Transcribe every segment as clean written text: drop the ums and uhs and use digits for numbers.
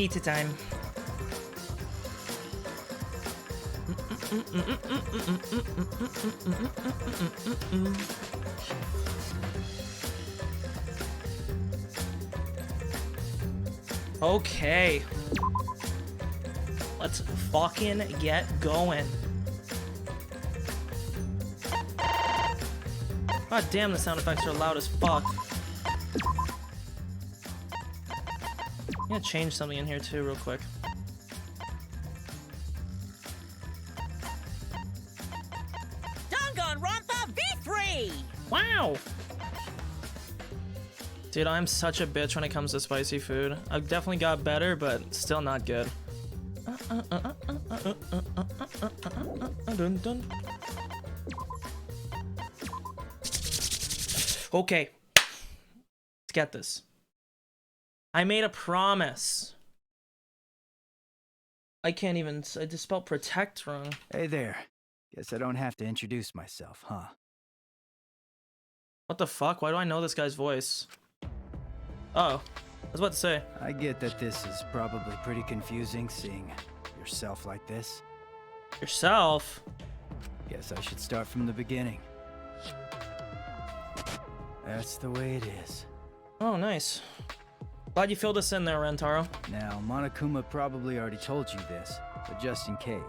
Pizza time. Okay. Let's fucking get going. God damn, the sound effects are loud as fuck. I'm gonna change something in here too, real quick. Danganronpa V3! Wow! Dude, I'm such a bitch when it comes to spicy food. I've definitely got better, but still not good. Okay. Let's get this. I made a promise. I can't even... I just spelled protect wrong. Hey there. Guess I don't have to introduce myself, huh? What the fuck? Why do I know this guy's voice? Oh. I was about to say. I get that this is probably pretty confusing, seeing yourself like this. Yourself? Guess I should start from the beginning. That's the way it is. Oh, nice. Glad you filled us in there, Rentaro. Now, Monokuma probably already told you this, but just in case,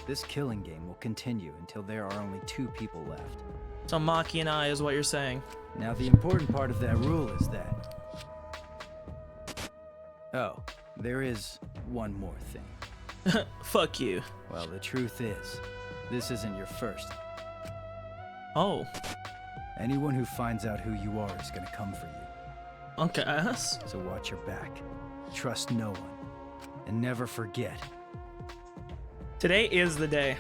this killing game will continue until there are only 2 people left. So Maki and I is what you're saying. Now, the important part of that rule is that... Oh, there is one more thing. Fuck you. Well, the truth is, this isn't your first. Oh. Anyone who finds out who you are is gonna come for you. Okay, ass. So watch your back. Trust no one. And never forget. Today is the day.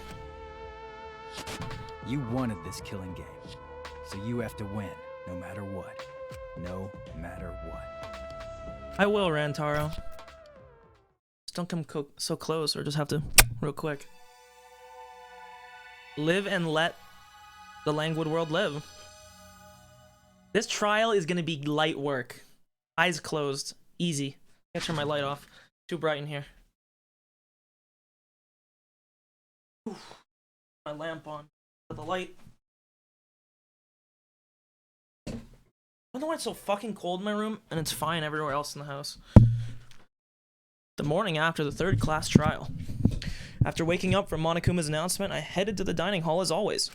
You wanted this killing game. So you have to win, no matter what. No matter what. I will, Rantaro. Just don't come so close, or just have to real quick. Live and let the languid world live. This trial is gonna be light work. Eyes closed. Easy. I gotta turn my light off. Too bright in here. Oof. My lamp on. Put the light. I don't know why it's so fucking cold in my room, and it's fine everywhere else in the house. The morning after the 3rd class trial. After waking up from Monokuma's announcement, I headed to the dining hall as always.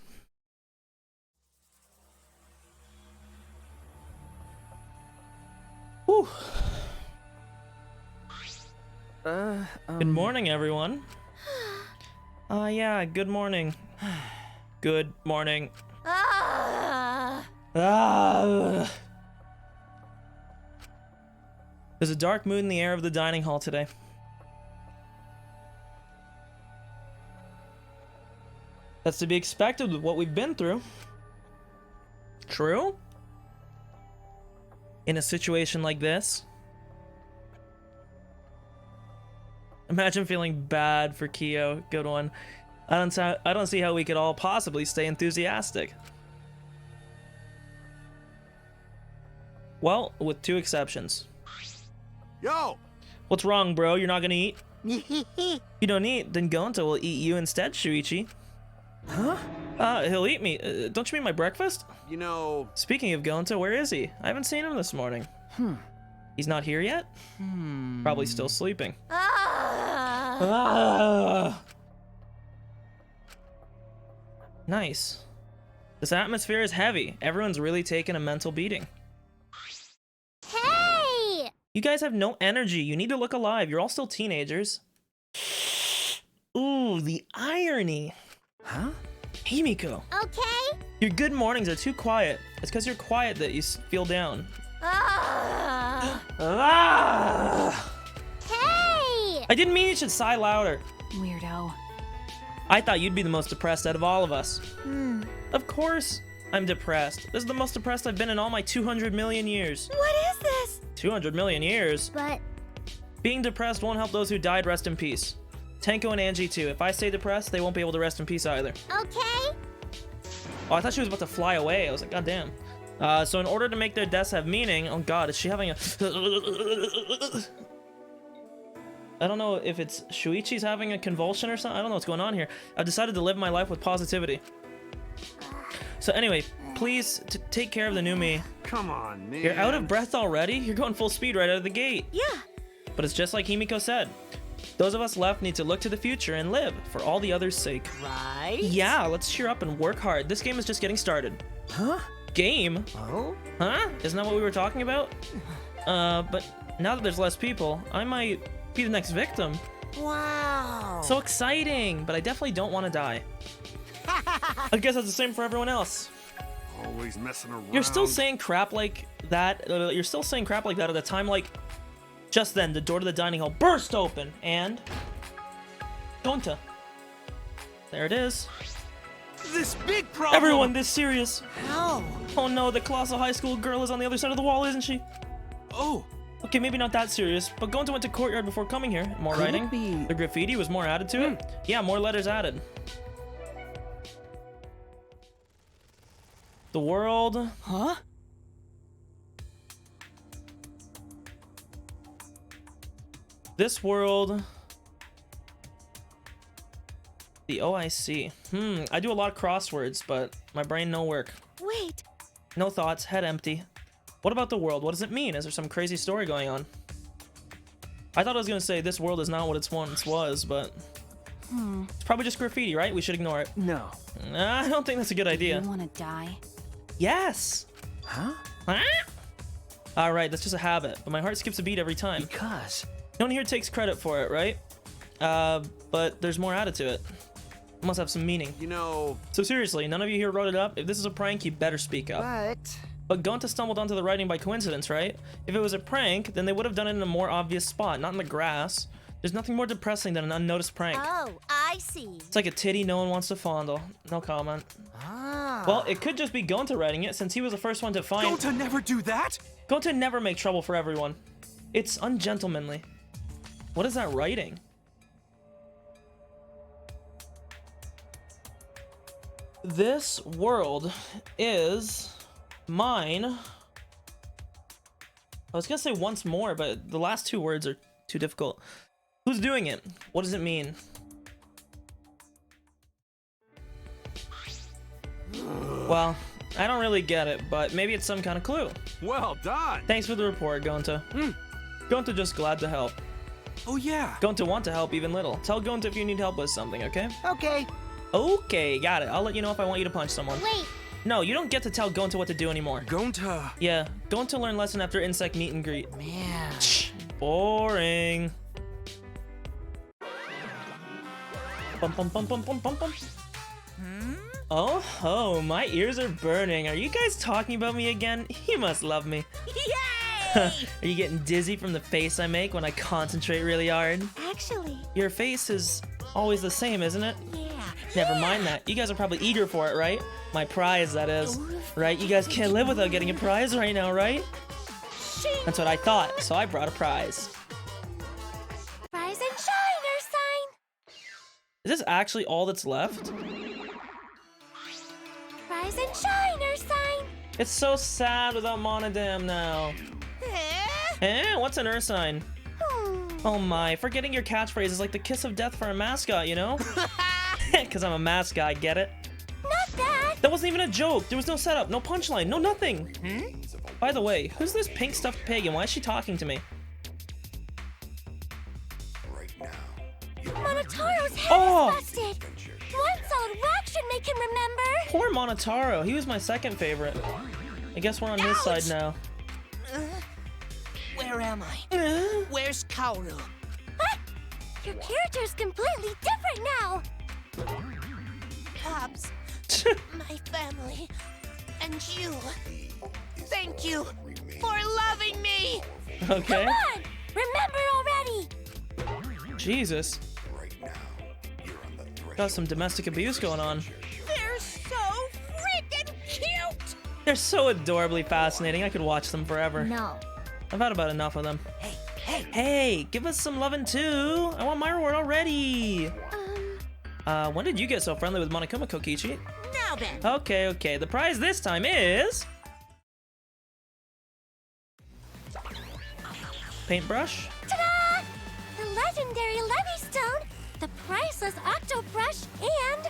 Whew. Good morning, everyone. Yeah, good morning. Good morning. There's a dark mood in the air of the dining hall today. That's to be expected with what we've been through. True? In a situation like this. Imagine feeling bad for Kyo. Good one. I don't see how we could all possibly stay enthusiastic. Well, with 2 exceptions. Yo! What's wrong, bro? You're not gonna eat? You don't eat, then Gonta will eat you instead, Shuichi. Huh? He'll eat me. Don't you mean my breakfast? You know... Speaking of Gonta, where is he? I haven't seen him this morning. He's not here yet? Probably still sleeping. Nice. This atmosphere is heavy. Everyone's really taking a mental beating. Hey! You guys have no energy. You need to look alive. You're all still teenagers. Ooh, the irony. Huh? Himiko. Okay? Your good mornings are too quiet. It's because you're quiet that you feel down. Hey! I didn't mean you should sigh louder. Weirdo. I thought you'd be the most depressed out of all of us. Of course I'm depressed. This is the most depressed I've been in all my 200 million years. What is this? 200 million years? But... Being depressed won't help those who died rest in peace. Tenko and Angie too. If I stay depressed, they won't be able to rest in peace either. Okay? Oh, I thought she was about to fly away. I was like, god damn. So in order to make their deaths have meaning... Oh god, is she having a... I don't know if it's Shuichi's having a convulsion or something. I don't know what's going on here. I've decided to live my life with positivity. So anyway, please take care of the new me. Come on, man. You're out of breath already? You're going full speed right out of the gate. Yeah. But it's just like Himiko said. Those of us left need to look to the future and live for all the others' sake. Right? Yeah, let's cheer up and work hard. This game is just getting started. Huh? Game? Oh? Huh? Isn't that what we were talking about? But now that there's less people, I might be the next victim. Wow. So exciting, but I definitely don't want to die. I guess that's the same for everyone else. Always messing around. You're still saying crap like that. You're still saying crap like that at a time like just then the door to the dining hall burst open and Gonta. There it is. this big problem. Everyone, this serious. How? Oh no, the colossal high school girl is on the other side of the wall, isn't she? Oh, Okay, maybe not that serious, but Gonta went to courtyard before coming here. More Could it writing. be- The graffiti was more added to it. Yeah, more letters added. The world. Huh? This world. The OIC. I do a lot of crosswords, but my brain no work. Wait, No thoughts, head empty. What about the world? What does it mean? Is there some crazy story going on? I thought I was gonna say this world is not what it once was, but it's probably just graffiti, right? We should ignore it. No. I don't think that's a good idea. you want to die? Yes. Huh? Huh? All right, that's just a habit, but my heart skips a beat every time. Because. No one here takes credit for it, right? But there's more added to it. It must have some meaning. you know, So seriously, none of you here wrote it up. If this is a prank, you better speak up. But Gonta stumbled onto the writing by coincidence, right? If it was a prank, then they would have done it in a more obvious spot, not in the grass. There's nothing more depressing than an unnoticed prank. Oh, I see. It's like a titty no one wants to fondle. No comment. Ah. Well, it could just be Gonta writing it, since he was the first one to find... don't to never do that. Gonta never make trouble for everyone. It's ungentlemanly. What is that writing? This world is mine. I was gonna say once more, but the last two words are too difficult. Who's doing it? What does it mean? Well, I don't really get it, but maybe it's some kind of clue. Well done. Thanks for the report, Gonta. Gonta just glad to help. Oh yeah. Gonta want to help even little. Tell Gonta if you need help with something, okay? Okay. Okay, got it. I'll let you know if I want you to punch someone. Wait, No, you don't get to tell Gonta what to do anymore. Gonta. Yeah, Gonta learn lesson after insect meet and greet. Man. Boring. Bum bum bum bum bum bum bum. Oh, my ears are burning. Are you guys talking about me again? You must love me. Yay! Are you getting dizzy from the face I make when I concentrate really hard? actually, Your face is always the same, isn't it? yeah. Never mind that. You guys are probably eager for it, right? My prize, that is. Right? You guys can't live without getting a prize right now, right? That's what I thought, so I brought a prize. Rise and shine, Ursine. Is this actually all that's left? Rise and shine, Ursine. It's so sad without Monodam now. Eh? What's an Ursine? Oh my, forgetting your catchphrase is like the kiss of death for a mascot, you know? Because I'm a mascot, get it? Not that. That wasn't even a joke. There was no setup, no punchline, no nothing. By the way, who's this pink stuffed pig and why is she talking to me? Monotaro's head Oh! is busted. One solid whack should make him remember. Poor Monotaro, he was my second favorite. I guess we're on his side now. Where am I? Where's Kaoru? What? Your character's completely different now. Pops, my family, and you. Thank you for loving me. Okay. Come on, remember already. Jesus. Got some domestic abuse going on. They're so freaking cute. They're so adorably fascinating. I could watch them forever. No. I've had about enough of them. Hey, give us some lovin' too. I want my reward already. When did you get so friendly with Monokuma, Kokichi? Now then. Okay. The prize this time is... paintbrush? Ta-da! The legend legendary Levy Stone, the priceless Octo Brush, and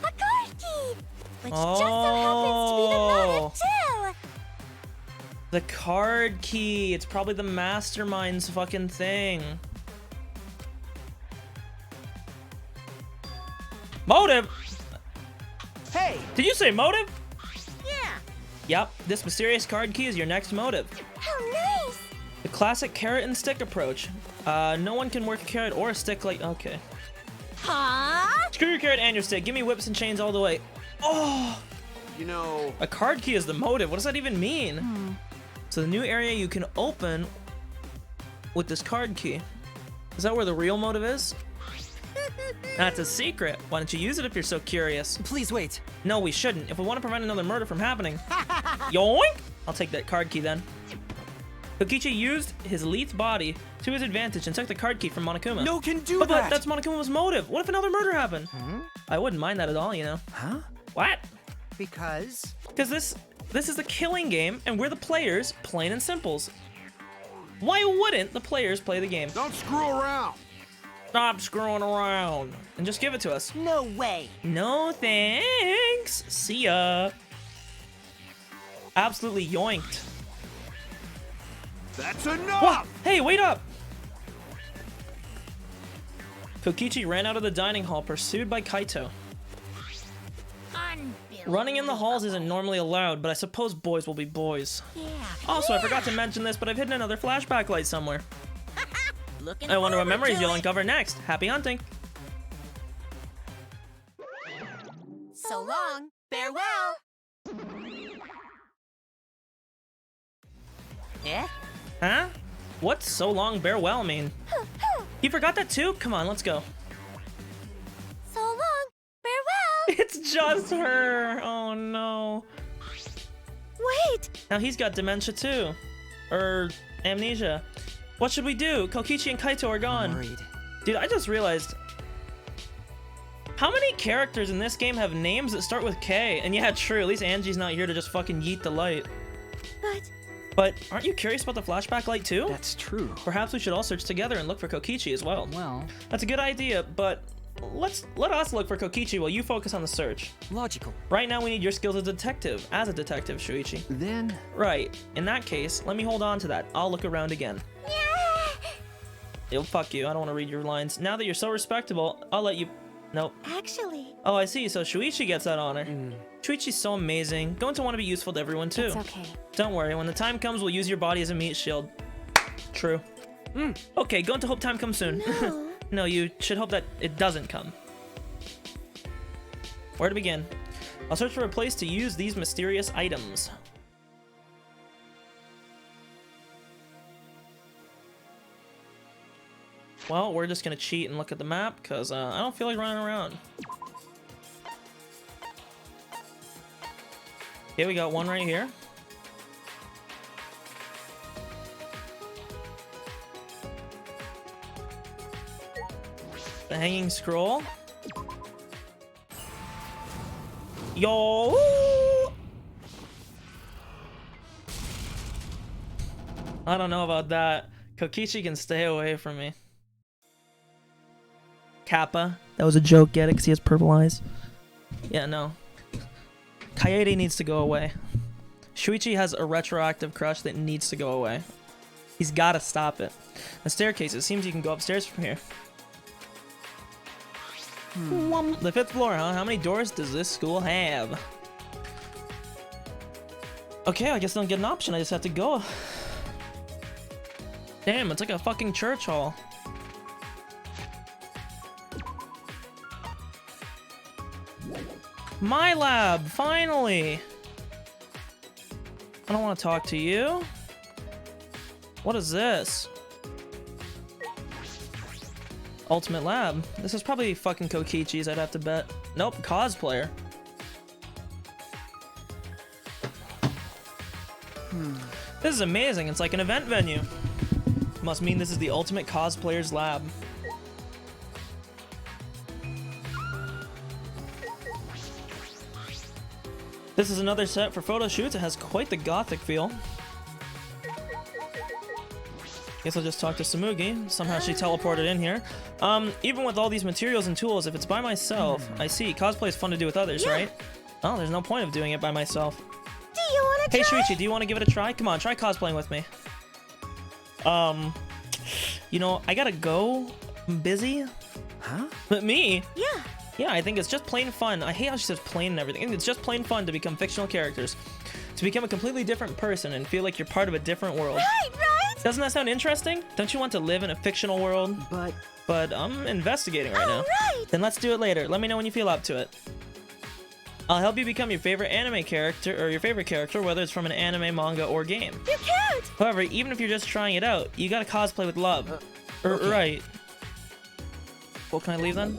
a card key, which just so happens to be the motive too. The card key. It's probably the mastermind's fucking thing. Motive? Hey! Did you say motive? Yeah. Yep, this mysterious card key is your next motive. How nice! The classic carrot and stick approach. No one can work a carrot or a stick like... Okay. Huh? Screw your carrot and your stick. Give me whips and chains all the way. Oh! You know... A card key is the motive. What does that even mean? So the new area you can open with this card key. Is that where the real motive is? That's a secret. Why don't you use it if you're so curious? Please wait. No, we shouldn't. If we want to prevent another murder from happening. Yoink! I'll take that card key then. Kokichi used his Leith body to his advantage and took the card key from Monokuma. No can do But that! that's Monokuma's motive. What if another murder happened? I wouldn't mind that at all, you know. Huh? What? Because? Because this is a killing game, and we're the players, plain and simples. Why wouldn't the players play the game? Don't screw around! Stop screwing around and just give it to us. No way. No thanks. See ya. Absolutely yoinked. That's enough! What? Hey, wait up! Kokichi ran out of the dining hall, pursued by Kaito. Running in the halls isn't normally allowed, but I suppose boys will be boys. Yeah. Also, I forgot to mention this, but I've hidden another flashback light somewhere. Looking I wonder what forward memories to you'll it. uncover next. Happy hunting! So long. Farewell. Eh? Huh? What's so long farewell mean? You forgot that too? Come on, let's go. So long, farewell! It's just her. Oh no. Wait! Now he's got dementia too. Or amnesia. What should we do? Kokichi and Kaito are gone. Worried. Dude, I just realized. How many characters in this game have names that start with K? And yeah, true, at least Angie's not here to just fucking yeet the light. But aren't you curious about the flashback light too? That's true. Perhaps we should all search together and look for Kokichi as well. Well, That's a good idea, but let us look for Kokichi while you focus on the search. logical. Right now we need your skills as a detective, Shuichi. Then, Right. In that case, let me hold on to that. I'll look around again. Yo, fuck you. I don't want to read your lines. Now that you're so respectable, I'll let you... Nope. Actually, Oh, I see. So Shuichi gets that honor. Shuichi's so amazing. Going to want to be useful to everyone, too. it's okay. Don't worry. When the time comes, we'll use your body as a meat shield. True. Okay, going to hope time comes soon. No. No, you should hope that it doesn't come. Where to begin? I'll search for a place to use these mysterious items. Well, we're just gonna cheat and look at the map, because I don't feel like running around. Okay, we got one right here. The hanging scroll. Yo! I don't know about that. Kokichi can stay away from me. Kappa. That was a joke, get it? Because he has purple eyes. Yeah, no. Kaede needs to go away. Shuichi has a retroactive crush that needs to go away. He's gotta stop it. The staircase. It seems you can go upstairs from here. The 5th floor, huh? How many doors does this school have? Okay, I guess I don't get an option. I just have to go. Damn, it's like a fucking church hall. My lab, finally! I don't want to talk to you. What is this? Ultimate lab. This is probably fucking Kokichi's, I'd have to bet. Nope, cosplayer. This is amazing. It's like an event venue. Must mean this is the ultimate cosplayer's lab. This is another set for photo shoots. It has quite the gothic feel. Guess I'll just talk to Samugi. Somehow she teleported in here. Even with all these materials and tools, if it's by myself, I see. Cosplay is fun to do with others, right? Oh, there's no point of doing it by myself. Do you want to Hey, try? Shuichi, do you want to give it a try? Come on, try cosplaying with me. You know, I gotta go. I'm busy. Huh? But me? Yeah. Yeah, I think it's just plain fun. I hate how she says plain and everything. It's just plain fun to become fictional characters. To become a completely different person and feel like you're part of a different world. Right, right. Doesn't that sound interesting? Don't you want to live in a fictional world? But I'm investigating right now. Right. Then let's do it later. Let me know when you feel up to it. I'll help you become your favorite anime character, or your favorite character, whether it's from an anime, manga, or game. You can't. However, even if you're just trying it out, you gotta cosplay with love. okay. Right. Well, can I leave then?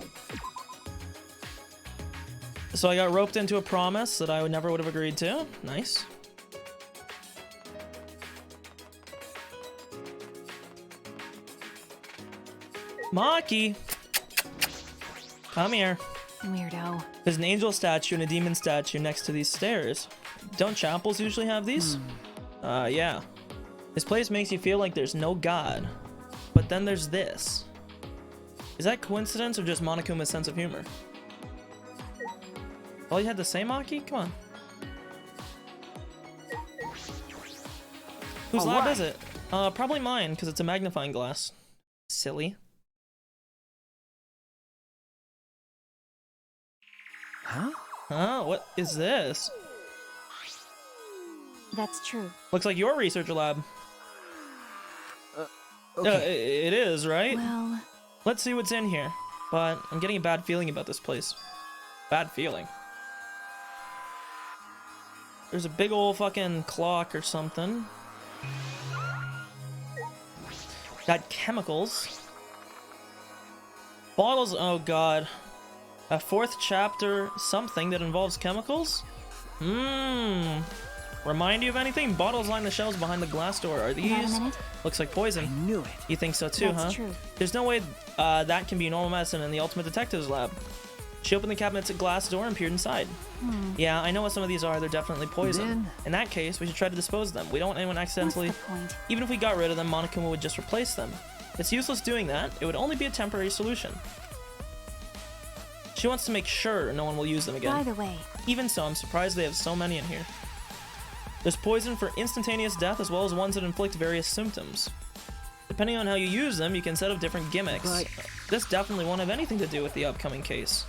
So I got roped into a promise that I never would have agreed to. Nice. Maki! Come here. Weirdo. There's an angel statue and a demon statue next to these stairs. Don't chapels usually have these? Yeah. This place makes you feel like there's no god. But then there's this. Is that coincidence or just Monokuma's sense of humor? Oh, you had the same Maki? Come on. Whose lab is it? Probably mine, because it's a magnifying glass. Silly. Huh? Huh? What is this? That's true. Looks like your research lab. Okay. It is, right? Well, Let's see what's in here. But I'm getting a bad feeling about this place. Bad feeling. There's a big old fucking clock or something. Got chemicals. Bottles, oh god. A fourth chapter something that involves chemicals? Remind you of anything? Bottles line the shelves behind the glass door. Are wait a these? minute. Looks like poison. Knew it. You think so too, That's huh? true. There's no way that can be normal medicine in the Ultimate Detective's lab. She opened the cabinet's glass door and peered inside. Yeah, I know what some of these are. They're definitely poison. Then- In that case, we should try to dispose of them. We don't want anyone accidentally... What's the point? Even if we got rid of them, Monokuma would just replace them. It's useless doing that. It would only be a temporary solution. She wants to make sure no one will use them again. By the way, Even so, I'm surprised they have so many in here. There's poison for instantaneous death as well as ones that inflict various symptoms. Depending on how you use them, you can set up different gimmicks. But- This definitely won't have anything to do with the upcoming case.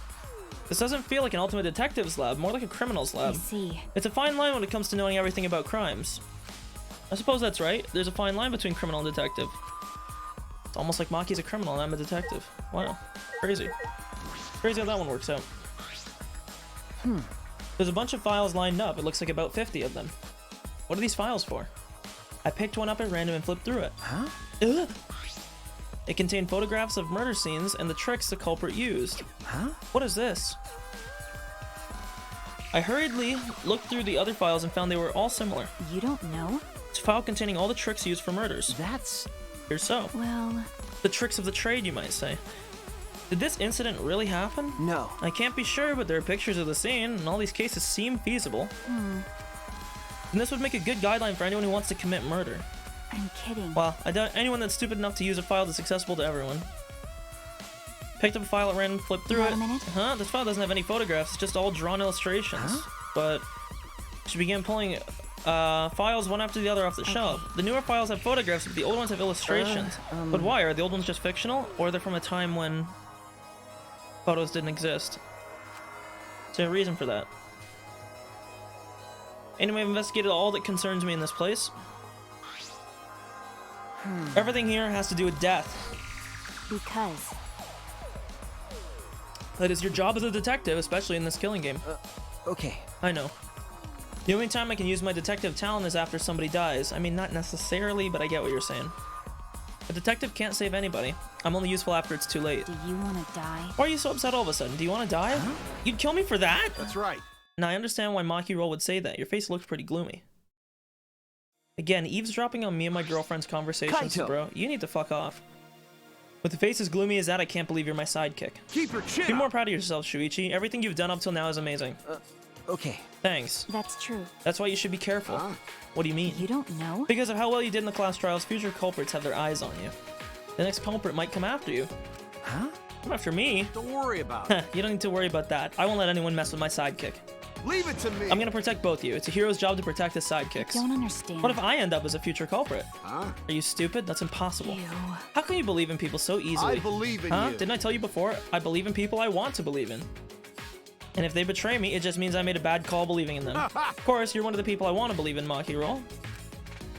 This doesn't feel like an Ultimate Detective's lab, more like a criminal's I lab. see. It's a fine line when it comes to knowing everything about crimes. I suppose that's right. There's a fine line between criminal and detective. It's almost like Maki's a criminal and I'm a detective. Wow. Crazy. Crazy how that one works out. There's a bunch of files lined up. It looks like about 50 of them. What are these files for? I picked one up at random and flipped through it. Huh? Ugh. It contained photographs of murder scenes and the tricks the culprit used. Huh? What is this? I hurriedly looked through the other files and found they were all similar. You don't know? It's a file containing all the tricks used for murders. That's... Here's so. Well, The tricks of the trade, you might say. Did this incident really happen? No. I can't be sure, but there are pictures of the scene, and all these cases seem feasible. And this would make a good guideline for anyone who wants to commit murder. I'm kidding. Well, I doubt anyone that's stupid enough to use a file that's accessible to everyone. Picked up a file at random, flipped through Wait it. a minute. Huh? This file doesn't have any photographs, it's just all drawn illustrations. But she began pulling files one after the other off the shelf. The newer files have photographs, but the old ones have illustrations. But why? Are the old ones just fictional? Or are they from a time when photos didn't exist? Is there a reason for that? Anyway, I've investigated all that concerns me in this place. Everything here has to do with death. Because That is your job as a detective, especially in this killing game. Okay. I know. The only time I can use my detective talent is after somebody dies. I mean, not necessarily, but I get what you're saying. A detective can't save anybody. I'm only usable after it's too late. do you want to die? Why are you so upset all of a sudden? Do you want to die? You'd kill me for that? That's right. Now, I understand why Maki Roll would say that. Your face looks pretty gloomy. Again, eavesdropping on me and my girlfriend's conversations, Kaito. bro. You need to fuck off. With a face as gloomy as that, I can't believe you're my sidekick. Keep your chin Be more up. proud of yourself, Shuichi. Everything you've done up till now is amazing. Okay. Thanks. That's true. That's why you should be careful. Huh? What do you mean? You don't know? Because of how well you did in the class trials, future culprits have their eyes on you. The next culprit might come after you. Huh? Come after me? Don't worry about it. You don't need to worry about that. I won't let anyone mess with my sidekick. Leave it to me. I'm gonna protect both of you. It's a hero's job to protect his I sidekicks. don't understand. What if I end up as a future culprit? Huh? Are you stupid? That's impossible. Ew. How can you believe in people so easily? I believe in Huh? you. Didn't I tell you before? I believe in people I want to believe in. And if they betray me, it just means I made a bad call believing in them. Of course, you're one of the people I want to believe in, Maki Roll.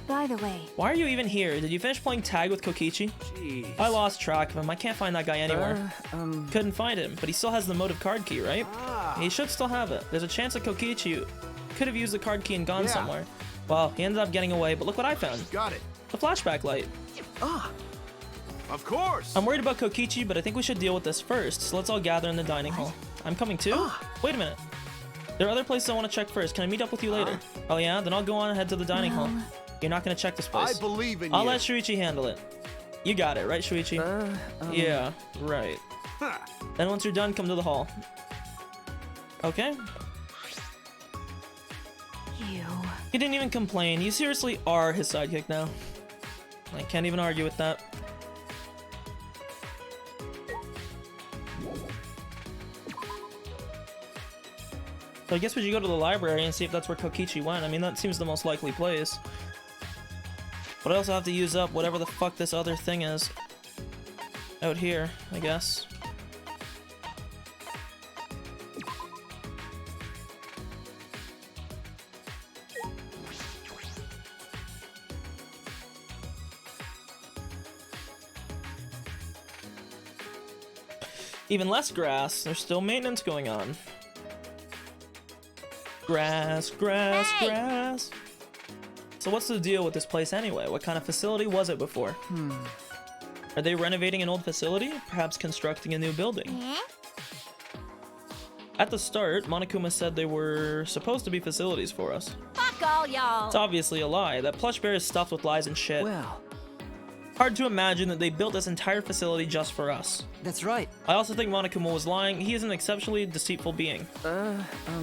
By the way, Why are you even here? Did you finish playing tag with Kokichi? Jeez. I lost track of him. I can't find that guy anywhere. Um, Couldn't find him, but he still has the motive card key, right? Ah. He should still have it. There's a chance that Kokichi could have used the card key and gone Yeah. somewhere. Well, he ended up getting away, but look what I found. Got it. The flashback light. Of course. I'm worried about Kokichi, but I think we should deal with this first, so let's all gather in the dining hall. I'm coming too? Wait a minute. There are other places I want to check first. Can I meet up with you later? Oh yeah? Then I'll go on ahead to the dining hall. You're not gonna check this I place. believe in I'll you. let Shuichi handle it. You got it, right, Shuichi? Yeah, right. Huh. Then once you're done, come to the hall. Okay? you. He didn't even complain. You seriously are his sidekick now. I can't even argue with that. So I guess we should go to the library and see if that's where Kokichi went. I mean, that seems the most likely place. But I also have to use up whatever the fuck this other thing is. Out here, I guess. Even less grass. There's still maintenance going on. Grass, grass, Hey! grass. So what's the deal with this place anyway? What kind of facility was it before? Are they renovating an old facility? Perhaps constructing a new building? At the start, Monokuma said they were supposed to be facilities for us. Fuck all y'all. It's obviously a lie. That plush bear is stuffed with lies and shit. well, Hard to imagine that they built this entire facility just for us. that's right. I also think Monokuma was lying. He is an exceptionally deceitful being.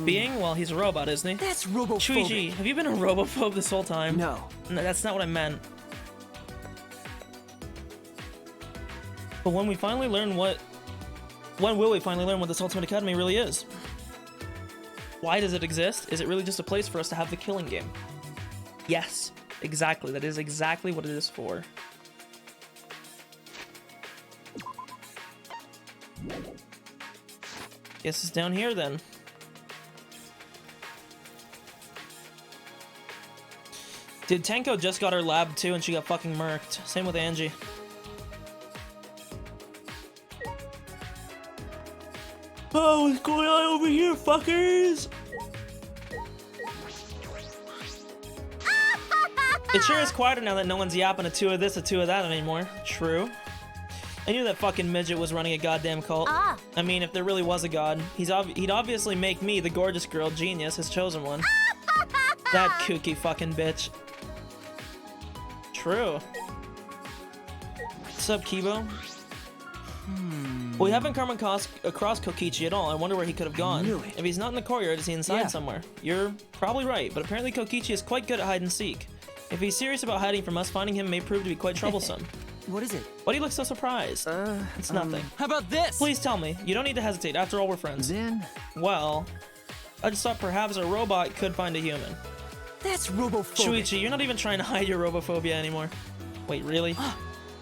Being? Well, he's a robot, isn't he? That's robophobic. Shuichi, have you been a robophobe this whole time? No. No, that's not what I meant. But when we finally learn what... When will we finally learn what this Ultimate Academy really is? Why does it exist? Is it really just a place for us to have the killing game? Yes, exactly. That is exactly what it is for. Guess it's down here then. Dude, Tenko just got her lab too and she got fucking murked. Same with Angie. Oh, what's going on over here, fuckers? It sure is quieter now that no one's yapping a two of this, a two of that anymore. True. I knew that fucking midget was running a goddamn cult. Ah. I mean, if there really was a god, he'd obviously make me, the gorgeous girl genius, his chosen one. That kooky fucking bitch. True. What's up, Kibo? Well, we haven't come across Kokichi at all. I wonder where he could have gone. knew it. If he's not in the courtyard, is he inside Yeah. somewhere? You're probably right, but apparently Kokichi is quite good at hide and seek. If he's serious about hiding from us, finding him may prove to be quite troublesome. What is it? Why do you look so surprised? It's nothing. How about this? Please tell me. You don't need to hesitate. After all, we're friends. Then, Well, I just thought perhaps a robot could find a human. that's robophobic. Shuichi, you're not even trying to hide your robophobia anymore. Wait, really?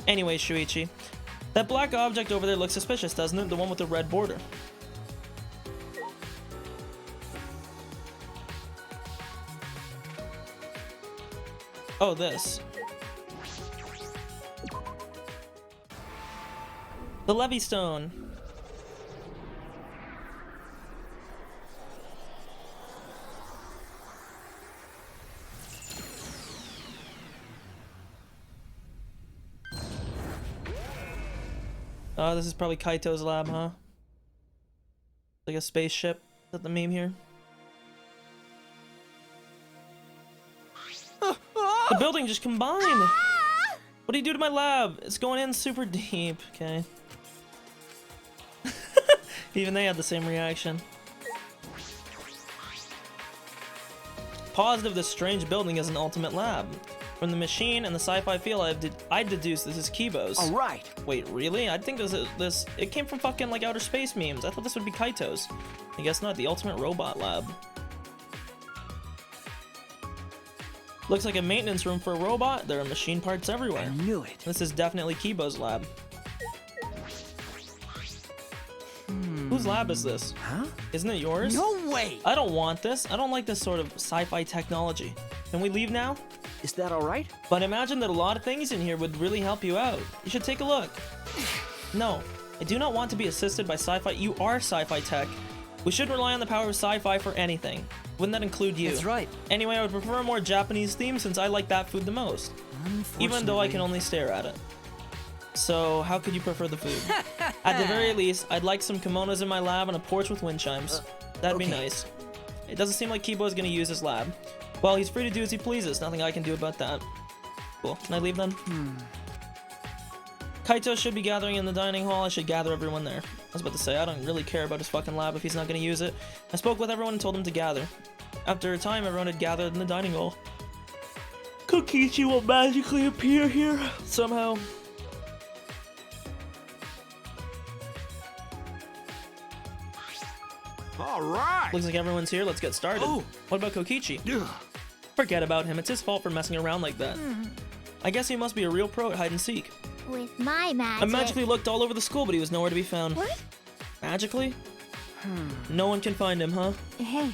Anyway, Shuichi, that black object over there looks suspicious, doesn't it? The one with the red border. Oh, this. The Levy Stone. Oh, this is probably Kaito's lab, huh? Like a spaceship. Is that the meme here? The building just combined! What do you do to my lab? It's going in super deep. Okay. Even they had the same reaction. positive this strange building is an ultimate lab. From the machine and the sci-fi feel, I deduced this is Kibo's. All right. Wait, really? I think it came from fucking like outer space memes. I thought this would be Kaito's. I guess not. The ultimate robot lab. Looks like a maintenance room for a robot. There are machine parts everywhere. I knew it. This is definitely Kibo's lab. Whose lab is this? Huh? Isn't it yours? No way. I don't want this. I don't like this sort of sci-fi technology. Can we leave now? Is that all right? But imagine that a lot of things in here would really help you out. You should take a look. No, I do not want to be assisted by sci-fi. You are sci-fi tech. We shouldn't rely on the power of sci-fi for anything. Wouldn't that include you? That's right. Anyway, I would prefer a more Japanese theme since I like that food the most. Even though I can only stare at it. So, how could you prefer the food? At the very least, I'd like some kimonos in my lab and a porch with wind chimes. That'd be nice. It doesn't seem like Kibo is going to use his lab. Well, he's free to do as he pleases. Nothing I can do about that. Cool. Can I leave then? Kaito should be gathering in the dining hall. I should gather everyone there. I was about to say, I don't really care about his fucking lab if he's not going to use it. I spoke with everyone and told them to gather. After a time, everyone had gathered in the dining hall. Kokichi will magically appear here somehow. All right. Looks like everyone's here. Let's get started. Oh. What about Kokichi? Ugh. Forget about him. It's his fault for messing around like that. I guess he must be a real pro at hide and seek. With my magic. I magically looked all over the school, but he was nowhere to be found. What? Magically? No one can find him, huh? Hey.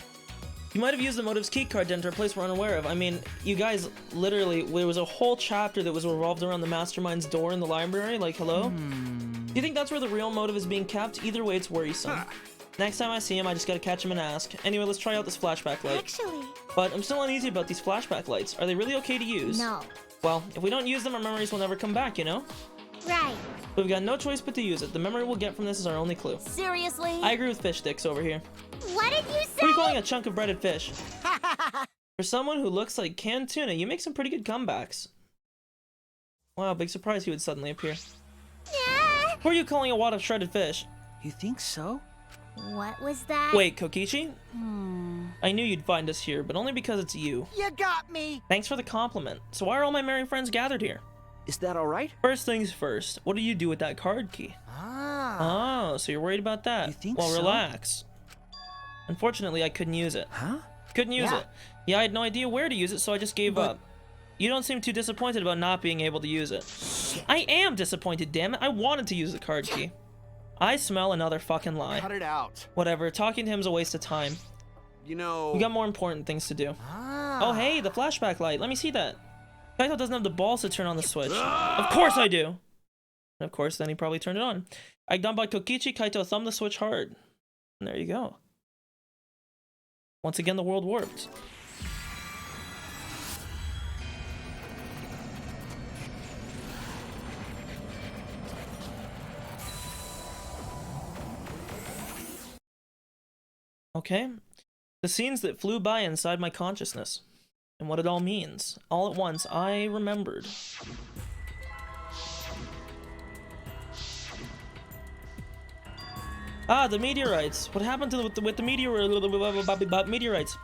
You might have used the motive's key card to enter a place we're unaware of. I mean, you guys literally, there was a whole chapter that was revolved around the mastermind's door in the library. Like, hello? Do you think that's where the real motive is being kept? Either way, it's worrisome. Next time I see him, I just gotta catch him and ask. Anyway, let's try out this flashback light. Actually. But I'm still uneasy about these flashback lights. Are they really okay to use? No. Well, if we don't use them, our memories will never come back, you know? Right. We've got no choice but to use it. The memory we'll get from this is our only clue. Seriously? I agree with Fish Sticks over here. What did you What say? are you calling a chunk of breaded fish? For someone who looks like canned tuna, you make some pretty good comebacks. Wow, big surprise he would suddenly appear. Yeah. Who are you calling a wad of shredded fish? You think so? What was that? Wait, Kokichi? I knew you'd find us here, but only because it's you. You got me. Thanks for the compliment. So why are all my merry friends gathered here? Is that all right? First things first, what do you do with that card key? Ah. Oh, so you're worried about that. You think well, so? Relax. Unfortunately, I couldn't use it. Huh? Couldn't use Yeah. it. Yeah, I had no idea where to use it, so I just gave up. You don't seem too disappointed about not being able to use it. I am disappointed, damn it. I wanted to use the card key. I smell another fucking lie. Cut it out. Whatever, talking to him's a waste of time. You know. We got more important things to do. Oh, hey, the flashback light. Let me see that. Kaito doesn't have the balls to turn on the switch. Of course I do. And of course, then he probably turned it on. Egged on by Kokichi, Kaito thumbed the switch hard. And there you go. Once again, the world warped. Okay. The scenes that flew by inside my consciousness. And what it all means. All at once, I remembered. Ah, the meteorites. What happened to with the meteorites?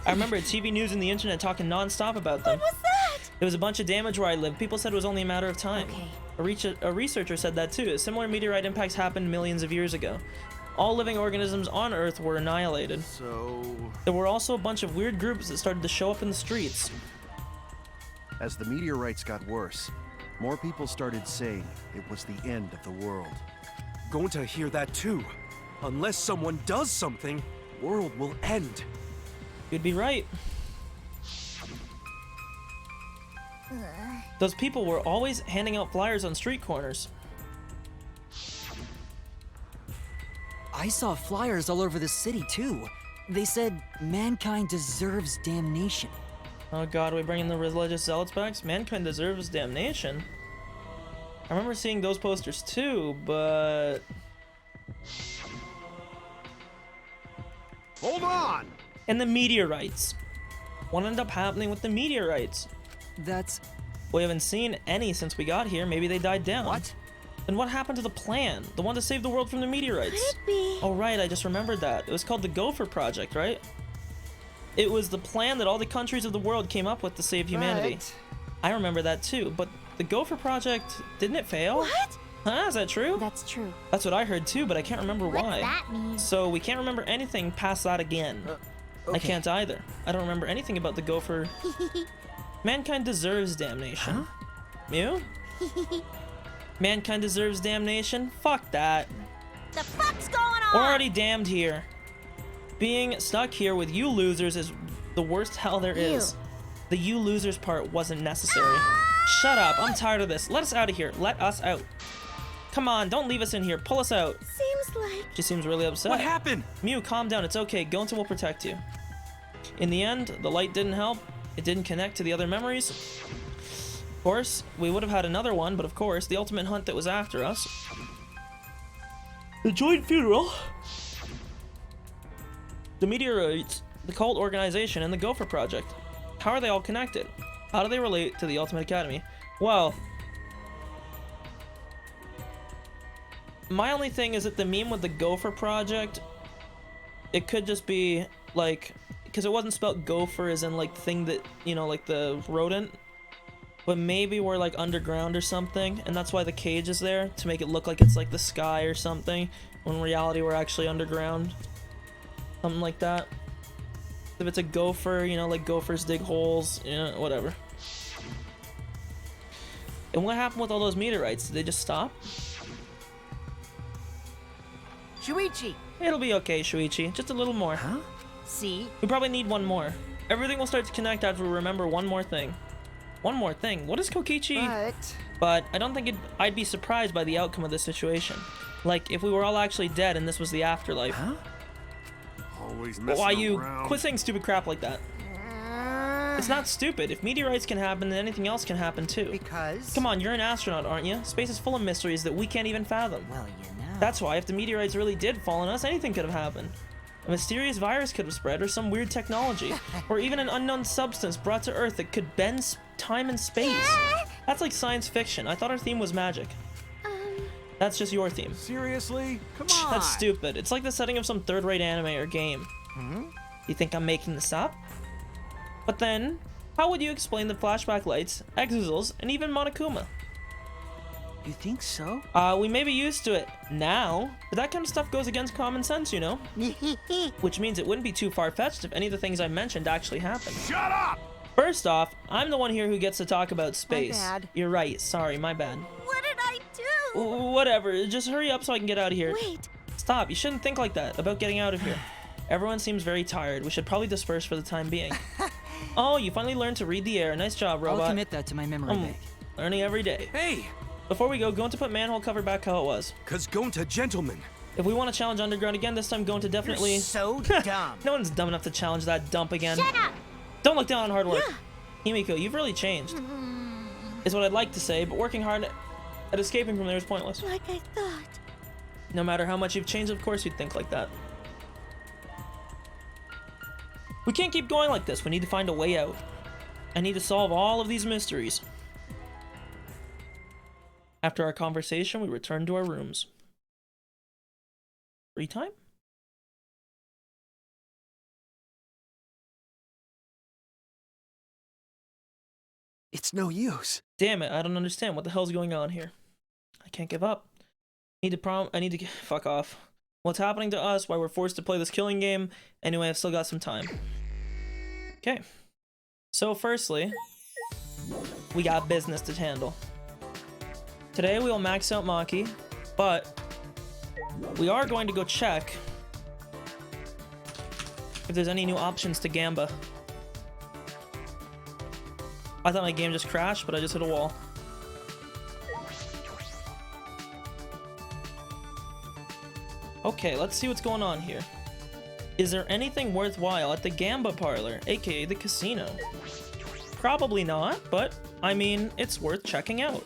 I remember TV news and the internet talking non-stop about them. What was that? There was a bunch of damage where I live. People said it was only a matter of time. Okay. A researcher said that too. Similar meteorite impacts happened millions of years ago. All living organisms on Earth were annihilated. So. There were also a bunch of weird groups that started to show up in the streets. As the meteorites got worse, more people started saying it was the end of the world. Going to hear that too. Unless someone does something, world will end. You'd be right. Those people were always handing out flyers on street corners. I saw flyers all over the city too. They said mankind deserves damnation. Oh god, are we bringing the religious zealots back? Mankind deserves damnation. I remember seeing those posters too, but... Hold on. And the meteorites. What ended up happening with the meteorites? That's... We haven't seen any since we got here. Maybe they died down. What? Then what happened to the plan? The one to save the world from the meteorites? Could it be? Oh right, I just remembered that. It was called the Gopher Project, right? It was the plan that all the countries of the world came up with to save humanity. But I remember that too, but the Gopher Project, didn't it fail? What? Huh? Is that true? That's true. That's what I heard too, but I can't remember What's why. that mean? So we can't remember anything past that again. I can't either. I don't remember anything about the Gopher. Mankind deserves damnation. You? Mankind deserves damnation? Fuck that. The fuck's going on? We're already damned here. Being stuck here with you losers is the worst hell there is. The you losers part wasn't necessary. Shut up. I'm tired of this. Let us out of here. Let us out. Come on, don't leave us in here. Pull us out. Seems like... She seems really upset. What happened? Mew, calm down. It's okay. Gonta will protect you. In the end, the light didn't help. It didn't connect to the other memories. Of course, we would have had another one, but of course, the ultimate hunt that was after us. The joint funeral. The meteorites, the cult organization, and the Gopher Project. How are they all connected? How do they relate to the Ultimate Academy? Well, my only thing is that the meme with the Gopher Project, it could just be like, because it wasn't spelled gopher as in like thing that, you know, like the rodent, but maybe we're like underground or something, and that's why the cage is there, to make it look like it's like the sky or something, when in reality we're actually underground. Something like that. If it's a gopher, you know, like gophers dig holes, you know, whatever. And what happened with all those meteorites? Did they just stop? Shuichi, It'll be okay, Shuichi. Just a little more. Huh? see? We probably need one more. Everything will start to connect after we remember one more thing. One more thing. What is Kokichi? But I don't think I'd be surprised by the outcome of this situation. Like, if we were all actually dead and this was the afterlife. Huh? Always messing Why you around. quit saying stupid crap like that? It's not stupid. If meteorites can happen, then anything else can happen too. Because? Come on, you're an astronaut, aren't you? Space is full of mysteries that we can't even fathom. Well, you know. That's why if the meteorites really did fall on us, anything could have happened. A mysterious virus could have spread, or some weird technology, or even an unknown substance brought to Earth that could bend time and space. That's like science fiction. I thought our theme was magic. That's just your theme. Seriously? Come on. That's stupid. It's like the setting of some third-rate anime or game. You think I'm making this up? But then, how would you explain the flashback lights, exils, and even Monokuma? You think so? We may be used to it now, but that kind of stuff goes against common sense, you know? Which means it wouldn't be too far-fetched if any of the things I mentioned actually happened. Shut up! First off, I'm the one here who gets to talk about space. bad. You're right, sorry, my bad. What did I do? Whatever, just hurry up so I can get out of here. Wait. Stop, you shouldn't think like that about getting out of here. Everyone seems very tired. We should probably disperse for the time being. Oh, you finally learned to read the air. Nice job, robot. I'll commit that to my memory bank. Learning every day. Hey, Before we go to put manhole cover back how it was. cause Gonta gentlemen. If we want to challenge Underground again, this time going to definitely... You're so dumb. No one's dumb enough to challenge that dump again. Shut up. Don't look down on hard work. Himiko, you've really changed. Is what I'd like to say, but working hard at escaping from there is pointless. Like I thought. No matter how much you've changed, of course you'd think like that. We can't keep going like this. We need to find a way out. I need to solve all of these mysteries. After our conversation, we return to our rooms. Free time? It's no use. Damn it, I don't understand. What the hell's going on here? I can't give up. I need to fuck off. What's happening to us? Why we're forced to play this killing game? Anyway, I've still got some time. Okay. So firstly, we got business to handle. Today we will max out Maki, but we are going to go check if there's any new options to Gamba. I thought my game just crashed, but I just hit a wall. Okay, let's see what's going on here. Is there anything worthwhile at the Gamba Parlor, aka the casino? Probably not, but I mean, it's worth checking out.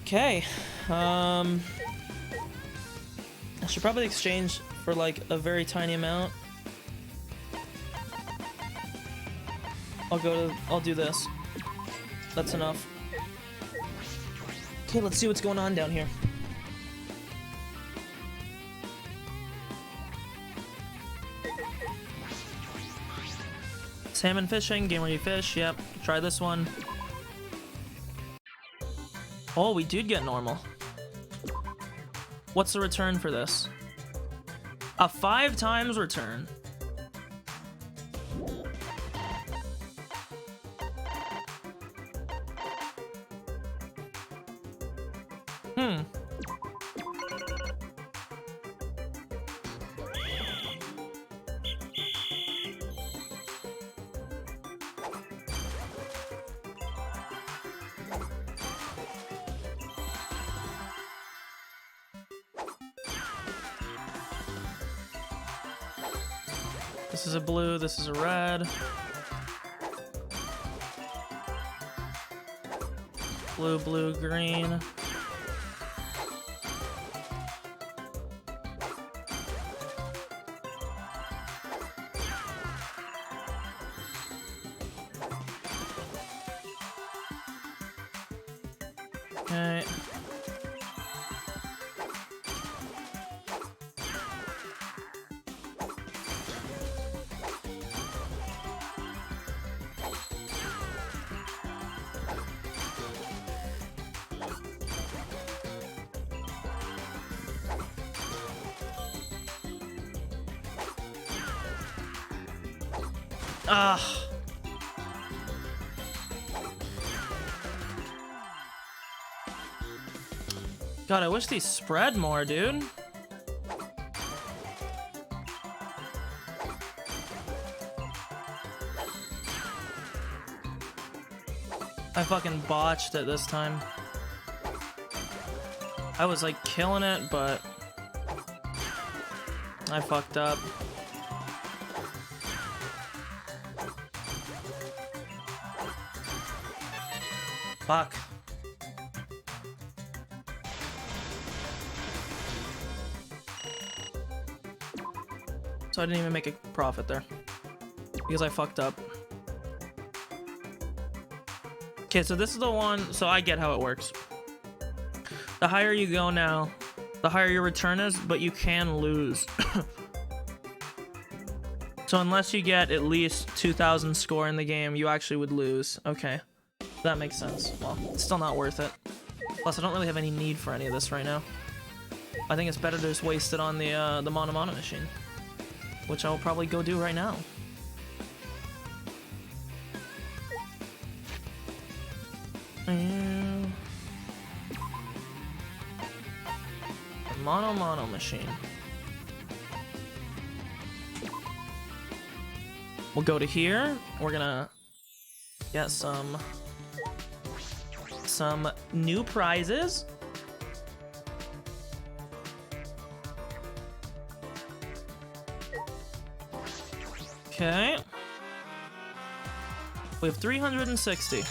Okay, I should probably exchange for like a very tiny amount. I'll do this. That's enough. Okay, let's see what's going on down here. Salmon fishing, game where you fish. Yep. Try this one. Oh, we did get normal. What's the return for this? A 5 times return. This is a blue, this is a red. Blue, blue, green. Okay. Ah. God, I wish these spread more, dude. I fucking botched it this time. I was like killing it, but I fucked up. Fuck. So I didn't even make a profit there because I fucked up. Okay, so this is the one, so I get how it works. The higher you go now, the higher your return is, but you can lose. So unless you get at least 2,000 score in the game, you actually would lose. Okay. That makes sense. Well, it's still not worth it. Plus, I don't really have any need for any of this right now. I think it's better to just waste it on the Mono Mono machine, which I will probably go do right now. And the Mono Mono machine. We'll go to here. We're gonna get some new prizes. Okay. We have 360.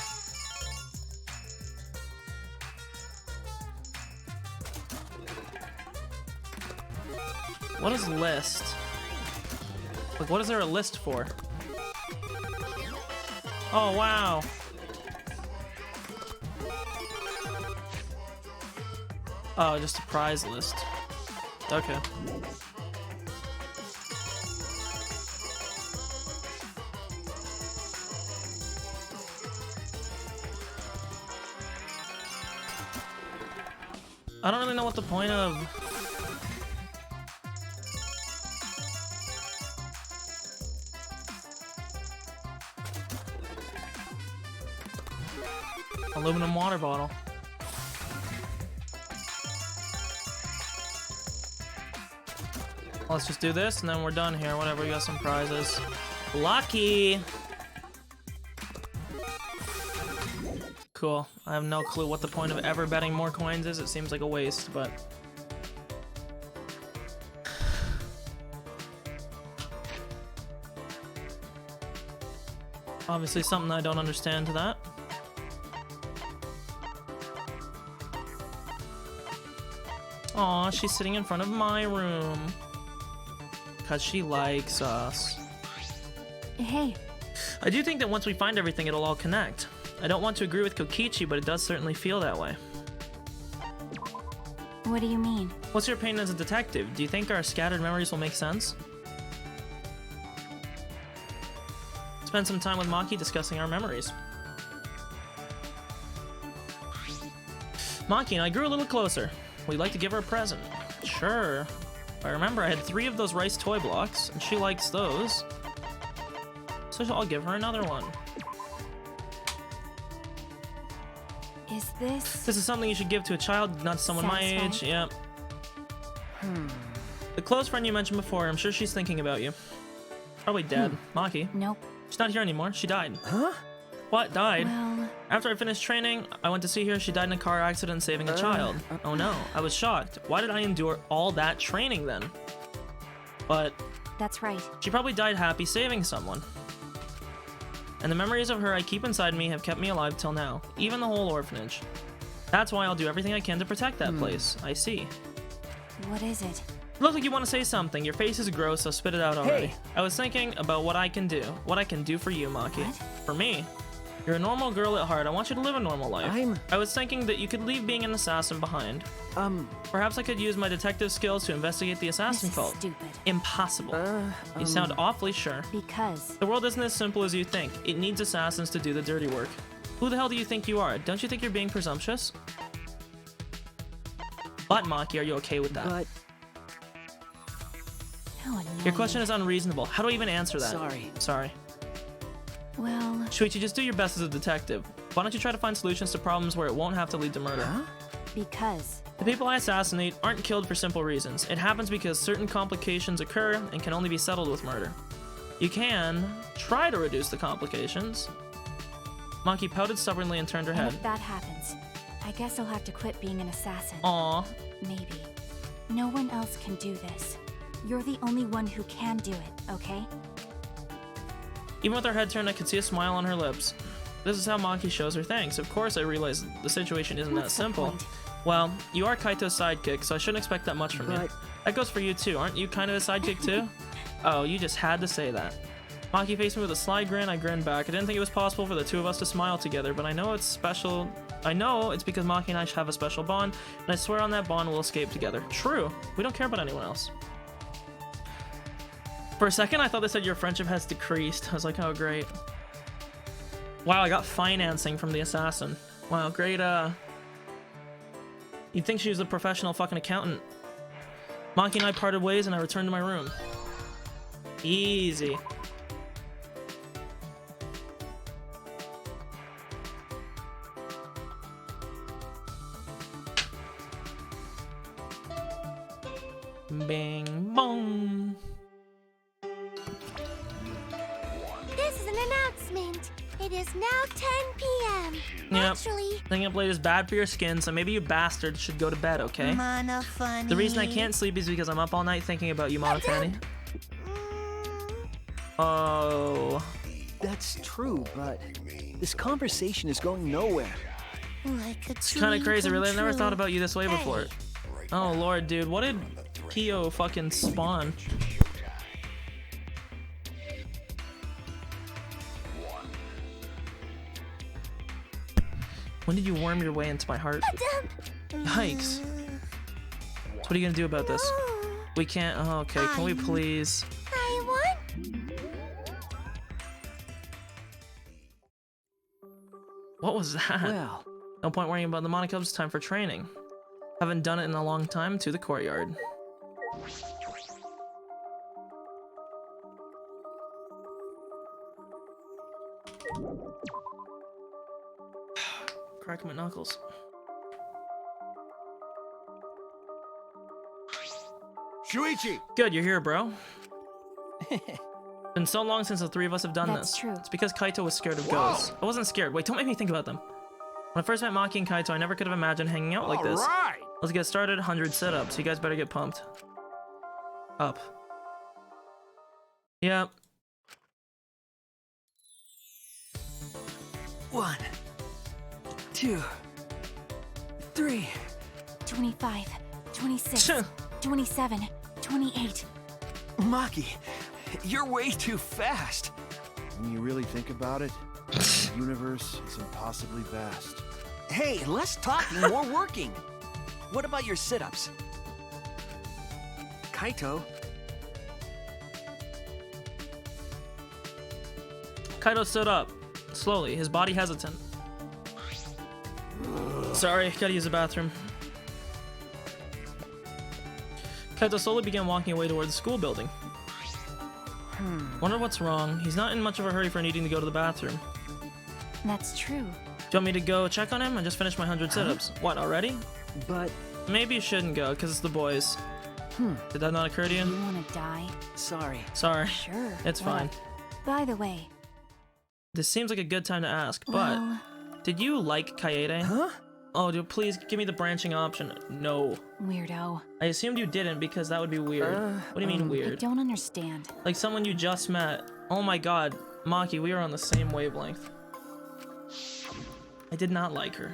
What is list? Like, what is there a list for? Oh, wow. Oh, just a prize list. Okay. I don't really know what the point of... aluminum water bottle. Let's just do this and then we're done here. Whatever, we got some prizes. Lucky! Cool. I have no clue what the point of ever betting more coins is. It seems like a waste, but... obviously something I don't understand to that. Aw, she's sitting in front of my room. Because she likes us. Hey. I do think that once we find everything, it'll all connect. I don't want to agree with Kokichi, but it does certainly feel that way. What do you mean? What's your opinion as a detective? Do you think our scattered memories will make sense? Spend some time with Maki discussing our memories. Maki and I grew a little closer. We'd like to give her a present. Sure. I remember I had 3 of those rice toy blocks, and she likes those. So I'll give her another one. Is this... This is something you should give to a child, not someone my age. Satisfying? Yep. The close friend you mentioned before, I'm sure she's thinking about you. Probably dead. Maki. Nope. She's not here anymore. She died. Huh? What? Died? Well, After I finished training, I went to see her. She died in a car accident saving a child. Oh no. I was shocked. Why did I endure all that training then? But that's right. she probably died happy saving someone. And the memories of her I keep inside me have kept me alive till now. Even the whole orphanage. That's why I'll do everything I can to protect that place. I see. What is it? Look like you want to say something. Your face is gross, so spit it out already. Hey. I was thinking about what I can do. What I can do for you, Maki. What? For me. You're a normal girl at heart. I want you to live a normal life. I was thinking that you could leave being an assassin behind. Perhaps I could use my detective skills to investigate the assassin This is cult. stupid. Impossible. You sound awfully sure. Because... The world isn't as simple as you think. It needs assassins to do the dirty work. Who the hell do you think you are? Don't you think you're being presumptuous? But, Maki, are you okay with that? But How annoying. Your question is unreasonable. How do I even answer that? Sorry. Well... Shuichi, just do your best as a detective. Why don't you try to find solutions to problems where it won't have to lead to murder? Because... The people I assassinate aren't killed for simple reasons. It happens because certain complications occur and can only be settled with murder. You can try to reduce the complications. Maki pouted stubbornly and turned her And head. if that happens, I guess I'll have to quit being an assassin. Aw. Maybe. No one else can do this. You're the only one who can do it, okay? Even with her head turned, I could see a smile on her lips. This is how Maki shows her thanks. Of course, I realize the situation isn't What's that the simple. point? Well, you are Kaito's sidekick, so I shouldn't expect that much from you. But- That goes for you too. Aren't you kind of a sidekick too? Oh, you just had to say that. Maki faced me with a sly grin. I grinned back. I didn't think it was possible for the two of us to smile together, but I know it's special. I know it's because Maki and I have a special bond, and I swear on that bond we'll escape together. True. We don't care about anyone else. For a second, I thought they said your friendship has decreased. I was like, oh, great. Wow, I got financing from the assassin. Wow, great, You'd think she was a professional fucking accountant. Maki and I parted ways, and I returned to my room. Easy. Bing bong. This is an announcement. It is now 10 p.m. Yep. Actually, Staying up late is bad for your skin, so maybe you bastards should go to bed, okay? Mana funny. The reason I can't sleep is because I'm up all night thinking about you, Mama Fanny. Oh. That's true, but this conversation is going nowhere. Like a It's kind of crazy, really. I've never thought about you this way before. Oh, Lord, dude. What did Kyo fucking spawn? When did you worm your way into my heart? Yikes. So what are you gonna do about this? We can't. Oh, okay. Can we please? I won. What was that? Well, No point worrying about the Monocubs. It's time for training. Haven't done it in a long time. To the courtyard. Crack my knuckles. Shuichi! Good, you're here, bro. Been so long since the three of us have done That's this. true. It's because Kaito was scared of ghosts. I wasn't scared. Wait, don't make me think about them. When I first met Maki and Kaito, I never could have imagined hanging out like this. Alright! Let's get started. 100 sit-ups. You guys better get pumped. Up. Yep. 1, 2, 3. 25, 26, 27, 28. Maki, you're way too fast. When you really think about it, the universe is impossibly vast. Hey, less talking, more working. What about your sit-ups? Kaito? Kaito stood up, slowly, his body hesitant. Sorry, gotta use the bathroom. Kaito slowly began walking away toward the school building. Wonder what's wrong. He's not in much of a hurry for needing to go to the bathroom. That's true. Do you want me to go check on him? I just finished my 100 sit-ups. What, already? But Maybe you shouldn't go, because it's the boys. Did that not occur to you? You wanna die? sorry. Sorry. Sure. It's fine. By the way, This seems like a good time to ask, but well, did you like Kaede? Huh? Oh, dude, please give me the branching option. No. weirdo. I assumed you didn't because that would be weird. What do you mean I weird? don't understand. Like someone you just met. Oh my god. Maki, we are on the same wavelength. I did not like her.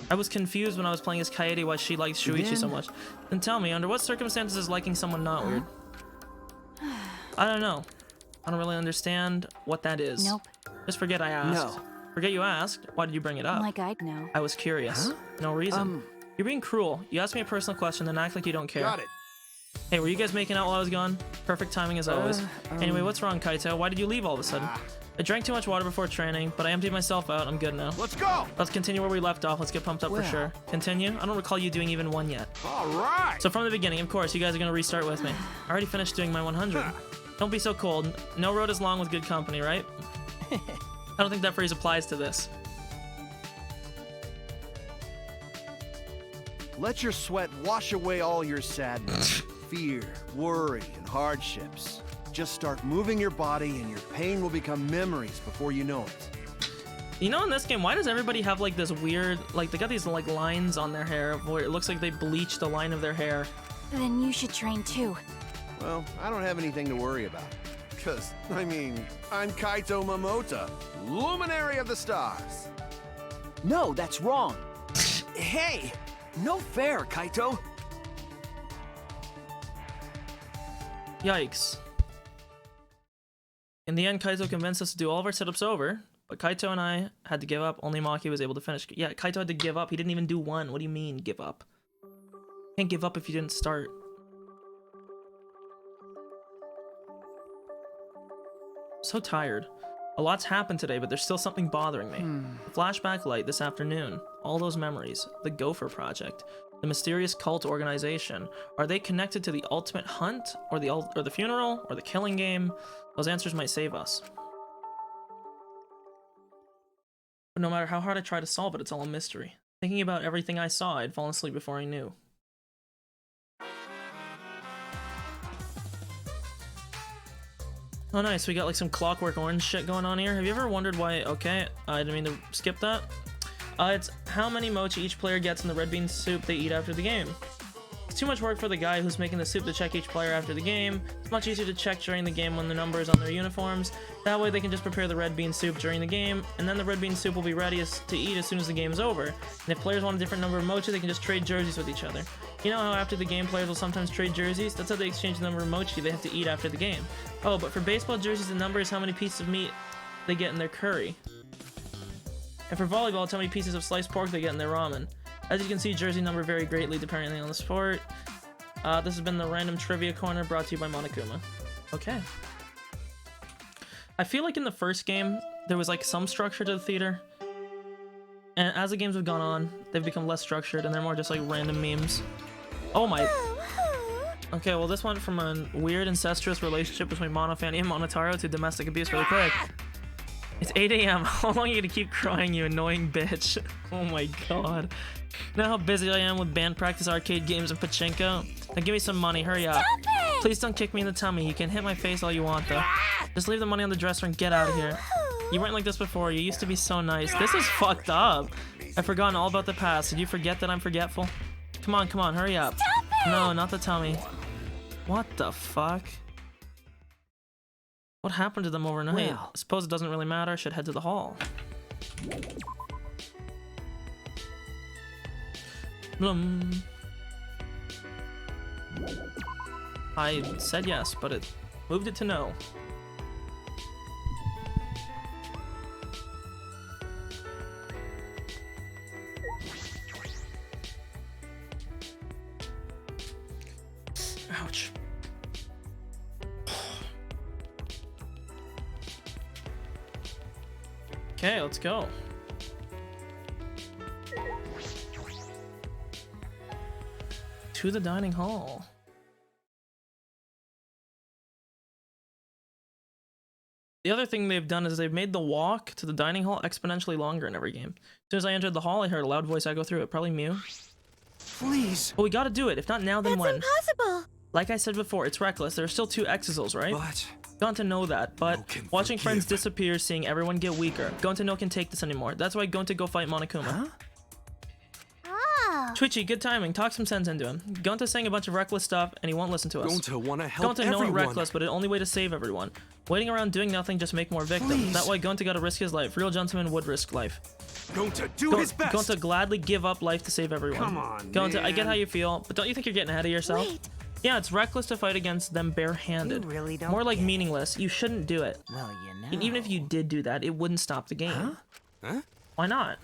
I was confused when I was playing as Kaede why she likes Shuichi so much. Then tell me, under what circumstances is liking someone not weird? I don't know. I don't really understand what that is. Nope. Just forget I asked. No. Forget you asked. Why did you bring it up? Like I'd know. I was curious. No reason. You're being cruel. You asked me a personal question, then act like you don't care. Got it. Hey, were you guys making out while I was gone? Perfect timing as always. Anyway, what's wrong, Kaito? Why did you leave all of a sudden? I drank too much water before training, but I emptied myself out. I'm good now. Let's go. Let's continue where we left off. Let's get pumped up for sure. Continue? I don't recall you doing even one yet. All right. So from the beginning, of course, you guys are gonna restart with me. I already finished doing my 100. Don't be so cold. No road is long with good company, right? I don't think that phrase applies to this. Let your sweat wash away all your sadness, fear, worry, and hardships. Just start moving your body and your pain will become memories before you know it. You know, in this game, why does everybody have like this weird, like they got these like lines on their hair where it looks like they bleached the line of their hair? Then you should train too. Well, I don't have anything to worry about. Because, I mean, I'm Kaito Momota, luminary of the stars. No, that's wrong. Hey! No fair, Kaito! Yikes. In the end, Kaito convinced us to do all of our sit-ups over, but Kaito and I had to give up. Only Maki was able to finish. Yeah, Kaito had to give up. He didn't even do one. What do you mean, give up? Can't give up if you didn't start. So tired. A lot's happened today, but there's still something bothering me. The flashback light this afternoon, all those memories, the Gopher Project, the mysterious cult organization. Are they connected to the ultimate hunt, or the funeral, or the killing game? Those answers might save us. But no matter how hard I try to solve it, it's all a mystery. Thinking about everything I saw, I'd fallen asleep before I knew. Oh nice, we got like some Clockwork Orange shit going on here. Have you ever wondered why, okay, I didn't mean to skip that. It's how many mochi each player gets in the red bean soup they eat after the game. It's too much work for the guy who's making the soup to check each player after the game. It's much easier to check during the game when the number is on their uniforms. That way they can just prepare the red bean soup during the game, and then the red bean soup will be ready to eat as soon as the game's over. And if players want a different number of mochi, they can just trade jerseys with each other. You know how after the game players will sometimes trade jerseys? That's how they exchange the number of mochi they have to eat after the game. Oh, but for baseball jerseys, the number is how many pieces of meat they get in their curry. And for volleyball, it's how many pieces of sliced pork they get in their ramen. As you can see, jersey number vary greatly depending on the sport. This has been the Random Trivia Corner brought to you by Monokuma. Okay. I feel like in the first game, there was like some structure to the theater. And as the games have gone on, they've become less structured and they're more just like random memes. Oh my... Okay, well this went from a weird incestuous relationship between Monofani and Monotaro to domestic abuse really quick. It's 8 AM. How long are you gonna keep crying, you annoying bitch? Oh my god. You know how busy I am with band practice, arcade games, and pachinko? Now give me some money, hurry up. Please don't kick me in the tummy. You can hit my face all you want though. Just leave the money on the dresser and get out of here. You weren't like this before. You used to be so nice. This is fucked up. I've forgotten all about the past. Did you forget that I'm forgetful? Come on, hurry up. No, not the tummy. What the fuck? What happened to them overnight? Well. I suppose it doesn't really matter. I should head to the hall. Blum. I said yes, but it moved it to no. Ouch. Okay, let's go. To the dining hall. The other thing they've done is they've made the walk to the dining hall exponentially longer in every game. As soon as I entered the hall, I heard a loud voice echo through it. Probably Mew. Please. But we gotta do it. If not now, then That's when? impossible. Like I said before, it's reckless. There are still 2 Exisals, right? But Going to know that, but No can watching friends forgive. disappear, seeing everyone get weaker. Going to know can take this anymore. That's why going to go fight Monokuma. Huh? Oh. Twitchy, good timing. Talk some sense into him. Gonta's saying a bunch of reckless stuff, and he won't listen to us. Going to want to help Gonta know it everyone. reckless, but the only way to save everyone. Waiting around doing nothing just make more victims. Please. That way Gonta gotta risk his life. Real gentleman would risk life. Going to do his best. Gonta gladly give up life to save everyone. Come on, Gonta, I get man. how you feel, but don't you think you're getting ahead of yourself? Wait. Yeah, it's reckless to fight against them barehanded. You really don't More like get it. meaningless. You shouldn't do it. Well, you know. And even if you did do that, it wouldn't stop the game. Huh? Why not?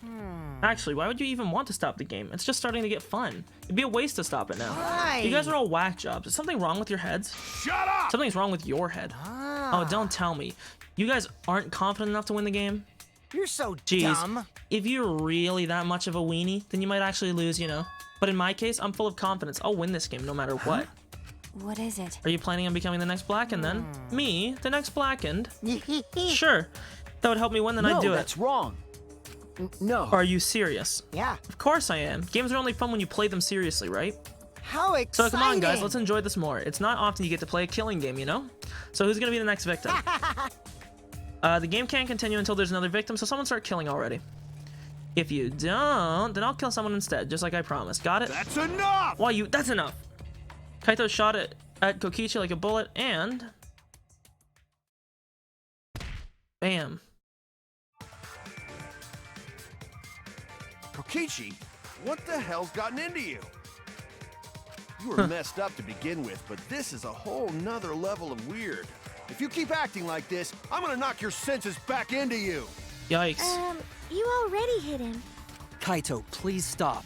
Actually, why would you even want to stop the game? It's just starting to get fun. It'd be a waste to stop it now. Why? You guys are all whack jobs. Is something wrong with your heads? Shut up! Something's wrong with your head. Oh, don't tell me. You guys aren't confident enough to win the game? You're so Jeez. dumb. If you're really that much of a weenie, then you might actually lose, you know? But in my case, I'm full of confidence. I'll win this game no matter what. What is it? Are you planning on becoming the next Blackened then? Me? The next Blackened? Sure. That would help me win, then I'd do it. that's wrong. No. Are you serious? Yeah. Of course I am. Games are only fun when you play them seriously, right? How So exciting. come on, guys, let's enjoy this more. It's not often you get to play a killing game, you know? So who's gonna be the next victim? The game can't continue until there's another victim, so someone start killing already. If you don't, then I'll kill someone instead, just like I promised. Got it? That's enough! Why you? That's enough. Kaito shot it at Kokichi like a bullet, and bam. Kokichi, what the hell's gotten into you? You were messed up to begin with, but this is a whole nother level of weird. If you keep acting like this, I'm gonna knock your senses back into you. Yikes. You already hit him. Kaito, please stop.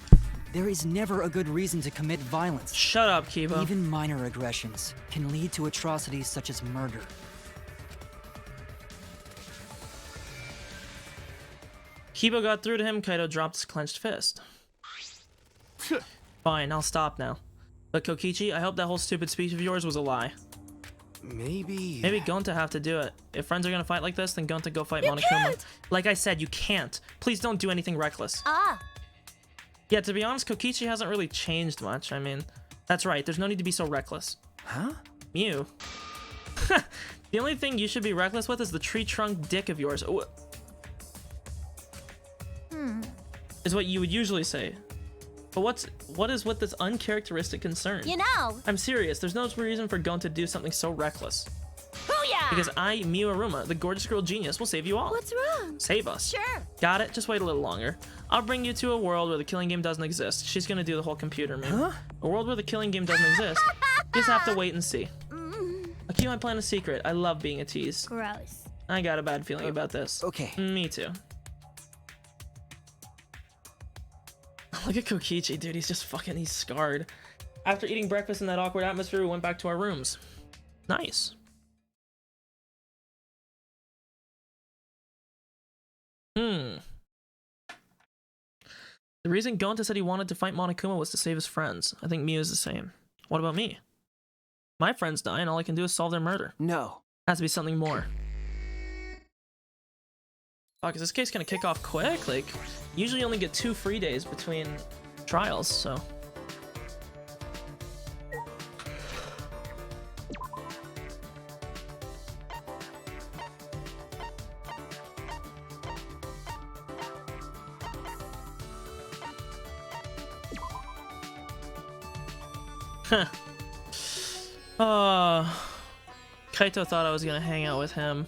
There is never a good reason to commit violence. Shut up, Kiba. Even minor aggressions can lead to atrocities such as murder. Kiba got through to him. Kaito dropped his clenched fist. Fine, I'll stop now. But Kokichi, I hope that whole stupid speech of yours was a lie. Maybe. Maybe Gonta have to do it. If friends are gonna fight like this, then Gonta go fight Monokuma. can't! Like I said, you can't. Please don't do anything reckless. Ah. Yeah, to be honest, Kokichi hasn't really changed much. I mean, that's right. There's no need to be so reckless. Huh? Mew. The only thing you should be reckless with is the tree trunk dick of yours. Oh. Is what you would usually say. But what is with this uncharacteristic concern? You know. I'm serious. There's no reason for Gon to do something so reckless. Booyah! Because I, Miu Aruma, the gorgeous girl genius, will save you all. What's wrong? Save us. Sure. Got it? Just wait a little longer. I'll bring you to a world where the killing game doesn't exist. She's gonna do the whole computer move. Huh? A world where the killing game doesn't exist. You just have to wait and see. I'll keep my plan a secret. I love being a tease. Gross. I got a bad feeling about this. Okay. Me too. Look at Kokichi, dude. He's just fucking, he's scarred. After eating breakfast in that awkward atmosphere, we went back to our rooms. Nice. The reason Gonta said he wanted to fight Monokuma was to save his friends. I think Miu is the same. What about me? My friends die and all I can do is solve their murder. No. Has to be something more. Fuck, is this case gonna kick off quick? Like, usually you only get 2 free days between trials, so. Huh. Kaito thought I was gonna hang out with him.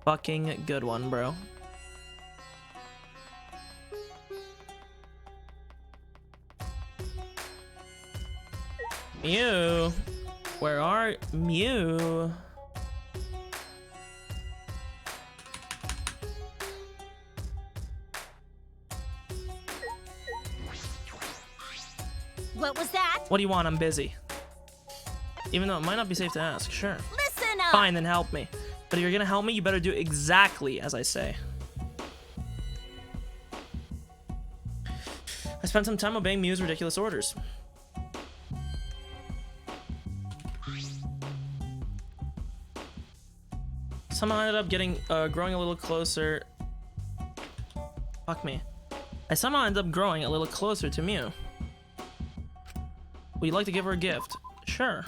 Fucking good one, bro. Mew, where are Mew? What was that? What do you want? I'm busy. Even though it might not be safe to ask, sure. Listen up. Fine, then help me. But if you're gonna help me, you better do exactly as I say. I spent some time obeying Mew's ridiculous orders. Somehow I ended up growing a little closer. Fuck me. I somehow ended up growing a little closer to Mew. Would you like to give her a gift? Sure.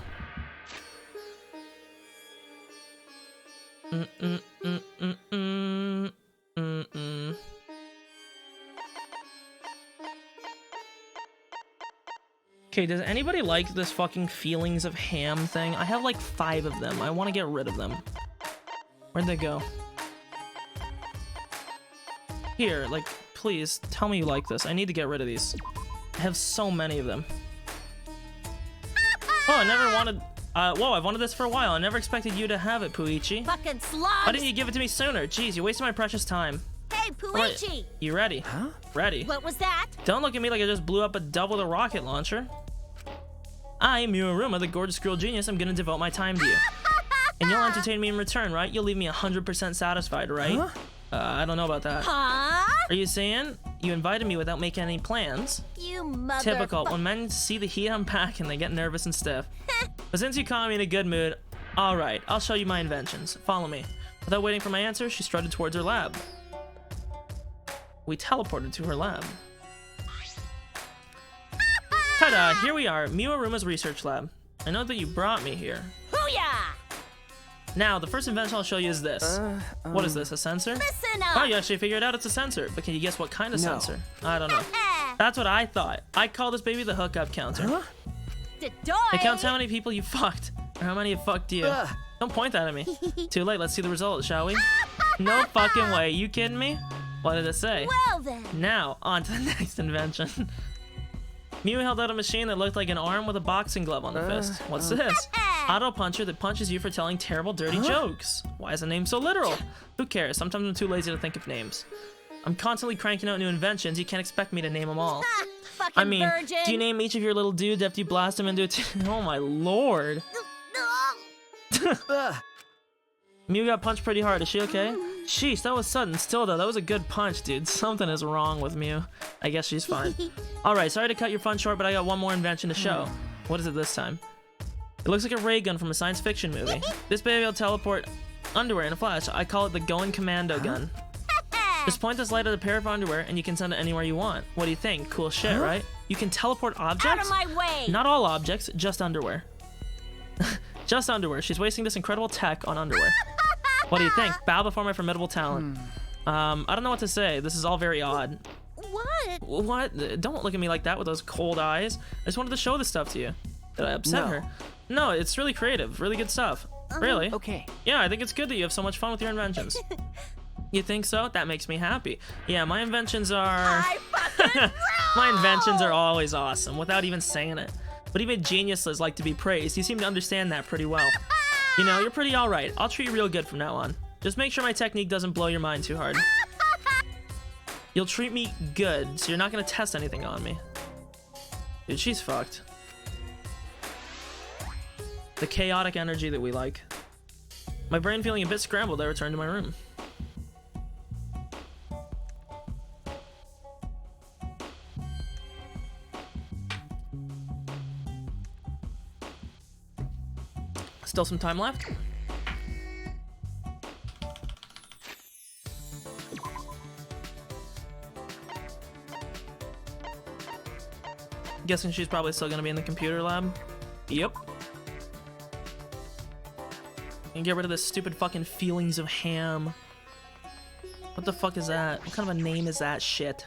Okay, does anybody like this fucking feelings of ham thing? I have like 5 of them. I want to get rid of them. Where'd they go? Here, like, please, tell me you like this. I need to get rid of these. I have so many of them. Oh, I never wanted... whoa, I've wanted this for a while. I never expected you to have it, Puichi. Fucking slugs! Why didn't you give it to me sooner? Jeez, you wasted my precious time. Hey, Puichi! Right. You ready? Huh? Ready. What was that? Don't look at me like I just blew up a double the rocket launcher. I, Miuruma, the gorgeous girl genius, I'm gonna devote my time to you. And you'll entertain me in return, right? You'll leave me 100% satisfied, right? Huh? I don't know about that. Huh? Are you saying you invited me without making any plans? You mother... Typical. When men see the heat I'm packing, they get nervous and stiff. But since you caught me in a good mood, alright, I'll show you my inventions. Follow me. Without waiting for my answer, she strutted towards her lab. We teleported to her lab. Ta-da! Here we are, Miuruma's research lab. I know that you brought me here. Hoo-yah! Now, the first invention I'll show you is this. What is this, a sensor? Listen up! Oh, you actually figured out it's a sensor. But can you guess what kind of No. sensor? I don't know. That's what I thought. I call this baby the hookup counter. Huh? It counts how many people you fucked, or how many have fucked you. Don't point that at me. Too late, let's see the results, shall we? No fucking way, you kidding me? What did it say? Well then. Now, on to the next invention. Mew held out a machine that looked like an arm with a boxing glove on the fist. What's this? Auto puncher that punches you for telling terrible, dirty jokes. Why is the name so literal? Who cares? Sometimes I'm too lazy to think of names. I'm constantly cranking out new inventions. You can't expect me to name them all. Fucking I mean, virgin. do you name each of your little dudes after you blast them into a oh my lord. Mew got punched pretty hard. Is she okay? Sheesh, that was sudden. Still though, that was a good punch, dude. Something is wrong with Mew. I guess she's fine. Alright, sorry to cut your fun short, but I got one more invention to show. What is it this time? It looks like a ray gun from a science fiction movie. This baby will teleport underwear in a flash. I call it the Going Commando gun. Just point this light at a pair of underwear and you can send it anywhere you want. What do you think? Cool shit, right? You can teleport objects? Out of my way! Not all objects, just underwear. Just underwear. She's wasting this incredible tech on underwear. What do you think? Bow before my formidable talent. I don't know what to say. This is all very odd. What? What? Don't look at me like that with those cold eyes. I just wanted to show this stuff to you. Did I upset her? No, it's really creative. Really good stuff. Really? Okay. Yeah, I think it's good that you have so much fun with your inventions. You think so? That makes me happy. Yeah, my inventions are... I fucking My inventions are always awesome, without even saying it. But even geniuses like to be praised. You seem to understand that pretty well. You know, you're pretty alright. I'll treat you real good from now on. Just make sure my technique doesn't blow your mind too hard. You'll treat me good, so you're not gonna test anything on me. Dude, she's fucked. The chaotic energy that we like. My brain feeling a bit scrambled, I returned to my room. Still some time left. Guessing she's probably still gonna be in the computer lab. Yep. And get rid of this stupid fucking feelings of ham. What the fuck is that? What kind of a name is that shit?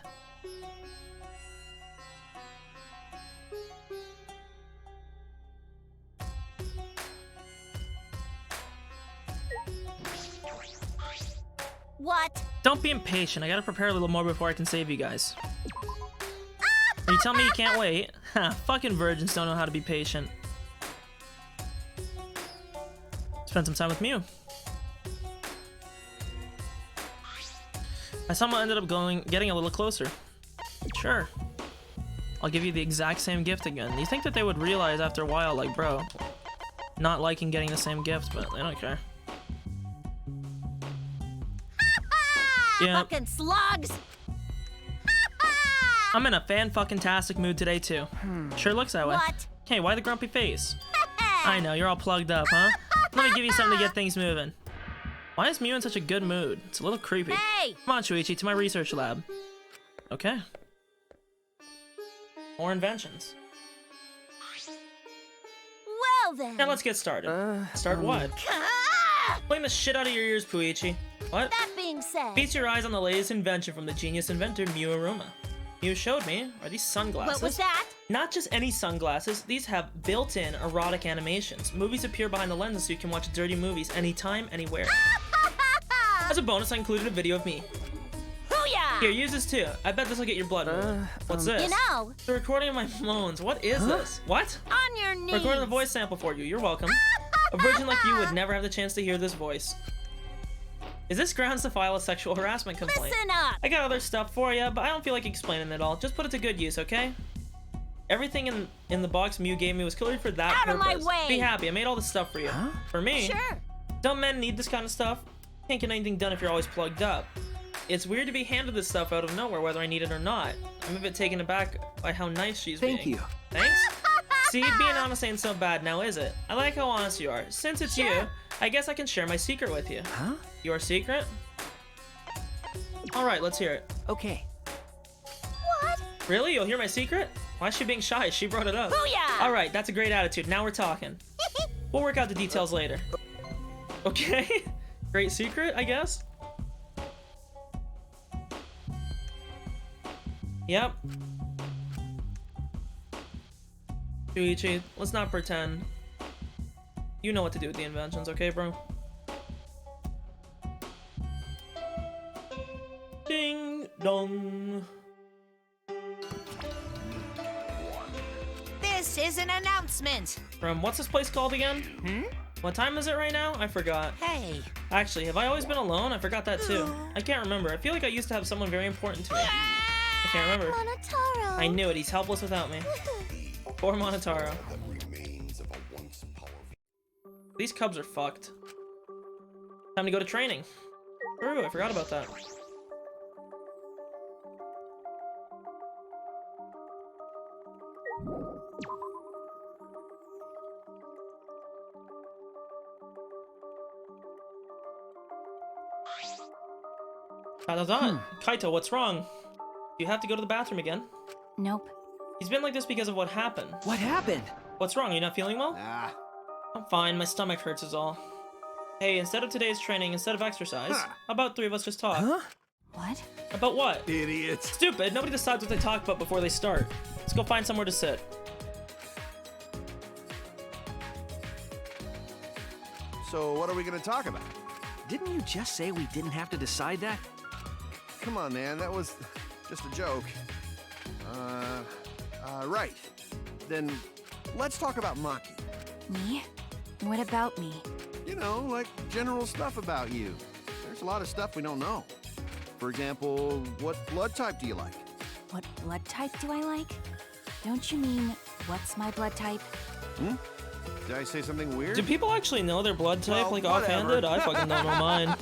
What? Don't be impatient. I gotta prepare a little more before I can save you guys. Are you telling me you can't wait? Ha, fucking virgins don't know how to be patient. Spend some time with Mew. I somehow ended up getting a little closer. Sure. I'll give you the exact same gift again. You think that they would realize after a while, like, bro, not liking getting the same gift, but they don't care. Yeah. Fucking slugs! I'm in a fan-fucking-tastic mood today, too. Sure looks that way. What? Hey, why the grumpy face? I know, you're all plugged up, huh? Let me give you something to get things moving. Why is Mew in such a good mood? It's a little creepy. Hey! Come on, Shuichi, to my research lab. Okay. More inventions. Well then. Now let's get started. Start what? Ah! Blame the shit out of your ears, Puichi. What? That being said, Feast your eyes on the latest invention from the genius inventor Mew Aruma. Mew showed me are these sunglasses. what was that? Not just any sunglasses, these have built-in erotic animations. Movies appear behind the lenses so you can watch dirty movies anytime, anywhere. As a bonus, I included a video of me. Booyah! Here, use this too. I bet this will get your blood moving. What's this? You know, The recording of my moans. What is this? What? on your knees. Recording the voice sample for you. You're welcome. A virgin like you would never have the chance to hear this voice. Is this grounds to file a sexual harassment complaint? Listen up. I got other stuff for you, but I don't feel like explaining it all. Just put it to good use, okay? Everything in the box Mew gave me was clearly for that Out of purpose. my way. Be happy, I made all this stuff for you. For me, Sure. dumb men need this kind of stuff. Can't get anything done if you're always plugged up. It's weird to be handed this stuff out of nowhere, whether I need it or not. I'm a bit taken aback by how nice she's being. Thank you. Thanks? See, being honest ain't so bad now, is it? I like how honest you are. Since it's you, I guess I can share my secret with you. Huh? Your secret? Alright, let's hear it. Okay. What? Really? You'll hear my secret? Why is she being shy? She brought it up. Booyah! Alright, that's a great attitude. Now we're talking. We'll work out the details later. Okay? Great secret, I guess? Yep. Shuichi, let's not pretend. You know what to do with the inventions, okay, bro? Ding dong. This is an announcement. From what's this place called again? What time is it right now? I forgot. Hey. Actually, have I always been alone? I forgot that too. I can't remember. I feel like I used to have someone very important to me. I can't remember. Monotaro. I knew it. He's helpless without me. Poor Monotaro. These cubs are fucked. Time to go to training. True, I forgot about that. Kaito, what's wrong? Do you have to go to the bathroom again? Nope. He's been like this because of what happened. What happened? What's wrong? Are you not feeling well? Ah, I'm fine. My stomach hurts is all. Hey, instead of today's training, instead of exercise, how about three of us just talk? Huh? What? About what? idiot. Stupid. Nobody decides what they talk about before they start. Let's go find somewhere to sit. So what are we gonna talk about? Didn't you just say we didn't have to decide that? Come on, man, that was just a joke. Right. Then let's talk about Maki. Me? What about me? You know, like general stuff about you. There's a lot of stuff we don't know. For example, what blood type do you like? What blood type do I like? Don't you mean, what's my blood type? Did I say something weird? Do people actually know their blood type, Well, like whatever. offhanded? I fucking don't know mine.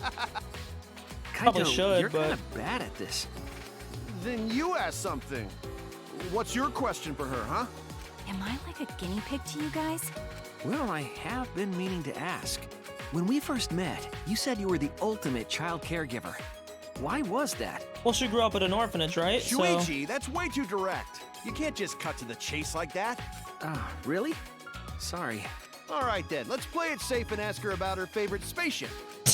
Probably Kaito, should, you're but- kind of bad at this. Then you ask something. What's your question for her, huh? Am I like a guinea pig to you guys? Well, I have been meaning to ask. When we first met, you said you were the ultimate child caregiver. Why was that? Well, she grew up at an orphanage, right? Shuichi, that's way too direct. You can't just cut to the chase like that. Ah, really? Sorry. All right then, let's play it safe and ask her about her favorite spaceship.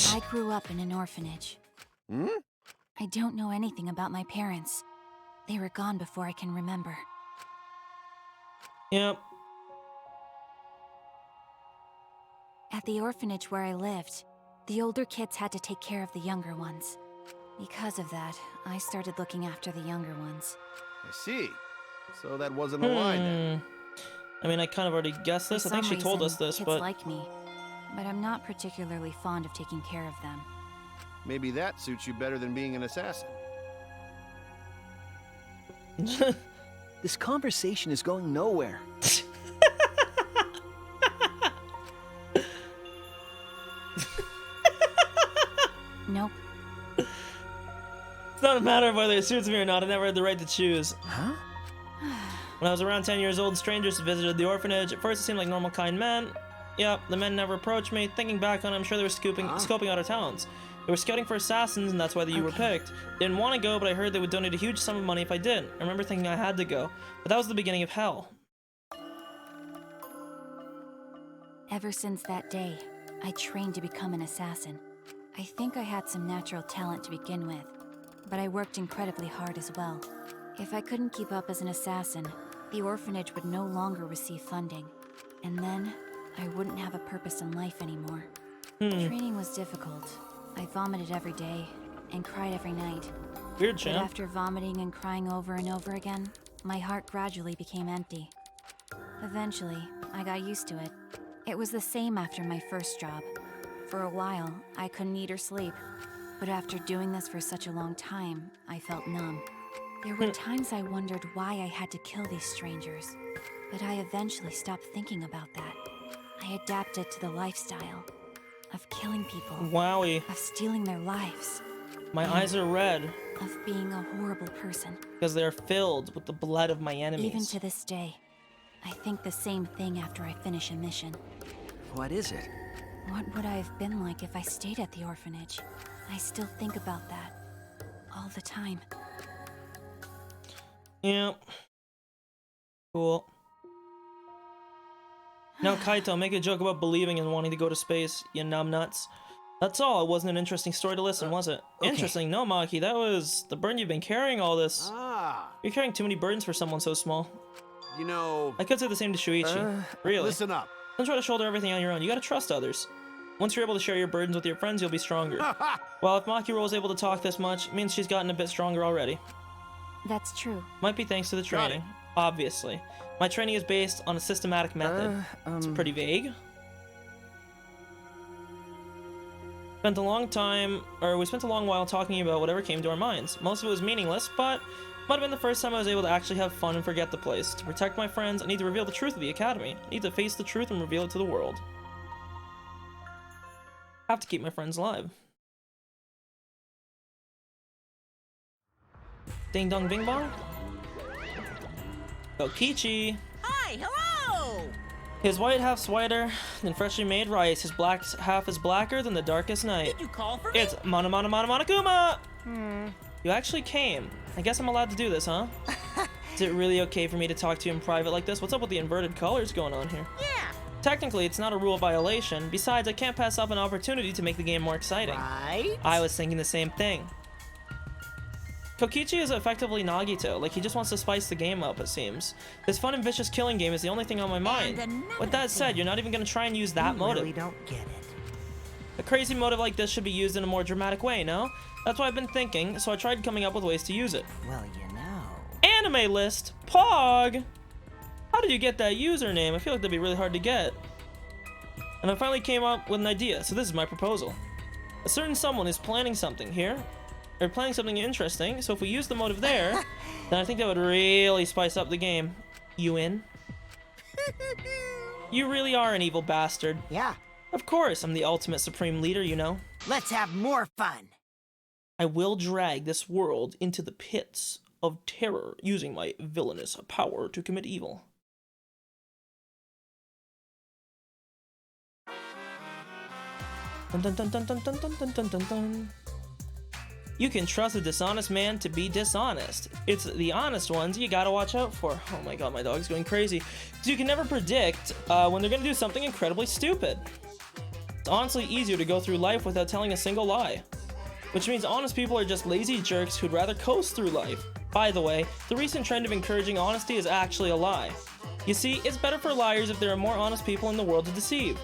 I grew up in an orphanage. I don't know anything about my parents. They were gone before I can remember. Yep. At the orphanage where I lived, the older kids had to take care of the younger ones. Because of that, I started looking after the younger ones. I see. So that wasn't a lie then. I mean, I kind of already guessed this. For I think some she told us reason, this, kids but like me, but I'm not particularly fond of taking care of them. Maybe that suits you better than being an assassin. This conversation is going nowhere. Nope. it's don't matter whether it suits me or not, I never had the right to choose. Huh? When I was around 10 years old, strangers visited the orphanage. At first, it seemed like normal, kind men. Yep, the men never approached me. Thinking back on it, I'm sure they were scoping out our talents. They were scouting for assassins, and that's why you were picked. Didn't want to go, but I heard they would donate a huge sum of money if I did. I remember thinking I had to go, but that was the beginning of hell. Ever since that day, I trained to become an assassin. I think I had some natural talent to begin with, but I worked incredibly hard as well. If I couldn't keep up as an assassin, the orphanage would no longer receive funding, and then I wouldn't have a purpose in life anymore. Training was difficult. I vomited every day and cried every night. Weird, But champ. after vomiting and crying over and over again, my heart gradually became empty. Eventually, I got used to it. It was the same after my first job. For a while, I couldn't eat or sleep. But after doing this for such a long time, I felt numb. There were times I wondered why I had to kill these strangers. But I eventually stopped thinking about that. I adapted to the lifestyle of killing people, Wowie. of stealing their lives, My eyes are red of being a horrible person. because they are filled with the blood of my enemies. Even to this day, I think the same thing after I finish a mission. What is it? What would I have been like if I stayed at the orphanage? I still think about that all the time. Yeah. Cool. Now, Kaito, make a joke about believing and wanting to go to space, you numbnuts. That's all. It wasn't an interesting story to listen, was it? okay. Interesting. No, Maki, that was the burden you've been carrying all this. Ah, You're carrying too many burdens for someone so small. you know, I could say the same to Shuichi. Really. listen up. Don't try to shoulder everything on your own. You gotta trust others. Once you're able to share your burdens with your friends, you'll be stronger. Well, if Maki was able to talk this much, it means she's gotten a bit stronger already. That's true. Might be thanks to the training, obviously. My training is based on a systematic method. It's pretty vague. We spent a long while talking about whatever came to our minds. Most of it was meaningless, but might have been the first time I was able to actually have fun and forget the place. To protect my friends, I need to reveal the truth of the academy. I need to face the truth and reveal it to the world. I have to keep my friends alive. Ding dong bing bong. Kokichi. Hi, hello! His white half's whiter than freshly made rice. His black half is blacker than the darkest night. Did you call for me? It's Monokuma! You actually came. I guess I'm allowed to do this, huh? Is it really okay for me to talk to you in private like this? What's up with the inverted colors going on here? Yeah, Technically, it's not a rule violation. Besides, I can't pass up an opportunity to make the game more exciting. right? I was thinking the same thing. Kokichi is effectively Nagito, like he just wants to spice the game up, it seems. This fun and vicious killing game is the only thing on my mind. With that said, you're not even gonna try and use that motive. really don't get it. A crazy motive like this should be used in a more dramatic way, no? That's what I've been thinking, so I tried coming up with ways to use it. Well, you know. Anime list, Pog! How did you get that username? I feel like that'd be really hard to get. And I finally came up with an idea, so this is my proposal. A certain someone is planning something here. They're planning something interesting, so if we use the motive there, then I think that would really spice up the game. You in? You really are an evil bastard. Yeah, Of course, I'm the ultimate supreme leader, you know. let's have more fun. I will drag this world into the pits of terror using my villainous power to commit evil. Dun, dun, dun, dun, dun, dun, dun, dun, dun, dun, dun. You can trust a dishonest man to be dishonest. It's the honest ones you gotta watch out for. Oh my god, my dog's going crazy. Because you can never predict when they're gonna do something incredibly stupid. It's honestly easier to go through life without telling a single lie. Which means honest people are just lazy jerks who'd rather coast through life. By the way, the recent trend of encouraging honesty is actually a lie. You see, it's better for liars if there are more honest people in the world to deceive.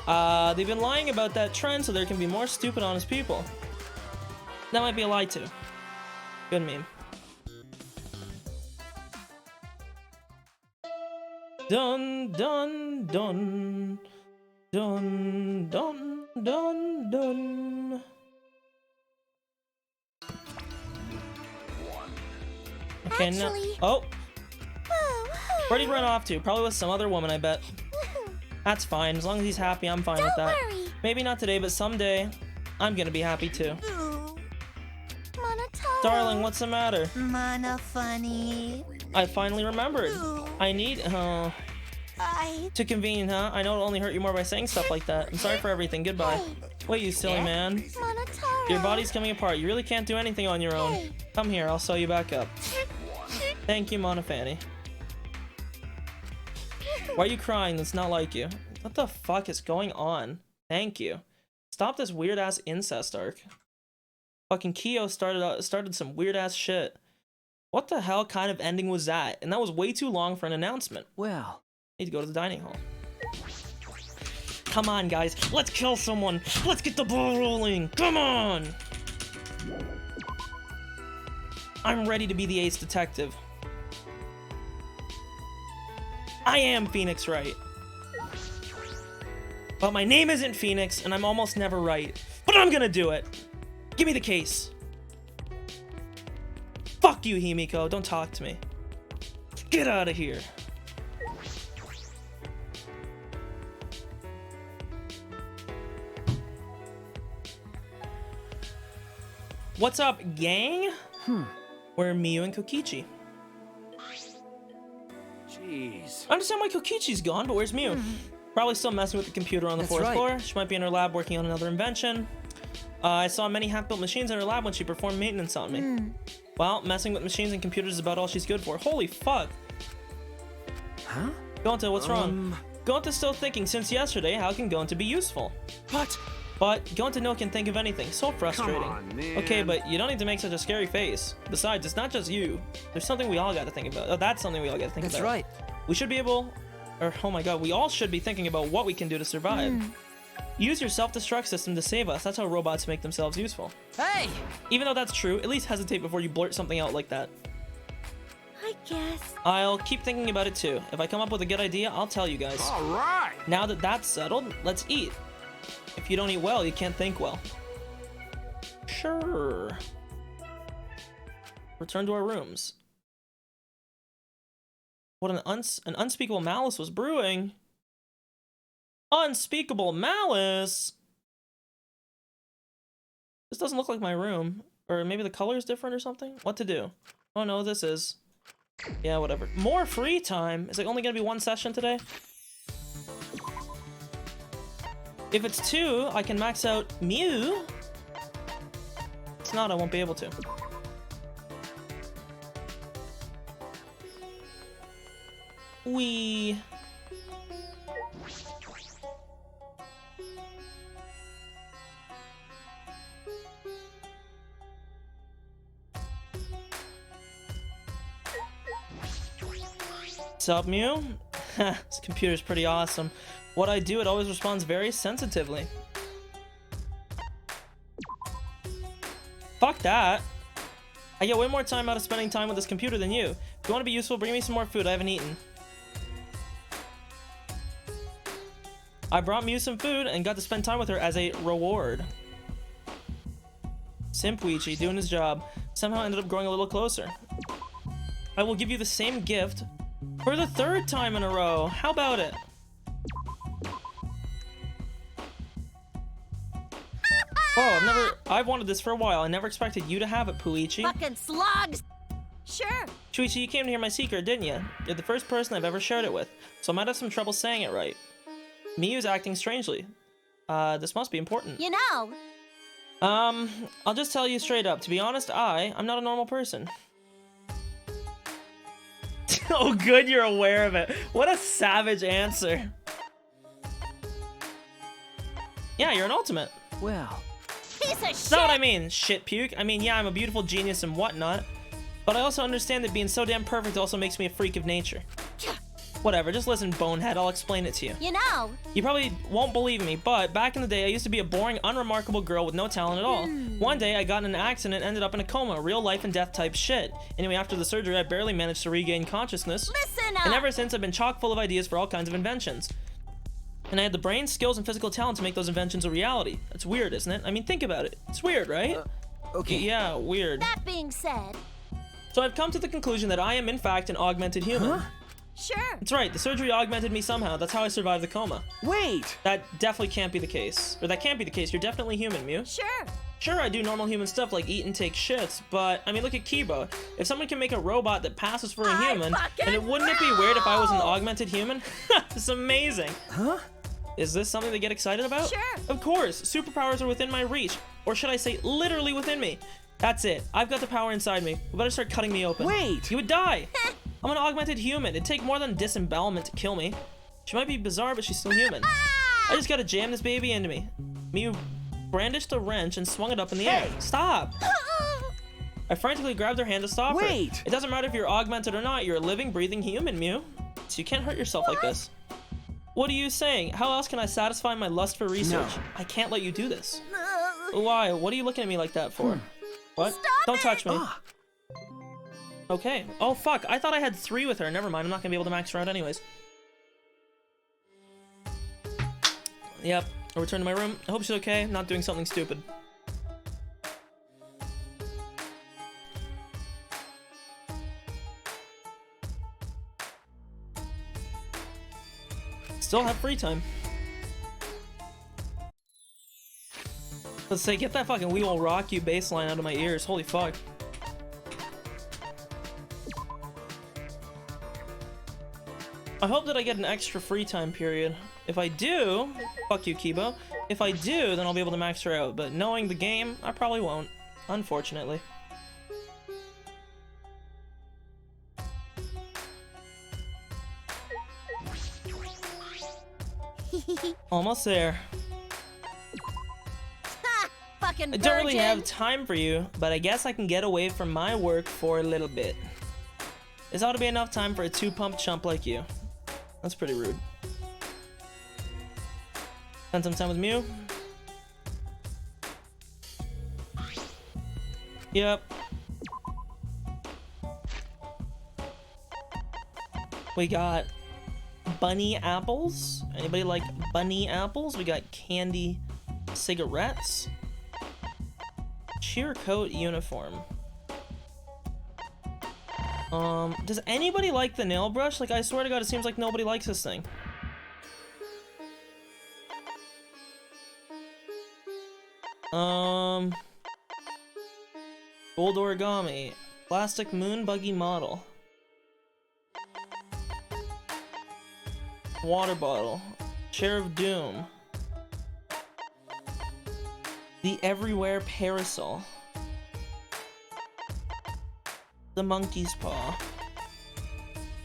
They've been lying about that trend so there can be more stupid honest people. That might be a lie too. Good meme. Dun dun dun dun dun dun dun. Okay, no. Actually- Oh, where'd he run off to? Probably with some other woman, I bet. That's fine. As long as he's happy, I'm fine with Don't that. worry. Maybe not today, but someday, I'm gonna be happy too. Monotauro. Darling, what's the matter? Mana funny. I finally remembered. I need, Too convenient, huh? I know it'll only hurt you more by saying stuff like that. I'm sorry for everything. Goodbye. Wait, you silly man. Monotaro. Your body's coming apart. You really can't do anything on your own. Come here, I'll sew you back up. Thank you, Mona Fanny. Why are you crying? That's not like you. What the fuck is going on? Thank you. Stop this weird-ass incest arc. Fucking Kyo started some weird-ass shit. What the hell kind of ending was that? And that was way too long for an announcement. Well, Need to go to the dining hall. Come on, guys. Let's kill someone. Let's get the ball rolling. Come on. I'm ready to be the ace detective. I am Phoenix Wright. But my name isn't Phoenix, and I'm almost never right. But I'm gonna do it. Give me the case. Fuck you, Himiko. Don't talk to me. Get out of here. What's up, gang? We're Miyu and Kokichi. Jeez. I understand why Kokichi's gone, but where's Miyu? Probably still messing with the computer on the That's fourth right. floor. She might be in her lab working on another invention. I saw many half-built machines in her lab when she performed maintenance on me. Well, messing with machines and computers is about all she's good for. Holy fuck. huh? Gonta, what's wrong? Gonta's still thinking since yesterday, how can Gonta be useful? What? But Gonta no can think of anything. So frustrating. Come on, man. Okay, but you don't need to make such a scary face. Besides, it's not just you. There's something we all got to think about. Oh, that's something we all got to think That's about. right. We should be able, or oh my god, we all should be thinking about what we can do to survive. Use your self-destruct system to save us. That's how robots make themselves useful. Hey! Even though that's true, at least hesitate before you blurt something out like that. I guess. I'll keep thinking about it too. If I come up with a good idea, I'll tell you guys. All right. Now that that's settled, let's eat. If you don't eat well, you can't think well. Sure. Return to our rooms. What an unspeakable malice was brewing. Unspeakable malice? This doesn't look like my room. Or maybe the color is different or something? What to do? Oh no, this is. Yeah, whatever. More free time? Is it only gonna be one session today? If it's 2, I can max out Mew. If it's not, I won't be able to. Wee. What's up, Mew? This computer's pretty awesome. What I do, it always responds very sensitively. Fuck that. I get way more time out of spending time with this computer than you. If you want to be useful, bring me some more food. I haven't eaten. I brought Mew some food and got to spend time with her as a reward. Simpuichi, doing his job, somehow ended up growing a little closer. I will give you the same gift for the 3rd time in a row. How about it? Oh, I've wanted this for a while. I never expected you to have it, Puichi. Fucking slugs. Sure. Shuichi, you came to hear my secret, didn't you? You're the first person I've ever shared it with, so I might have some trouble saying it right. Miyu's acting strangely. This must be important. You know. I'll just tell you straight up. To be honest, I'm not a normal person. Oh, good, you're aware of it. What a savage answer. Yeah, you're an ultimate. Well, Piece of That's shit. not what I mean, shit puke. I mean, yeah, I'm a beautiful genius and whatnot, but I also understand that being so damn perfect also makes me a freak of nature. Whatever, just listen, bonehead, I'll explain it to you. You know. You probably won't believe me, but back in the day, I used to be a boring, unremarkable girl with no talent at all. One day, I got in an accident and ended up in a coma, real life and death type shit. Anyway, after the surgery, I barely managed to regain consciousness. Listen up. And ever since, I've been chock full of ideas for all kinds of inventions. And I had the brain, skills, and physical talent to make those inventions a reality. That's weird, isn't it? I mean, think about it. It's weird, right? okay. Yeah, weird. That being said. So I've come to the conclusion that I am, in fact, an augmented human. Huh? Sure. That's right, the surgery augmented me somehow. That's how I survived the coma. Wait! That definitely can't be the case. Or that can't be the case. You're definitely human, Mew. Sure. Sure, I do normal human stuff like eat and take shits, but I mean, look at Kiba. If someone can make a robot that passes for a human, then wouldn't it be weird if I was an augmented human? It's amazing. Huh? Is this something to get excited about? Sure. Of course, superpowers are within my reach. Or should I say, literally within me. That's it. I've got the power inside me. You better start cutting me open. Wait! You would die. I'm an augmented human. It'd take more than disembowelment to kill me. She might be bizarre, but she's still human. I just gotta jam this baby into me. Mew brandished a wrench and swung it up in the air. Stop! I frantically grabbed her hand to stop her. Wait! It doesn't matter if you're augmented or not. You're a living, breathing human, Mew. So you can't hurt yourself like this. What are you saying? How else can I satisfy my lust for research? No. I can't let you do this. Why? What are you looking at me like that for? What? Stop Don't it! touch me. Ah. Okay. Oh, fuck. I thought I had 3 with her. Never mind. I'm not gonna be able to max her out anyways. Yep. I'll return to my room. I hope she's okay. Not doing something stupid. Still have free time. Let's say, get that fucking "We Will Rock You" bass line out of my ears. Holy fuck. I hope that I get an extra free time period. If I do, fuck you, Kibo. If I do, then I'll be able to max her out. But knowing the game, I probably won't. Unfortunately. Almost there. Ha! Fucking I don't really virgin. have time for you, but I guess I can get away from my work for a little bit. This ought to be enough time for a 2-pump chump like you. That's pretty rude. Spend some time with Mew. Yep. We got bunny apples. Anybody like bunny apples? We got candy cigarettes. Cheer coat uniform. Does anybody like the nail brush? Like, I swear to God, it seems like nobody likes this thing. Gold origami. Plastic moon buggy model. Water bottle. Chair of doom. The everywhere parasol. The monkey's paw.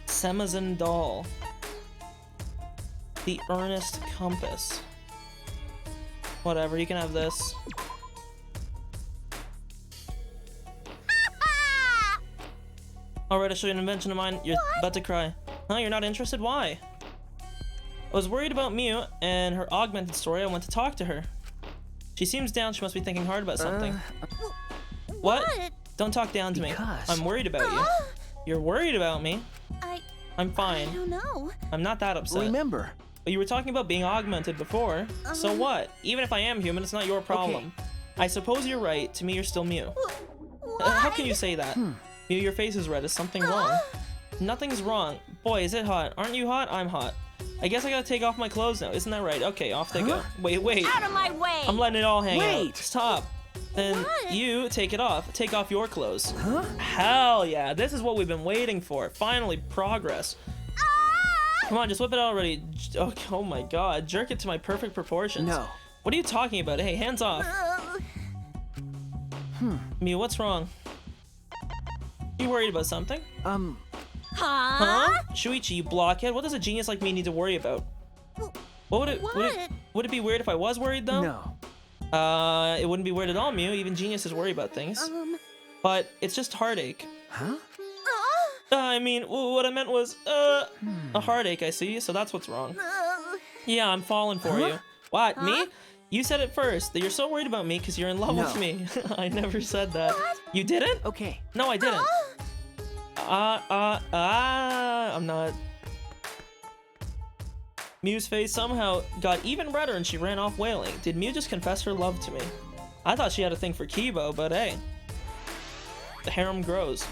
Semazin doll. The earnest compass. Whatever, you can have this. Alright, I'll show you an invention of mine. You're about to cry. Huh? You're not interested? Why? I was worried about Mew and her augmented story. I went to talk to her. She seems down. She must be thinking hard about something. What? Don't talk down to me. I'm worried about you. You're worried about me? I'm fine. I don't know. I'm not that upset. Remember. But you were talking about being augmented before. So what? Even if I am human, it's not your problem. Okay. I suppose you're right. To me, you're still Mew. How can you say that? Mew, your face is red. Is something wrong? Nothing's wrong. Boy, is it hot. Aren't you hot? I'm hot. I guess I gotta take off my clothes now. Isn't that right? Okay, off they go. Wait. Out of my way! I'm letting it all hang out. Wait. Stop. Then What? you take it off. Take off your clothes. Huh? Hell yeah. This is what we've been waiting for. Finally, progress. Come on, just whip it out already. Oh my god. Jerk it to my perfect proportions. No. What are you talking about? Hey, hands off. Mew, what's wrong? You worried about something? Huh? Huh? Shuichi, you blockhead. What does a genius like me need to worry about? What would it would it be weird if I was worried though? No. It wouldn't be weird at all, Mew. Even geniuses worry about things. But it's just heartache. Huh? I mean, what I meant was, a heartache, I see. So that's what's wrong. Yeah, I'm falling for you. What, me? You said it first, that you're so worried about me because you're in love with me. I never said that. You didn't? Okay. No, I didn't. I'm not. Mew's face somehow got even redder and she ran off wailing. Did Mew just confess her love to me? I thought she had a thing for Kibo, but hey. The harem grows.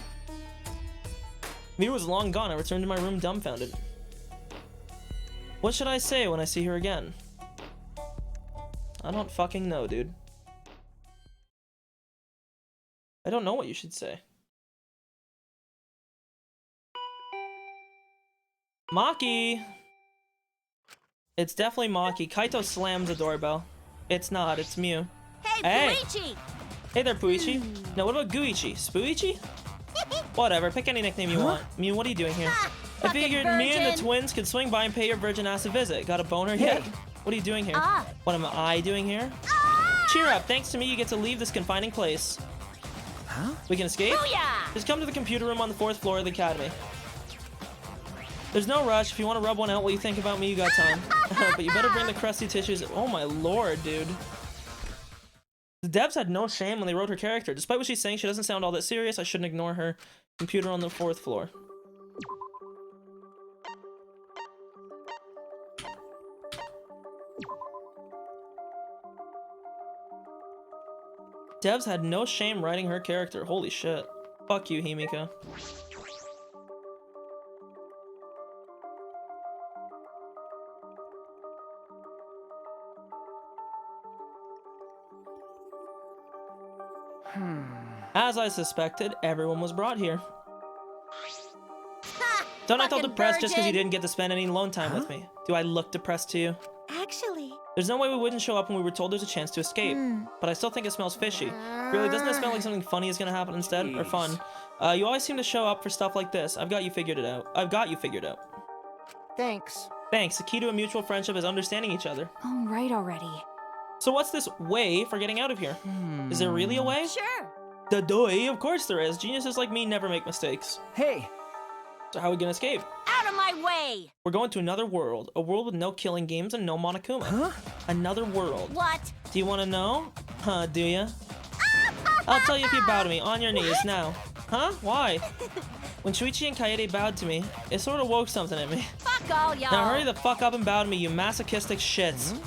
Mew was long gone. I returned to my room dumbfounded. What should I say when I see her again? I don't fucking know, dude. I don't know what you should say. Maki! It's definitely Maki. Kaito slams the doorbell. It's not, it's Mew. Hey, Puichi! Hey there, Puichi. Now what about Guichi? Spooichi? Whatever, pick any nickname you want. Mew, what are you doing here? I figured me and the twins could swing by and pay your virgin ass a visit. Got a boner yet? What are you doing here? What am I doing here? Cheer up, thanks to me you get to leave this confining place. Huh? We can escape? Booyah! Just come to the computer room on the 4th floor of the academy. There's no rush. If you want to rub one out while you think about me, you got time. But you better bring the crusty tissues. Oh my lord, dude. The devs had no shame when they wrote her character. Despite what she's saying, she doesn't sound all that serious. I shouldn't ignore her. Computer on the 4th floor. Devs had no shame writing her character. Holy shit. Fuck you, Himika. As I suspected, everyone was brought here. Don't act all depressed just because you didn't get to spend any alone time with me. Do I look depressed to you? Actually, There's no way we wouldn't show up when we were told there's a chance to escape. But I still think it smells fishy. Really, doesn't it smell like something funny is gonna happen instead? Or fun? You always seem to show up for stuff like this. I've got you figured out. Thanks. Thanks. The key to a mutual friendship is understanding each other. Oh, right already. So what's this way for getting out of here? Is there really a way? Sure. The doy, of course there is. Geniuses like me never make mistakes. Hey! So how are we gonna escape? Out of my way! We're going to another world. A world with no killing games and no Monokuma. Another world. What? Do you want to know? Huh, do ya? I'll tell you if you bow to me. On your knees, now. Huh? Why? When Shuichi and Kaede bowed to me, it sort of woke something in me. Fuck all y'all. Now hurry the fuck up and bow to me, you masochistic shits.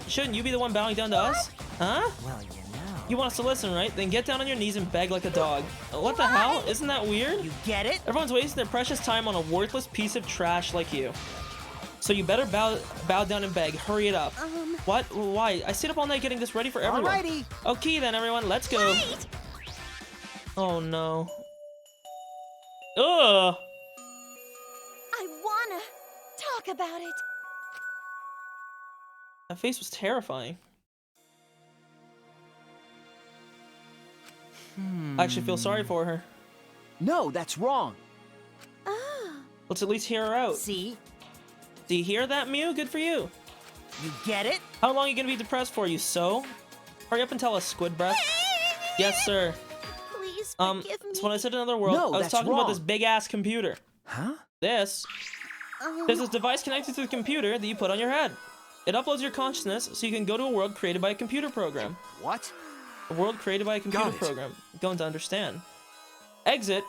Shouldn't you be the one bowing down to us? Huh? Well, you know. You want us to listen, right? Then get down on your knees and beg like a dog. What the hell? Isn't that weird? You get it? Everyone's wasting their precious time on a worthless piece of trash like you. So you better bow down and beg. Hurry it up. What? Why? I stayed up all night getting this ready for everyone. Alrighty. Okay then, everyone. Let's go. Wait. Oh no. Ugh. I wanna talk about it. That face was terrifying. I actually feel sorry for her. No, that's wrong. Let's at least hear her out. See? Do you hear that, Mew? Good for you. You get it? How long are you gonna be depressed for, you so? Hurry up and tell us, Squid Breath. Yes, sir. Please forgive me. So when I said another world, No, I was that's talking about wrong. this big-ass computer. Huh? There's this device connected to the computer that you put on your head. It uploads your consciousness so you can go to a world created by a computer program. What? A world created by a computer program. Going to understand. Exit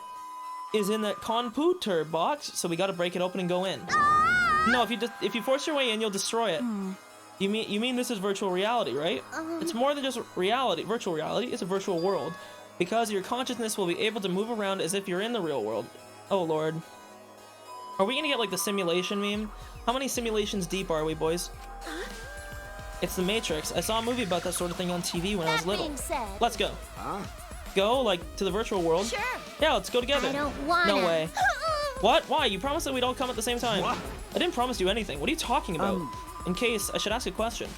is in that computer box, so we gotta break it open and go in. No, if you force your way in, you'll destroy it. You mean this is virtual reality, right? It's more than just reality. Virtual reality is a virtual world, because your consciousness will be able to move around as if you're in the real world. Oh lord. Are we gonna get like the simulation meme? How many simulations deep are we, boys? It's the Matrix. I saw a movie about that sort of thing on TV when I was little. Being said, Let's go. Huh? Go, like, to the virtual world? Sure. Yeah, let's go together. I don't wanna. No way. What? Why? You promised that we'd all come at the same time. What? I didn't promise you anything. What are you talking about? In case, I should ask a question.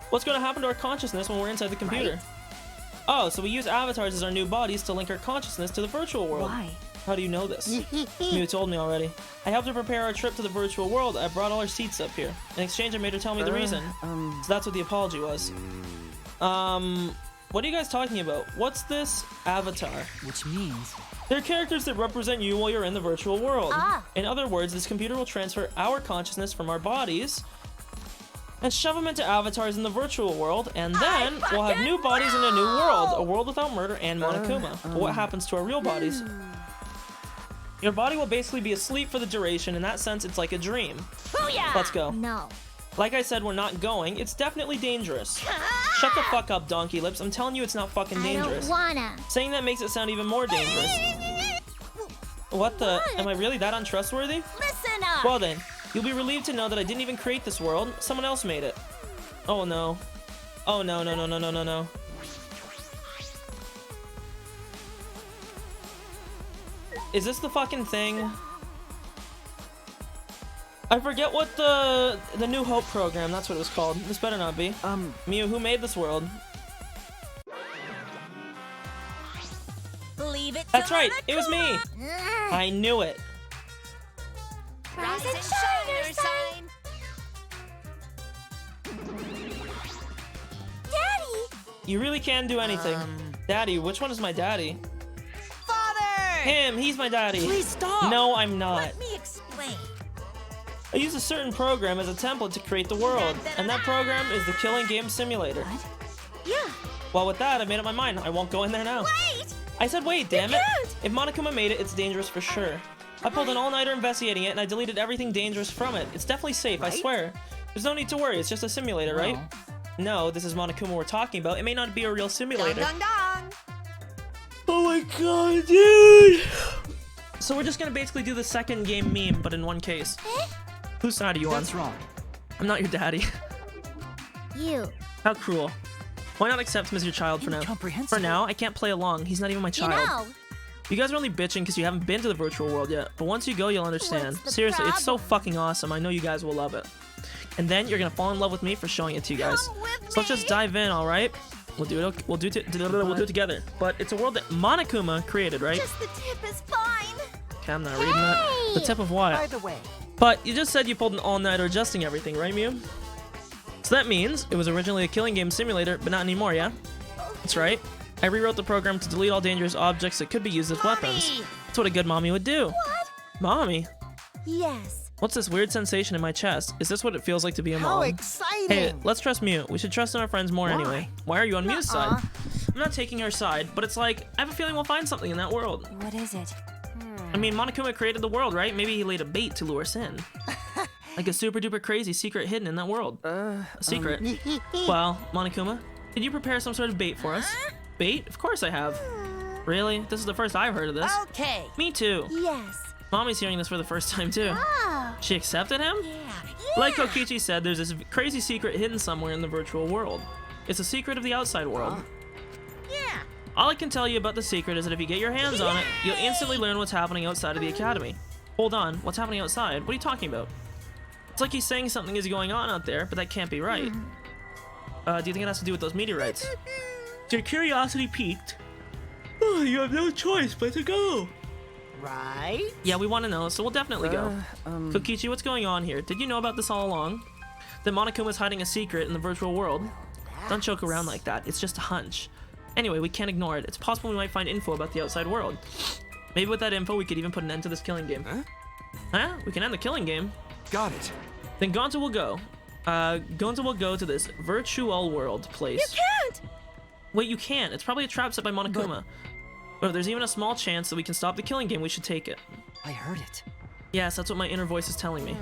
What's going to happen to our consciousness when we're inside the computer? Right. Oh, so we use avatars as our new bodies to link our consciousness to the virtual world. Why? How do you know this? Mew told me already. I helped her prepare our trip to the virtual world. I brought all her seats up here. In exchange, I made her tell me the reason. So that's what the apology was. What are you guys talking about? What's this avatar? Which means They're characters that represent you while you're in the virtual world. Ah. In other words, this computer will transfer our consciousness from our bodies and shove them into avatars in the virtual world, and then we'll have new bodies in a new world, a world without murder and Monokuma. But what happens to our real bodies? Your body will basically be asleep for the duration. In that sense, it's like a dream. Booyah! Let's go. No. Like I said, we're not going. It's definitely dangerous. Shut the fuck up, Donkey Lips. I'm telling you it's not fucking dangerous. I don't wanna. Saying that makes it sound even more dangerous. What the? Am I really that untrustworthy? Listen up. Well then, you'll be relieved to know that I didn't even create this world. Someone else made it. Oh no. Oh no, no, no, no, no, no, no. is this the fucking thing? I forget what the New Hope program, that's what it was called. This better not be. Miu, who made this world? Leave it. That's to right, it was me. I knew it. Rise and shine, your sign. Daddy! You really can do anything. Daddy, which one is my daddy? Father! Him, he's my daddy. Please stop. No, I'm not. Let me explain. I use a certain program as a template to create the world, and that program is the Killing Game Simulator. Yeah. Well, with that, I made up my mind. I won't go in there now. Wait! I said wait, damn it. can't. If Monokuma made it, it's dangerous for sure. I pulled an all-nighter investigating it, and I deleted everything dangerous from it. It's definitely safe, I swear. There's no need to worry, it's just a simulator, right? No, this is Monokuma we're talking about. It may not be a real simulator. Dong, dong, dong. Oh my god, dude! So we're just gonna basically do the second game meme, but in one case. Whose side are you on? That's wrong. I'm not your daddy. You. How cruel. Why not accept him as your child for now? Incomprehensible. For now, I can't play along. He's not even my You child. know. You guys are only bitching because you haven't been to the virtual world yet, but once you go, you'll understand. What's the Seriously, it's so problem? fucking awesome. I know you guys will love it. And then you're gonna fall in love with me for showing it to you guys. Come with So let's just me. dive in, all right? We'll do it. We'll do it together. But it's a world that Monokuma created, right? Just the tip is fine. Okay, I'm not reading that. The tip of what? By the way, But you just said you pulled an all-nighter adjusting everything, right, Mew? So that means it was originally a killing game simulator, but not anymore, yeah? That's right. I rewrote the program to delete all dangerous objects that could be used as weapons. That's what a good mommy would do. What? Mommy? Yes. What's this weird sensation in my chest? Is this what it feels like to be a how mom? exciting! Hey, let's trust Mew. We should trust in our friends more anyway. Why are you on Mew's side? Nuh-uh. I'm not taking her side, but it's like, I have a feeling we'll find something in that world. What is it? I mean, Monokuma created the world, right? Maybe he laid a bait to lure us in. Like a super duper crazy secret hidden in that world. A secret. Well, Monokuma, did you prepare some sort of bait for us? Bait? Of course I have. Really? This is the first I've heard of this. Okay. Me too. Yes. Mommy's hearing this for the first time too. Oh. She accepted him? Yeah. Like Kokichi said, there's this crazy secret hidden somewhere in the virtual world. It's a secret of the outside world. Yeah. All I can tell you about the secret is that if you get your hands on it, you'll instantly learn what's happening outside of the academy. Hold on, what's happening outside? What are you talking about? It's like he's saying something is going on out there, but that can't be right. Do you think it has to do with those meteorites? Your curiosity piqued. Oh, you have no choice but to go. Right? Yeah, we want to know, so we'll definitely go. Kokichi, what's going on here? Did you know about this all along? That Monokuma's hiding a secret in the virtual world? Don't joke around like that. It's just a hunch. Anyway, we can't ignore it. It's possible we might find info about the outside world. Maybe with that info, we could even put an end to this killing game. Huh? We can end the killing game? Got it. Then Gonta will go. Gonta will go to this virtual world place. You can't. Wait, you can't. It's probably a trap set by Monokuma. But if there's even a small chance that we can stop the killing game, we should take it. I heard it. Yes, that's what my inner voice is telling me.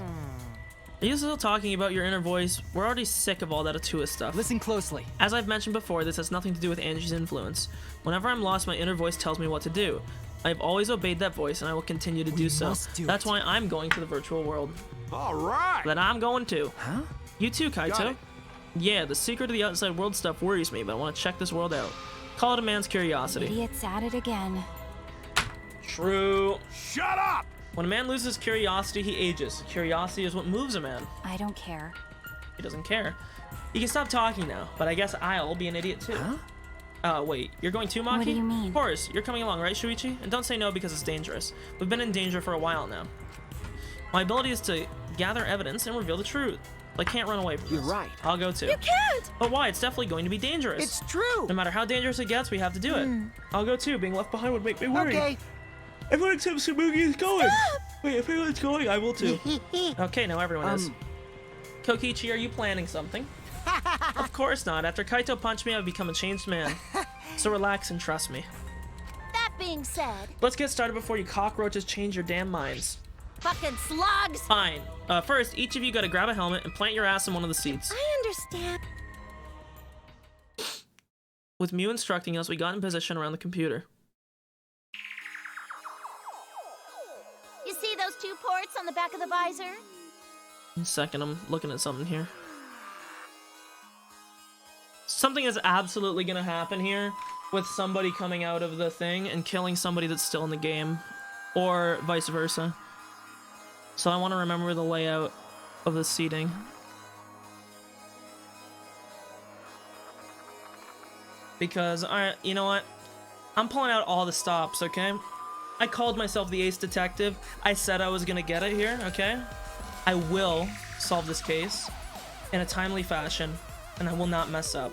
Are you still talking about your inner voice? We're already sick of all that Atua stuff. Listen closely. As I've mentioned before, this has nothing to do with Angie's influence. Whenever I'm lost, my inner voice tells me what to do. I've always obeyed that voice, and I will continue to do so. must do That's it. why I'm going to the virtual world. All right. That I'm going to. Huh? You too, Got Kaito. it. Yeah, the secret of the outside world stuff worries me, but I want to check this world out. Call it a man's curiosity. Idiot's at it again. True. Shut up! When a man loses curiosity, he ages. Curiosity is what moves a man. I don't care. He doesn't care. You can stop talking now, but I guess I'll be an idiot too. Wait, you're going too, Maki? What do you mean? Of course, you're coming along, right, Shuichi? And don't say no because it's dangerous. We've been in danger for a while now. My ability is to gather evidence and reveal the truth. I can't run away from You're this. right. I'll go too. You can't. But why? It's definitely going to be dangerous. It's true. No matter how dangerous it gets, we have to do it. I'll go too. Being left behind would make me worry. Okay. Everyone except Samugi is going. Wait, if everyone's going, I will too. Okay, now everyone is. Kokichi, are you planning something? Of course not. After Kaito punched me, I've become a changed man. So relax and trust me. That being said, Let's get started before you cockroaches change your damn minds. fucking slugs. Fine. First, each of you gotta grab a helmet and plant your ass in one of the seats. I understand. With Mew instructing us, we got in position around the computer. You see those two ports on the back of the visor? One second, I'm looking at something here. Something is absolutely gonna happen here with somebody coming out of the thing and killing somebody that's still in the game. or vice versa. So I want to remember the layout of the seating. Because, you know what? I'm pulling out all the stops, okay? I called myself the ace detective. I said I was gonna get it here, okay? I will solve this case in a timely fashion, and I will not mess up.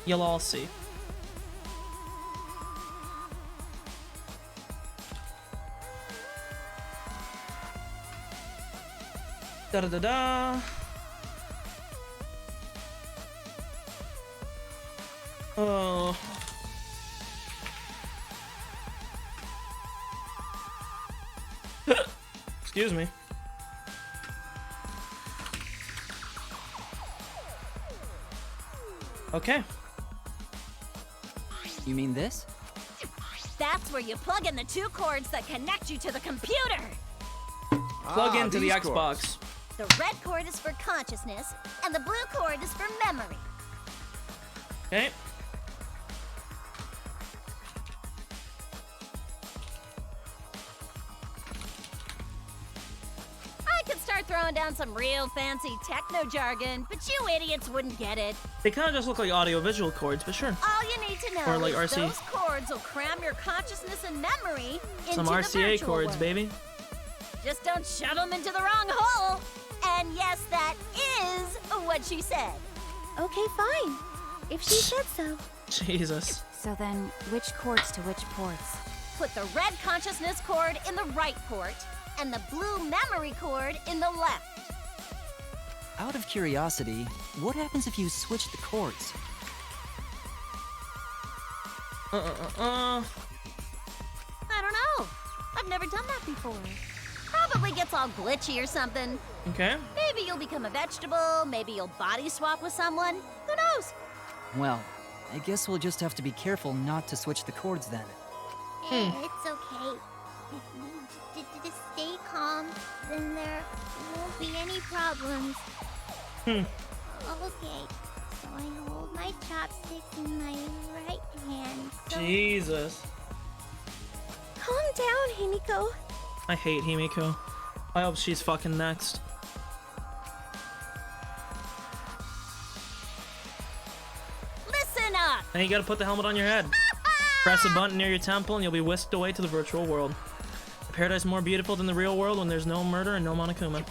You'll all see. Da-da-da-da. Oh. Excuse me. Okay. You mean this? That's where you plug in the 2 cords that connect you to the computer. Plug into the these Xbox. cords. The red cord is for consciousness, and the blue cord is for memory. Okay. I could start throwing down some real fancy techno jargon, but you idiots wouldn't get it. They kind of just look like audio-visual cords, but sure. All you need to know Or like is RC. those cords will cram your consciousness and memory into Some the RCA virtual cords, world. baby. Just don't shove them into the wrong hole. And yes, that is what she said. Okay, fine. If she said so. Jesus. So then, which cords to which ports? Put the red consciousness cord in the right port, and the blue memory cord in the left. Out of curiosity, what happens if you switch the cords? I don't know. I've never done that before. Probably gets all glitchy or something. Okay. Maybe you'll become a vegetable, maybe you'll body swap with someone. Who knows? Well, I guess we'll just have to be careful not to switch the cords then. It's okay. Just stay calm, then there won't be any problems. Okay, so I hold my chopsticks in my right hand. So Jesus. calm down, Himiko. I hate Himiko. I hope she's fucking next. Listen up! Then you gotta put the helmet on your head. Press a button near your temple and you'll be whisked away to the virtual world. A paradise more beautiful than the real world when there's no murder and no Monokuma.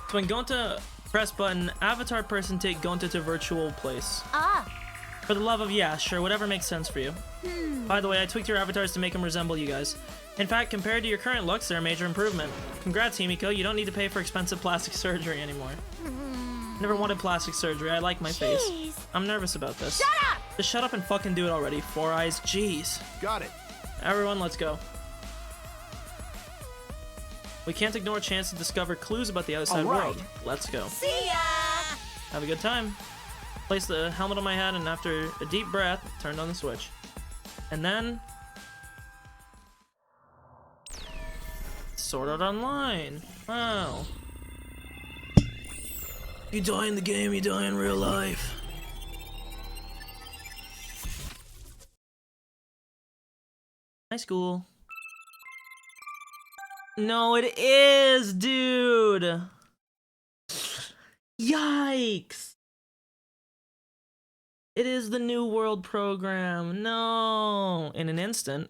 So when Gonta press button, avatar person take Gonta to virtual place. Ah, For the love of, yeah, sure, whatever makes sense for you. By the way, I tweaked your avatars to make them resemble you guys. In fact, compared to your current looks, they're a major improvement. Congrats, Himiko, you don't need to pay for expensive plastic surgery anymore. Never wanted plastic surgery, I like my face. Jeez. I'm nervous about this. shut up! Just shut up and fucking do it already, Four Eyes, jeez. Got it. Everyone, let's go. We can't ignore a chance to discover clues about the outside world. Let's go. See ya! Have a good time. Place the helmet on my head and after a deep breath, turned on the switch. And then... Sword Art Online. Wow. You die in the game, you die in real life. High school. No, it is, dude. Yikes. It is the New World program. No. In an instant,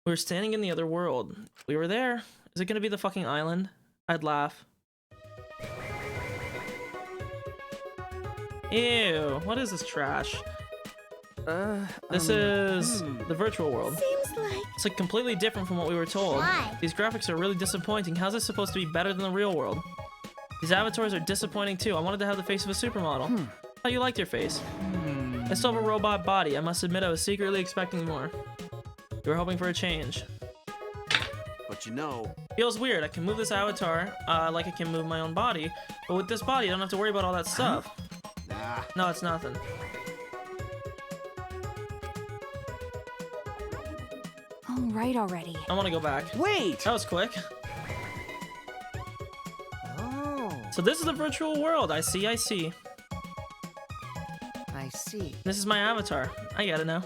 we were standing in the other world. We were there. Is it gonna be the fucking island? I'd laugh. Ew, what is this trash? This is the virtual world. Seems like It's like completely different from what we were told. Why? These graphics are really disappointing. How's this supposed to be better than the real world? These avatars are disappointing too. I wanted to have the face of a supermodel. How you liked your face? I still have a robot body. I must admit I was secretly expecting more. You were hoping for a change. But you know, Feels weird. I can move this avatar like I can move my own body, but with this body I don't have to worry about all that stuff. nah. No, it's nothing. All right already. I want to go back. Wait! That was quick. Oh. So this is the virtual world. I see, I see. I I see. This is my avatar. I get it now.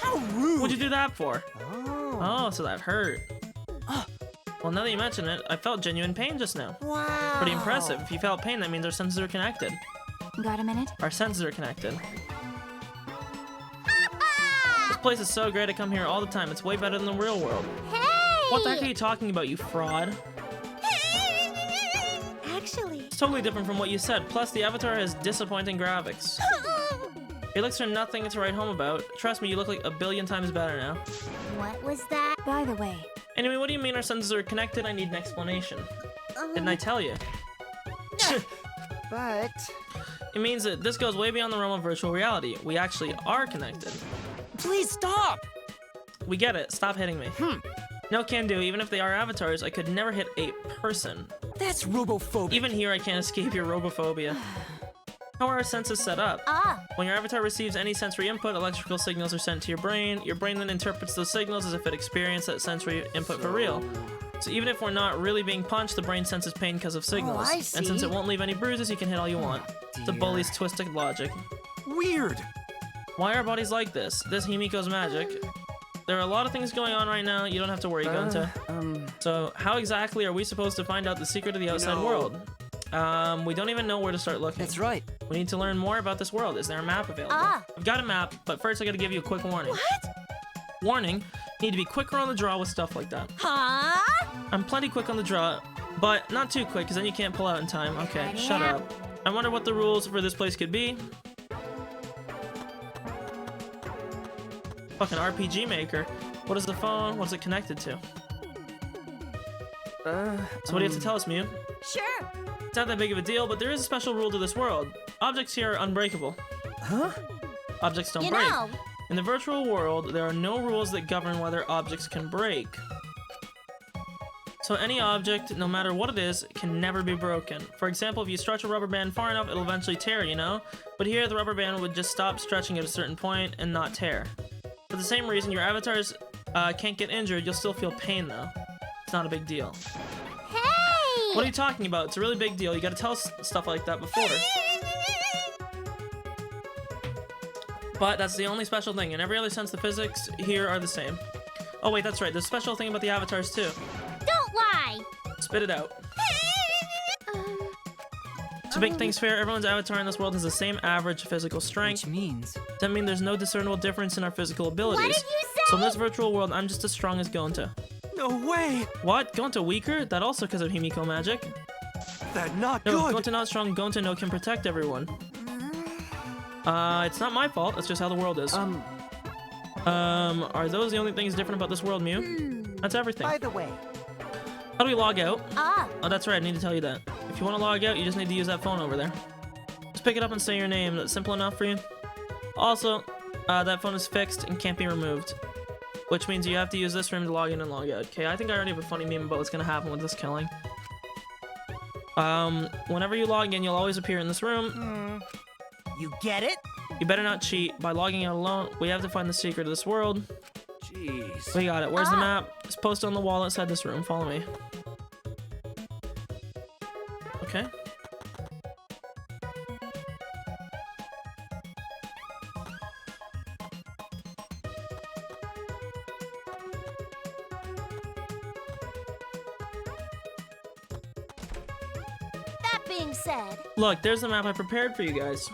How rude! What'd you do that for? Oh. Oh, so that hurt. Well, now that you mention it, I felt genuine pain just now. Wow. Pretty impressive. If you felt pain, that means our senses are connected. Got a minute? Our senses are connected. This place is so great. I come here all the time. It's way better than the real world. Hey! What the heck are you talking about, you fraud? Actually, It's totally different from what you said. Plus, the avatar has disappointing graphics. Your looks are nothing to write home about. Trust me, you look like a billion times better now. what was that? By the way, Anyway, what do you mean our senses are connected? I need an explanation. Didn't I tell you? But It means that this goes way beyond the realm of virtual reality. We actually are connected. Please stop! We get it. Stop hitting me. No can do. Even if they are avatars, I could never hit a person. That's robophobic. Even here, I can't escape your robophobia. How are our senses set up? When your avatar receives any sensory input, electrical signals are sent to your brain. Your brain then interprets those signals as if it experienced that sensory input for real. So even if we're not really being punched, the brain senses pain because of signals. I And since see. it won't leave any bruises, you can hit all you want. It's a bully's twisted logic. Weird. Why are bodies like this? This Himiko's magic. There are a lot of things going on right now. You don't have to worry, Gonta. So how exactly are we supposed to find out the secret of the outside world? We don't even know where to start looking. That's right. We need to learn more about this world. Is there a map available? I've got a map, but first I gotta give you a quick warning. What? Warning, you need to be quicker on the draw with stuff like that. Huh? I'm plenty quick on the draw, but not too quick, because then you can't pull out in time. Okay, shut up. I wonder what the rules for this place could be. Fucking RPG Maker. What is the phone? What's it connected to? So what do you have to tell us, Mew? Sure. It's not that big of a deal, but there is a special rule to this world. Objects here are unbreakable. Huh? Objects don't You break. know. In the virtual world, there are no rules that govern whether objects can break. So any object, no matter what it is, can never be broken. For example, if you stretch a rubber band far enough, it'll eventually tear, you know? But here, the rubber band would just stop stretching at a certain point and not tear. For the same reason, your avatars can't get injured, you'll still feel pain though. It's not a big deal. Hey! What are you talking about? It's a really big deal. You gotta tell us stuff like that before. But that's the only special thing. In every other sense, the physics here are the same. Oh wait, that's right. There's a special thing about the avatars too. Don't lie. Spit it out. To make things fair, everyone's avatar in this world has the same average physical strength. Which means... Does that mean there's no discernible difference in our physical abilities? What did you say? So in this virtual world, I'm just as strong as Gonta. No way! What? Gonta weaker? That also because of Himiko magic? That not No, good! Gonta not strong, Gonta no can protect everyone. It's not my fault, that's just how the world is. Are those the only things different about this world, Mew? That's everything. by the way, How do we log out? Ah. Oh, that's right, I need to tell you that. If you want to log out, you just need to use that phone over there. Just pick it up and say your name. That's simple enough for you. Also, that phone is fixed and can't be removed. Which means you have to use this room to log in and log out. Okay, I think I already have a funny meme about what's gonna happen with this killing. Whenever you log in, you'll always appear in this room. you get it? You better not cheat. By logging out alone, we have to find the secret of this world. Jeez. We got it. Where's the map? It's posted on the wall outside this room. Follow me. Okay. That being said, Look, there's the map I prepared for you guys.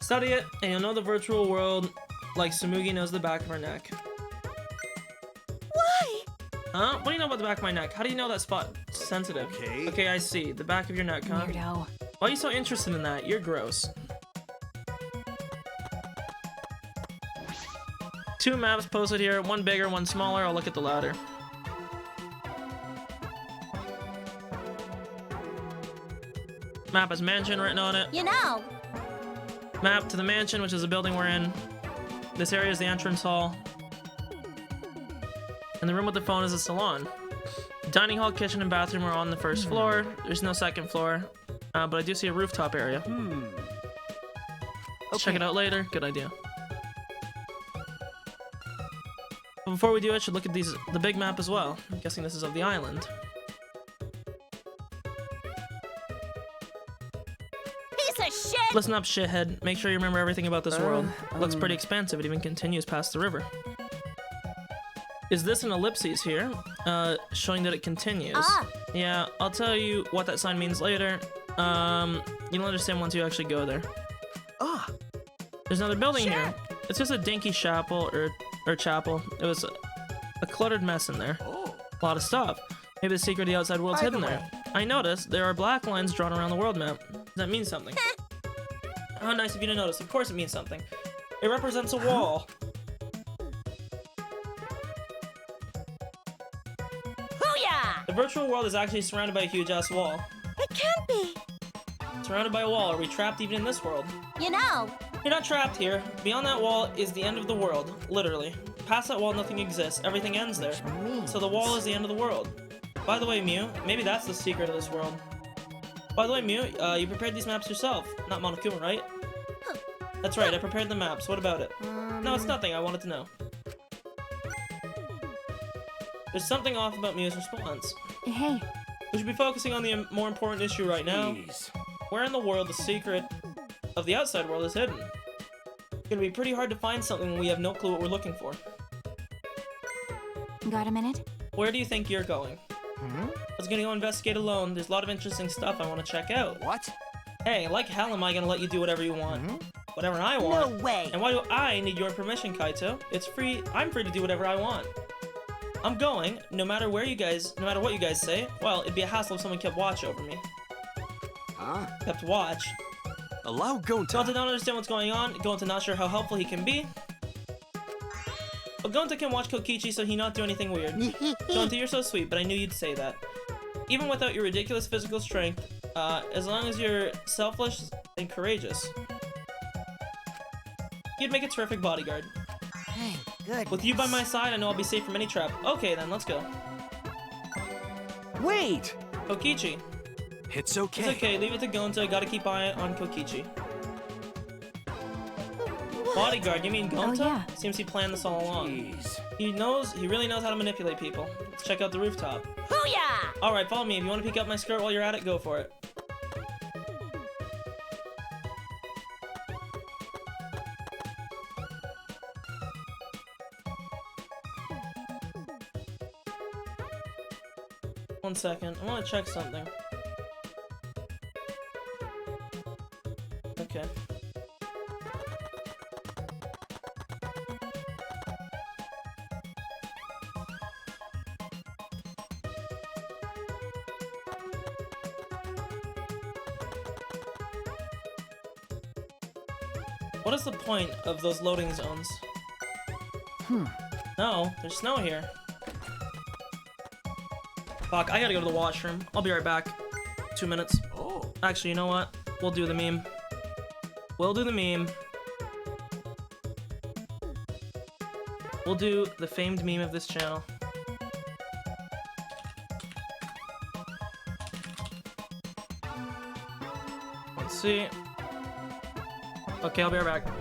Study it, and you'll know the virtual world like Tsumugi knows the back of her neck. why? Huh? What do you know about the back of my neck? How do you know that spot sensitive? Okay. Okay, I see. The back of your neck, huh? Weirdo. Why are you so interested in that? You're gross. 2 maps posted here, one bigger, one smaller. I'll look at the latter. Map has mansion written on it. You know. Map to the mansion, which is the building we're in. This area is the entrance hall. And the room with the phone is a salon. Dining hall, kitchen, and bathroom are on the first floor. There's no second floor. But I do see a rooftop area. Let's check it out later. Good idea. But before we do it, should look at the big map as well. I'm guessing this is of the island. this a shit? Listen up, shithead. Make sure you remember everything about this world. It looks pretty expansive. It even continues past the river. Is this an ellipses here? Showing that it continues. Ah. Yeah, I'll tell you what that sign means later. You'll understand once you actually go there. Ah, There's another building Sure. here. It's just a dinky chapel, or chapel. It was a cluttered mess in there. A lot of stuff. Maybe the secret of the outside world's hidden there. I noticed there are black lines drawn around the world map. Does that mean something? How nice of you to notice. Of course it means something. It represents a wall. Booyah! The virtual world is actually surrounded by a huge-ass wall. It can't be. Surrounded by a wall. Are we trapped even in this world? You know, You're not trapped here. Beyond that wall is the end of the world. Literally. Past that wall, nothing exists. Everything ends there. So the wall is the end of the world. By the way, Mew, maybe that's the secret of this world. By the way, Mew, you prepared these maps yourself. Not Monokuma, right? That's right, I prepared the maps. What about it? No, it's nothing. I wanted to know. There's something off about Mew's response. Hey, We should be focusing on the more important issue right now. jeez. Where in the world the secret of the outside world is hidden? It's gonna be pretty hard to find something when we have no clue what we're looking for. got a minute? Where do you think you're going? Hmm? I was gonna go investigate alone. There's a lot of interesting stuff I want to check out. What? Hey, like hell am I gonna let you do whatever you want? Mhm. Whatever I no want. way. And why do I need your permission, Kaito? It's free. I'm free to do whatever I want. I'm going, no matter what you guys say. Well, it'd be a hassle if someone kept watch over me. Huh? Kept watch. Allow Gonta Gonta. don't understand what's going on. Gonta not sure how helpful he can be. But Gonta can watch Kokichi so he not do anything weird. Gonta, you're so sweet, but I knew you'd say that. Even without your ridiculous physical strength, as long as you're selfless and courageous, you'd make a terrific bodyguard. Thank goodness. With you by my side, I know I'll be safe from any trap. Okay then, let's go. Wait! Kokichi. It's okay. It's okay, leave it to Gonta. Gotta keep eye on Kokichi. Bodyguard, you mean Gonta? Oh, yeah. Seems he planned this all along. Jeez. He really knows how to manipulate people. Let's check out the rooftop. Booyah! Alright, follow me. If you want to peek up my skirt while you're at it, go for it. One second. I want to check something. Okay. What is the point of those loading zones? No, there's snow here. Fuck, I gotta go to the washroom. I'll be right back. 2 minutes. Oh. Actually, you know what? We'll do the meme. We'll do the meme. We'll do the famed meme of this channel. Let's see. Okay, I'll be right back.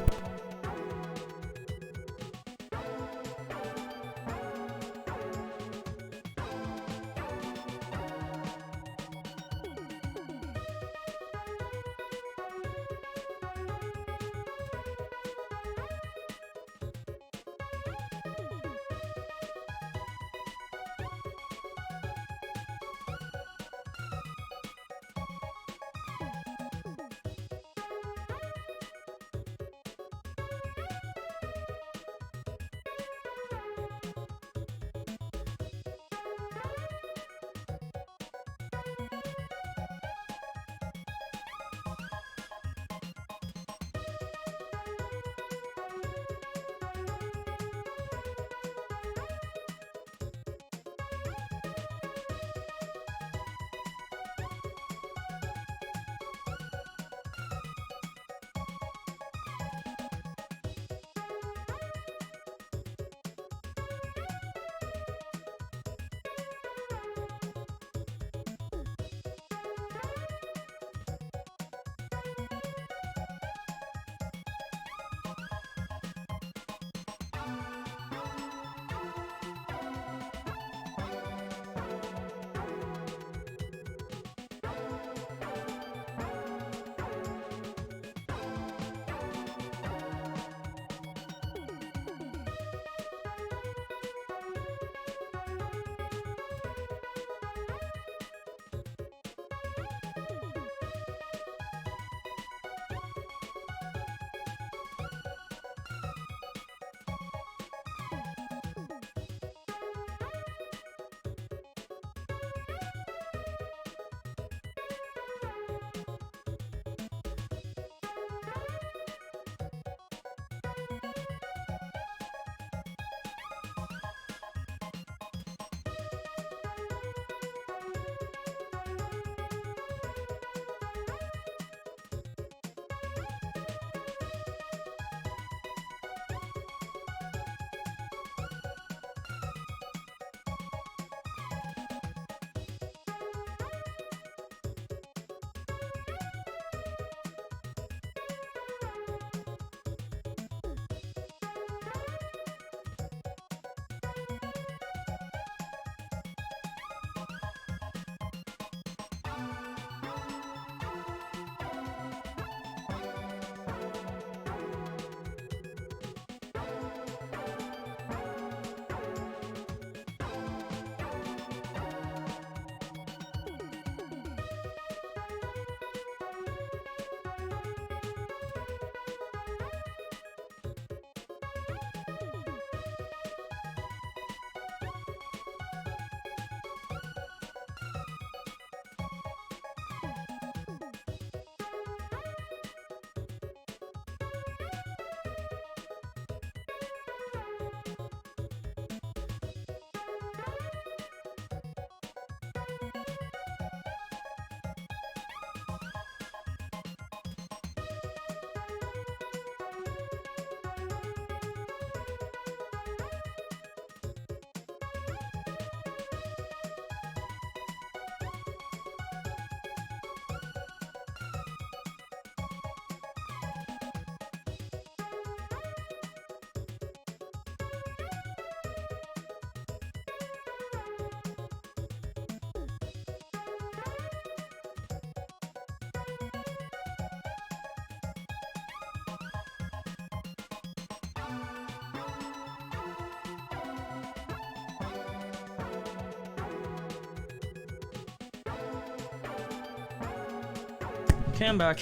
Okay, I'm back.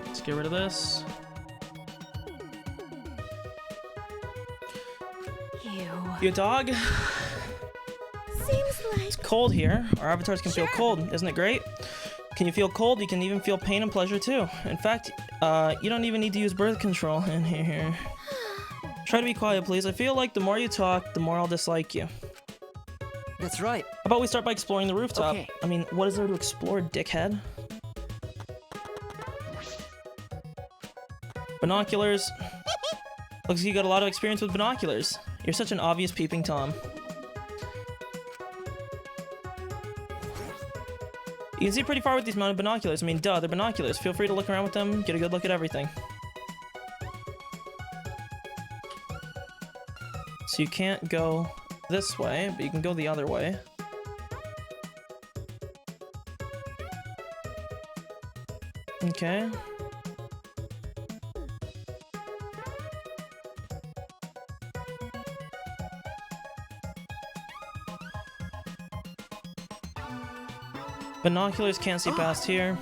Let's get rid of this. Ew. You a dog? Seems like It's cold here. Our avatars can feel cold. Isn't it great? Can you feel cold? You can even feel pain and pleasure too. In fact, you don't even need to use birth control in here. Try to be quiet, please. I feel like the more you talk, the more I'll dislike you. That's right. How about we start by exploring the rooftop? Okay. I mean, what is there to explore, dickhead? Binoculars. Looks like you got a lot of experience with binoculars. You're such an obvious peeping Tom. You can see pretty far with these mounted binoculars. I mean, duh, they're binoculars. Feel free to look around with them, get a good look at everything. So you can't go this way, but you can go the other way. Okay. Binoculars can't see past here.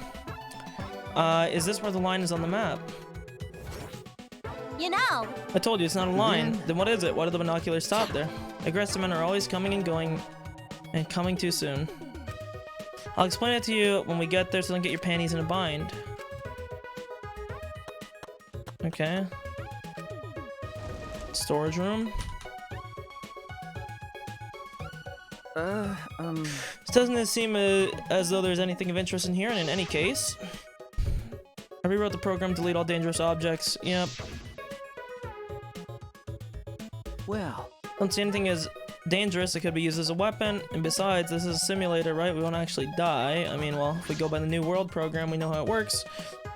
Is this where the line is on the map? you know. I told you it's not a line. Then what is it? Why do the binoculars stop there? Aggressive men are always coming and going, and coming too soon. I'll explain it to you when we get there, so don't get your panties in a bind. Okay. Storage room. Doesn't seem as though there's anything of interest in here, and in any case, I rewrote the program to delete all dangerous objects. Yep. Well, Don't see anything as dangerous. It could be used as a weapon, and besides, this is a simulator, right? We won't actually die. I mean, well, if we go by the New World program, we know how it works.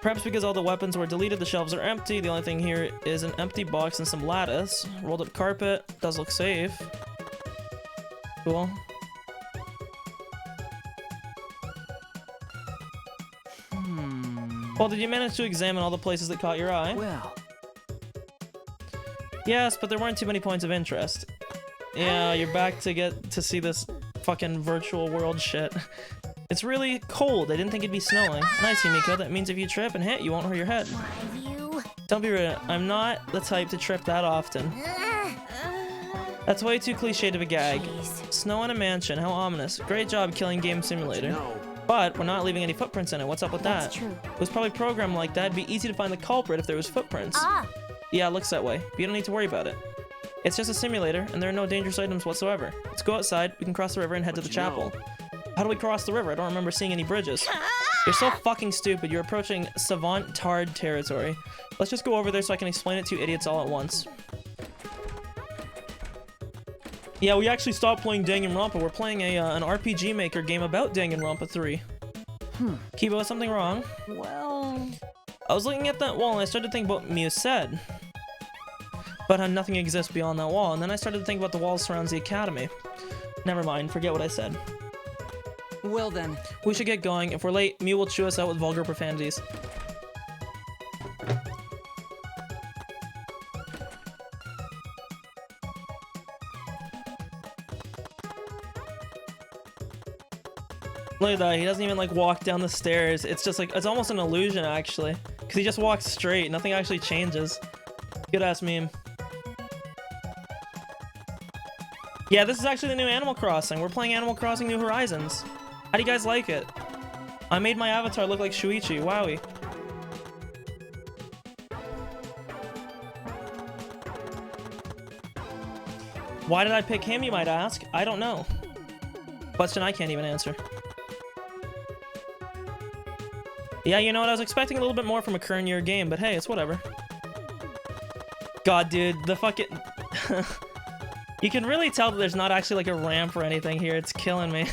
Perhaps because all the weapons were deleted, the shelves are empty. The only thing here is an empty box and some lattice. Rolled up carpet. Does look safe. Cool. Well, did you manage to examine all the places that caught your eye? well. Yes, but there weren't too many points of interest. Yeah, you're back to get to see this fucking virtual world shit. It's really cold. I didn't think it'd be snowing. Nice, Yumiko. That means if you trip and hit, you won't hurt your head. Why you? Don't be rude. I'm not the type to trip that often. That's way too cliched of a gag. Jeez. Snow in a mansion. How ominous. Great job killing Game Simulator. No. But we're not leaving any footprints in it. What's up with that? That's true. It was probably programmed like that. It'd be easy to find the culprit if there was footprints. Ah, Yeah, it looks that way. But you don't need to worry about it. It's just a simulator, and there are no dangerous items whatsoever. Let's go outside. We can cross the river and head to the chapel. How do we cross the river? I don't remember seeing any bridges. You're so fucking stupid. You're approaching savant tard territory. Let's just go over there so I can explain it to you idiots all at once. Yeah, we actually stopped playing Danganronpa. We're playing an RPG Maker game about Danganronpa 3. Kibo, is something wrong? Well. I was looking at that wall and I started to think about what Mew said. But how nothing exists beyond that wall. And then I started to think about the wall surrounds the academy. Never mind, forget what I said. Well then. We should get going. If we're late, Mew will chew us out with vulgar profanities. Look at that, he doesn't even like walk down the stairs. It's just like, it's almost an illusion actually. Because he just walks straight, nothing actually changes. Good ass meme. Yeah, this is actually the new Animal Crossing. We're playing Animal Crossing New Horizons. How do you guys like it? I made my avatar look like Shuichi, wowie. Why did I pick him, you might ask? I don't know. Question I can't even answer. Yeah, you know what? I was expecting a little bit more from a current year game, but hey, it's whatever. God, dude, the fucking... You can really tell that there's not actually like a ramp or anything here. It's killing me.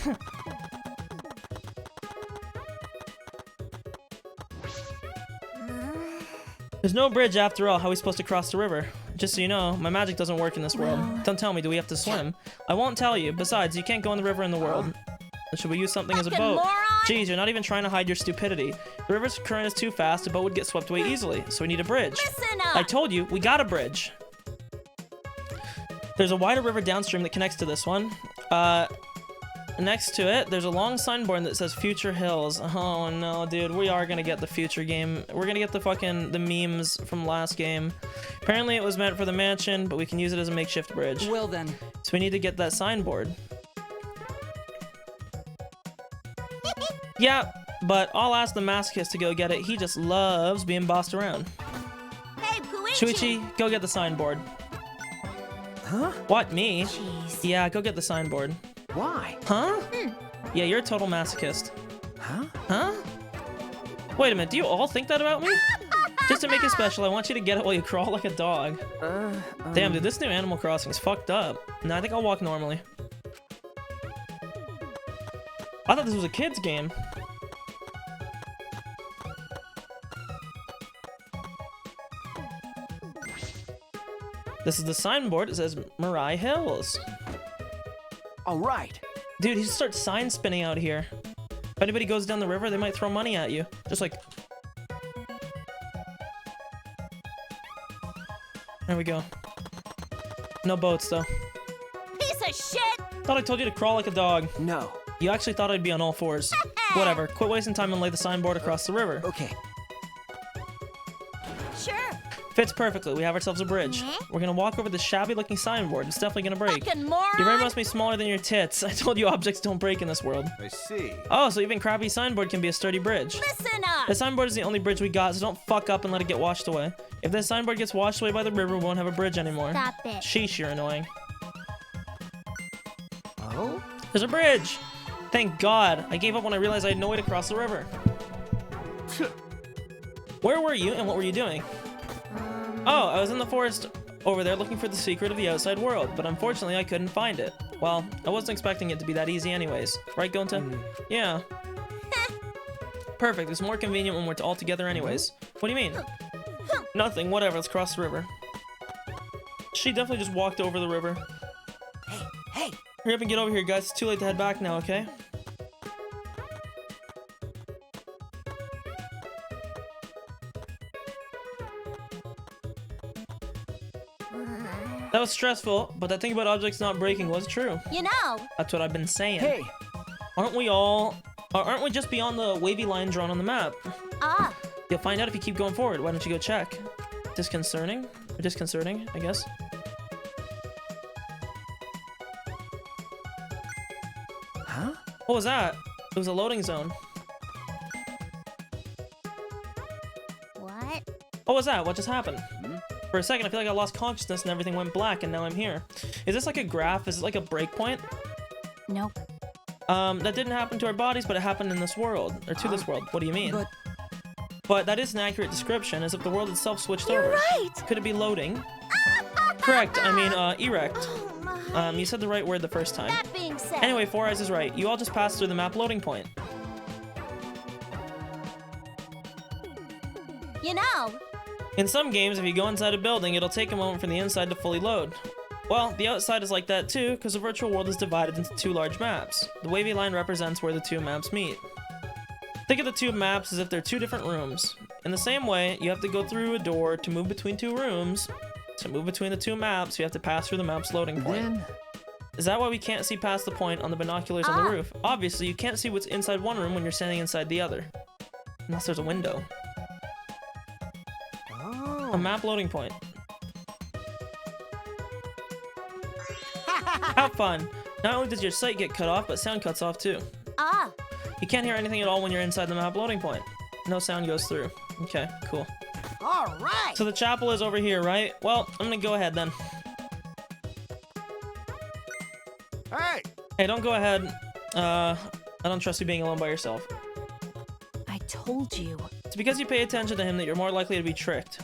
There's no bridge after all. How are we supposed to cross the river? Just so you know, my magic doesn't work in this world. Don't tell me, do we have to swim? I won't tell you. Besides, you can't go in the river in the world. Should we use something as a fucking boat? moron! Jeez, you're not even trying to hide your stupidity. The river's current is too fast, a boat would get swept away easily, so we need a bridge. Listen up! I told you, we got a bridge. There's a wider river downstream that connects to this one. next to it, there's a long signboard that says Future Hills. Oh no, dude, we are gonna get the future game. We're gonna get the memes from last game. Apparently it was meant for the mansion, but we can use it as a makeshift bridge. Well then. So we need to get that signboard. Yeah, but I'll ask the masochist to go get it. He just loves being bossed around. Hey, Puichi! Shuichi, go get the signboard. Huh? What, me? Jeez. Yeah, go get the signboard. Why? Huh? Yeah, you're a total masochist. Huh? Huh? Wait a minute, do you all think that about me? Just to make it special, I want you to get it while you crawl like a dog. Damn, dude, this new Animal Crossing is fucked up. No, I think I'll walk normally. I thought this was a kid's game. This is the signboard. It says Mirai Hills. All right. Dude, he just starts sign spinning out here. If anybody goes down the river, they might throw money at you. Just like... There we go. No boats, though. Piece of shit! Thought I told you to crawl like a dog. No. You actually thought I'd be on all fours. Whatever. Quit wasting time and lay the signboard across the river. Okay. Sure. Fits perfectly. We have ourselves a bridge. We're gonna walk over this shabby-looking signboard. It's definitely gonna break. Fucking moron! Your brain must be smaller than your tits. I told you objects don't break in this world. I see. Oh, so even crappy signboard can be a sturdy bridge. Listen up! The signboard is the only bridge we got, so don't fuck up and let it get washed away. If this signboard gets washed away by the river, we won't have a bridge anymore. Stop it. Sheesh, you're annoying. Oh? There's a bridge! Thank God. I gave up when I realized I had no way to cross the river. Where were you and what were you doing? Oh, I was in the forest over there looking for the secret of the outside world, but unfortunately I couldn't find it. Well, I wasn't expecting it to be that easy anyways. Right, Gonta? Yeah. Perfect. It's more convenient when we're all together anyways. What do you mean? Nothing. Whatever. Let's cross the river. She definitely just walked over the river. Hey! Hurry up and get over here, guys. It's too late to head back now, okay? That was stressful, but that thing about objects not breaking was true. You know! That's what I've been saying. Hey! Aren't we just beyond the wavy line drawn on the map? Ah! You'll find out if you keep going forward. Why don't you go check? Disconcerting? Or disconcerting, I guess. Huh? What was that? It was a loading zone. What? What was that? What just happened? For a second, I feel like I lost consciousness and everything went black, and now I'm here. Is this like a graph? Is it like a breakpoint? Nope. That didn't happen to our bodies, but it happened in this world. Or to this world. What do you mean? But that is an accurate description, as if the world itself switched You're over. right! Could it be loading? Correct. I mean, erect. Oh my. You said the right word the first time. That being said... Anyway, Four Eyes is right. You all just passed through the map loading point. You know! In some games, if you go inside a building, it'll take a moment for the inside to fully load. Well, the outside is like that too, because the virtual world is divided into two large maps. The wavy line represents where the two maps meet. Think of the two maps as if they're two different rooms. In the same way, you have to go through a door to move between two rooms. To move between the two maps, you have to pass through the map's loading point. Then... Is that why we can't see past the point on the binoculars on the roof? Obviously, you can't see what's inside one room when you're standing inside the other. Unless there's a window. A map loading point. Have fun. Not only does your sight get cut off, but sound cuts off too. Ah! You can't hear anything at all when you're inside the map loading point. No sound goes through. Okay, cool. Alright! So the chapel is over here, right? Well, I'm gonna go ahead then. Hey! Hey, don't go ahead. I don't trust you being alone by yourself. I told you. It's because you pay attention to him that you're more likely to be tricked.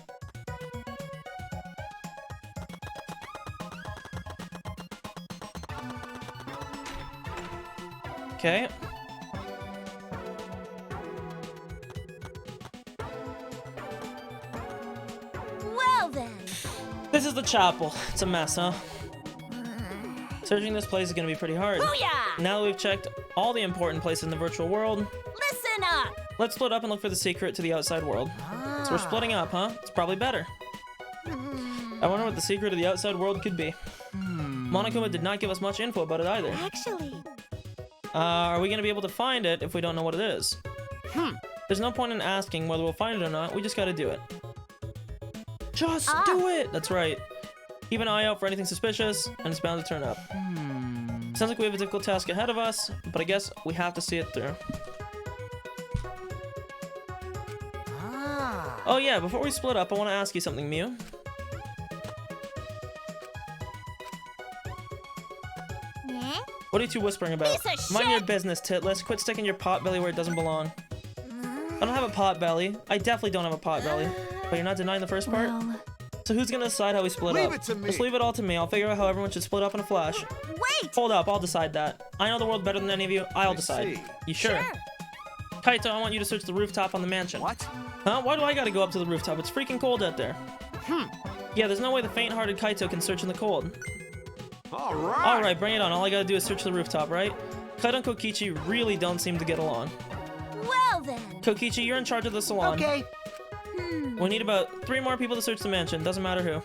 Okay. Well then! This is the chapel. It's a mess, huh? Searching this place is gonna be pretty hard. Booyah! Now that we've checked all the important places in the virtual world, Listen up! let's split up and look for the secret to the outside world. So we're splitting up, huh? It's probably better. I wonder what the secret of the outside world could be. Monokuma did not give us much info about it either. Actually... Are we gonna be able to find it if we don't know what it is? There's no point in asking whether we'll find it or not. We just gotta do it. Just do it! That's right. Keep an eye out for anything suspicious, and it's bound to turn up. Sounds like we have a difficult task ahead of us, but I guess we have to see it through. Oh yeah, before we split up, I want to ask you something, Mew. Yeah? What are you two whispering about? Piece of Mind shit! your business, Titless. Quit sticking your pot belly where it doesn't belong. I don't have a pot belly. I definitely don't have a pot belly. But you're not denying the first part? Well, So who's gonna decide how we split Leave up? it to me. Just leave it all to me. I'll figure out how everyone should split up in a flash. Wait! Hold up, I'll decide that. I know the world better than any of you. I'll decide. see. You sure? Kaito, I want you to search the rooftop on the mansion. What? Huh? Why do I gotta go up to the rooftop? It's freaking cold out there. Yeah, there's no way the faint-hearted Kaito can search in the cold. All right. Alright, bring it on. All I gotta do is search the rooftop, right? Kaito and Kokichi really don't seem to get along. Well then. Kokichi, you're in charge of the salon. Okay. We need about 3 more people to search the mansion. Doesn't matter who.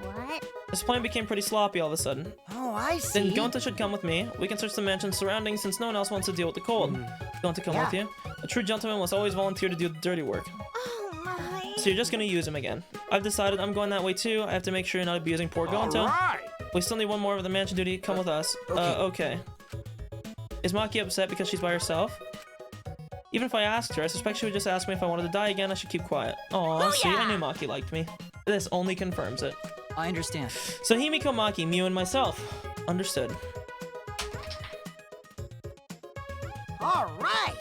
What? This plan became pretty sloppy all of a sudden. Oh, I see. Then Gonta should come with me. We can search the mansion's surroundings since no one else wants to deal with the cold. Gonta, come with you. A true gentleman must always volunteer to do the dirty work. Oh my. So you're just gonna use him again. I've decided I'm going that way too. I have to make sure you're not abusing poor All Gonta. right. We still need one more of the mansion duty. Come with us. Okay. Is Maki upset because she's by herself? Even if I asked her, I suspect she would just ask me if I wanted to die again. I should keep quiet. Aw, see, I knew Maki liked me. This only confirms it. I understand. So Himiko, Maki, Mew, and myself. Understood. All right.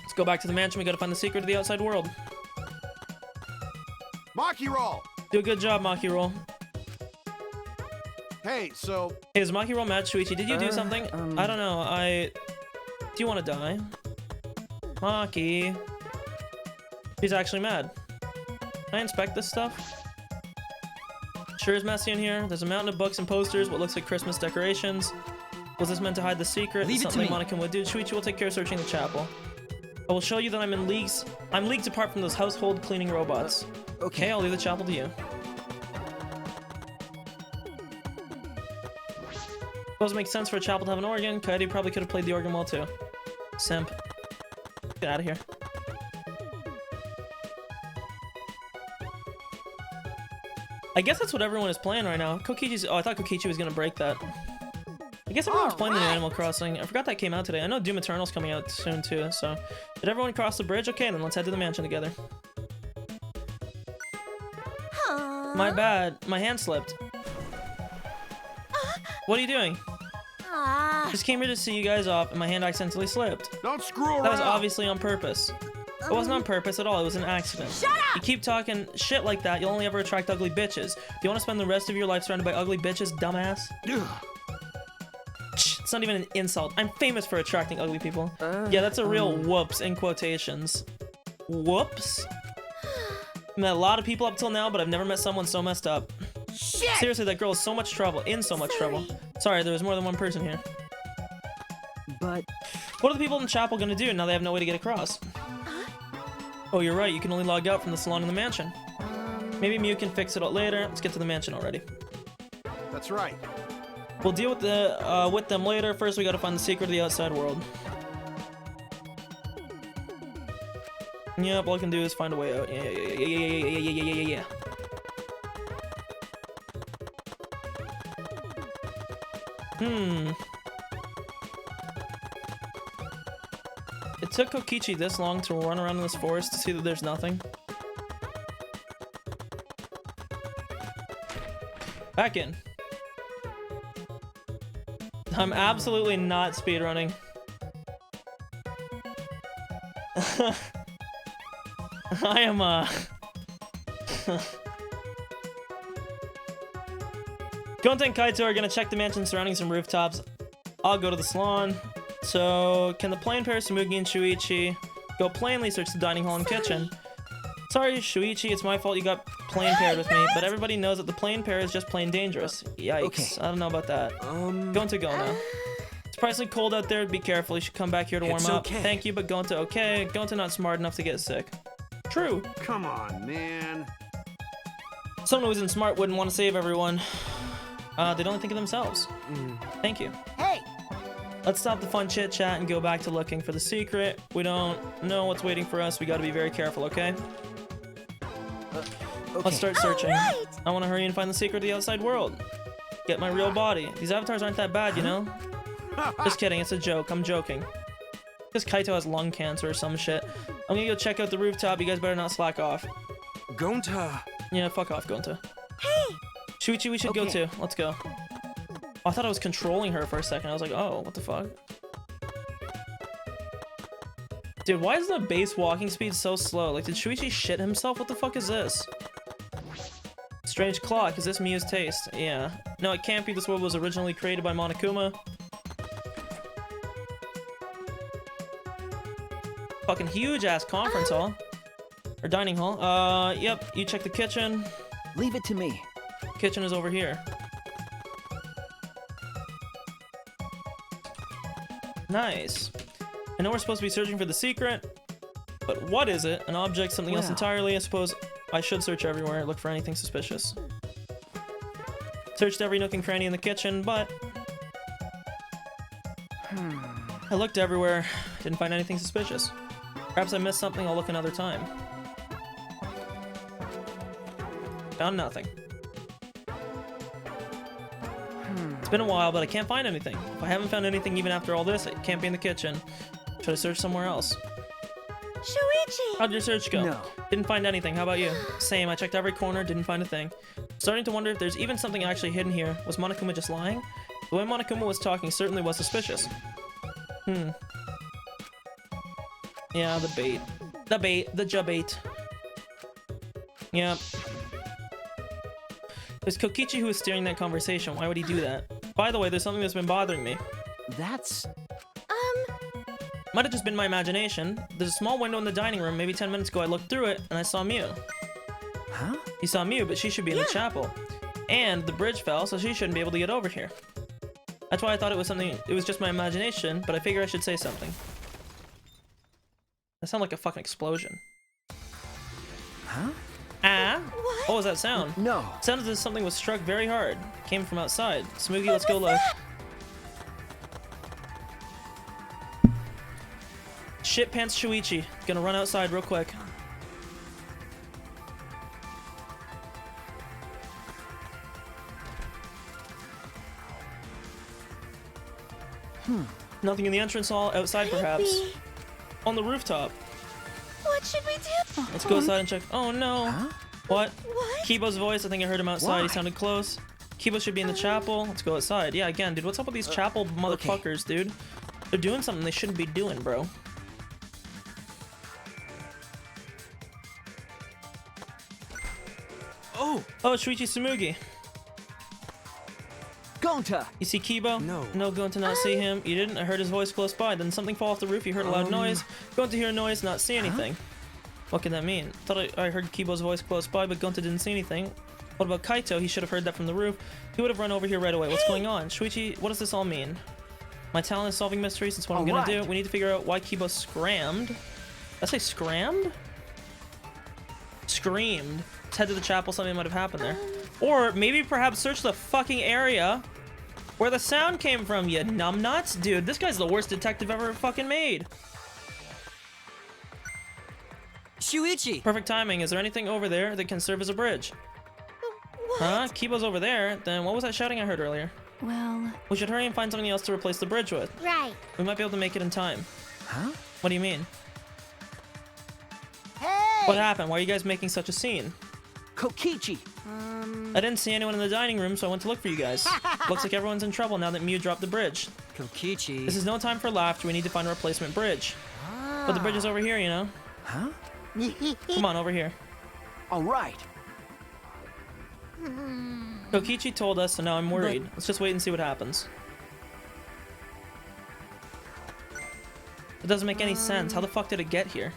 Let's go back to the mansion. We gotta find the secret of the outside world. Maki roll. Do a good job, Maki Roll. Hey, so Hey, does Maki Roll match Shuichi? Did you do something? I don't know. Do you want to die? Maki. She's actually mad. Can I inspect this stuff? Sure is messy in here. There's a mountain of books and posters, what looks like Christmas decorations. Was this meant to hide the secret? Leave it to Something me. Monica would do. Shuichi will take care of searching the chapel. I will show you that I'm leagues apart from those household cleaning robots. Okay, I'll leave the chapel to you. Suppose it makes sense for a chapel to have an organ. Kaede probably could have played the organ well too. Simp. Get out of here. I guess that's what everyone is playing right now. Kokichi's. Oh, I thought Kokichi was gonna break that. I guess everyone's playing the new Animal Crossing. I forgot that came out today. I know Doom Eternal's coming out soon too. So, did everyone cross the bridge? Okay, then let's head to the mansion together. Huh? My bad. My hand slipped. What are you doing? Just came here to see you guys off, and my hand accidentally slipped. don't screw around. That was obviously on purpose. It wasn't on purpose at all. It was an accident. Shut up! You keep talking shit like that, you'll only ever attract ugly bitches. Do you want to spend the rest of your life surrounded by ugly bitches, dumbass? It's not even an insult. I'm famous for attracting ugly people. Yeah, that's a real whoops in quotations. Whoops? I've met a lot of people up till now, but I've never met someone so messed up. Shit! Seriously, that girl is so much trouble. In so much trouble. Sorry, there was more than one person here. But What are the people in the chapel gonna do now they have no way to get across? Oh, you're right. You can only log out from the salon in the mansion. Maybe Mew can fix it out later. Let's get to the mansion already. That's right. We'll deal with them later. First, we gotta find the secret of the outside world. Yep, all I can do is find a way out. Yeah. It took Kokichi this long to run around in this forest to see that there's nothing. Back in. I'm absolutely not speedrunning. I am, Gonta and Kaito are gonna check the mansion surrounding some rooftops. I'll go to the salon. So, can the plain pair Sumugi and Shuichi go plainly search the dining hall and kitchen? Sorry, Shuichi, it's my fault you got plain paired with me, but everybody knows that the plain pair is just plain dangerous. Yikes, Okay. I don't know about that. Gonta, go now. It's surprisingly cold out there. Be careful. You should come back here to warm It's up. okay. Thank you, but Gonta, okay. Gonta not smart enough to get sick. True. Come on, man. Someone who isn't smart wouldn't want to save everyone. They'd only think of themselves. Thank you. Hey, Let's stop the fun chit chat and go back to looking for the secret. We don't know what's waiting for us. We gotta be very careful, okay? Let's start searching. Alright. I want to hurry and find the secret of the outside world. Get my real body. These avatars aren't that bad, you know? Just kidding, it's a joke. I'm joking. Because Kaito has lung cancer or some shit. I'm gonna go check out the rooftop. You guys better not slack off. Gonta. Yeah, fuck off, Gonta. Hey. Shuichi, we should go too. Let's go. Oh, I thought I was controlling her for a second. I was like, oh, what the fuck? Dude, why is the base walking speed so slow? Like, did Shuichi shit himself? What the fuck is this? Strange clock. Is this Miu's taste? Yeah. No, it can't be. This world was originally created by Monokuma. Fucking huge ass conference hall. Or dining hall. Yep. You check the kitchen. Leave it to me. Kitchen is over here. Nice. I know we're supposed to be searching for the secret, but what is it? An object, something else entirely? I suppose I should search everywhere, look for anything suspicious. Searched every nook and cranny in the kitchen, but I looked everywhere, didn't find anything suspicious. Perhaps I missed something, I'll look another time. Found nothing. It's been a while, but I can't find anything. If I haven't found anything even after all this, it can't be in the kitchen. Should I search somewhere else? Shuichi! How'd your search go? No. Didn't find anything. How about you? Same. I checked every corner, didn't find a thing. Starting to wonder if there's even something actually hidden here. Was Monokuma just lying? The way Monokuma was talking certainly was suspicious. Yeah, the bait. The bait. The jabait. Yep. There's Kokichi who was steering that conversation. Why would he do that? By the way, there's something that's been bothering me. That's... Might have just been my imagination. There's a small window in the dining room. Maybe 10 minutes ago I looked through it and I saw Miu. Huh? You saw Miu, but she should be in the chapel. And the bridge fell, so she shouldn't be able to get over here. That's why I thought it was something. It was just my imagination, but I figure I should say something. That sounded like a fucking explosion. Huh? Ah? What was that sound? No. It sounded as if something was struck very hard. It came from outside. Smoogie, let's go look. Shit pants Shuichi. Gonna run outside real quick. Nothing in the entrance hall. Outside, perhaps. On the rooftop. What should we do? Let's go outside and check. Oh no. Huh? What? What? Kibo's voice. I think I heard him outside. He Why? sounded close. Kibo should be in the chapel. Let's go outside. Yeah, again, dude. What's up with these chapel motherfuckers, dude? They're doing something they shouldn't be doing, bro. Oh! Oh, Shuichi Tsumugi. Gonta! You see Kibo? No. No, going to not see him. You didn't? I heard his voice close by. Then something fall off the roof. You heard a loud noise. Going to hear a noise, not see anything. What can that mean? Thought I heard Kibo's voice close by, but Gonta didn't see anything. What about Kaito? He should have heard that from the roof. He would have run over here right away. What's going on? Shuichi, what does this all mean? My talent is solving mysteries. That's what I'm gonna do. We need to figure out why Kibo scrammed. Did I say scrammed? Screamed. Let's head to the chapel. Something might have happened there. Or maybe perhaps search the fucking area where the sound came from, you numbnuts. Dude, this guy's the worst detective ever fucking made. Shuichi! Perfect timing. Is there anything over there that can serve as a bridge? What? Huh? Kibo's over there. Then what was that shouting I heard earlier? Well, We should hurry and find something else to replace the bridge with. Right. We might be able to make it in time. Huh? What do you mean? Hey! What happened? Why are you guys making such a scene? Kokichi! I didn't see anyone in the dining room, so I went to look for you guys. Looks like everyone's in trouble now that Miu dropped the bridge. Kokichi... This is no time for laughter. We need to find a replacement bridge. But the bridge is over here, you know? Huh? Come on, over here. Alright. Kokichi told us, so now I'm worried. Let's just wait and see what happens. It doesn't make any sense. How the fuck did it get here?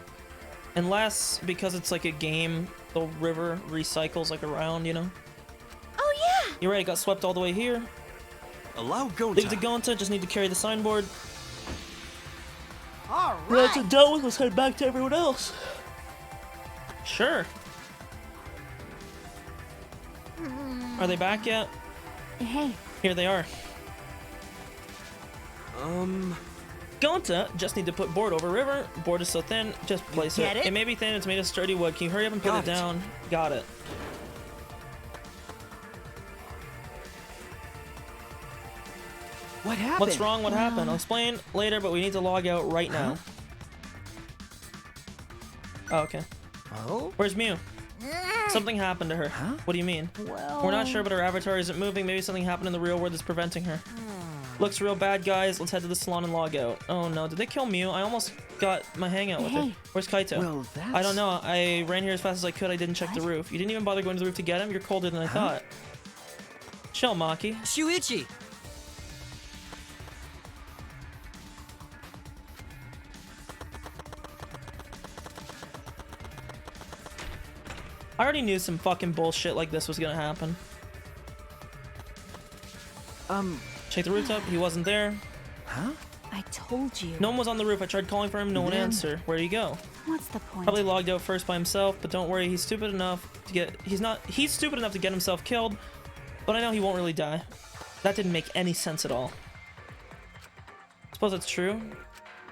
Unless, because it's like a game, the river recycles like around, you know? Oh yeah! You're right, it got swept all the way here. Allow Gonta. Leave it to Gonta, just need to carry the signboard. All That's right. it dealt with, let's head back to everyone else. Sure. Are they back yet? hey, Here they are. Gonta, just need to put board over river. Board is so thin, just place get it. it? It may be thin, it's made of sturdy wood. Can you hurry up and put Got it it. down? Got it. What happened? What's wrong? What happened? I'll explain later, but we need to log out right now. Oh, okay. Oh? Where's Mew? Something happened to her. What do you mean? Well... We're not sure, but her avatar isn't moving. Maybe something happened in the real world that's preventing her. Looks real bad, guys. Let's head to the salon and log out. Oh no, did they kill Mew? I almost got my hangout with her. Where's Kaito? Well, that's... I don't know. I ran here as fast as I could. I didn't check the roof. You didn't even bother going to the roof to get him? You're colder than I thought. Chill, Maki. Shuichi! I already knew some fucking bullshit like this was gonna happen. Check the rooftop. He wasn't there. I told you. No one was on the roof. I tried calling for him. No one answered. Where'd he go? What's the point? Probably logged out first by himself, but don't worry, he's stupid enough to get he's stupid enough to get himself killed, but I know he won't really die. That didn't make any sense at all. Suppose that's true.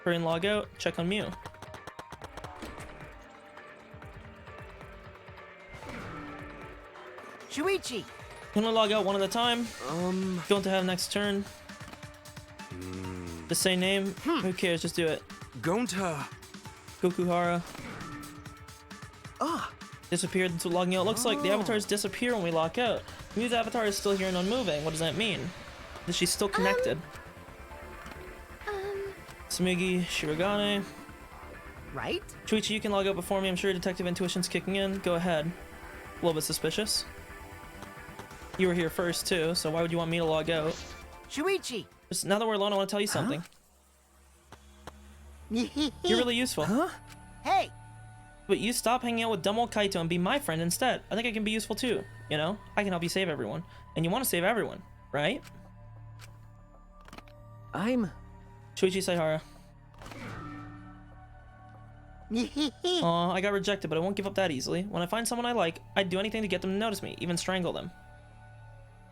Hurry and log out, check on Mew. Shuichi! Can we log out one at a time? Going to have next turn. The same name? Who cares? Just do it. Gonta. Gokuhara. Disappeared into logging out. Looks like the avatars disappear when we lock out. Mew's avatar is still here and unmoving. What does that mean? Is she still connected? Tsumugi, Shirogane. Right? Shuichi, you can log out before me. I'm sure your detective intuition's kicking in. Go ahead. A little bit suspicious. You were here first too, so why would you want me to log out? Shuichi! Just, now that we're alone, I want to tell you something. You're really useful. Hey! But you stop hanging out with dumb old Kaito and be my friend instead. I think I can be useful too, you know? I can help you save everyone. And you want to save everyone, right? I'm... Shuichi Saihara. Aw, I got rejected, but I won't give up that easily. When I find someone I like, I'd do anything to get them to notice me, even strangle them.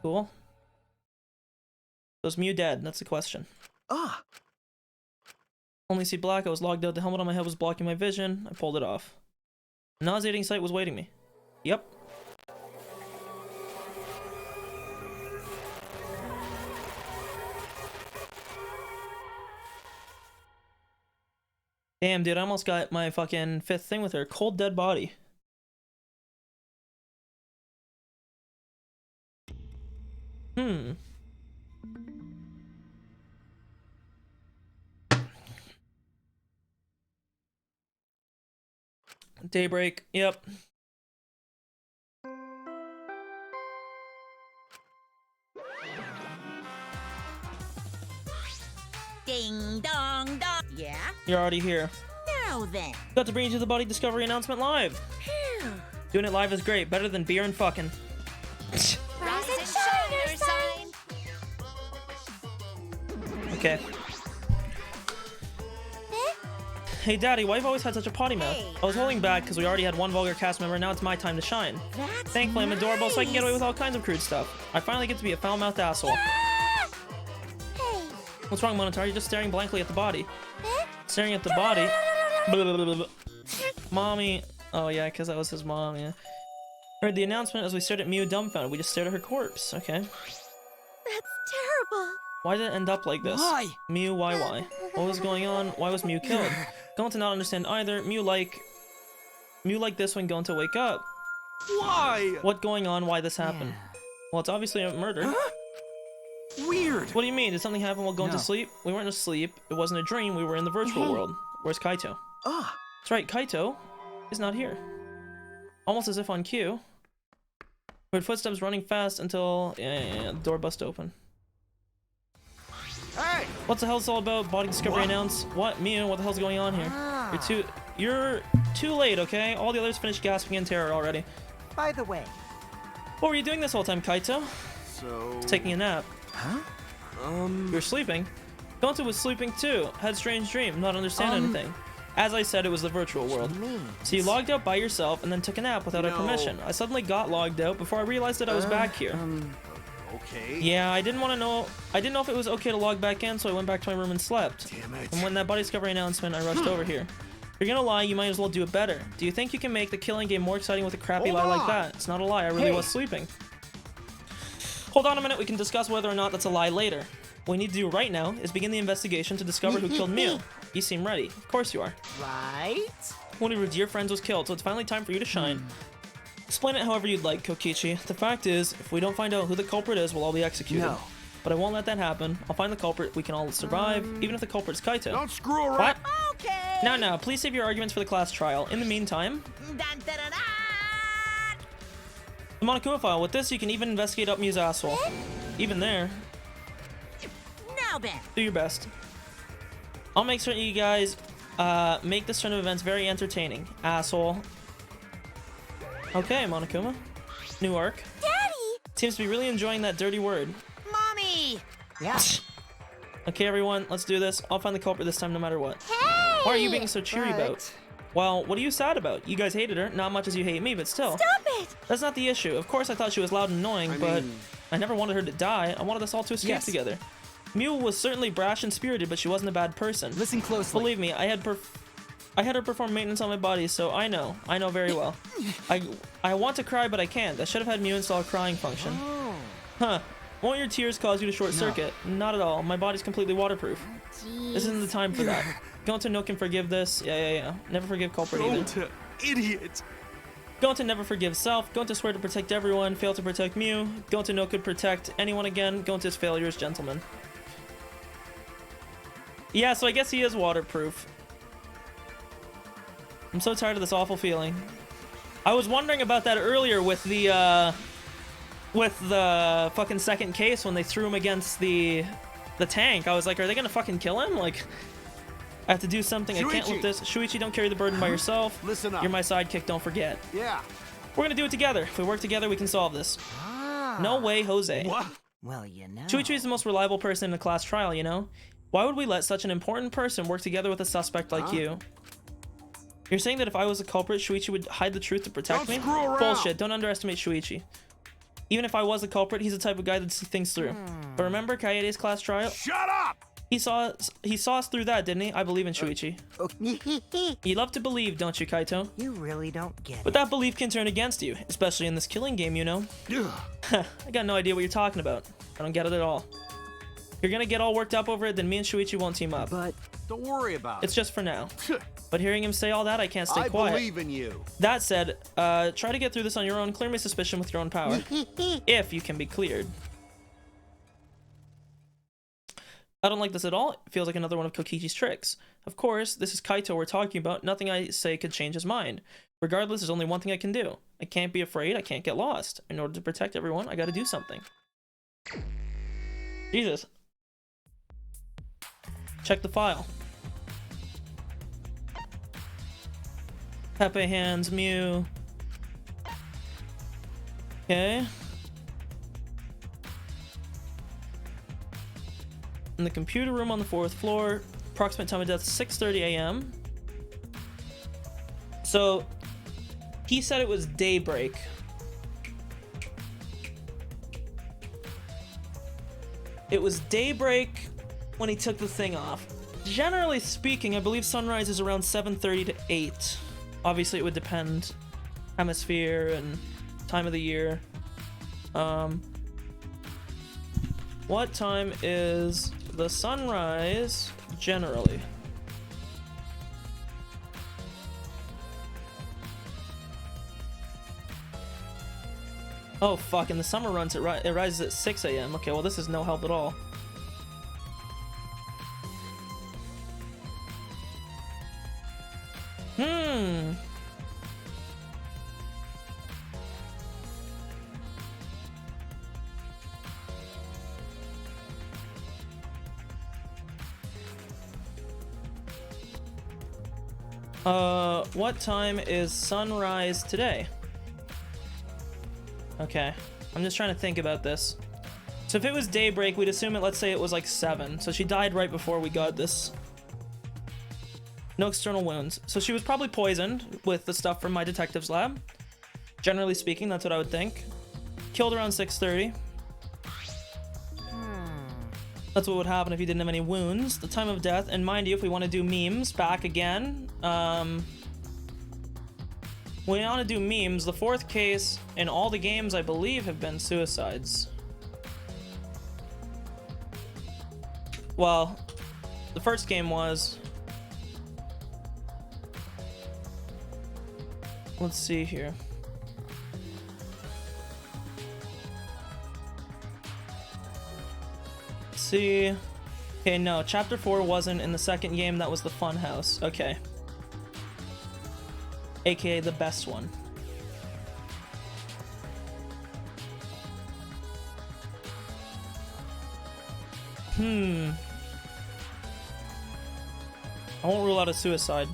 Cool. So is Mew dead? That's the question. Only see black. I was logged out. The helmet on my head was blocking my vision. I pulled it off. A nauseating sight was waiting me. Yep. Damn, dude, I almost got my fucking 5th thing with her. Cold dead body. Daybreak, yep. Ding dong dong. Yeah? You're already here. Now then. Got to bring you to the Body Discovery announcement live. Doing it live is great. Better than beer and fucking. Rise and shine, your sign. Okay. Hey daddy, why have you always had such a potty mouth? I was holding back because we already had one vulgar cast member, now it's my time to shine. That's Thankfully I'm adorable so I can get away with all kinds of crude stuff. I finally get to be a foul-mouthed asshole. Hey. What's wrong, Monitor? You're just staring blankly at the body. Staring at the body. Blah, blah, blah, blah. Mommy. Oh yeah, because that was his mom, yeah. Heard the announcement as we stared at Mew dumbfounded. We just stared at her corpse, okay. That's terrible. Why did it end up like this? Why? Mew, why? What was going on? Why was Mew killed? Going to not understand either. Mew like this when going to wake up. Why? What going on? Why this happened? Well, it's obviously a murder. Weird. What do you mean? Did something happen while going to No. sleep? We weren't asleep. It wasn't a dream. We were in the virtual world. Where's Kaito? That's right, Kaito is not here. Almost as if on cue. We heard footsteps running fast until the door bust open. Hey! What the hell's all about? Body Discovery announced. What? Mew, what the hell's going on here? You're too late, okay? All the others finished gasping in terror already. By the way. What were you doing this whole time, Kaito? So... Taking a nap. You were sleeping? Gonta was sleeping too. Had a strange dream, not understand anything. As I said, it was the virtual world. So you logged out by yourself and then took a nap without our permission. I suddenly got logged out before I realized that I was back here. Okay. Yeah, I didn't know if it was okay to log back in, so I went back to my room and slept. Damn it. And when that body discovery announcement, I rushed over here. If you're gonna lie, you might as well do it better. Do you think you can make the killing game more exciting with a crappy Hold lie like on. that? It's not a lie, I really was sleeping. Hold on a minute, we can discuss whether or not that's a lie later. What we need to do right now is begin the investigation to discover who killed Mew. You seem ready. Of course you are. Right? One of your dear friends was killed, so it's finally time for you to shine. Explain it however you'd like, Kokichi. The fact is, if we don't find out who the culprit is, we'll all be executed. No. But I won't let that happen. I'll find the culprit, we can all survive, even if the culprit's Kaito. Don't screw around. What? Okay. No, please save your arguments for the class trial. In the meantime, Dun, dun, dun, dun. the Monokuma file. With this, you can even investigate up Mew's asshole. Even there, Now then. do your best. I'll make certain you guys make this turn of events very entertaining. Asshole. Okay, Monokuma. New arc. Daddy! Seems to be really enjoying that dirty word. Mommy! Yeah. Okay, everyone, let's do this. I'll find the culprit this time no matter what. Hey! Why are you being so cheery Right. about? Well, what are you sad about? You guys hated her, not much as you hate me, but still. Stop it! That's not the issue. Of course I thought she was loud and annoying, but mean- I never wanted her to die. I wanted us all to escape Yes. together. Mew was certainly brash and spirited, but she wasn't a bad person. Listen closely. Believe me, I had her perform maintenance on my body, so I know very well. I want to cry, but I can't. I should have had Mew install a crying function. Oh. Huh. Won't your tears cause you to short circuit? Not at all. My body's completely waterproof. This isn't the time for that. Go into Nook and forgive this. Yeah. Never forgive culprit either. Don't, idiot. Go into never forgive self. Go into swear to protect everyone. Fail to protect Mew. Go into no could protect anyone again. Go into his failures, gentlemen. Yeah, so I guess he is waterproof. I'm so tired of this awful feeling. I was wondering about that earlier with the fucking second case when they threw him against the tank. I was like, are they gonna fucking kill him? Like, I have to do something. I can't Shuichi. let this. Shuichi, don't carry the burden by yourself. Listen up. You're my sidekick, don't forget. Yeah. We're gonna do it together. If we work together, we can solve this. Ah. No way, Jose. What? Well, you know. Shuichi is the most reliable person in a class trial, you know? Why would we let such an important person work together with a suspect like you? You're saying that if I was a culprit, Shuichi would hide the truth to protect Don't me? screw around. Bullshit, don't underestimate Shuichi. Even if I was the culprit, he's the type of guy that sees things through. But remember Kaede's class trial? Shut up! He saw us through that, didn't he? I believe in Shuichi. You love to believe, don't you, Kaito? You really don't get But that belief can turn against you, especially in this killing game, you know? I got no idea what you're talking about. I don't get it at all. If you're gonna get all worked up over it, then me and Shuichi won't team up. But Don't worry about It's it. just for now. But hearing him say all that, I can't stay I quiet. believe in you. That said, try to get through this on your own. Clear my suspicion with your own power. If you can be cleared. I don't like this at all. It feels like another one of Kokichi's tricks. Of course, this is Kaito we're talking about. Nothing I say could change his mind. Regardless, there's only one thing I can do. I can't be afraid. I can't get lost. In order to protect everyone, I gotta do something. Jesus. Check the file. Pepe hands, Mew. Okay. In the computer room on the 4th floor. Approximate time of death 6:30 a.m. So he said it was daybreak. It was daybreak when he took the thing off. Generally speaking, I believe sunrise is around 7:30 to 8. Obviously, it would depend hemisphere and time of the year. What time is the sunrise generally? Oh fuck, in the summer runs it rises at 6 a.m. Okay, well this is no help at all. What time is sunrise today? Okay, I'm just trying to think about this. So if it was daybreak, we'd assume it, let's say it was like 7. So she died right before we got this. No external wounds. So she was probably poisoned with the stuff from my detective's lab. Generally speaking, that's what I would think. Killed around 6:30. That's what would happen if you didn't have any wounds. The time of death, and mind you, if we want to do memes back again, we want to do memes. The fourth case in all the games, I believe, have been suicides. Well, the first game was... Let's see here. See. Okay, no, chapter 4 wasn't in the second game. That was the fun house. Okay. AKA the best one. I won't rule out a suicide.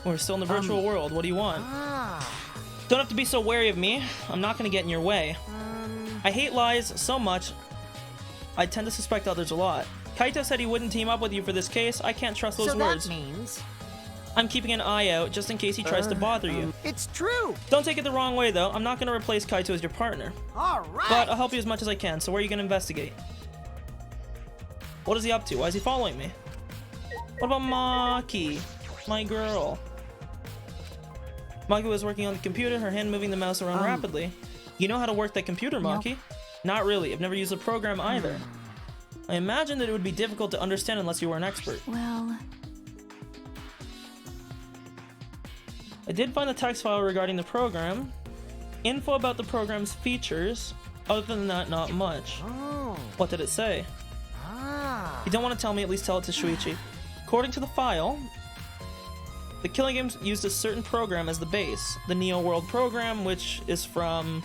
We're still in the virtual world. What do you want? Don't have to be so wary of me. I'm not gonna get in your way. I hate lies so much. I tend to suspect others a lot. Kaito said he wouldn't team up with you for this case. I can't trust those words. So that means... I'm keeping an eye out just in case he tries to bother you. It's true. Don't take it the wrong way though. I'm not gonna replace Kaito as your partner. Alright. But I'll help you as much as I can. So where are you gonna investigate? What is he up to? Why is he following me? What about Maki? My girl. Maki was working on the computer, her hand moving the mouse around rapidly. You know how to work that computer, Maki? Nope. Not really. I've never used a program either. I imagine that it would be difficult to understand unless you were an expert. Well, I did find the text file regarding the program. Info about the program's features. Other than that, not much. Oh. What did it say? If you don't want to tell me, at least tell it to Shuichi. According to the file, the killing games used a certain program as the base. The Neo World program, which is from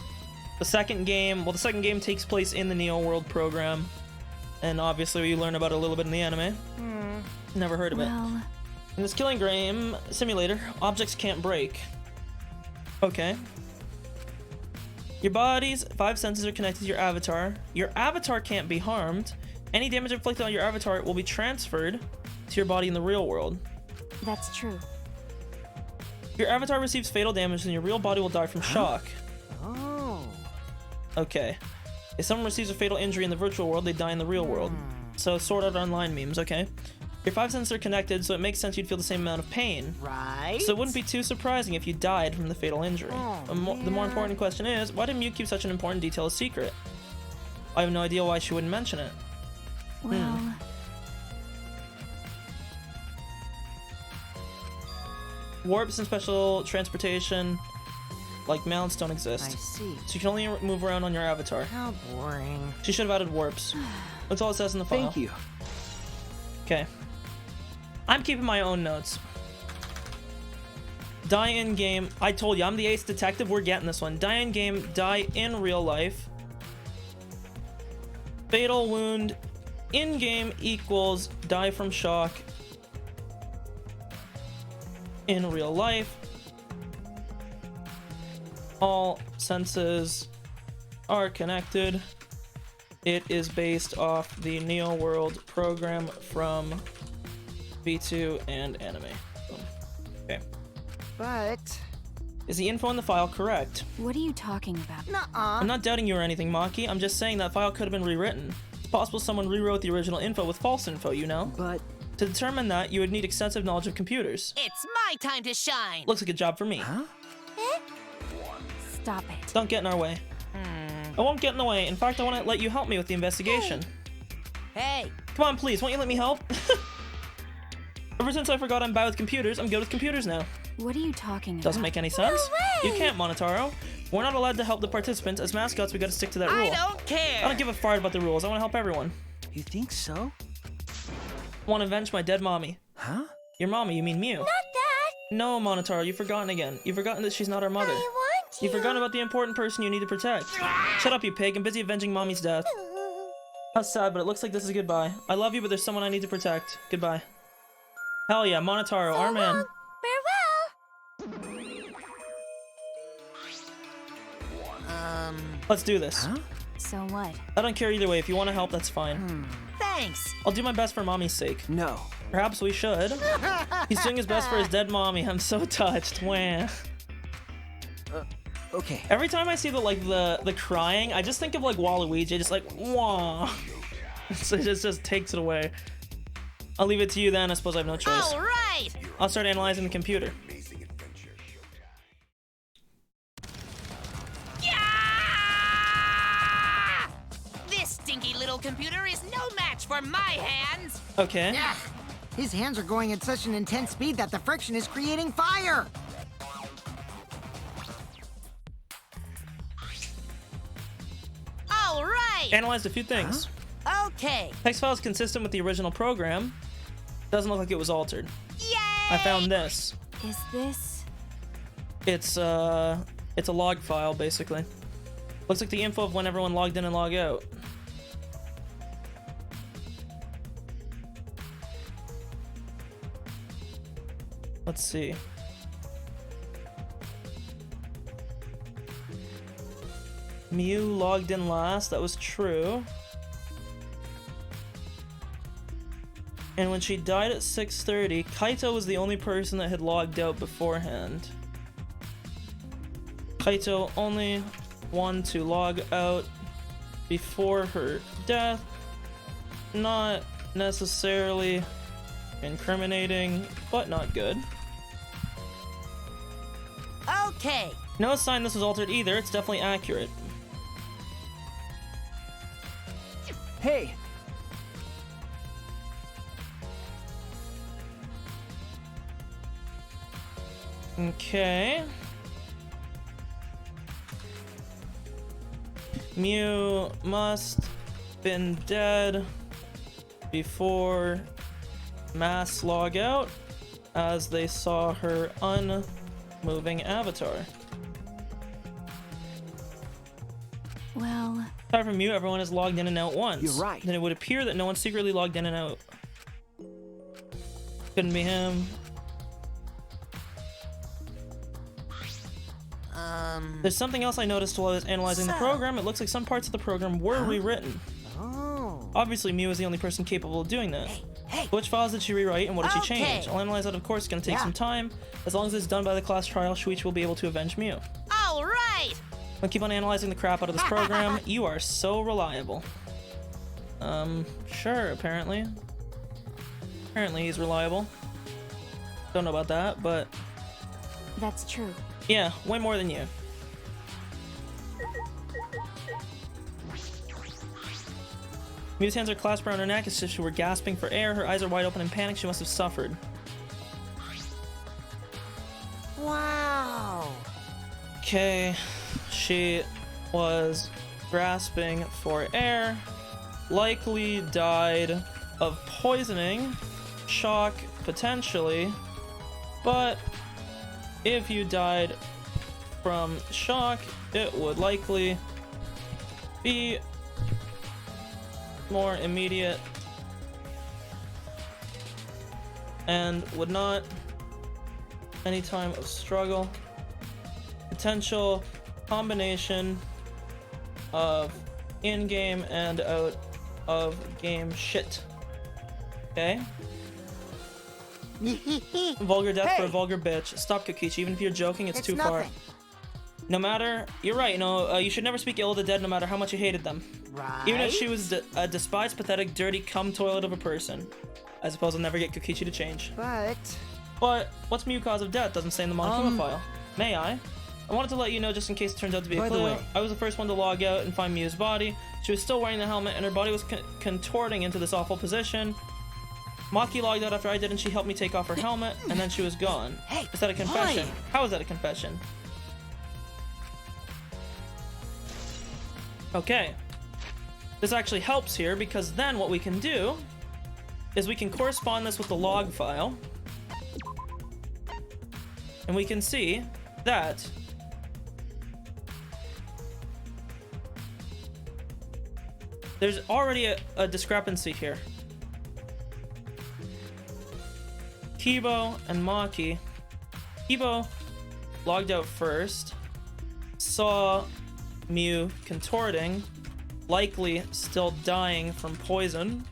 the second game. Well, the second game takes place in the Neo World program. And obviously we learn about it a little bit in the anime. Never heard of it. well, In this killing game simulator, objects can't break. Okay. Your body's 5 senses are connected to your avatar. Your avatar can't be harmed. Any damage inflicted on your avatar will be transferred to your body in the real world. that's true. If your avatar receives fatal damage, then your real body will die from shock. Oh. Okay. If someone receives a fatal injury in the virtual world, they die in the real world. So Sword Art Online memes, okay? Your 5 senses are connected, so it makes sense you'd feel the same amount of pain. Right. So it wouldn't be too surprising if you died from the fatal injury. Oh, The more important question is, why did Mew keep such an important detail a secret? I have no idea why she wouldn't mention it. Well, Warps and special transportation, like mounts, don't I exist. see. So you can only move around on your avatar. How boring. She should have added warps. That's all it says in the file. Thank you. Okay. I'm keeping my own notes. Die in game. I told you, I'm the ace detective. We're getting this one. Die in game, die in real life. Fatal wound in game equals die from shock in real life. All senses are connected. It is based off the Neo World program from V2 and anime. Okay. But... Is the info in the file correct? what are you talking about? nuh-uh. I'm not doubting you or anything, Maki. I'm just saying that file could have been rewritten. It's possible someone rewrote the original info with false info, you know? But To determine that, you would need extensive knowledge of computers. It's my time to shine. Looks like a job for me. Stop it. Don't get in our way. I won't get in the way. In fact, I want to let you help me with the investigation. Hey. Come on, please. Won't you let me help? Ever since I forgot I'm bad with computers, I'm good with computers now. What are you talking about? Doesn't make any sense. You can't, Monotaro. We're not allowed to help the participants. As mascots, we gotta stick to that rule. I don't care. I don't give a fart about the rules. I want to help everyone. you think so? Want to avenge my dead mommy. Huh? Your mommy, you mean Mew? Not that. No, Monotaro, you've forgotten again. You've forgotten that she's not our mother. I want to. You've forgotten about the important person you need to protect. Shut up, you pig. I'm busy avenging mommy's death. How sad, but it looks like this is goodbye. I love you, but there's someone I need to protect. Goodbye. Hell yeah, Monotaro, our man. Farewell. Let's do this. Huh? So what? I don't care either way. If you want to help, that's fine. Thanks. I'll do my best for mommy's sake. No. Perhaps we should. He's doing his best for his dead mommy. I'm so touched. Wah. Okay. Every time I see the crying, I just think of like Waluigi, just like wah. So it just takes it away. I'll leave it to you then. I suppose I have no choice. All right. I'll start analyzing the computer. Yeah! This stinky little computer is no match for my hands. Okay. Yeah. His hands are going at such an intense speed that the friction is creating fire. All right. Analyzed a few things. Okay. Text file is consistent with the original program. Doesn't look like it was altered. Yay! I found this. Is this? It's a log file basically. Looks like the info of when everyone logged in and logged out. Let's see. Mew logged in last, that was true. And when she died at 6:30, Kaito was the only person that had logged out beforehand. Kaito only one to log out before her death. Not necessarily incriminating, but not good. Okay. No sign this was altered either, it's definitely accurate. Hey! Okay. Mew must been dead before mass log out, as they saw her unmoving avatar. Well, Aside from Mew, everyone has logged in and out once. You're right. Then it would appear that no one secretly logged in and out. Couldn't be him. There's something else I noticed while I was analyzing the program. It looks like some parts of the program were rewritten. Oh. Obviously, Mew is the only person capable of doing that. Which files did she rewrite and what did she change? I'll analyze that, of course. It's going to take some time. As long as it's done by the class trial, Shuichi will be able to avenge Mew. All right. I'll keep on analyzing the crap out of this program. You are so reliable. Sure, apparently. Apparently he's reliable. Don't know about that, but... that's true. yeah, way more than you. Mew's hands are clasped around her neck as if she were gasping for air. Her eyes are wide open in panic. She must have suffered. Wow. Okay, she was grasping for air, likely died of poisoning, shock potentially, but if you died from shock, it would likely be more immediate and would not any time of struggle. Potential combination of in-game and out of game shit. Okay? Vulgar death for a vulgar bitch. Stop, Kokichi. Even if you're joking, it's too far. Nothing. No matter, you're right. You should never speak ill of the dead, no matter how much you hated them. Right. Even if she was a despised, pathetic, dirty cum toilet of a person. I suppose I'll never get Kokichi to change. But what's Mew cause of death? Doesn't say in the Monokuma file. May I? I wanted to let you know just in case it turns out to be a By the clue. way- I was the first one to log out and find Mew's body. She was still wearing the helmet and her body was contorting into this awful position. Maki logged out after I did and she helped me take off her helmet and then she was gone. Hey, is that a confession? why? How is that a confession? Okay. This actually helps here because then what we can do is we can correspond this with the log file. And we can see that there's already a discrepancy here. Kibo and Maki. Kibo logged out first, saw Mew contorting, likely still dying from poison.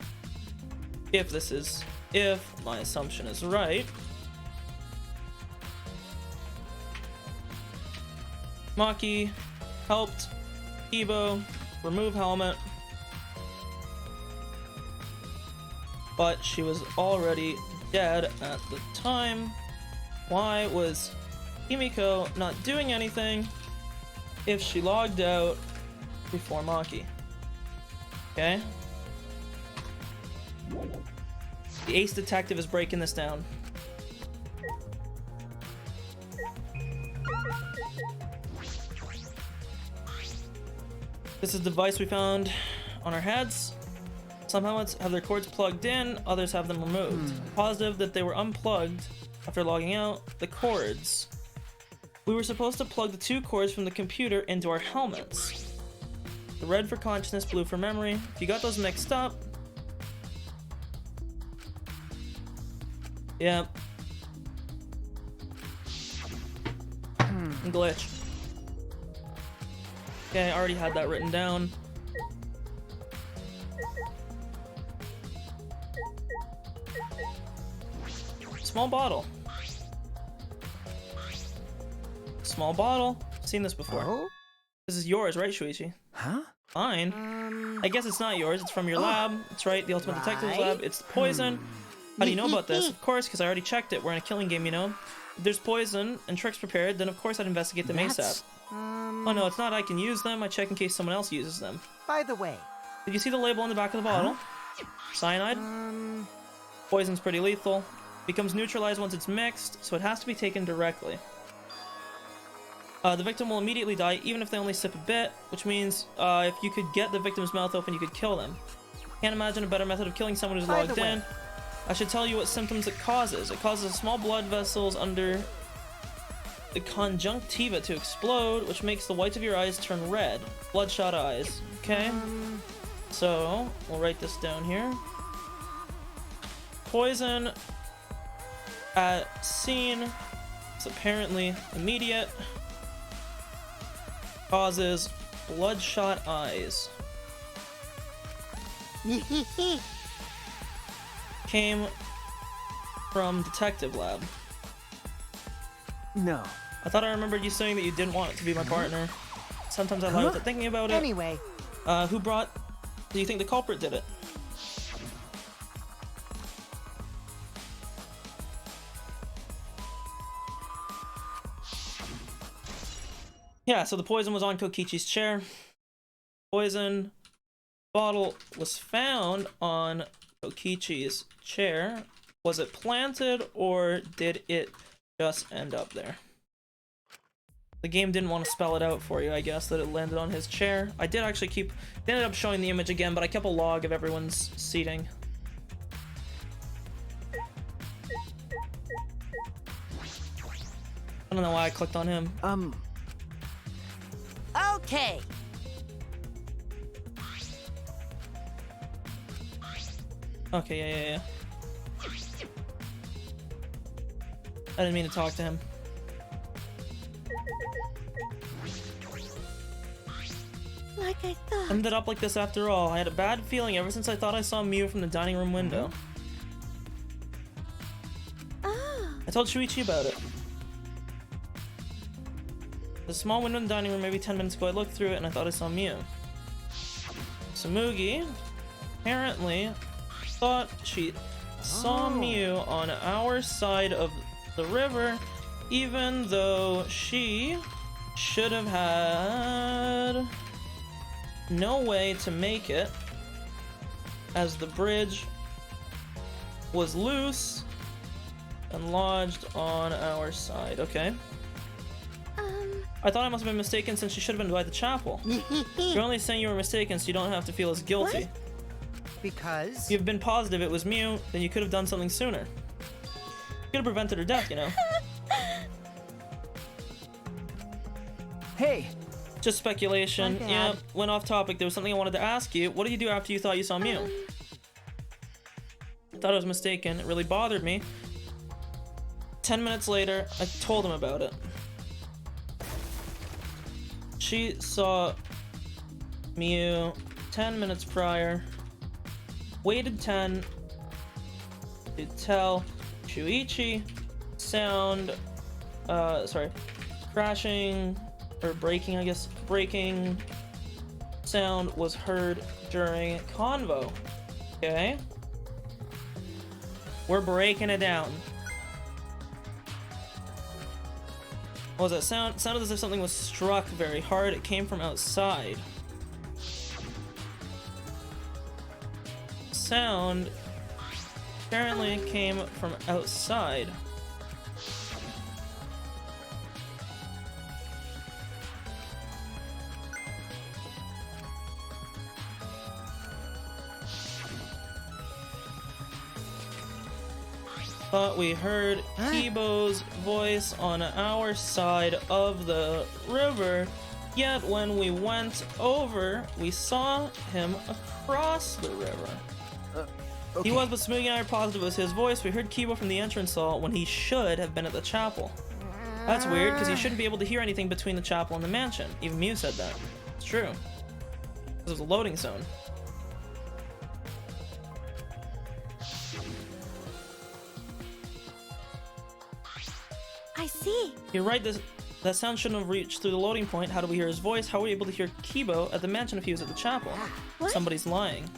If my assumption is right. Maki helped Kibo remove helmet. but she was already dead at the time. Why was Himiko not doing anything if she logged out before Maki? Okay. The ace detective is breaking this down. This is the device we found on our heads. Some helmets have their cords plugged in, others have them removed. Positive that they were unplugged after logging out the cords. We were supposed to plug the 2 cords from the computer into our helmets. The red for consciousness, blue for memory. If you got those mixed up... Yeah. Glitch. Okay, I already had that written down. Small bottle. Small bottle. Seen this before. Oh? This is yours, right, Shuichi? Huh? Fine. I guess it's not yours. It's from your lab. That's right, the Ultimate Detective's lab. It's poison. How do you know about this? Of course, because I already checked it. We're in a killing game, you know? If there's poison and tricks prepared, then of course I'd investigate them ASAP. Oh no, it's not I can use them. I check in case someone else uses them. By the way. Did you see the label on the back of the bottle? Cyanide? Poison's pretty lethal. Becomes neutralized once it's mixed, so it has to be taken directly. The victim will immediately die, even if they only sip a bit, which means if you could get the victim's mouth open, you could kill them. Can't imagine a better method of killing someone who's logged in. I should tell you what symptoms it causes. It causes small blood vessels under the conjunctiva to explode, which makes the whites of your eyes turn red. Bloodshot eyes. Okay? So, we'll write this down here. Poison at scene is apparently immediate. Causes bloodshot eyes. Came from detective lab. No. I thought I remembered you saying that you didn't want it to be my partner. Sometimes I lie without thinking about it. Anyway. Do you think the culprit did it? Yeah, so the poison was on Kokichi's chair. Poison bottle was found on Kokichi's chair. Was it planted or did it just end up there? The game didn't want to spell it out for you, I guess, that it landed on his chair. I did actually they ended up showing the image again, but I kept a log of everyone's seating. I don't know why I clicked on him. Okay. Okay, yeah. I didn't mean to talk to him. Like I thought. Ended up like this after all. I had a bad feeling ever since I thought I saw Mew from the dining room window. I told Shuichi about it. The small window in the dining room maybe 10 minutes ago, I looked through it and I thought I saw Mew. Samugi apparently thought she saw Mew on our side of the river, even though she should have had no way to make it, as the bridge was loose and lodged on our side. Okay. I thought I must have been mistaken since she should have been by the chapel. You're only saying you were mistaken so you don't have to feel as guilty. What? Because? If you've been positive it was Mew, then you could have done something sooner. You could have prevented her death, you know. Hey! Just speculation. Yeah, went off topic. There was something I wanted to ask you. What did you do after you thought you saw Mew? I thought I was mistaken. It really bothered me. 10 minutes later, I told him about it. She saw Mew 10 minutes prior. Waited 10 to tell Shuichi. Sound, crashing or breaking, I guess. Breaking sound was heard during convo. Okay. We're breaking it down. What was that sound? It sounded as if something was struck very hard. It came from outside. Sound apparently came from outside. But we heard Kibo's voice on our side of the river, yet when we went over, we saw him across the river. Okay. He was, but Smoogie and I are positive it was his voice. We heard Kibo from the entrance hall when he should have been at the chapel. That's weird, because he shouldn't be able to hear anything between the chapel and the mansion. Even Mew said that. It's true. This was a loading zone. I see. You're right, that sound shouldn't have reached through the loading point. How do we hear his voice? How were we able to hear Kibo at the mansion if he was at the chapel? What? Somebody's lying.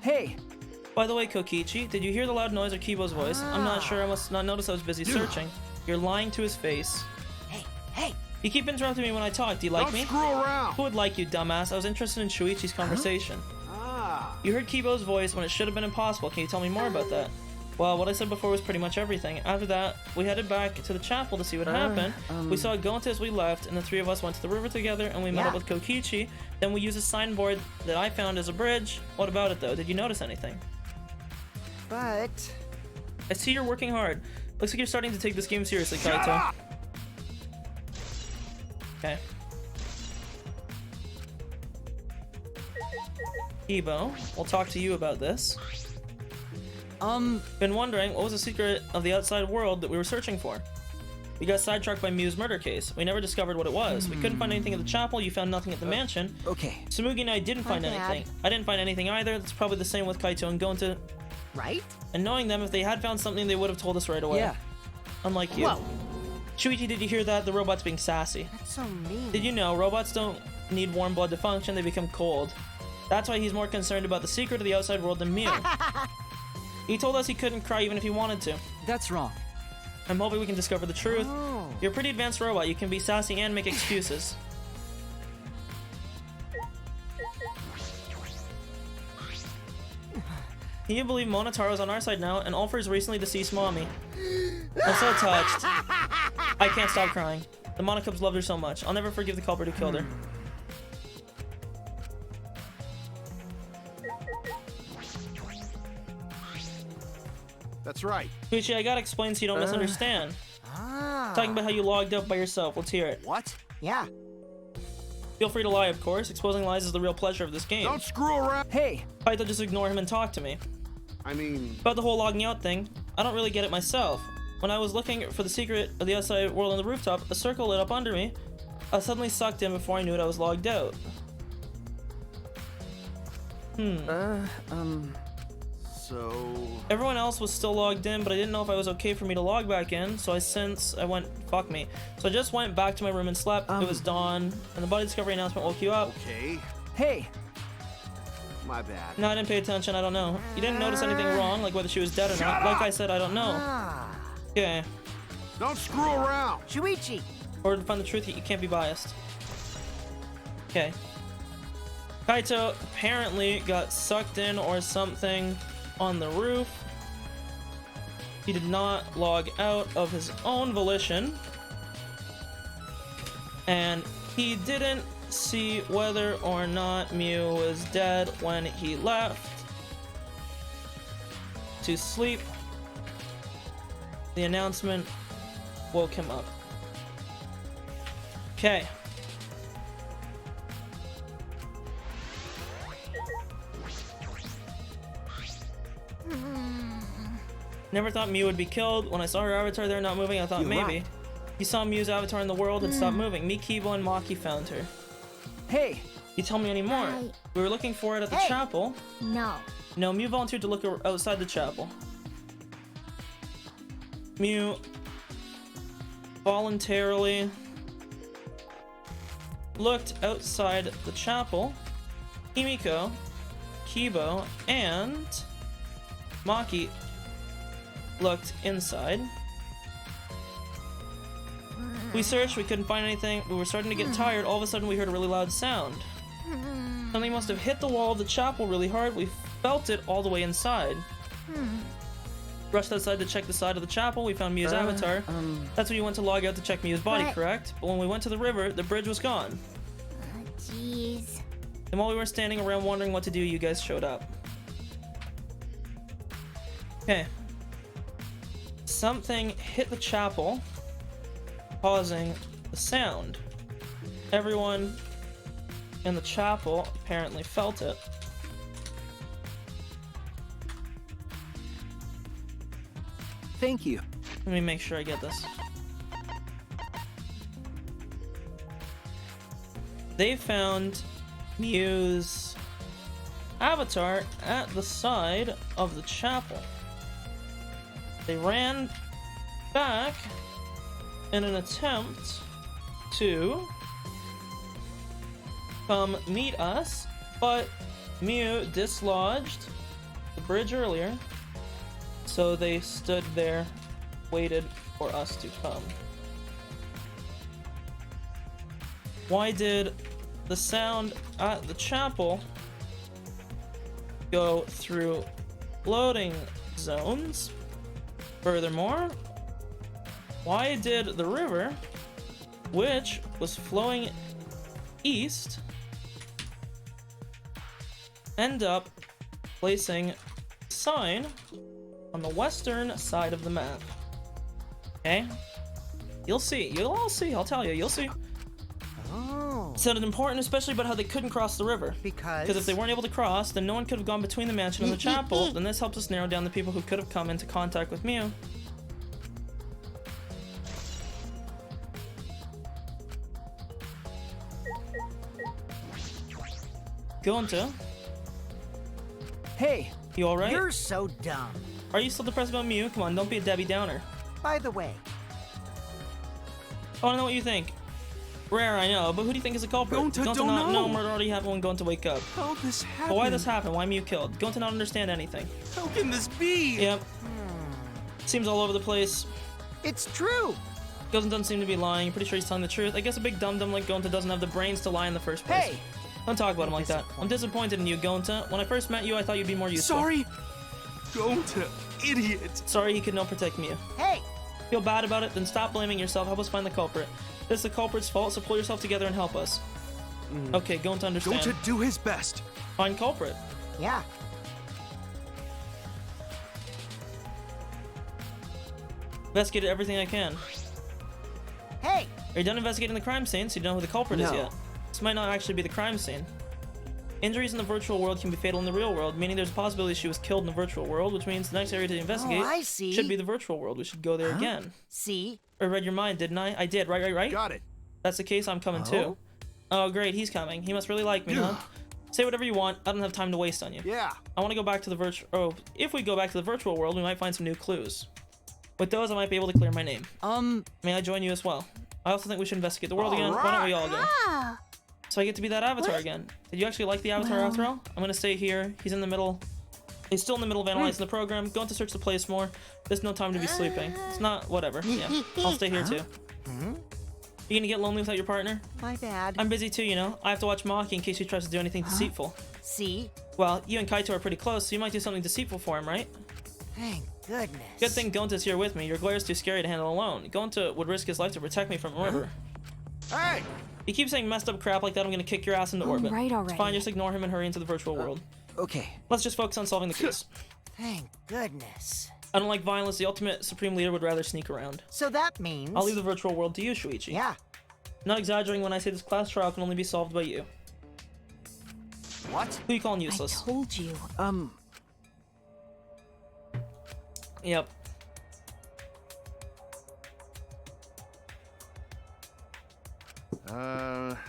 Hey, By the way, Kokichi, did you hear the loud noise or Kibo's voice? I'm not sure, I must not notice I was busy searching. You're lying to his face. Hey, You keep interrupting me when I talk. Do you like Don't me? screw around. Who would like you, dumbass? I was interested in Shuichi's conversation. Ah. You heard Kibo's voice when it should have been impossible. Can you tell me more about that? Well, what I said before was pretty much everything. After that, we headed back to the chapel to see what happened. We saw Gonta as we left, and the three of us went to the river together, and we met up with Kokichi. Then we used a signboard that I found as a bridge. What about it, though? Did you notice anything? but I see you're working hard. Looks like you're starting to take this game seriously, Kaito. Okay. Kibo, we'll talk to you about this. Been wondering, what was the secret of the outside world that we were searching for? We got sidetracked by Mew's murder case. We never discovered what it was. We couldn't find anything at the chapel, you found nothing at the mansion. okay. Tsumugi and I didn't find Dad. anything. I didn't find anything either. That's probably the same with Kaito and Gonta. right? And knowing them, if they had found something, they would have told us right away. Yeah. Unlike you. Whoa. Shuichi, did you hear that? The robot's being sassy. That's so mean. Did you know robots don't need warm blood to function, they become cold. That's why he's more concerned about the secret of the outside world than Mew. He told us he couldn't cry even if he wanted to. That's wrong. I'm hoping we can discover the truth. Oh. You're a pretty advanced robot. You can be sassy and make excuses. Can you believe Monotaro's on our side now and all for his recently deceased mommy? I'm so touched. I can't stop crying. The Monocubs loved her so much. I'll never forgive the culprit who killed her. That's right. Gucci, I gotta explain so you don't misunderstand. Talking about how you logged out by yourself. Let's hear it. What? Yeah. Feel free to lie, of course. Exposing lies is the real pleasure of this game. Don't screw around. Hey, Kaito, just ignore him and talk to me. I mean, About the whole logging out thing, I don't really get it myself. When I was looking for the secret of the outside world on the rooftop, a circle lit up under me. I was suddenly sucked in before I knew it, I was logged out. so Everyone else was still logged in, but I didn't know if I was okay for me to log back in, so I went, fuck me. So I just went back to my room and slept. It was dawn, and the body discovery announcement woke you up. okay. hey, My bad. No, I didn't pay attention, I don't know. You didn't notice anything wrong, like whether she was dead or not. Like I said, I don't know. Ah. Okay. Don't screw around. Shuichi. In order to find the truth, you can't be biased. Okay. Kaito apparently got sucked in or something on the roof. He did not log out of his own volition. And he didn't see whether or not Mew was dead when he left to sleep. The announcement woke him up. Okay. Never thought Mew would be killed. When I saw her avatar there not moving, I thought You're maybe. right. You saw Mew's avatar in the world and stopped moving. Me, Kibo, and Maki found her. hey, You tell me any more? Right. We were looking for it at the Hey. chapel. No. No, Mew volunteered to look outside the chapel. Mew voluntarily looked outside the chapel. Himiko, Kibo, and Maki looked inside. We searched, we couldn't find anything. We were starting to get tired. All of a sudden we heard a really loud sound. Something must have hit the wall of the chapel really hard. We felt it all the way inside. Rushed outside to check the side of the chapel. We found Miu's avatar. That's when you went to log out to check Miu's body, correct? But when we went to the river, the bridge was gone. Jeez. And while we were standing around wondering what to do, you guys showed up. Okay. Something hit the chapel, causing the sound. Everyone in the chapel apparently felt it. Thank you. Let me make sure I get this. They found Miu's avatar at the side of the chapel. They ran back in an attempt to come meet us, but Miu dislodged the bridge earlier, so they stood there, waited for us to come. Why did the sound at the chapel go through loading zones? Furthermore, why did the river, which was flowing east, end up placing a sign on the western side of the map? Okay? You'll see. You'll all see. I'll tell you. You'll see. Oh. It sounded important, especially about how they couldn't cross the river. Because Because if they weren't able to cross, then no one could have gone between the mansion and the chapel. Then this helps us narrow down the people who could have come into contact with Miu. Gonta, Hey, you alright? you're so dumb. Are you still depressed about Miu? Come on, don't be a Debbie Downer. By the way, I wanna know what you think. Rare, I know, but who do you think is the culprit? Gonta Gonta don't not know. murder already happened when Gonta wake up. How this happened? But why this happened? Why Miu killed? Gonta not understand anything. How can this be? Yep. Seems all over the place. it's true. Gonta doesn't seem to be lying. Pretty sure he's telling the truth. I guess a big dum-dum like Gonta doesn't have the brains to lie in the first place. Hey, Don't talk about him like that. I'm disappointed in you, Gonta. When I first met you, I thought you'd be more useful. Sorry. Gonta, idiot. Sorry he could not protect Miu. hey, Feel bad about it? Then stop blaming yourself. Help us find the culprit. This is the culprit's fault, so pull yourself together and help us. Okay, Gonta understand. Gonta do his best. Find culprit. yeah. Investigated everything I can. Hey, Are you done investigating the crime scene so you don't know who the culprit is No. yet? This might not actually be the crime scene. Injuries in the virtual world can be fatal in the real world, meaning there's a possibility she was killed in the virtual world, which means the next area to investigate I see. should be the virtual world. We should go there again. see, I read your mind, didn't I? I did, right? Got it. That's the case, I'm coming too. Oh, great, he's coming. He must really like me, huh? Say whatever you want. I don't have time to waste on you. Yeah. I want to go back to the virtual... Oh, if we go back to the virtual world, we might find some new clues. With those, I might be able to clear my name. May I join you as well? I also think we should investigate the world again. Why don't we all go? Ah. So I get to be that avatar again. Did you actually like the avatar after all? I'm gonna stay here. He's in the middle. He's still in the middle of analyzing the program. Going to search the place more. There's no time to be sleeping. It's not... Whatever. Yeah. I'll stay here too. You gonna get lonely without your partner? my bad. I'm busy too, you know. I have to watch Maki in case he tries to do anything deceitful. See, Well, you and Kaito are pretty close, so you might do something deceitful for him, right? thank goodness. Good thing Gonta's here with me. Your glare's too scary to handle alone. Gonta would risk his life to protect me from a river. Hey! You keep saying messed up crap like that, I'm gonna kick your ass into orbit. right It's already. fine, just ignore him and hurry into the virtual world. Okay. Let's just focus on solving the case. Thank goodness. I don't like violence. The ultimate supreme leader would rather sneak around. So that means I'll leave the virtual world to you, Shuichi. Yeah. Not exaggerating when I say this class trial can only be solved by you. What? Who you calling I useless? told you. Yep.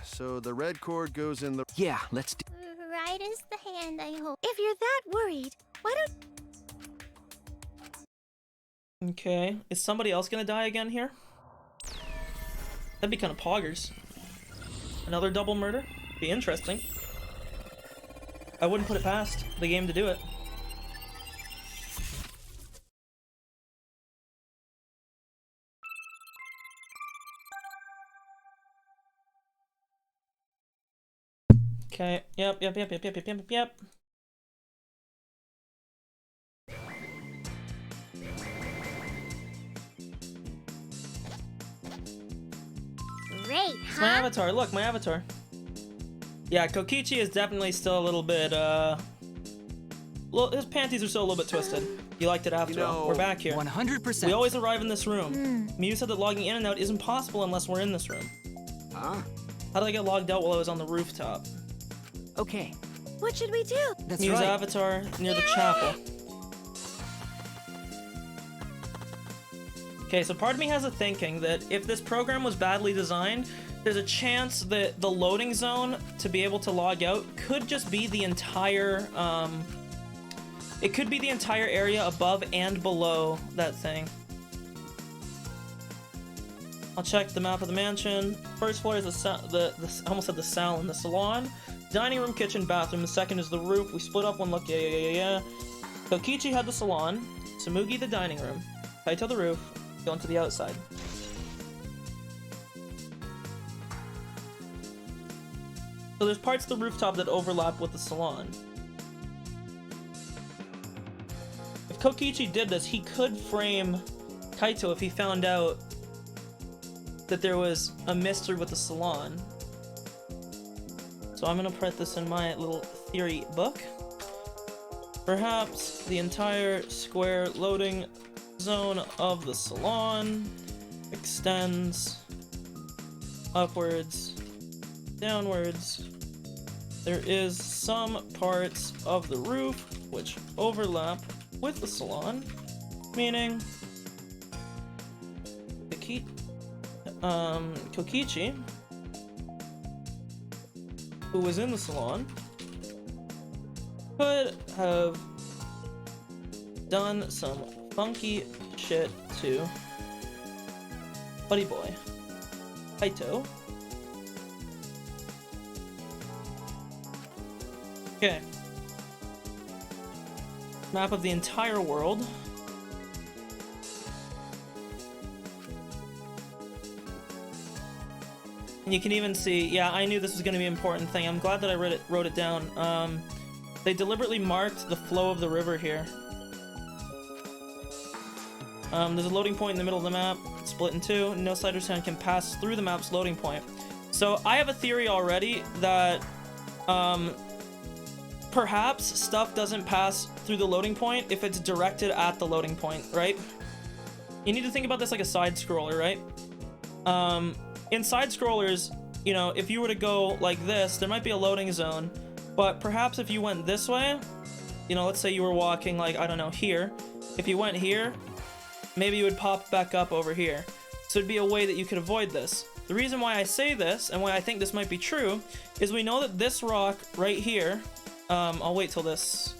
So the red cord goes in the... Yeah, let's do. Right as the hand, I hope. If you're that worried, why don't... Okay. Is somebody else gonna die again here? That'd be kind of poggers. Another double murder? Be interesting. I wouldn't put it past the game to do it. Okay. Yep. Great, It's my avatar. Look, my avatar. Yeah, Kokichi is definitely still a little bit, well, his panties are still a little bit twisted. You liked it after all. We're back here. 100%. We always arrive in this room. Mew said that logging in and out isn't possible unless we're in this room. Huh? How did I get logged out while I was on the rooftop? Okay. What should we do? That's Mew's right. avatar near the chapel. Okay, so part of me has a thinking that if this program was badly designed, there's a chance that the loading zone to be able to log out could just be the entire, it could be the entire area above and below that thing. I'll check the map of the mansion. First floor is I almost said the salon, the salon, dining room, kitchen, bathroom. The second is the roof. We split up one look. Yeah. Kokichi had the salon, Samugi the dining room, Kaito the roof, going to the outside. So there's parts of the rooftop that overlap with the salon. If Kokichi did this, he could frame Kaito if he found out that there was a mystery with the salon. So I'm gonna put this in my little theory book. Perhaps the entire square loading zone of the salon extends upwards, downwards. There is some parts of the roof which overlap with the salon, meaning Kokichi, who was in the salon, could have done some funky shit to Buddy Boy Kaito. Okay. Map of the entire world. And you can even see, yeah, I knew this was going to be an important thing. I'm glad that I wrote it down. They deliberately marked the flow of the river here. There's a loading point in the middle of the map, split in two. No side or sound can pass through the map's loading point. So I have a theory already that perhaps stuff doesn't pass through the loading point if it's directed at the loading point, right? You need to think about this like a side scroller, right? In side scrollers, you know, if you were to go like this, there might be a loading zone, but perhaps if you went this way, you know, let's say you were walking like, I don't know, here. If you went here, maybe you would pop back up over here. So it'd be a way that you could avoid this. The reason why I say this, and why I think this might be true, is we know that this rock right here, I'll wait till this,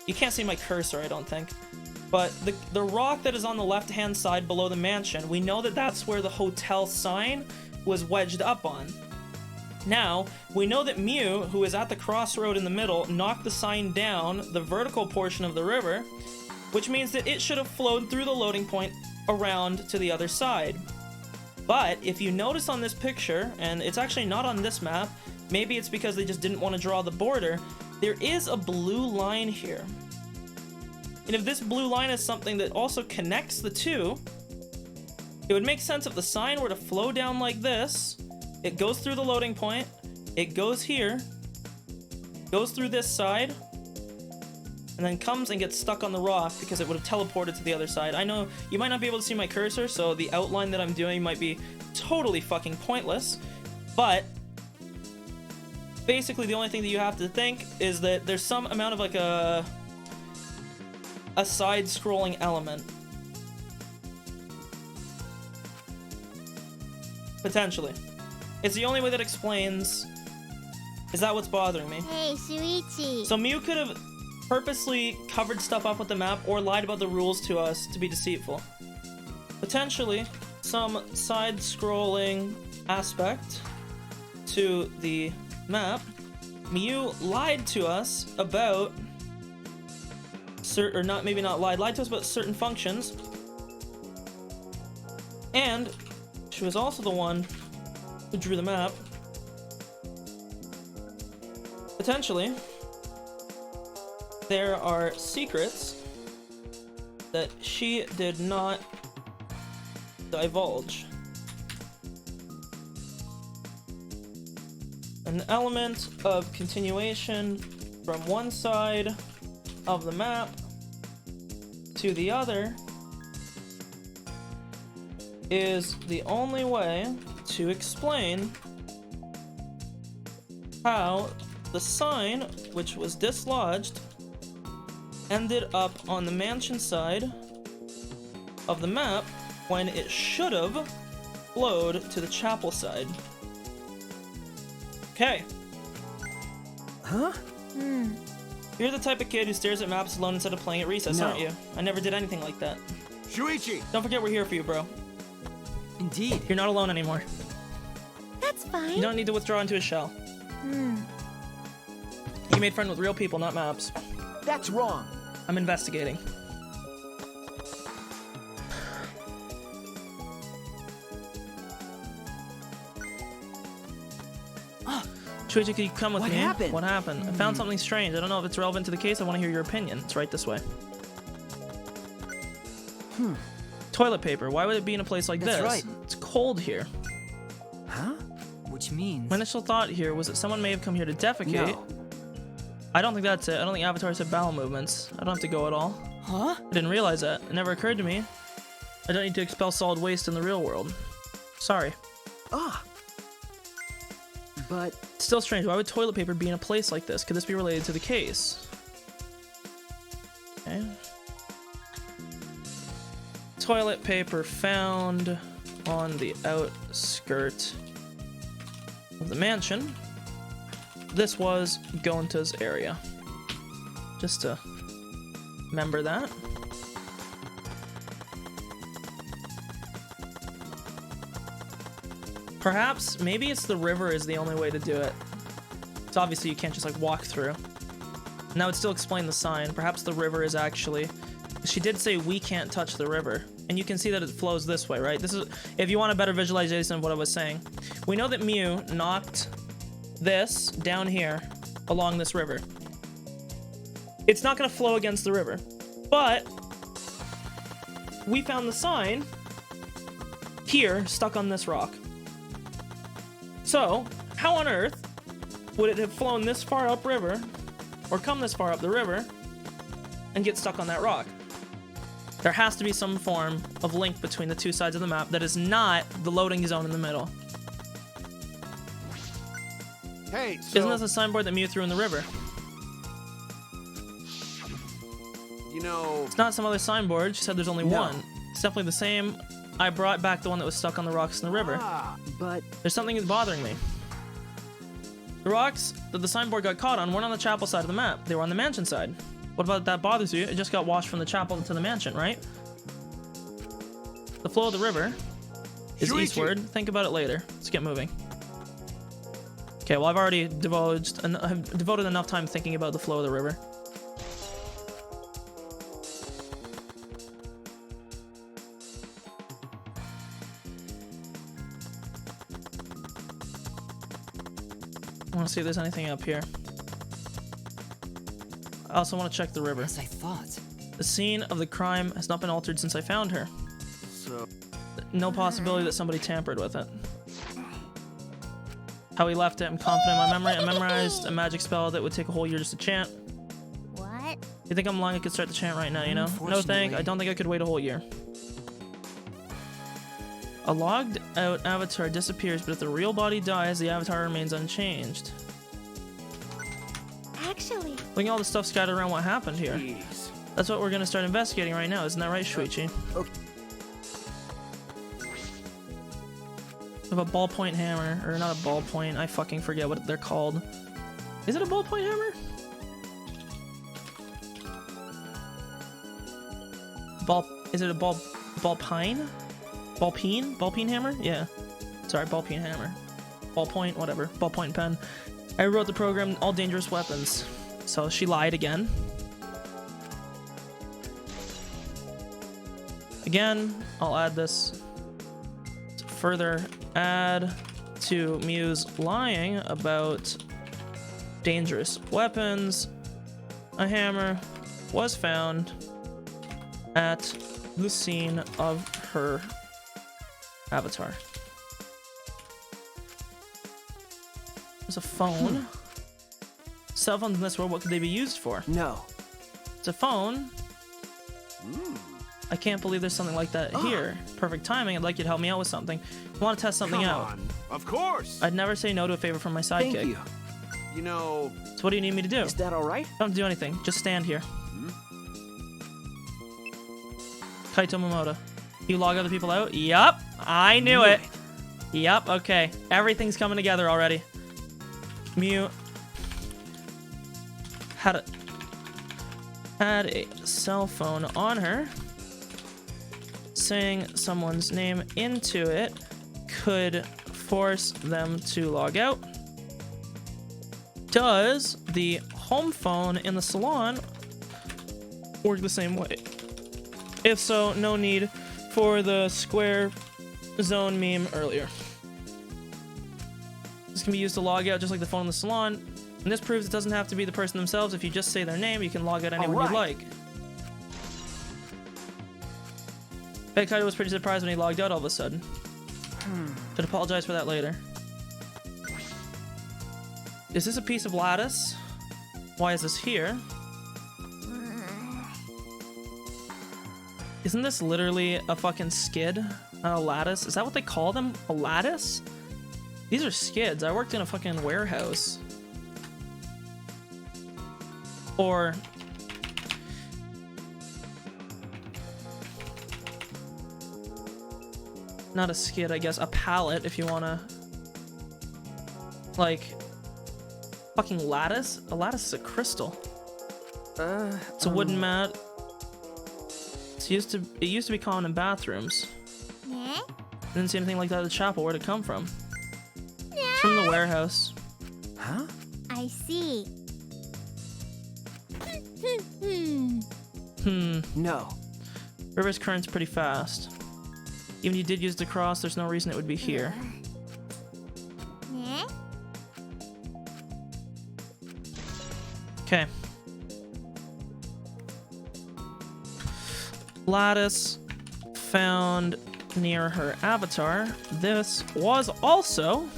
you can't see my cursor, I don't think, but the rock that is on the left-hand side below the mansion, we know that that's where the hotel sign was wedged up on. Now, we know that Mew, who is at the crossroad in the middle, knocked the sign down the vertical portion of the river, which means that it should have flowed through the loading point around to the other side. But if you notice on this picture, and it's actually not on this map, maybe it's because they just didn't want to draw the border, there is a blue line here. And if this blue line is something that also connects the two, it would make sense if the sign were to flow down like this. It goes through the loading point, it goes here, goes through this side, and then comes and gets stuck on the rock because it would have teleported to the other side. I know you might not be able to see my cursor, so the outline that I'm doing might be totally fucking pointless, but basically the only thing that you have to think is that there's some amount of like a side-scrolling element. Potentially. It's the only way that explains... Is that what's bothering me? Hey, Shuichi. So Mew could have purposely covered stuff up with the map or lied about the rules to us to be deceitful. Potentially, some side-scrolling aspect to the map. Mew lied to us about... or not, maybe not lied to us about certain functions. And she was also the one who drew the map. potentially there are secrets that she did not divulge. An element of continuation from one side of the map to the other is the only way to explain how the sign, which was dislodged, ended up on the mansion side of the map when it should have flowed to the chapel side. Okay. Huh? You're the type of kid who stares at maps alone instead of playing at recess, No. aren't you? I never did anything like that. Shuichi! Don't forget we're here for you, bro. Indeed. You're not alone anymore. That's fine. You don't need to withdraw into a shell. You made friends with real people, not maps. That's wrong. I'm investigating. Shuichi, could you come with What me? happened? What happened? I found something strange. I don't know if it's relevant to the case. I want to hear your opinion. It's right this way. Toilet paper. Why would it be in a place like That's this? right. It's cold here. Huh? Which means... My initial thought here was that someone may have come here to defecate. No. I don't think that's it. I don't think avatars have bowel movements. I don't have to go at all. Huh? I didn't realize that. It never occurred to me. I don't need to expel solid waste in the real world. Sorry. Ah. But Still strange. Why would toilet paper be in a place like this? Could this be related to the case? Okay. Toilet paper found on the outskirt of the mansion. This was Gonta's area. Just to remember that. Perhaps, maybe it's the river is the only way to do it. So obviously you can't just like walk through. And that would still explain the sign. Perhaps the river is actually... She did say we can't touch the river. And you can see that it flows this way, right? This is, if you want a better visualization of what I was saying. We know that Mew knocked this down here along this river. It's not going to flow against the river. But we found the sign here stuck on this rock. So, how on earth would it have flown this far upriver, or come this far up the river, and get stuck on that rock? There has to be some form of link between the two sides of the map that is not the loading zone in the middle. Hey, so... Isn't this a signboard that Mew threw in the river? You know... It's not some other signboard. She said there's only one. It's definitely the same. I brought back the one that was stuck on the rocks in the river. but There's something that's bothering me. The rocks that the signboard got caught on weren't on the chapel side of the map. They were on the mansion side. What about that bothers you? It just got washed from the chapel to the mansion, right? The flow of the river is Shuichi. eastward. Think about it later. Let's get moving. Okay, well I've already I've devoted enough time thinking about the flow of the river. I want to see if there's anything up here. I also want to check the river. As I thought. The scene of the crime has not been altered since I found her. So... No possibility that somebody tampered with it. How he left it, I'm confident in my memory. I memorized a magic spell that would take a whole year just to chant. What? You think I'm lying? I could start the chant right now, you know? No thank, I don't think I could wait a whole year. A logged out avatar disappears, but if the real body dies, the avatar remains unchanged. Actually, Looking at all the stuff scattered around, what happened here? Jeez. That's what we're gonna start investigating right now, isn't that right, Shuichi? Okay. We have a ballpoint hammer, or not a ballpoint, I fucking forget what they're called. Is it a ballpoint hammer? Is it a ballpine? Ballpeen hammer? Yeah. Sorry, ballpeen hammer. Ballpoint, whatever. Ballpoint pen. I wrote the program, all dangerous weapons. So she lied again. Again, I'll add this to further add to Mew's lying about dangerous weapons. A hammer was found at the scene of her avatar. There's a phone. Cell phones in this world, what could they be used for? No. It's a phone. I can't believe there's something like that here. Perfect timing. I'd like you to help me out with something. I want to test something Come out. on. Of course. I'd never say no to a favor from my sidekick. Thank you. You know, So what do you need me to do? Is that all right? Don't do anything. Just stand here. Kaito Momoda. You log other people out? Yup. I knew it. Yup. Okay. Everything's coming together already. Mew had a cell phone on her. Saying someone's name into it could force them to log out. Does the home phone in the salon work the same way? If so, no need for the square zone meme earlier. This can be used to log out just like the phone in the salon, and this proves it doesn't have to be the person themselves. If you just say their name, you can log out anyone you'd like. Bet Kaito was pretty surprised when he logged out all of a sudden. Should apologize for that later. Is this a piece of lattice? Why is this here? Isn't this literally a fucking skid? Not a lattice? Is that what they call them? A lattice? These are skids. I worked in a fucking warehouse. Or... not a skid, I guess. A pallet, if you wanna... like... fucking lattice? A lattice is a crystal. It's a wooden mat. It used to be common in bathrooms. Yeah? Didn't see anything like that at the chapel. Where'd it come from? It's from the warehouse. Huh? I see. No. River's current's pretty fast. Even if you did use the cross, there's no reason it would be here. Yeah? Okay. Lattice found near her avatar. This was also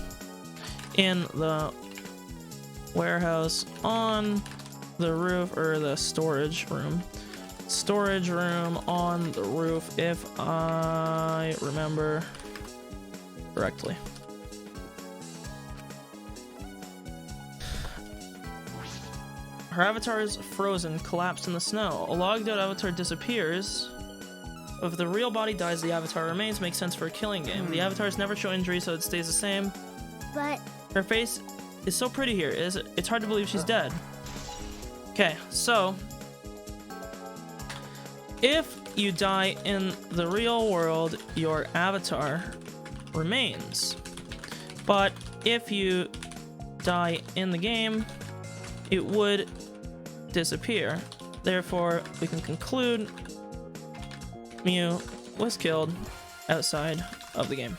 in the warehouse on the roof, or the storage room. Storage room on the roof, if I remember correctly. Her avatar is frozen, collapsed in the snow. A logged out avatar disappears. If the real body dies, the avatar remains. Makes sense for a killing game. The avatars never show injury, so it stays the same. But Her face is so pretty here. It's hard to believe she's dead. Okay, so if you die in the real world, your avatar remains. But if you die in the game, it would disappear. Therefore, we can conclude Mew was killed outside of the game.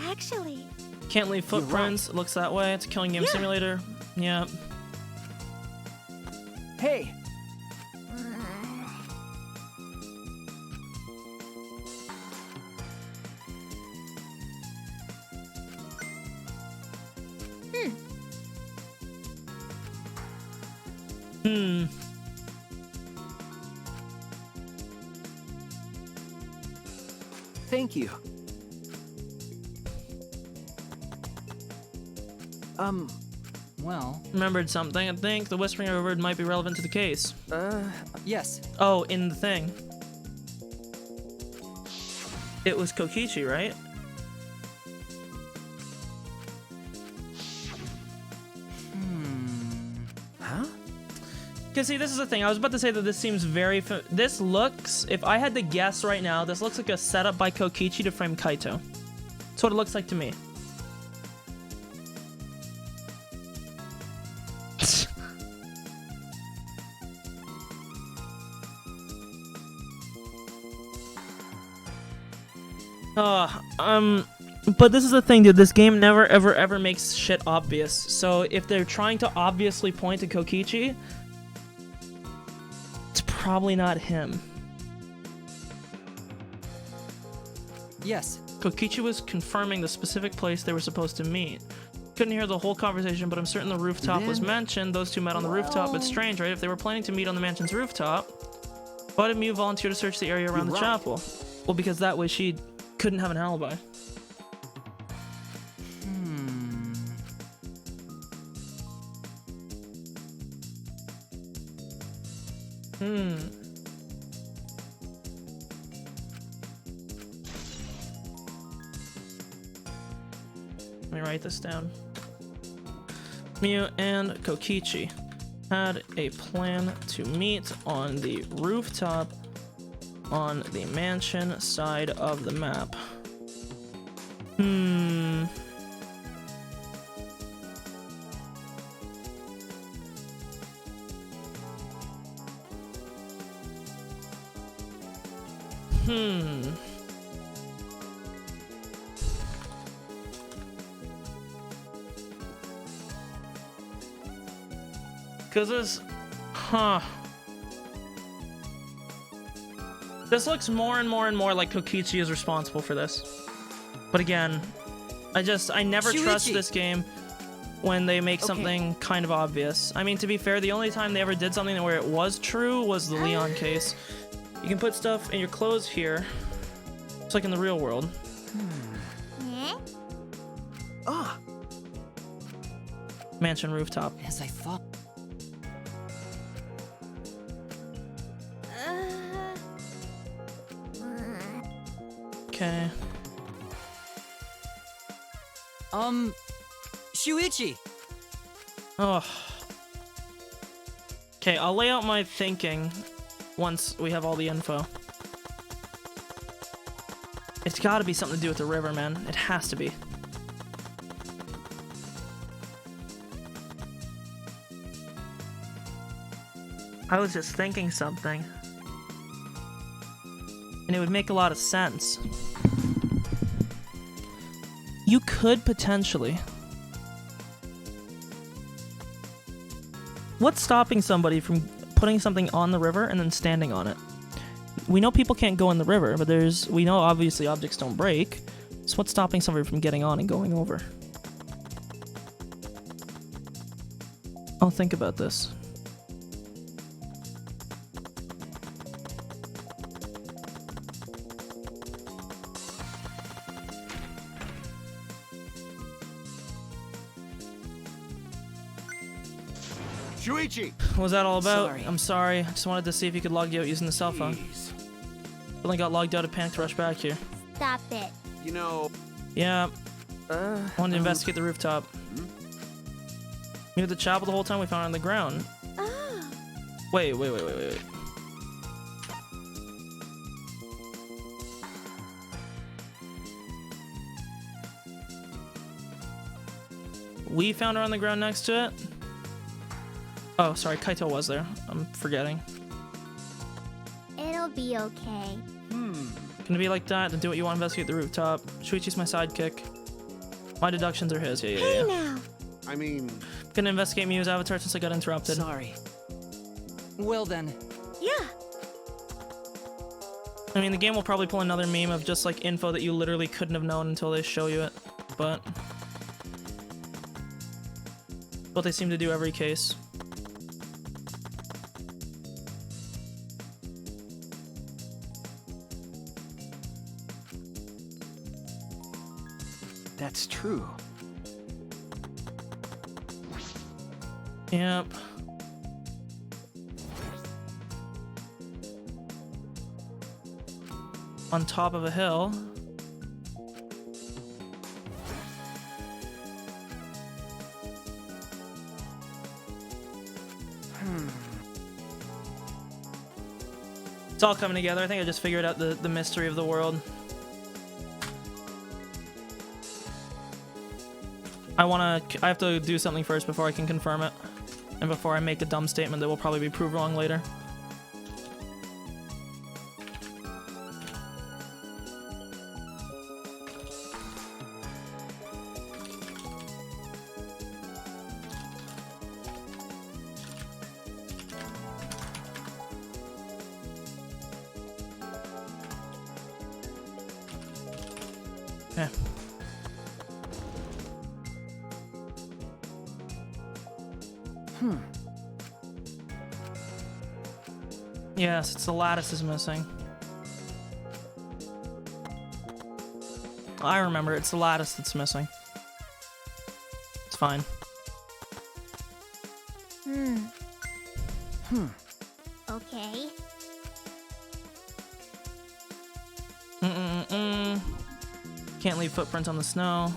actually, Can't leave footprints. It looks that way. It's a killing game simulator. Yeah. Hey! Thank you. Well, Remembered something. I think the Whispering of a Bird might be relevant to the case. yes. Oh, in the thing. It was Kokichi, right? Huh? Because see, this is the thing. I was about to say that this seems very... This looks... If I had to guess right now, this looks like a setup by Kokichi to frame Kaito. That's what it looks like to me. But this is the thing, dude. This game never, ever makes shit obvious. So if they're trying to obviously point to Kokichi, it's probably not him. Yes. Kokichi was confirming the specific place they were supposed to meet. Couldn't hear the whole conversation, but I'm certain the rooftop was mentioned. Those two met on the rooftop. It's strange, right? If they were planning to meet on the mansion's rooftop, why did Mew volunteer to search the area around the chapel? Well, because that way she couldn't have an alibi. Let me write this down. Mew and Kokichi had a plan to meet on the rooftop on the mansion side of the map. Cause this, this looks more and more like Kokichi is responsible for this. But again, I never trust this game when they make something kind of obvious. I mean, to be fair, the only time they ever did something where it was true was the Leon case. You can put stuff in your clothes here. It's like in the real world. Mansion rooftop. As I thought. Okay. Shuichi! Oh. Okay, I'll lay out my thinking once we have all the info. It's gotta be something to do with the river, man. It has to be. I was just thinking something. And it would make a lot of sense. You could potentially... What's stopping somebody from putting something on the river and then standing on it? We know people can't go in the river, but we know obviously objects don't break. So what's stopping somebody from getting on and going over? I'll think about this. Shuichi! What was that all about? Sorry. I'm sorry. I just wanted to see if you could log you out using the cell phone. Only got logged out of panic to rush back here. Stop it. You know... Yeah. I wanted to investigate the rooftop. We were at the chapel the whole time. We found it on the ground. Oh. Wait. We found her on the ground next to it? Oh, sorry, Kaito was there. I'm forgetting. It'll be okay. Gonna be like that, then do what you want to investigate the rooftop. Shuichi's my sidekick. My deductions are his, yeah. Hey now. I mean... Gonna investigate Mew's avatar since I got interrupted. Sorry. Well then. Yeah. I mean, the game will probably pull another meme of just like info that you literally couldn't have known until they show you it, but... What they seem to do every case. That's true. Yep. On top of a hill. It's all coming together. I think I just figured out the mystery of the world. I have to do something first before I can confirm it. And before I make a dumb statement that will probably be proved wrong later. Okay. Yes, it's the lattice is missing. I remember, it's the lattice that's missing. It's fine. Okay. Can't leave footprints on the snow.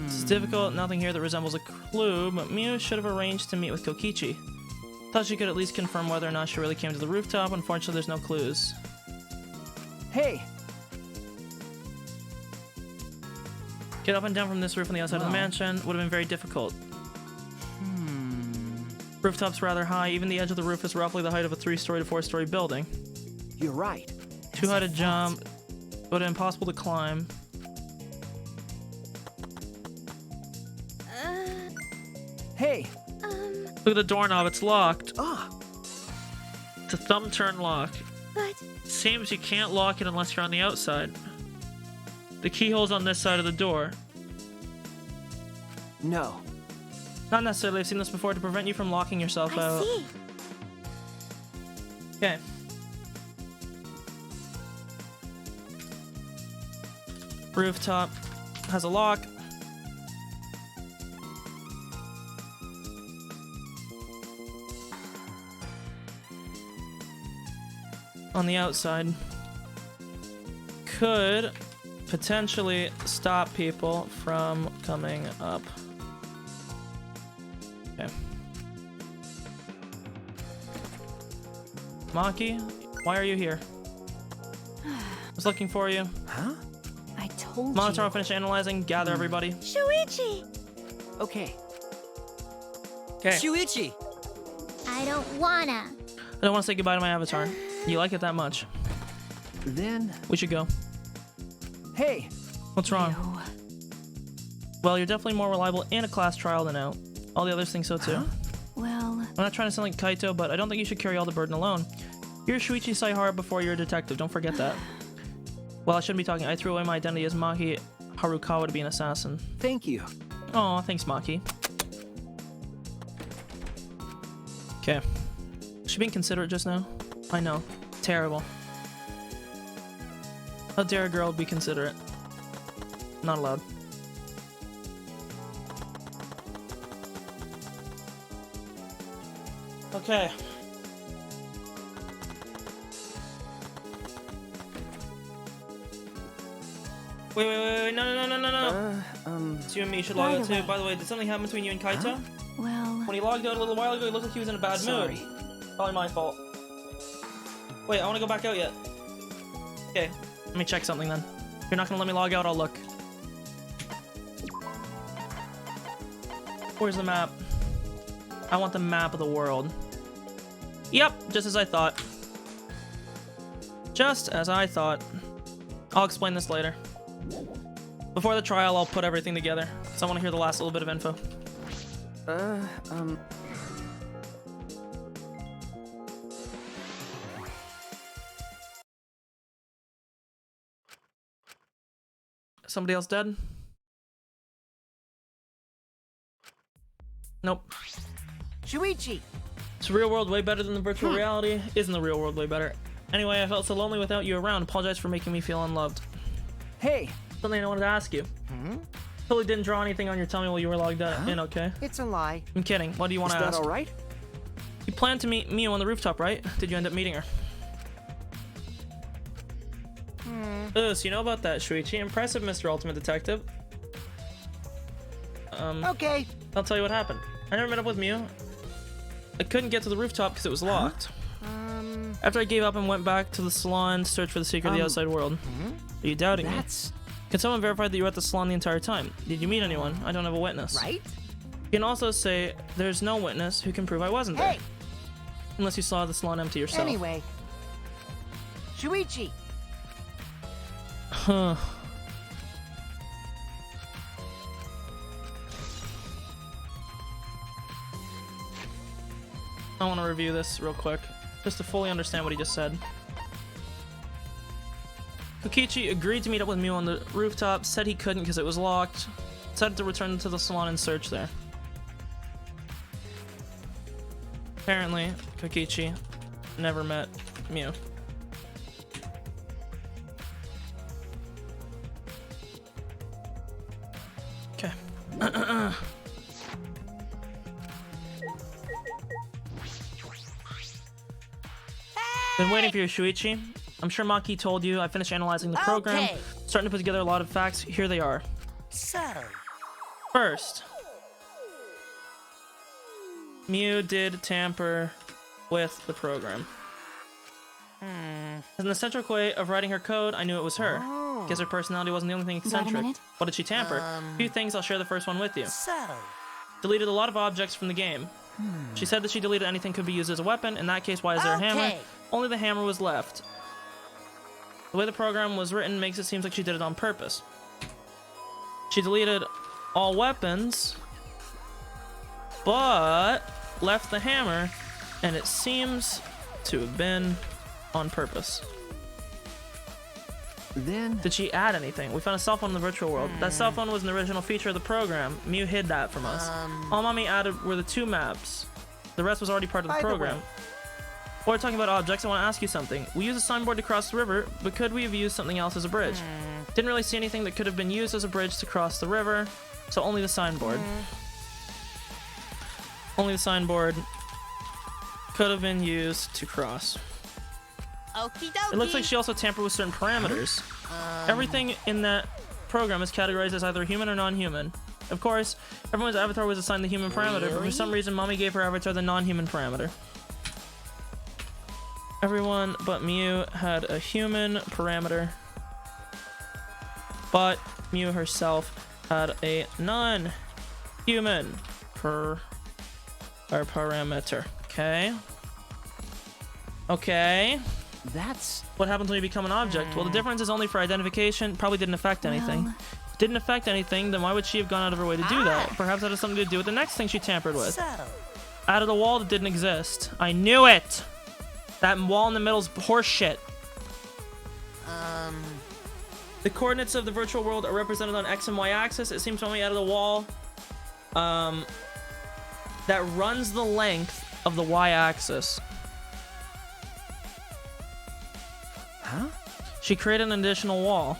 It's difficult, nothing here that resembles a clue, but Miu should have arranged to meet with Kokichi. Thought she could at least confirm whether or not she really came to the rooftop. Unfortunately, there's no clues. Hey! Get up and down from this roof on the outside of the mansion would have been very difficult. Rooftop's rather high. Even the edge of the roof is roughly the height of a 3-story to 4-story building. You're right. Too high to jump, but impossible to climb. Hey! Look at the doorknob, it's locked. Ah! It's a thumb turn lock. But Seems you can't lock it unless you're on the outside. The keyhole's on this side of the door. No. Not necessarily, I've seen this before to prevent you from locking yourself out. I see. Okay. Rooftop has a lock. On the outside. Could potentially stop people from coming up. Okay. Maki, why are you here? I was looking for you. Huh? I told Monitor, you. I'll finish analyzing. Gather everybody. Shuichi! Okay. Okay. Shuichi! I don't wanna. I don't want to say goodbye to my avatar. You like it that much. Then... We should go. Hey! What's wrong? No. Well, you're definitely more reliable in a class trial than out. All the others think so too. Well, I'm not trying to sound like Kaito, but I don't think you should carry all the burden alone. You're Shuichi Saihara before you're a detective. Don't forget that. Well, I shouldn't be talking. I threw away my identity as Maki Harukawa to be an assassin. Thank you. Oh, thanks, Maki. Okay. Was she being considerate just now? I know. Terrible. How dare a girl be considerate? Not allowed. Okay. Wait, no. It's you and me should log out too. By the way, did something happen between you and Kaito? well, When he logged out a little while ago, he looked like he was in a bad Sorry. mood. Probably my fault. Wait, I want to go back out yet. Okay, let me check something then. If you're not gonna let me log out, I'll look. Where's the map? I want the map of the world. Yep, just as I thought. Just as I thought. I'll explain this later. Before the trial, I'll put everything together, so I want to hear the last little bit of info. Somebody else dead? Nope. Shuichi! Is the real world way better than the virtual reality? Isn't the real world way better? Anyway, I felt so lonely without you around. Apologize for making me feel unloved. Hey! Something I wanted to ask you. Totally didn't draw anything on your tummy while you were logged in, okay? It's a lie. I'm kidding. What do you want Is to that ask? alright? You planned to meet Mio on the rooftop, right? Did you end up meeting her? So you know about that, Shuichi. Impressive, Mr. Ultimate Detective. Okay. I'll tell you what happened. I never met up with Mio. I couldn't get to the rooftop because it was locked. After I gave up and went back to the salon to search for the secret of the outside world. Are you doubting me? Can someone verify that you were at the salon the entire time? Did you meet anyone? I don't have a witness. Right? You can also say there's no witness who can prove I wasn't there. Hey! Unless you saw the salon empty yourself. Anyway. Shuichi! Huh. I want to review this real quick. just to fully understand what he just said. Kokichi agreed to meet up with Mew on the rooftop, said he couldn't because it was locked, said to return to the salon and search there. Apparently, Kokichi never met Mew. Okay. Been waiting for you, Shuichi. I'm sure Maki told you. I finished analyzing the program, Okay. starting to put together a lot of facts. Here they are. So, First, Mew did tamper with the program. As an eccentric way of writing her code, I knew it was her. Guess her personality wasn't the only thing eccentric. minute. What did she tamper? A few things, I'll share the first one with you. so. Deleted a lot of objects from the game. She said that she deleted anything could be used as a weapon. In that case, why is there a hammer? Okay. Only the hammer was left. The way the program was written makes it seem like she did it on purpose. She deleted all weapons, but left the hammer, and it seems to have been on purpose. Then Did she add anything? We found a cell phone in the virtual world. That cell phone was an original feature of the program. Mew hid that from us. All Mommy added were the 2 maps. The rest was already part of the program. While we're talking about objects, I want to ask you something. We used a signboard to cross the river, but could we have used something else as a bridge? Didn't really see anything that could have been used as a bridge to cross the river, so only the signboard. Only the signboard could have been used to cross. Okie dokie. It looks like she also tampered with certain parameters. Everything in that program is categorized as either human or non-human. Of course, everyone's avatar was assigned the human parameter, but for some reason, Mommy gave her avatar the non-human parameter. Everyone but Mew had a human parameter, but Mew herself had a non-human parameter. Okay. Okay. that's What happens when you become an object? Well, the difference is only for identification. Probably didn't affect anything. Well- Didn't affect anything, then why would she have gone out of her way to do that? Perhaps that has something to do with the next thing she tampered with. So, Added a wall that didn't exist. I knew it! That wall in the middle is horseshit. The coordinates of the virtual world are represented on X and Y axis. It seems Mommy added a wall that runs the length of the Y axis. huh? She created an additional wall.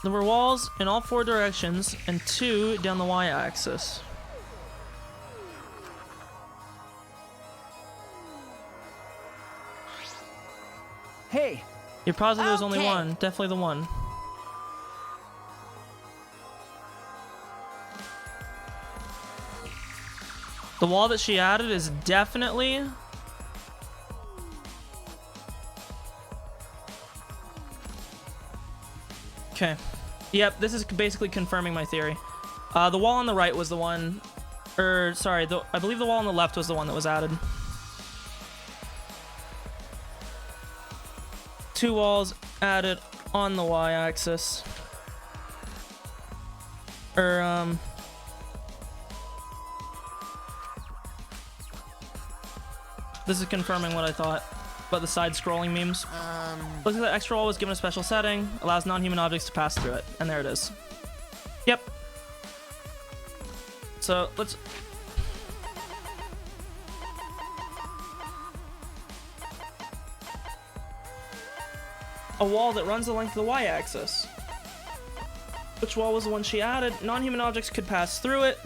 There were walls in all 4 directions and 2 down the Y-axis. Hey, You're positive there's only Okay. one. Definitely the one. The wall that she added is definitely... Okay. Yep, this is basically confirming my theory. The wall on the right was the one... sorry, I believe the wall on the left was the one that was added. 2 walls added on the Y-axis. This is confirming what I thought about the side-scrolling memes. Looks like the extra wall was given a special setting, allows non-human objects to pass through it, and there it is. Yep. So let's... A wall that runs the length of the Y-axis. Which wall was the one she added? Non-human objects could pass through it.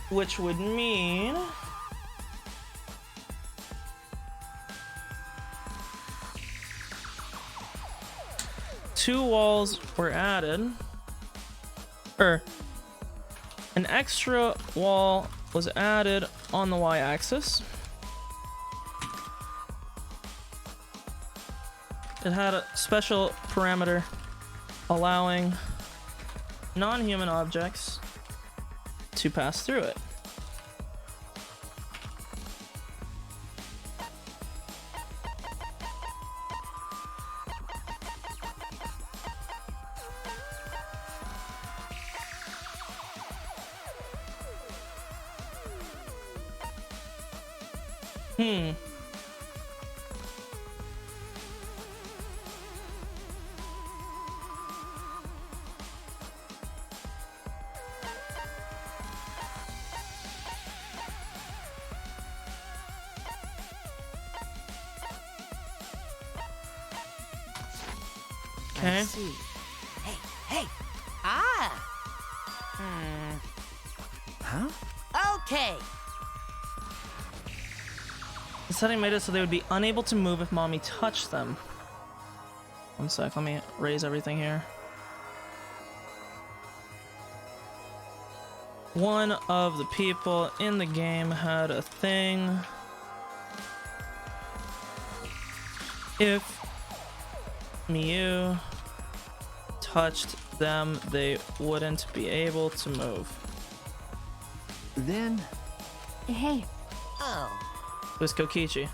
Which would mean... Two walls were added. An extra wall was added on the Y-axis. It had a special parameter allowing non-human objects to pass through it. Okay. I see. Hey, hey. Ah. Huh? Okay. The setting made it so they would be unable to move if mommy touched them. One sec, let me raise everything here. One of the people in the game had a thing. If Miu touched them, they wouldn't be able to move. Then Hey, Oh. It was Kokichi.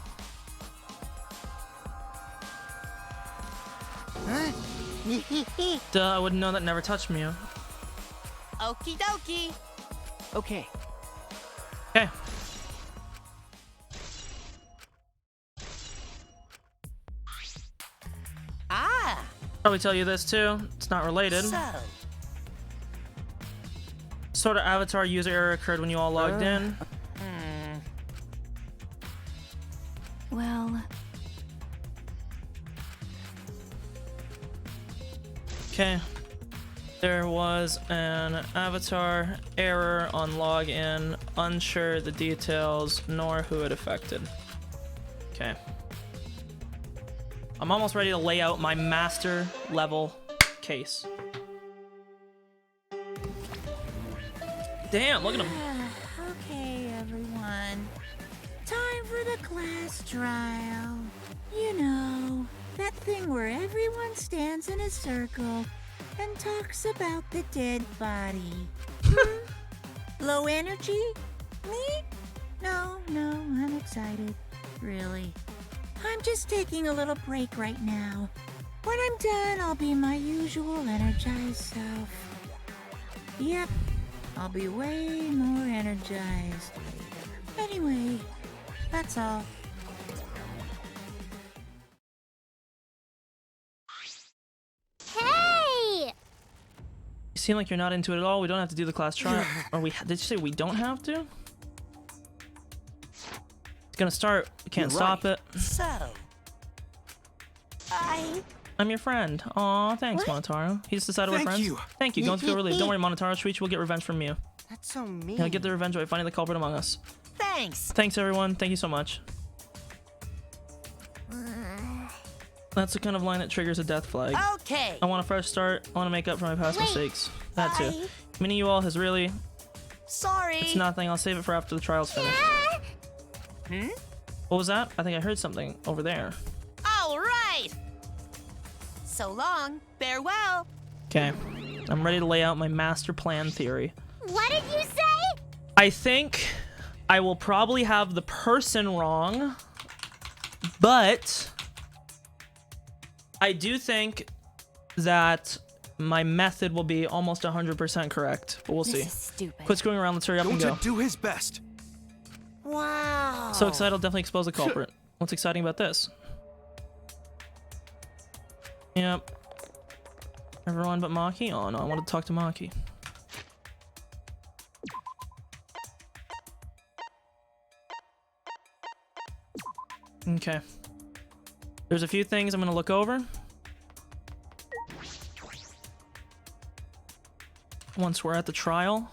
Huh? Duh, I wouldn't know that never touched Miu. Okie dokie. Okay. Okay. Ah. Probably tell you this too. It's not related. So. Sort of avatar user error occurred when you all logged in. well, Okay. There was an avatar error on login. Unsure the details nor who it affected. Okay. I'm almost ready to lay out my master level case. Damn, look at him. Okay, everyone. Time for the class trial. You know, that thing where everyone stands in a circle and talks about the dead body. Low energy? Me? No, I'm excited. Really. I'm just taking a little break right now. When I'm done, I'll be my usual energized self. Yep, I'll be way more energized later. Anyway, that's all. Hey! You seem like you're not into it at all. We don't have to do the class trial. Or did you say we don't have to? It's gonna start. We can't stop it. So. I'm your friend. Aw, thanks, Monotaro. He just decided we're friends. Thank you. Don't feel relieved. Don't worry, Monotaro. Shuichi will get revenge from you. That's so mean. Yeah, get the revenge by finding the culprit among us. Thanks. Thanks, everyone. Thank you so much. That's the kind of line that triggers a death flag. Okay. I want a fresh start. I want to make up for my past mistakes. That too. Meaning you all has really... Sorry. It's nothing. I'll save it for after the trial's finished. What was that? I think I heard something over there. All right. So long. Farewell. Okay. I'm ready to lay out my master plan theory. What did you say? I think I will probably have the person wrong, but I do think that my method will be almost 100% correct, but we'll see. this is stupid. Quit screwing around, let's hurry up and go. Don't do his best. Wow. So excited, I'll definitely expose the culprit. What's exciting about this? Yep. Everyone but Maki? Oh no, I want to talk to Maki. Okay. There's a few things I'm gonna look over. Once we're at the trial.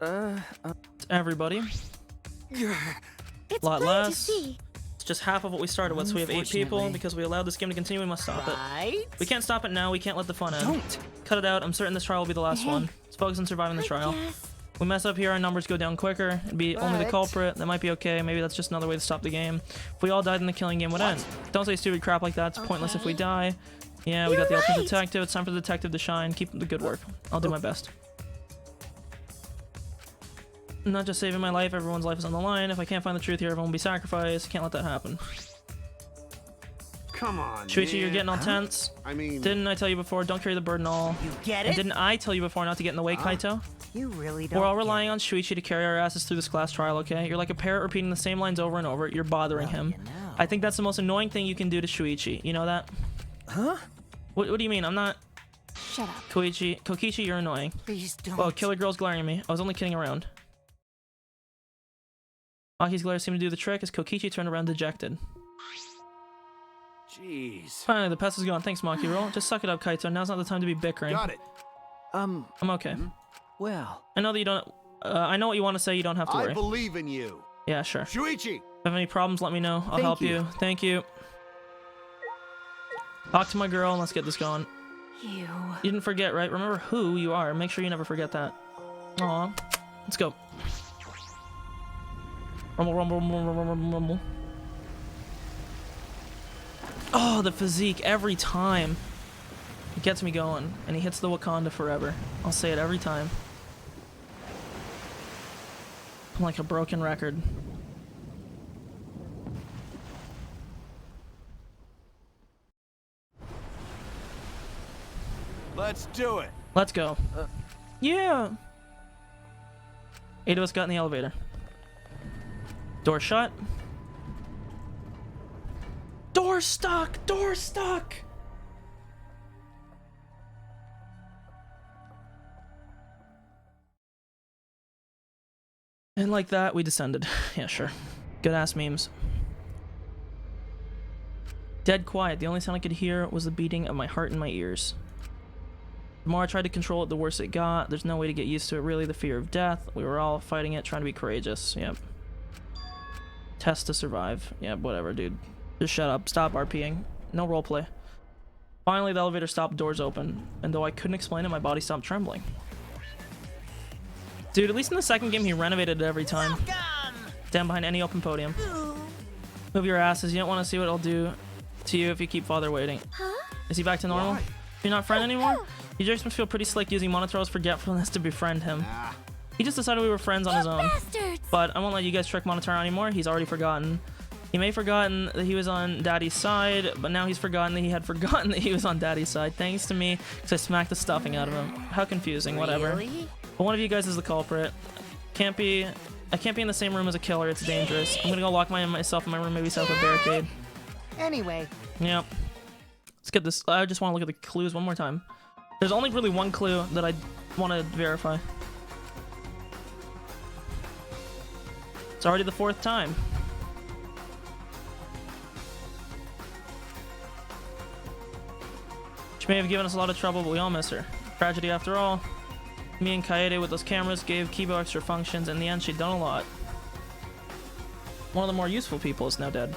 It's everybody. It's Lot plain to less. see. It's just half of what we started with, so we have 8 people. Unfortunately. Because we allowed this game to continue, we must stop it. Right. We can't stop it now, we can't let the fun end. Don't. Cut it out, I'm certain this trial will be the last one. Let's focus on surviving the trial. Yes. We mess up here, our numbers go down quicker. It'd be only the But- culprit. That might be okay. Maybe that's just another way to stop the game. If we all died, then the killing game would end. Don't say stupid crap like that. It's pointless if we die. Yeah, we got the You're ultimate right. detective. It's time for the detective to shine. Keep the good work. I'll do my best. I'm not just saving my life. Everyone's life is on the line. If I can't find the truth here, everyone will be sacrificed. Can't let that happen. come on, Shuichi, man. you're getting all tense. I mean... Didn't I tell you before, don't carry the burden all? You get And it? didn't I tell you before not to get in the way, Kaito? You really don't. We're all get relying it. on Shuichi to carry our asses through this class trial, okay? You're like a parrot repeating the same lines over and over. You're bothering him. You know. I think that's the most annoying thing you can do to Shuichi. You know that? Huh? What do you mean? I'm not... Shut up. Kokichi, you're annoying. Please don't. Oh, killer girl's glaring at me. I was only kidding around. Maki's glare seemed to do the trick as Kokichi turned around dejected. Jeez. Finally, the pest is gone. Thanks, Maki. Roll. Just suck it up, Kaito. Now's not the time to be bickering. Got it. I'm okay. Well, I know that you don't... I know what you want to say. You don't have to worry. I believe in you. Yeah, sure. Shuichi! If you have any problems, let me know. I'll Thank help you. you. Thank you. Talk to my girl and let's get this going. You. You didn't forget, right? Remember who you are. Make sure you never forget that. Aw. Let's go. Rumble, rumble, rumble, rumble, rumble, rumble. Oh, the physique every time. It gets me going. And he hits the Wakanda forever. I'll say it every time. I'm like a broken record. Let's do it. Let's go. Yeah. 8 of us got in the elevator. Door shut. Door stuck! Door stuck! And like that, we descended. Yeah, sure. Good ass memes. Dead quiet. The only sound I could hear was the beating of my heart in my ears. The more I tried to control it, the worse it got. There's no way to get used to it, really. The fear of death. We were all fighting it, trying to be courageous. Yep. Test to survive. Yeah, whatever, dude. Just shut up. Stop RPing. No roleplay. Finally, the elevator stopped, doors open. And though I couldn't explain it, my body stopped trembling. Dude, at least in the second game, he renovated it every time. Stand behind any open podium. Move your asses. You don't want to see what I'll do to you if you keep father waiting. Huh? Is he back to normal? You're not friend anymore? You just must feel pretty slick using Monotaro's forgetfulness to befriend him. He just decided we were friends on his own. Bastards! But I won't let you guys trick Monotaro anymore. He's already forgotten. He may have forgotten that he was on Daddy's side, but now he's forgotten that he had forgotten that he was on Daddy's side, thanks to me, because I smacked the stuffing out of him. How confusing, whatever. Really? But one of you guys is the culprit. I can't be in the same room as a killer, it's dangerous. I'm gonna go lock myself in my room, maybe set up a barricade. Anyway. Yep. Let's get this. I just want to look at the clues one more time. There's only really one clue that I want to verify. It's already the 4th time. She may have given us a lot of trouble, but we all miss her. Tragedy after all. Me and Kaede with those cameras gave Kibo extra functions. In the end, she'd done a lot. One of the more useful people is now dead.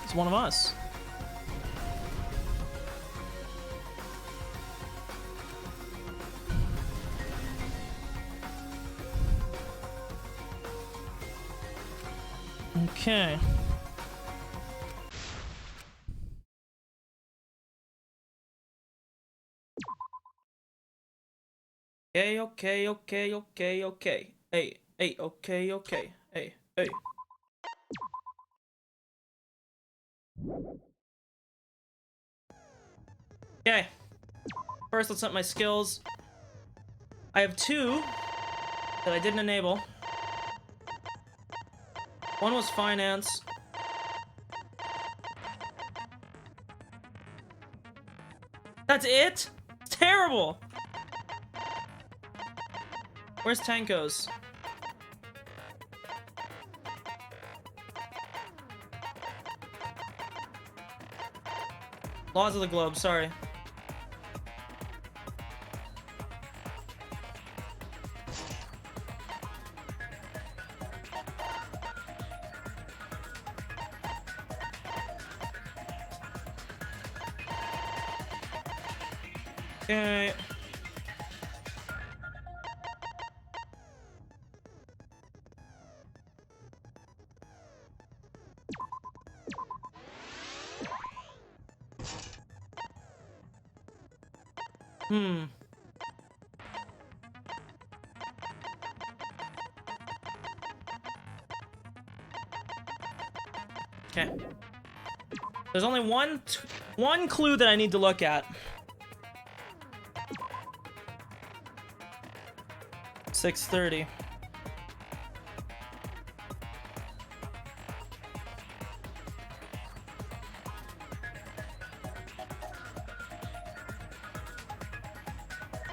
It's one of us. Okay. Okay. Hey, okay. Hey. Okay. First, let's set my skills. I have 2 that I didn't enable. One was finance. That's it? It's terrible! Where's Tenko's? Laws of the Globe, sorry. Okay. Okay. There's only one clue that I need to look at. 6:30.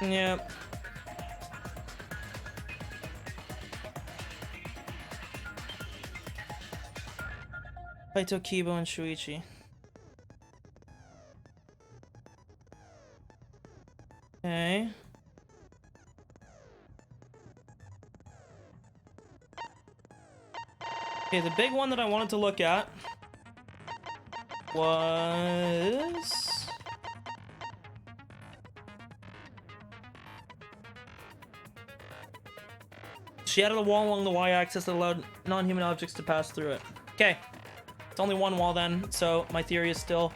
Yep. Kaito, Kibo, and Shuichi. Okay. Okay, the big one that I wanted to look at was... She added a wall along the y-axis that allowed non-human objects to pass through it. Okay. It's only one wall then, so my theory is still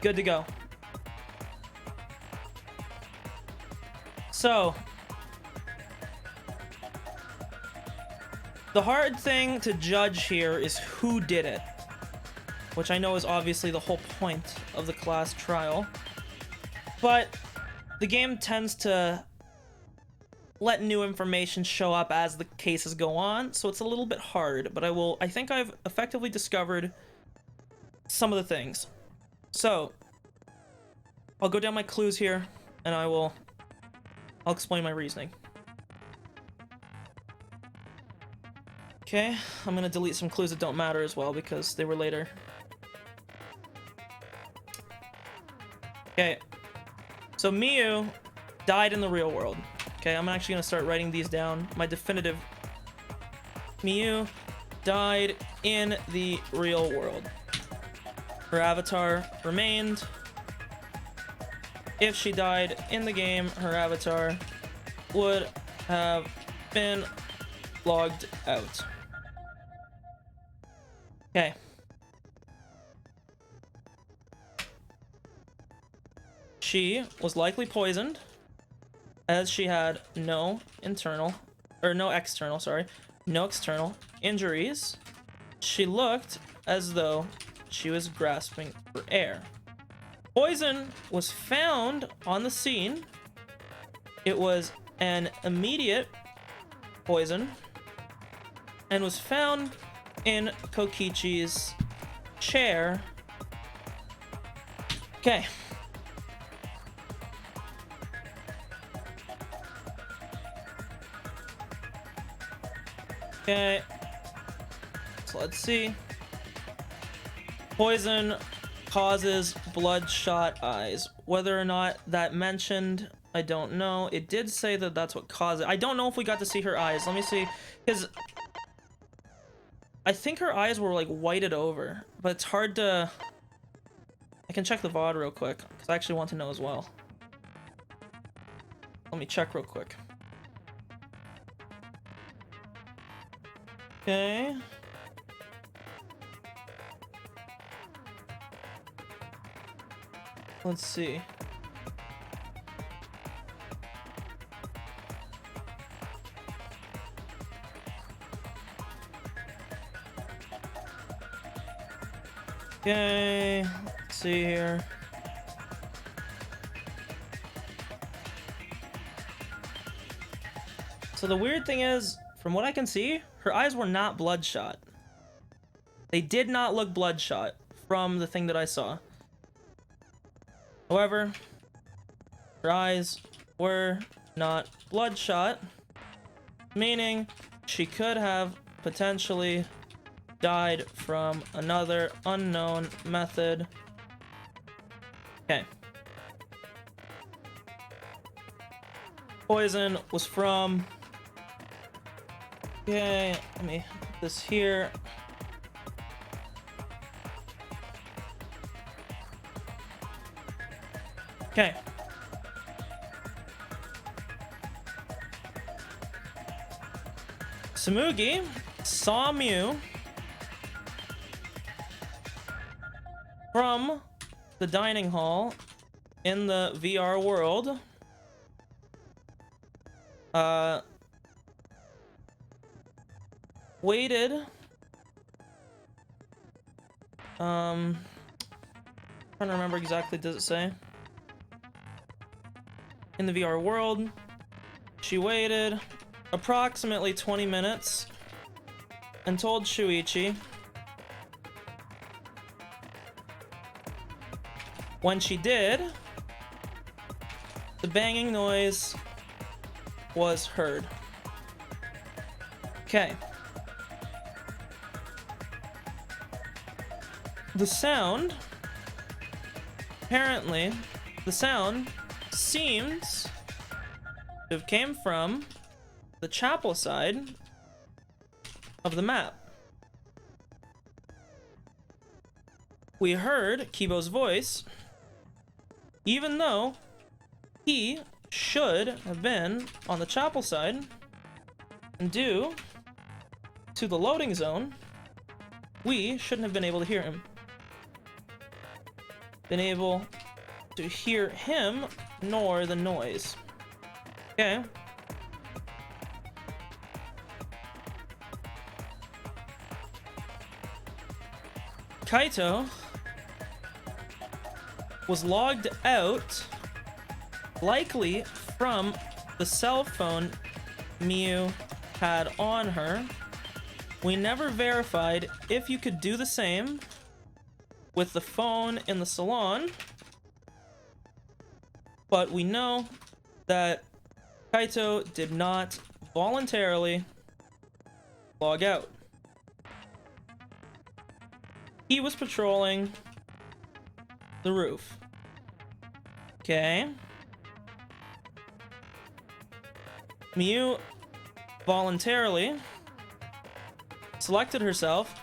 good to go. So, the hard thing to judge here is who did it, which I know is obviously the whole point of the class trial, but the game tends to let new information show up as the cases go on, so it's a little bit hard, but I think I've effectively discovered some of the things. So, I'll go down my clues here, and I'll explain my reasoning. Okay, I'm gonna delete some clues that don't matter as well because they were later. Okay, so Miyu died in the real world. Okay, I'm actually gonna start writing these down. My definitive: Miyu died in the real world. Her avatar remained. If she died in the game, her avatar would have been logged out. Okay. She was likely poisoned, as she had no external injuries. She looked as though she was grasping for air. Poison was found on the scene. It was an immediate poison and was found in Kokichi's chair. Okay. Okay. So let's see. Poison causes bloodshot eyes. Whether or not that mentioned, I don't know. It did say that that's what caused it. I don't know if we got to see her eyes. Let me see, because I think her eyes were like whited over, but it's hard to... I can check the VOD real quick, because I actually want to know as well. Let me check real quick. Okay. Let's see. Okay, let's see here. So the weird thing is, from what I can see, her eyes were not bloodshot. They did not look bloodshot from the thing that I saw. However, her eyes were not bloodshot, meaning she could have potentially died from another unknown method. Okay. Poison was from... Okay, let me put this here. Okay. Tsumugi saw Mew from the dining hall in the VR world. Waited Trying to remember exactly, does it say? In the VR world, she waited approximately 20 minutes and told Shuichi. When she did, the banging noise was heard. Okay. The sound, apparently, the sound seems to have came from the chapel side of the map. We heard Kibo's voice, even though he should have been on the chapel side, and due to the loading zone, we shouldn't have been able to hear him. Been able to hear him nor the noise. Okay. Kaito was logged out, likely from the cell phone Miu had on her. We never verified if you could do the same with the phone in the salon, but we know that Kaito did not voluntarily log out. He was patrolling the roof. Okay. Miu voluntarily selected herself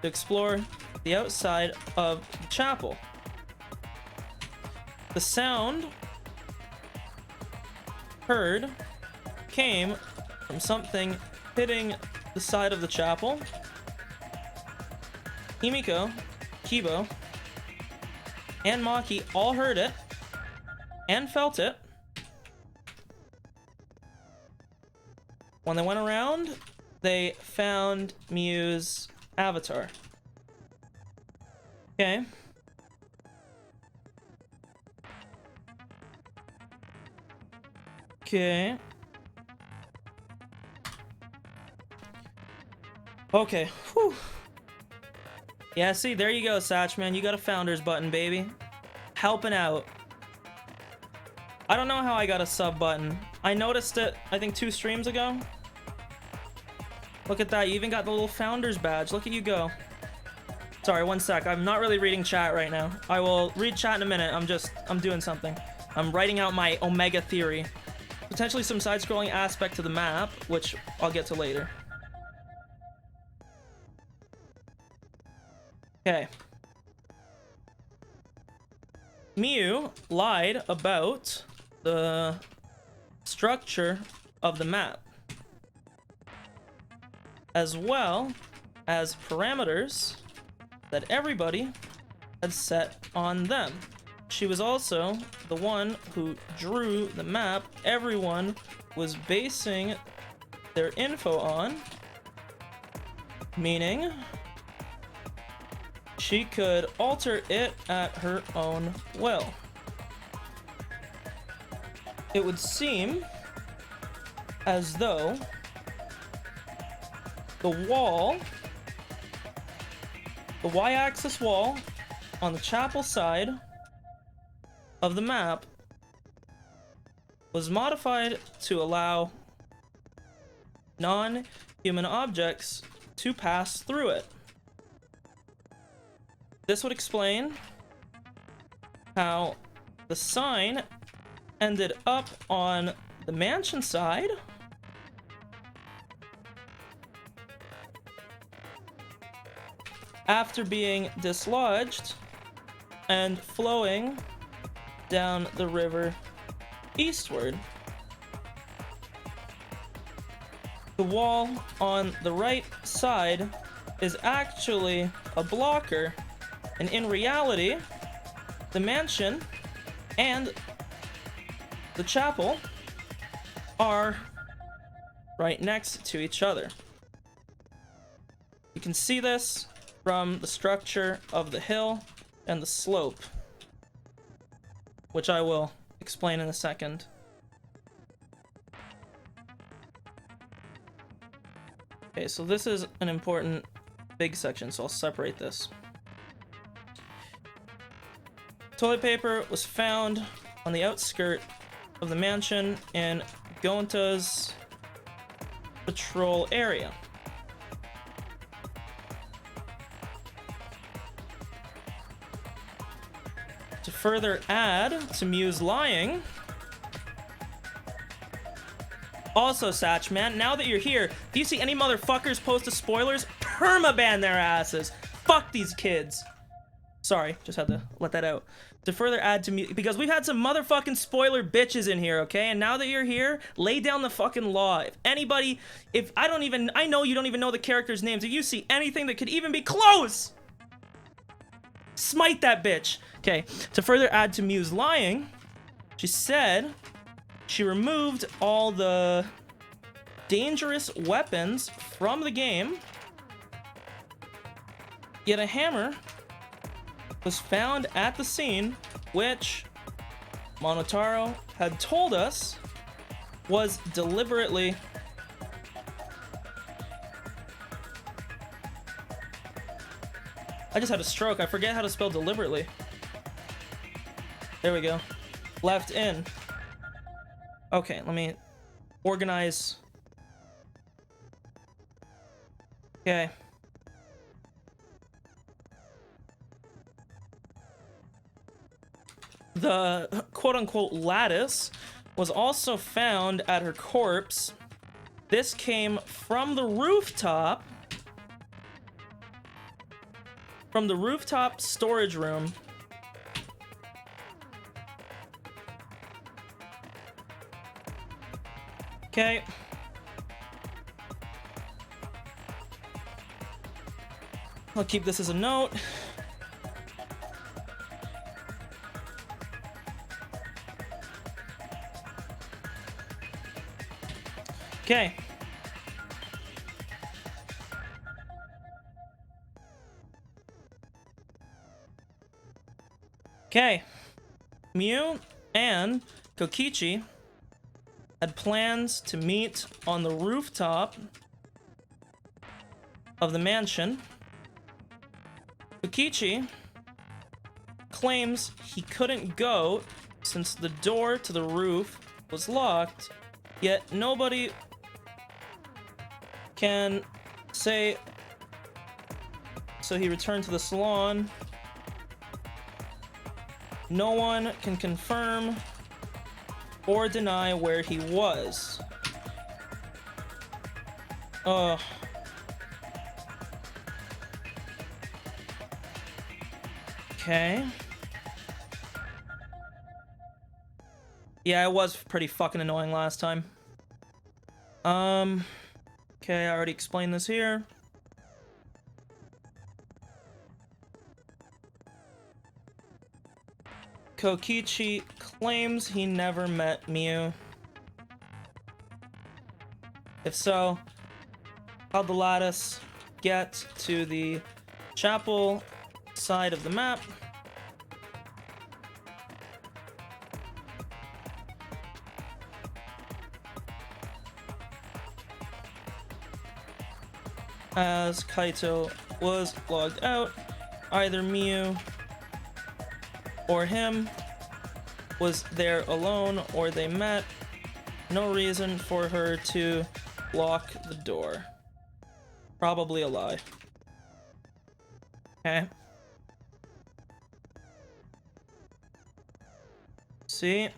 to explore the outside of the chapel. The sound heard came from something hitting the side of the chapel. Himiko, Kibo, and Maki all heard it and felt it. When they went around, they found Miu's avatar. Okay. Okay. Okay. Whew. Yeah, see, there you go, Satchman. You got a founders button, baby. Helping out. I don't know how I got a sub button. I noticed it, I think, 2 streams ago. Look at that. You even got the little founders badge. Look at you go. Sorry, one sec. I'm not really reading chat right now. I will read chat in a minute. I'm doing something. I'm writing out my Omega theory. Potentially some side-scrolling aspect to the map, which I'll get to later. Okay. Miu lied about the structure of the map, as well as parameters that everybody had set on them. She was also the one who drew the map everyone was basing their info on, meaning she could alter it at her own will. It would seem as though the wall, the y-axis wall on the chapel side of the map, was modified to allow non-human objects to pass through it. This would explain how the sign ended up on the mansion side, after being dislodged and flowing down the river eastward. The wall on the right side is actually a blocker, and in reality, the mansion and the chapel are right next to each other. You can see this from the structure of the hill and the slope, which I will explain in a second. Okay, so this is an important big section, so I'll separate this. Toilet paper was found on the outskirt of the mansion in Gonta's patrol area. To further add to Mew's lying, also, Satch, man, now that you're here, if you see any motherfuckers post the spoilers, permaban their asses. Fuck these kids. Sorry, just had to let that out. To further add to me, because we've had some motherfucking spoiler bitches in here, okay? And now that you're here, lay down the fucking law. If anybody, I know you don't even know the characters' names. If you see anything that could even be close, smite that bitch. Okay, to further add to Mew's lying, she said she removed all the dangerous weapons from the game, yet a hammer was found at the scene, which Monotaro had told us was deliberately I just had a stroke. I forget how to spell deliberately. There we go. Left in. Okay, let me organize. Okay. The quote-unquote lattice was also found at her corpse. This came from the rooftop. From the rooftop storage room. Okay. I'll keep this as a note. Okay. Okay. Mew and Kokichi had plans to meet on the rooftop of the mansion. Kokichi claims he couldn't go since the door to the roof was locked, yet nobody can say, so he returned to the salon. No one can confirm or deny where he was. Okay. Yeah, it was pretty fucking annoying last time. Okay, I already explained this here. Kokichi claims he never met Mew. If so, how'd the lattice get to the chapel side of the map? As Kaito was logged out, either Mew or him was there alone, or they met. No reason for her to lock the door. Probably a lie. Okay. See?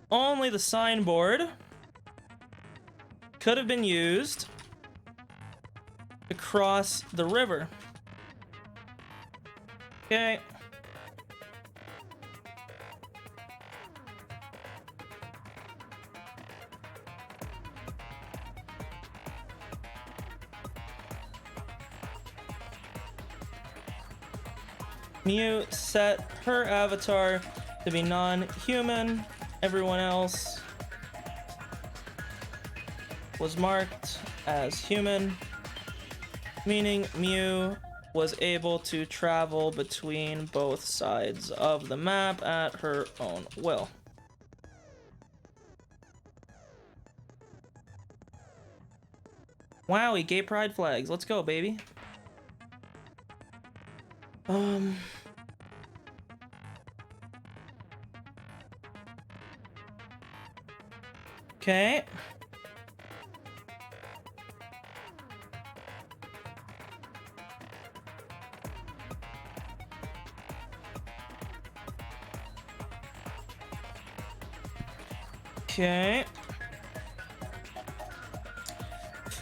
Only the signboard could have been used to cross the river. Okay. Mew set her avatar to be non-human. Everyone else was marked as human. meaning Mew was able to travel between both sides of the map at her own will. Wow, gay pride flags. Let's go, baby. Okay. Okay.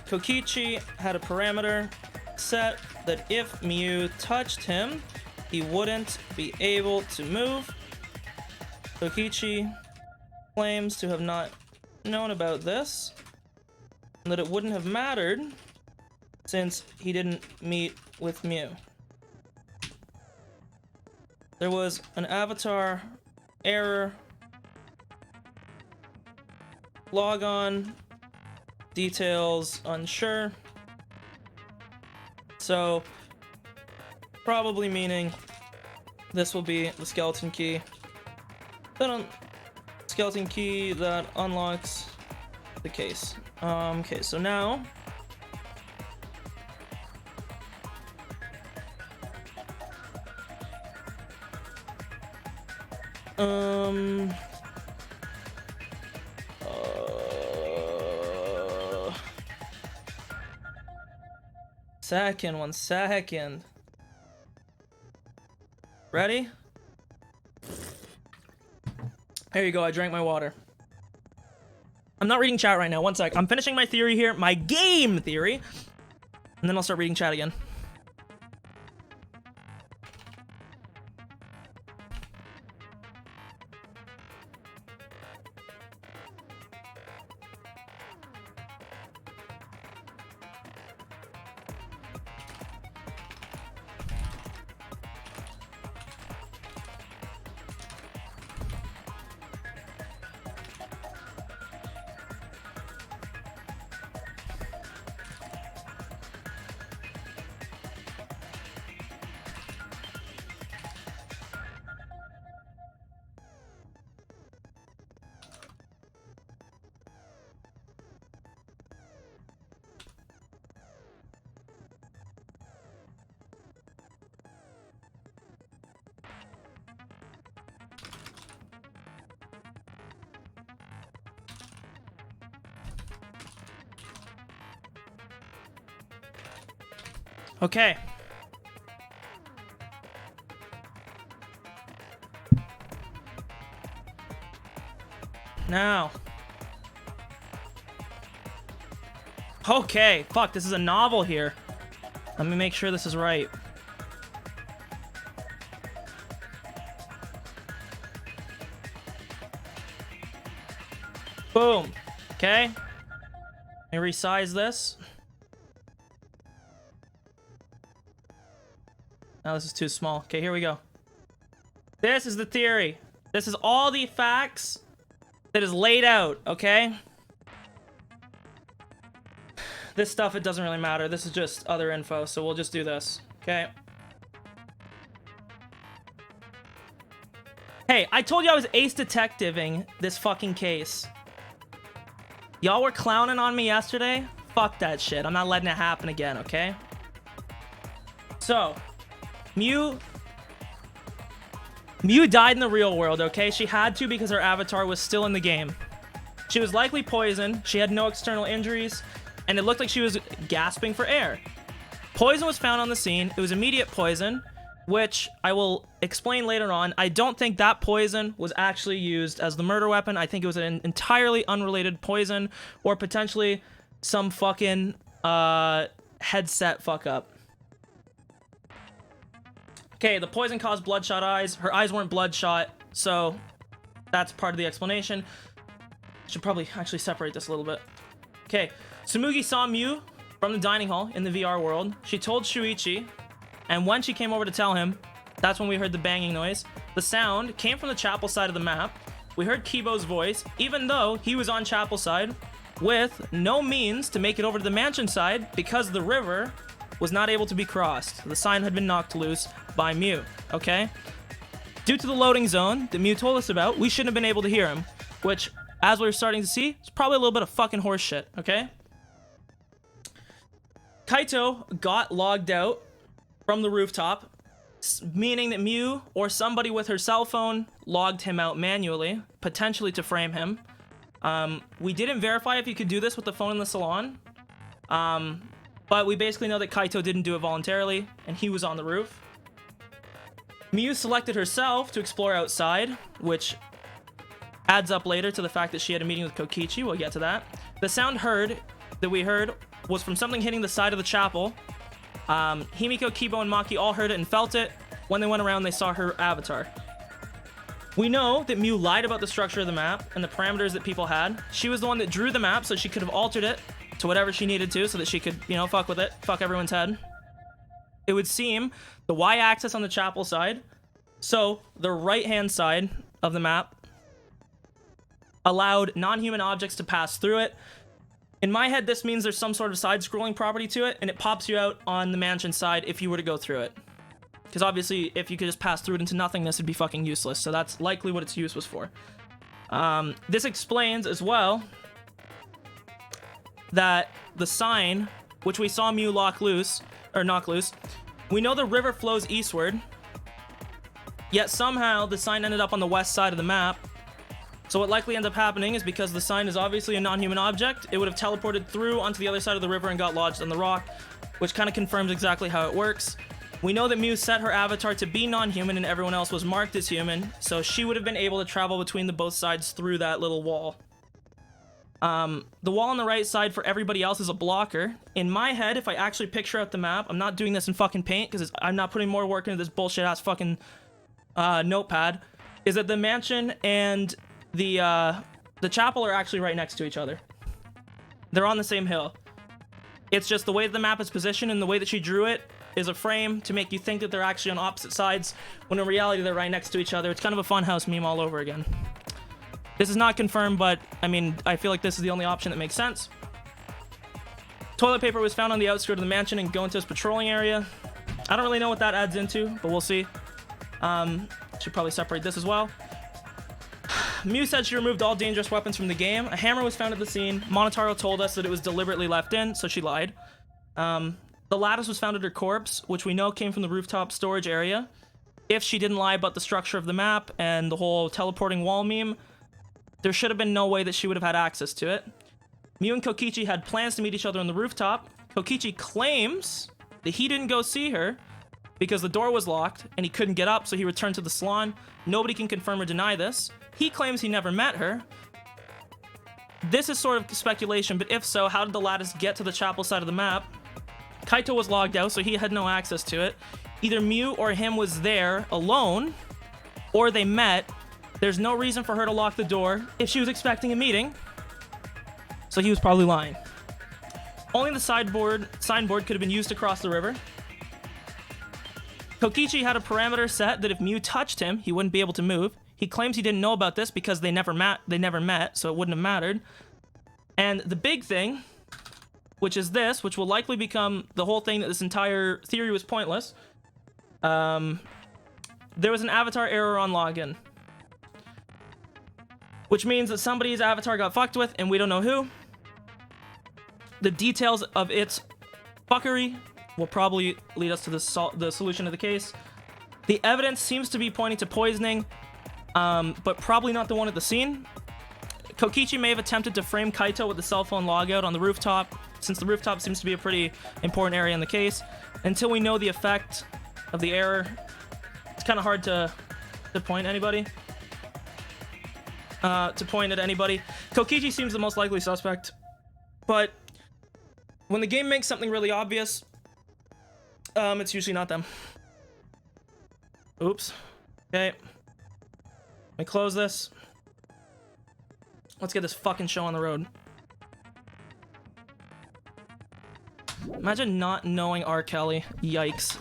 Kokichi had a parameter set that if Mew touched him, he wouldn't be able to move. Kokichi claims to have not known about this, and that it wouldn't have mattered since he didn't meet with Mew. There was an avatar error. Logon details unsure. So probably meaning this will be the skeleton key. Skeleton key that unlocks the case. Okay, so now one second. Ready? There you go, I drank my water. I'm not reading chat right now, one sec. I'm finishing my theory here, my game theory, and then I'll start reading chat again. Okay. Now. Okay, fuck, this is a novel here. Let me make sure this is right. Boom. Okay. Let me resize this. Now this is too small. Okay, here we go. This is the theory. This is all the facts that is laid out, okay? This stuff, it doesn't really matter. This is just other info, so we'll just do this, okay? Hey, I told you I was ace detectiving this fucking case. Y'all were clowning on me yesterday? Fuck that shit. I'm not letting it happen again, okay? So, Mew died in the real world, okay? She had to because her avatar was still in the game. She was likely poisoned, she had no external injuries, and it looked like she was gasping for air. Poison was found on the scene. It was immediate poison, which I will explain later on. I don't think that poison was actually used as the murder weapon. I think it was an entirely unrelated poison, or potentially some fucking headset fuck up. Okay, the poison caused bloodshot eyes. Her eyes weren't bloodshot, so that's part of the explanation. Should probably actually separate this a little bit. Okay, Tsumugi saw Mew from the dining hall in the VR world. She told Shuichi, and when she came over to tell him, that's when we heard the banging noise. The sound came from the chapel side of the map. We heard Kibo's voice, even though he was on chapel side, with no means to make it over to the mansion side because the river was not able to be crossed. The sign had been knocked loose by Mew, okay? Due to the loading zone that Mew told us about, we shouldn't have been able to hear him, which, as we were starting to see, is probably a little bit of fucking horse shit, okay? Kaito got logged out from the rooftop, meaning that Mew or somebody with her cell phone logged him out manually, potentially to frame him. We didn't verify if you could do this with the phone in the salon, but we basically know that Kaito didn't do it voluntarily, and he was on the roof. Mew selected herself to explore outside, which adds up later to the fact that she had a meeting with Kokichi. We'll get to that. The sound that we heard was from something hitting the side of the chapel. Himiko, Kibo, and Maki all heard it and felt it. When they went around, they saw her avatar. We know that Mew lied about the structure of the map and the parameters that people had. She was the one that drew the map, so she could have altered it to whatever she needed to so that she could, you know, fuck with it, fuck everyone's head. It would seem the y-axis on the chapel side, so the right-hand side of the map, allowed non-human objects to pass through it. In my head, this means there's some sort of side-scrolling property to it, and it pops you out on the mansion side if you were to go through it. Because obviously, if you could just pass through it into nothingness, it'd be fucking useless. So that's likely what its use was for. This explains as well that the sign, which we saw Mew knock loose, we know the river flows eastward, yet somehow the sign ended up on the west side of the map. So what likely ended up happening is because the sign is obviously a non-human object, it would have teleported through onto the other side of the river and got lodged on the rock, which kind of confirms exactly how it works. We know that Mew set her avatar to be non-human and everyone else was marked as human, so she would have been able to travel between the both sides through that little wall. The wall on the right side for everybody else is a blocker. In my head, if I actually picture out the map, I'm not doing this in fucking paint because I'm not putting more work into this bullshit ass fucking notepad, is that the mansion and the chapel are actually right next to each other. They're on the same hill. It's just the way that the map is positioned and the way that she drew it is a frame to make you think that they're actually on opposite sides, when in reality they're right next to each other. It's kind of a funhouse meme all over again. This is not confirmed, but I mean, I feel like this is the only option that makes sense. Toilet paper was found on the outskirts of the mansion and Gonto's patrolling area. I don't really know what that adds into, but we'll see. Should probably separate this as well. Mew said she removed all dangerous weapons from the game. A hammer was found at the scene. Monotaro told us that it was deliberately left in, so she lied. The lattice was found at her corpse, which we know came from the rooftop storage area. If she didn't lie about the structure of the map and the whole teleporting wall meme, there should have been no way that she would have had access to it. Mew and Kokichi had plans to meet each other on the rooftop. Kokichi claims that he didn't go see her because the door was locked and he couldn't get up, so he returned to the salon. Nobody can confirm or deny this. He claims he never met her. This is sort of speculation, but if so, how did the lattice get to the chapel side of the map? Kaito was logged out, so he had no access to it. Either Mew or him was there alone, or they met. There's no reason for her to lock the door if she was expecting a meeting, so he was probably lying. Only the signboard could have been used to cross the river. Kokichi had a parameter set that if Mew touched him, he wouldn't be able to move. He claims he didn't know about this because they never met, so it wouldn't have mattered. And the big thing, which is this, which will likely become the whole thing that this entire theory was pointless. There was an avatar error on login, which means that somebody's avatar got fucked with and we don't know who. The details of its fuckery will probably lead us to the solution of the case. The evidence seems to be pointing to poisoning, but probably not the one at the scene. Kokichi may have attempted to frame Kaito with the cell phone logout on the rooftop, since the rooftop seems to be a pretty important area in the case. Until we know the effect of the error, it's kind of hard to point anybody. To point at anybody. Kokichi seems the most likely suspect, but when the game makes something really obvious, it's usually not them. Oops. Okay. Let me close this. Let's get this fucking show on the road. Imagine not knowing R. Kelly. Yikes.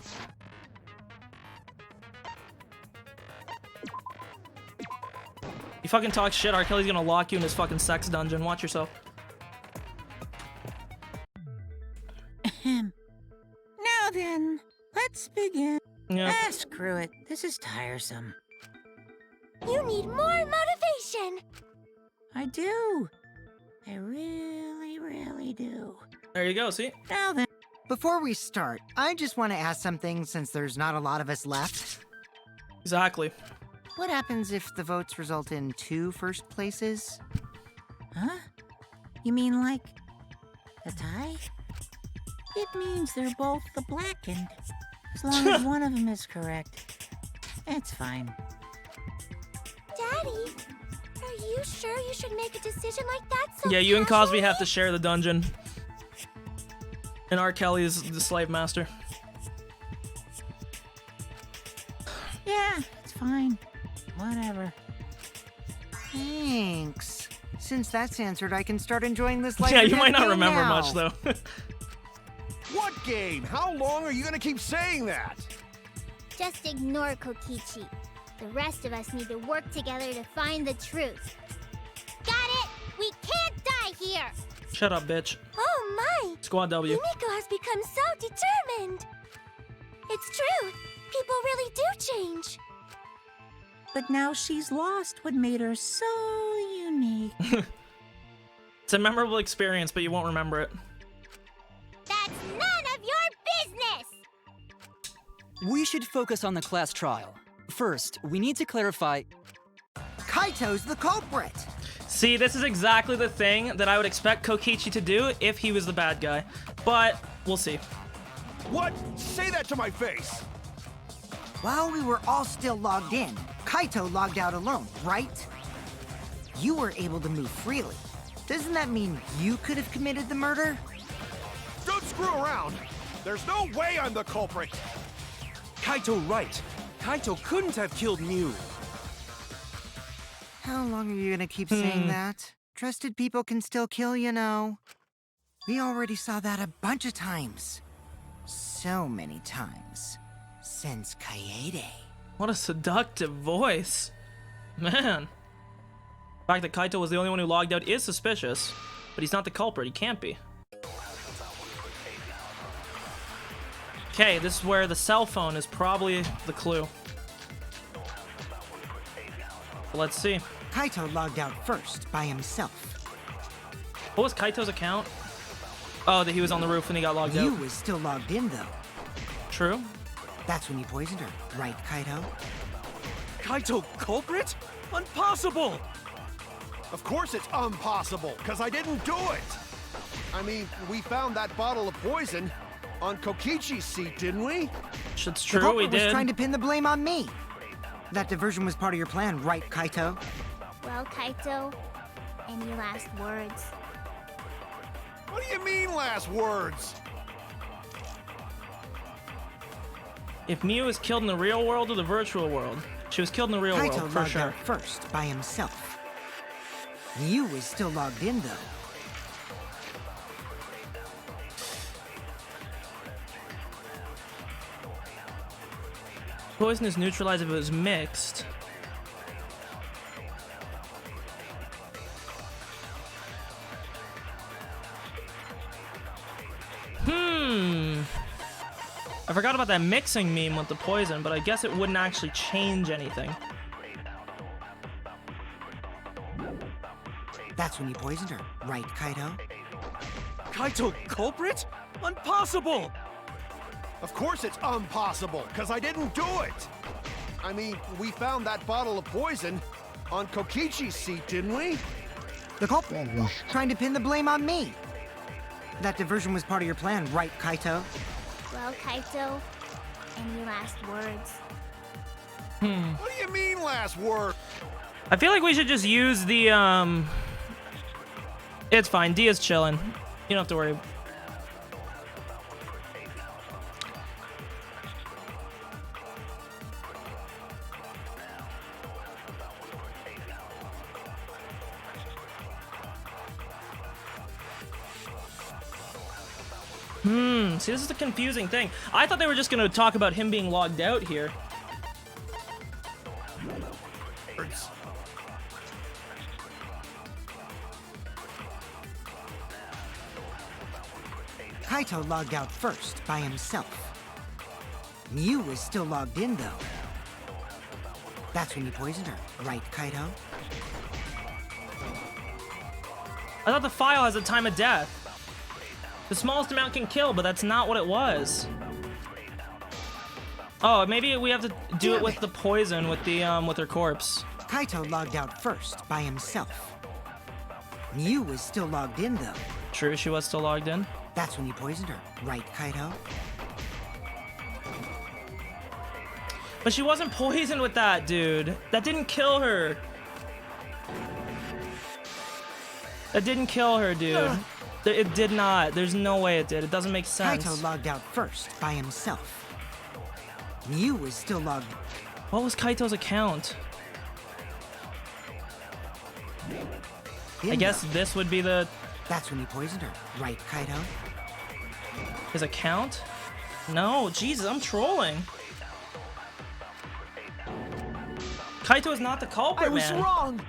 You fucking talk shit, R. Kelly's gonna lock you in his fucking sex dungeon. Watch yourself. Now then, let's begin. Yeah. Ah, screw it. This is tiresome. You need more motivation. I do. I really, really do. There you go, see? Now then. Before we start, I just want to ask something since there's not a lot of us left. Exactly. What happens if the votes result in 2 first places? Huh? You mean like a tie? It means they're both the blackened. As long as one of them is correct. It's fine. Daddy, are you sure you should make a decision like that so Yeah, you and Cosby have to casually? share the dungeon. And R. Kelly is the slave master. Yeah, it's fine. Whatever. Thanks. Since that's answered, I can start enjoying this life. Yeah, or you might death not game remember now. much, though. What game? How long are you gonna keep saying that? Just ignore Kokichi. The rest of us need to work together to find the truth. Got it? We can't die here! Shut up, bitch. Oh my! Squad W. Yumiko has become so determined. It's true. People really do change. But now she's lost what made her so unique. It's a memorable experience, but you won't remember it. That's none of your business! We should focus on the class trial. First, we need to clarify. Kaito's the culprit. See, this is exactly the thing that I would expect Kokichi to do if he was the bad guy. But, we'll see. What? Say that to my face! While we were all still logged in, Kaito logged out alone, right? You were able to move freely. Doesn't that mean you could have committed the murder? Don't screw around! There's no way I'm the culprit! Kaito right. Kaito couldn't have killed Mew. How long are you gonna keep saying that? Trusted people can still kill, you know. We already saw that a bunch of times. So many times. Since Kaede. What a seductive voice. Man. The fact that Kaito was the only one who logged out is suspicious, but he's not the culprit. He can't be. Okay, this is where the cell phone is probably the clue. Let's see. Kaito logged out first, by himself. What was Kaito's account? Oh, that he was on the roof when he got logged You out. was still logged in, though. True. That's when you poisoned her, right, Kaito? Kaito culprit? Impossible! Of course it's impossible, because I didn't do it! I mean, we found that bottle of poison on Kokichi's seat, didn't we? It's The true, we culprit was did. trying to pin the blame on me. That diversion was part of your plan, right, Kaito? Well, Kaito, any last words? What do you mean, last words? If Mew was killed in the real world or the virtual world? She was killed in the real Kaito world, for logged sure. out first, by himself. You was still logged in, though. Poison is neutralized if it was mixed. I forgot about that mixing meme with the poison, but I guess it wouldn't actually change anything. That's when you poisoned her, right, Kaito? Kaito culprit? Impossible! Of course it's impossible, because I didn't do it! I mean, we found that bottle of poison on Kokichi's seat, didn't we? The culprit was trying to pin the blame on me. That diversion was part of your plan, right, Kaito? Well, Kaito, any last words? What do you mean, last word? I feel like we should just use the, It's fine, Dia's chilling. You don't have to worry. See, this is the confusing thing. I thought they were just gonna talk about him being logged out here. Kaito logged out first, by himself. Mew was still logged in, though. That's when you poisoned her, right, Kaito? I thought the file has a time of death. The smallest amount can kill, but that's not what it was. Oh, maybe we have to do it with the poison with her corpse. Kaito logged out first by himself. Mew was still logged in, though. True, she was still logged in. That's when you poisoned her, right, Kaito? But she wasn't poisoned with that, dude. That didn't kill her. That didn't kill her, dude. It did not. There's no way it did. It doesn't make sense. Kaito logged out first by himself. Mew was still logged. What was Kaito's account? I guess this would be the... That's when he poisoned her, right, Kaito? His account? No, Jesus, I'm trolling. Kaito is not the culprit, man. I was wrong!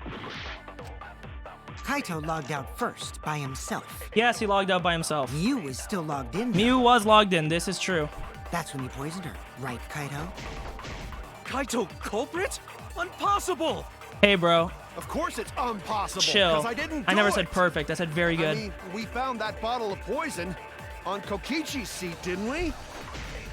Kaito logged out first by himself. Yes, he logged out by himself. Mew was still logged in. Mew was logged in, this is true. That's when he poisoned her, right, Kaito? Kaito culprit? Impossible! Hey, bro. Of course it's impossible. Chill. I never said perfect. I said very good. I mean, we found that bottle of poison on Kokichi's seat, didn't we?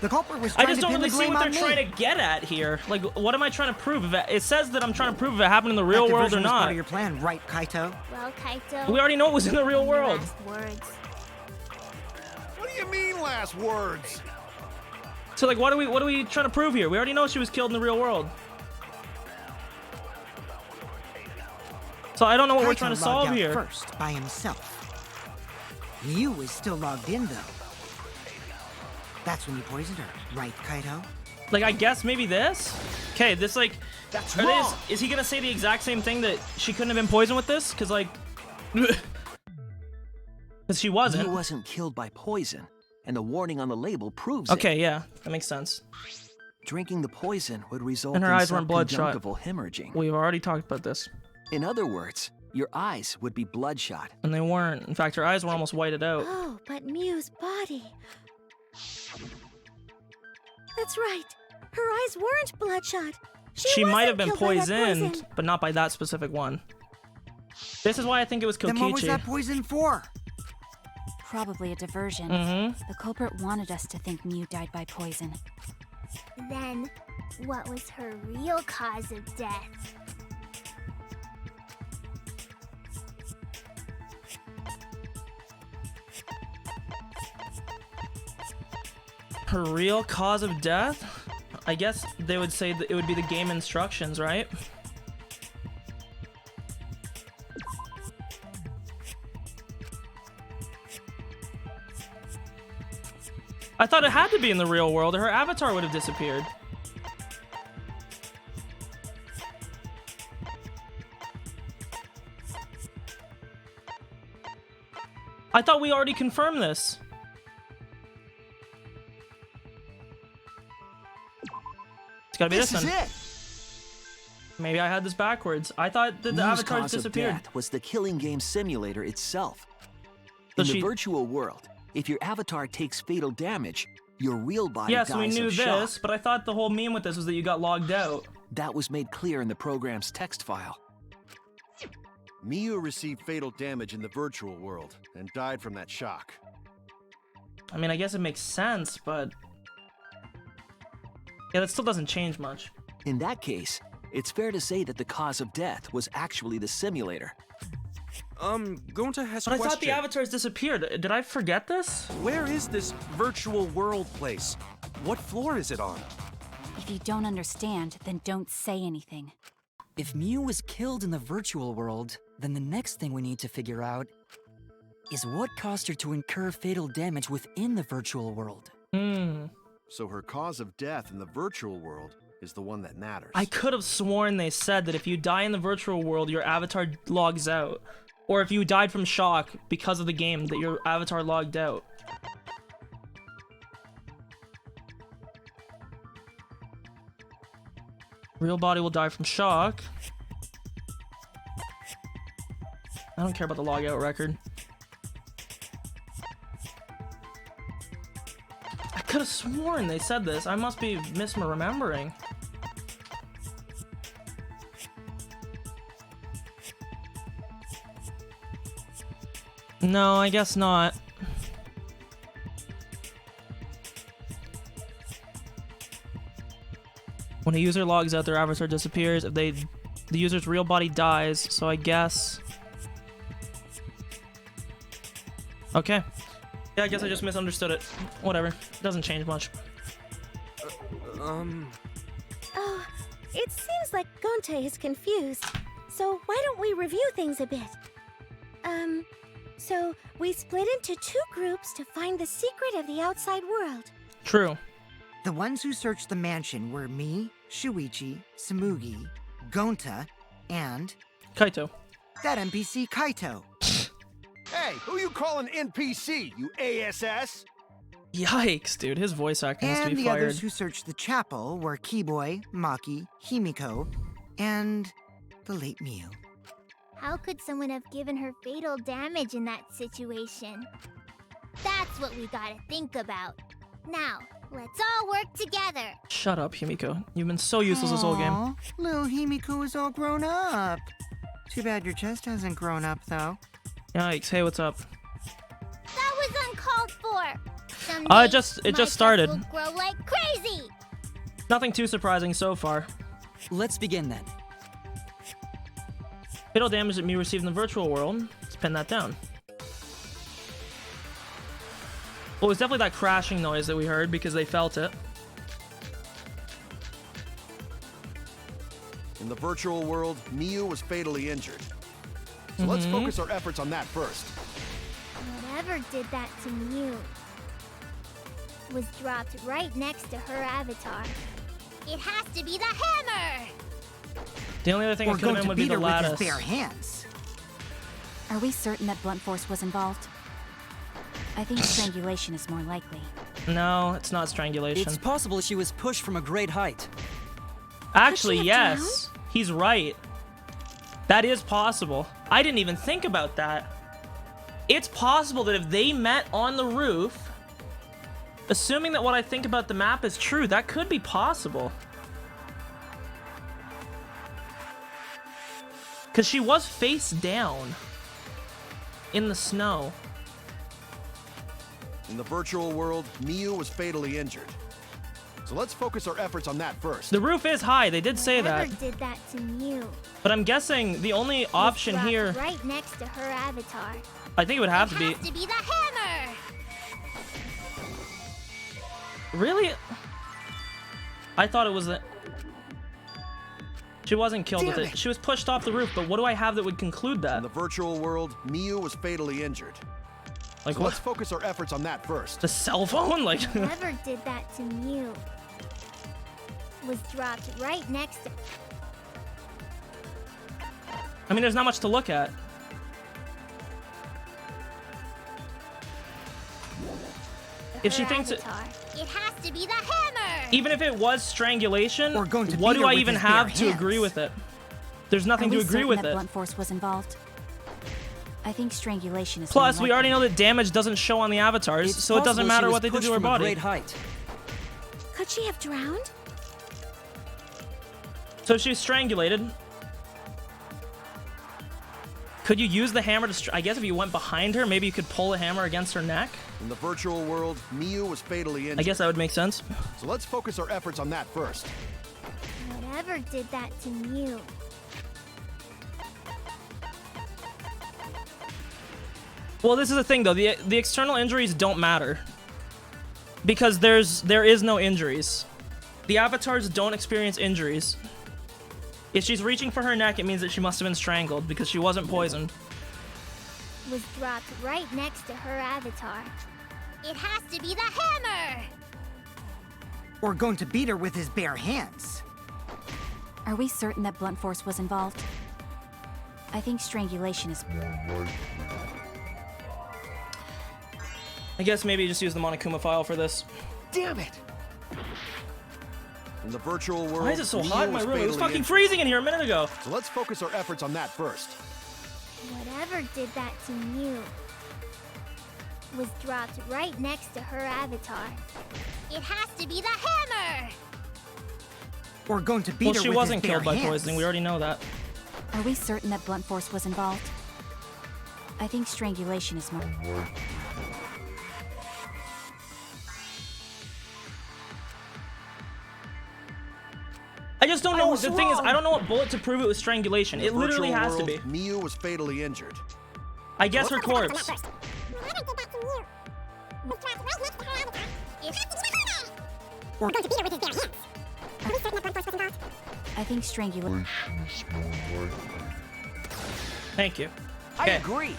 The culprit was I trying just to don't pin really the see blame what on they're me. trying to get at here. Like, what am I trying to prove? It says that I'm trying to prove if it happened in the real That world or diversion was part not. of your plan, right, Kaito? Well, Kaito. We already know it was in the real world. Last words. What do you mean last words? So like, what are we trying to prove here? We already know she was killed in the real world. So I don't know what we're trying to solve logged out here. First by himself. Mew was still logged in, though. That's when you poisoned her, right, Kaito? Like, I guess maybe this? Okay, this like... That's are wrong! is he gonna say the exact same thing that she couldn't have been poisoned with this? Because like... Because she wasn't. He wasn't killed by poison, and the warning on the label proves Okay, it. yeah, that makes sense. Drinking the poison would result And her in eyes weren't bloodshot. subconjunctival hemorrhaging. We've already talked about this. In other words, your eyes would be bloodshot. And they weren't. In fact, her eyes were almost whited out. Oh, but Mew's body. That's right. Her eyes weren't bloodshot. She might have been wasn't killed by that poisoned, poison. but not by that specific one. This is why I think it was Kokichi. Then what was that poison for? Probably a diversion. Mm-hmm. The culprit wanted us to think Mew died by poison. Then, what was her real cause of death? Her real cause of death? I guess they would say that it would be the game instructions, right? I thought it had to be in the real world or her avatar would have disappeared. I thought we already confirmed this. It's gotta be this one. Is it. Maybe I had this backwards. I thought that the Mew's avatars cause disappeared. of death was the killing game simulator itself. So In the she- virtual world, if your avatar takes fatal damage, your real body Yes, dies we knew of shock. this, but I thought the whole meme with this was that you got logged out. That was made clear in the program's text file. Miyu received fatal damage in the virtual world and died from that shock. I mean, I guess it makes sense, but... Yeah, that still doesn't change much. In that case, it's fair to say that the cause of death was actually the simulator. Going to ask But I a question. thought the avatars disappeared. Did I forget this? Where is this virtual world place? What floor is it on? If you don't understand, then don't say anything. If Mew was killed in the virtual world, then the next thing we need to figure out is what caused her to incur fatal damage within the virtual world. So her cause of death in the virtual world is the one that matters. I could have sworn they said that if you die in the virtual world, your avatar logs out. Or if you died from shock because of the game, that your avatar logged out. Real body will die from shock. I don't care about the logout record. I could have sworn they said this. I must be misremembering. No, I guess not. When a user logs out, their avatar disappears. If the user's real body dies, so I guess... Okay. Yeah, I guess I just misunderstood it. Whatever. Doesn't change much. Oh, it seems like Gonte is confused. So why don't we review things a bit? So we split into 2 groups to find the secret of the outside world. True. The ones who searched the mansion were me, Shuichi, Samugi, Gonta, and... Kaito. That NPC Kaito. Hey, who you calling NPC, you ASS? Yikes, dude. His voice acting has to And be the fired. others who searched the chapel were Keyboy, Maki, Himiko, and the late Miu. How could someone have given her fatal damage in that situation? That's what we gotta think about. Now, let's all work together. Shut up, Himiko. You've been so useless this whole game. Aw, little Himiko is all grown up. Too bad your chest hasn't grown up, though. Yikes. Hey, what's up? That was uncalled for. Someday, It just my started. chest will grow like crazy. Nothing too surprising so far. Let's begin then. Fatal damage that Mew received in the virtual world. Let's pin that down. Well, it was definitely that crashing noise that we heard because they felt it. In the virtual world, Miu was fatally injured. So let's focus our efforts on that first. Whatever did that to Mew was dropped right next to her avatar. It has to be the hammer! The only other thing We're that could have going been to would be beat the her with lattice. his bare hands. Are we certain that blunt force was involved? I think strangulation is more likely. No, it's not strangulation. It's possible she was pushed from a great height. Actually, Could she have yes. He's right. That is possible. I didn't even think about that. It's possible that if they met on the roof, assuming that what I think about the map is true, that could be possible. Because she was face down in the snow. In the virtual world, Miu was fatally injured. So let's focus our efforts on that first. The roof is high, they did say Whoever that. did that to Mew But I'm guessing the only option dropped here, right next to her avatar. I think it would have to be. Has to be the hammer! Really? I thought it was a... She wasn't killed with it. She was pushed off the roof, but what do I have that would conclude that? In the virtual world, Miu was fatally injured. Like so what? let's focus our efforts on that first. The cell phone? Like... Whoever did that to Mew was dropped right next to... I mean, there's not much to look at. If she her thinks it... avatar. It has to be the hammer! Even if it was strangulation, We're going to what beat do her I with even his bare have to hands. agree with it? There's Are nothing we to agree certain with that it. blunt force was involved? I think strangulation is Plus, more we already likely. know that damage doesn't show on the avatars, It's so it doesn't possible matter she what was they do pushed to her from a body. great height. Could she have drowned? So she's strangulated. Could you use the hammer to... I guess if you went behind her, maybe you could pull the hammer against her neck? In the virtual world, Miu was fatally injured. I guess that would make sense. So let's focus our efforts on that first. Whatever did that to Mew Well, this is the thing, though. The external injuries don't matter. Because there is no injuries. The avatars don't experience injuries. If she's reaching for her neck, it means that she must have been strangled, because she wasn't poisoned. was dropped right next to her avatar. It has to be the hammer! We're going to beat her with his bare hands. Are we certain that blunt force was involved? I think strangulation is... I guess maybe just use the Monokuma file for this. Damn it! In the virtual world, Why is it so Miu hot in my was room? It was fatally fucking injured. freezing in here a minute ago. So let's focus our efforts on that first. Whatever did that to Mew was dropped right next to her avatar. It has to be the hammer! We're going to beat Well, her she with wasn't his bare killed by hands. poisoning. We already know that. Are we certain that blunt force was involved? I think strangulation is more. I just don't know. was The thing is, wrong. I don't know what bullet to prove it was strangulation. In It the literally virtual has to world, be. Miu was fatally injured. I guess her corpse. We're going to beat her with his bare hands. Are we certain that blunt force was involved? I think strangulation. Thank you. I Okay. agree.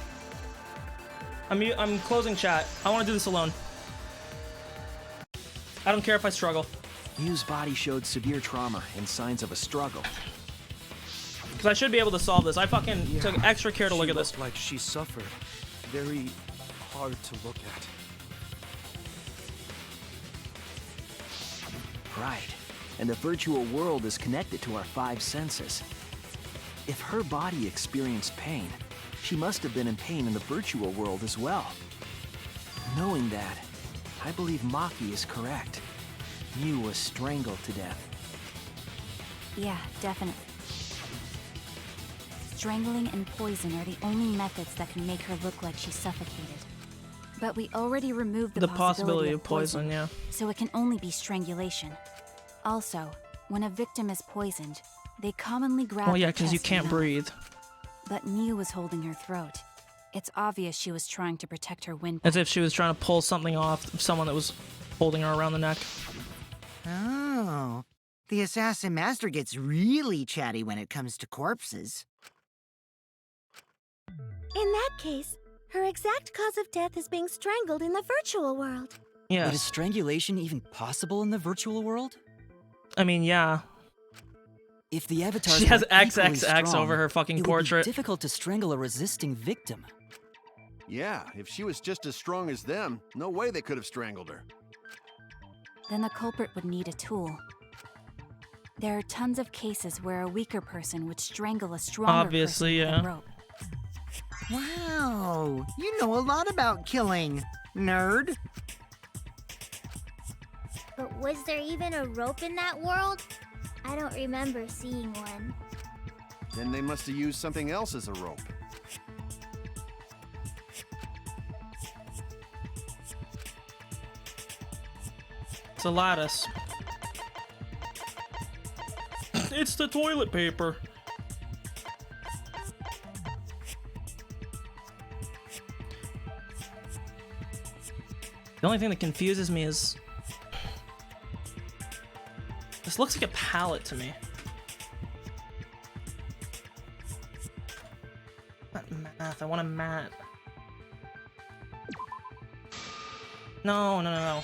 I'm closing chat. I want to do this alone. I don't care if I struggle. Miu's body showed severe trauma and signs of a struggle. Because I should be able to solve this. I fucking took extra care to look at this. Like she suffered. Very hard to look at. Right. And the virtual world is connected to our 5 senses. If her body experienced pain, she must have been in pain in the virtual world as well. Knowing that, I believe Maki is correct. Miu was strangled to death. Yeah, definitely. Strangling and poison are the only methods that can make her look like she suffocated. But we already removed the possibility of poison, yeah. So it can only be strangulation. Also, when a victim is poisoned, they commonly grab Well, yeah, their because you chest can't and mouth. breathe. But Miu was holding her throat. It's obvious she was trying to protect her windpipe. As if she was trying to pull something off someone that was holding her around the neck. Oh, the assassin master gets really chatty when it comes to corpses. In that case, her exact cause of death is being strangled in the virtual world. But is Yes. strangulation even possible in the virtual world? I mean, yeah. If the avatars She has were equally XXX strong, over her fucking it would portrait. be difficult to strangle a resisting victim. Yeah, if she was just as strong as them, no way they could have strangled her. Then the culprit would need a tool. There are tons of cases where a weaker person would strangle a stronger Obviously, person with yeah. a rope. Wow, you know a lot about killing, nerd. But was there even a rope in that world? I don't remember seeing one. Then they must have used something else as a rope. It's a lattice. It's the toilet paper. The only thing that confuses me is this looks like a pallet to me. Not math. I want a mat. No.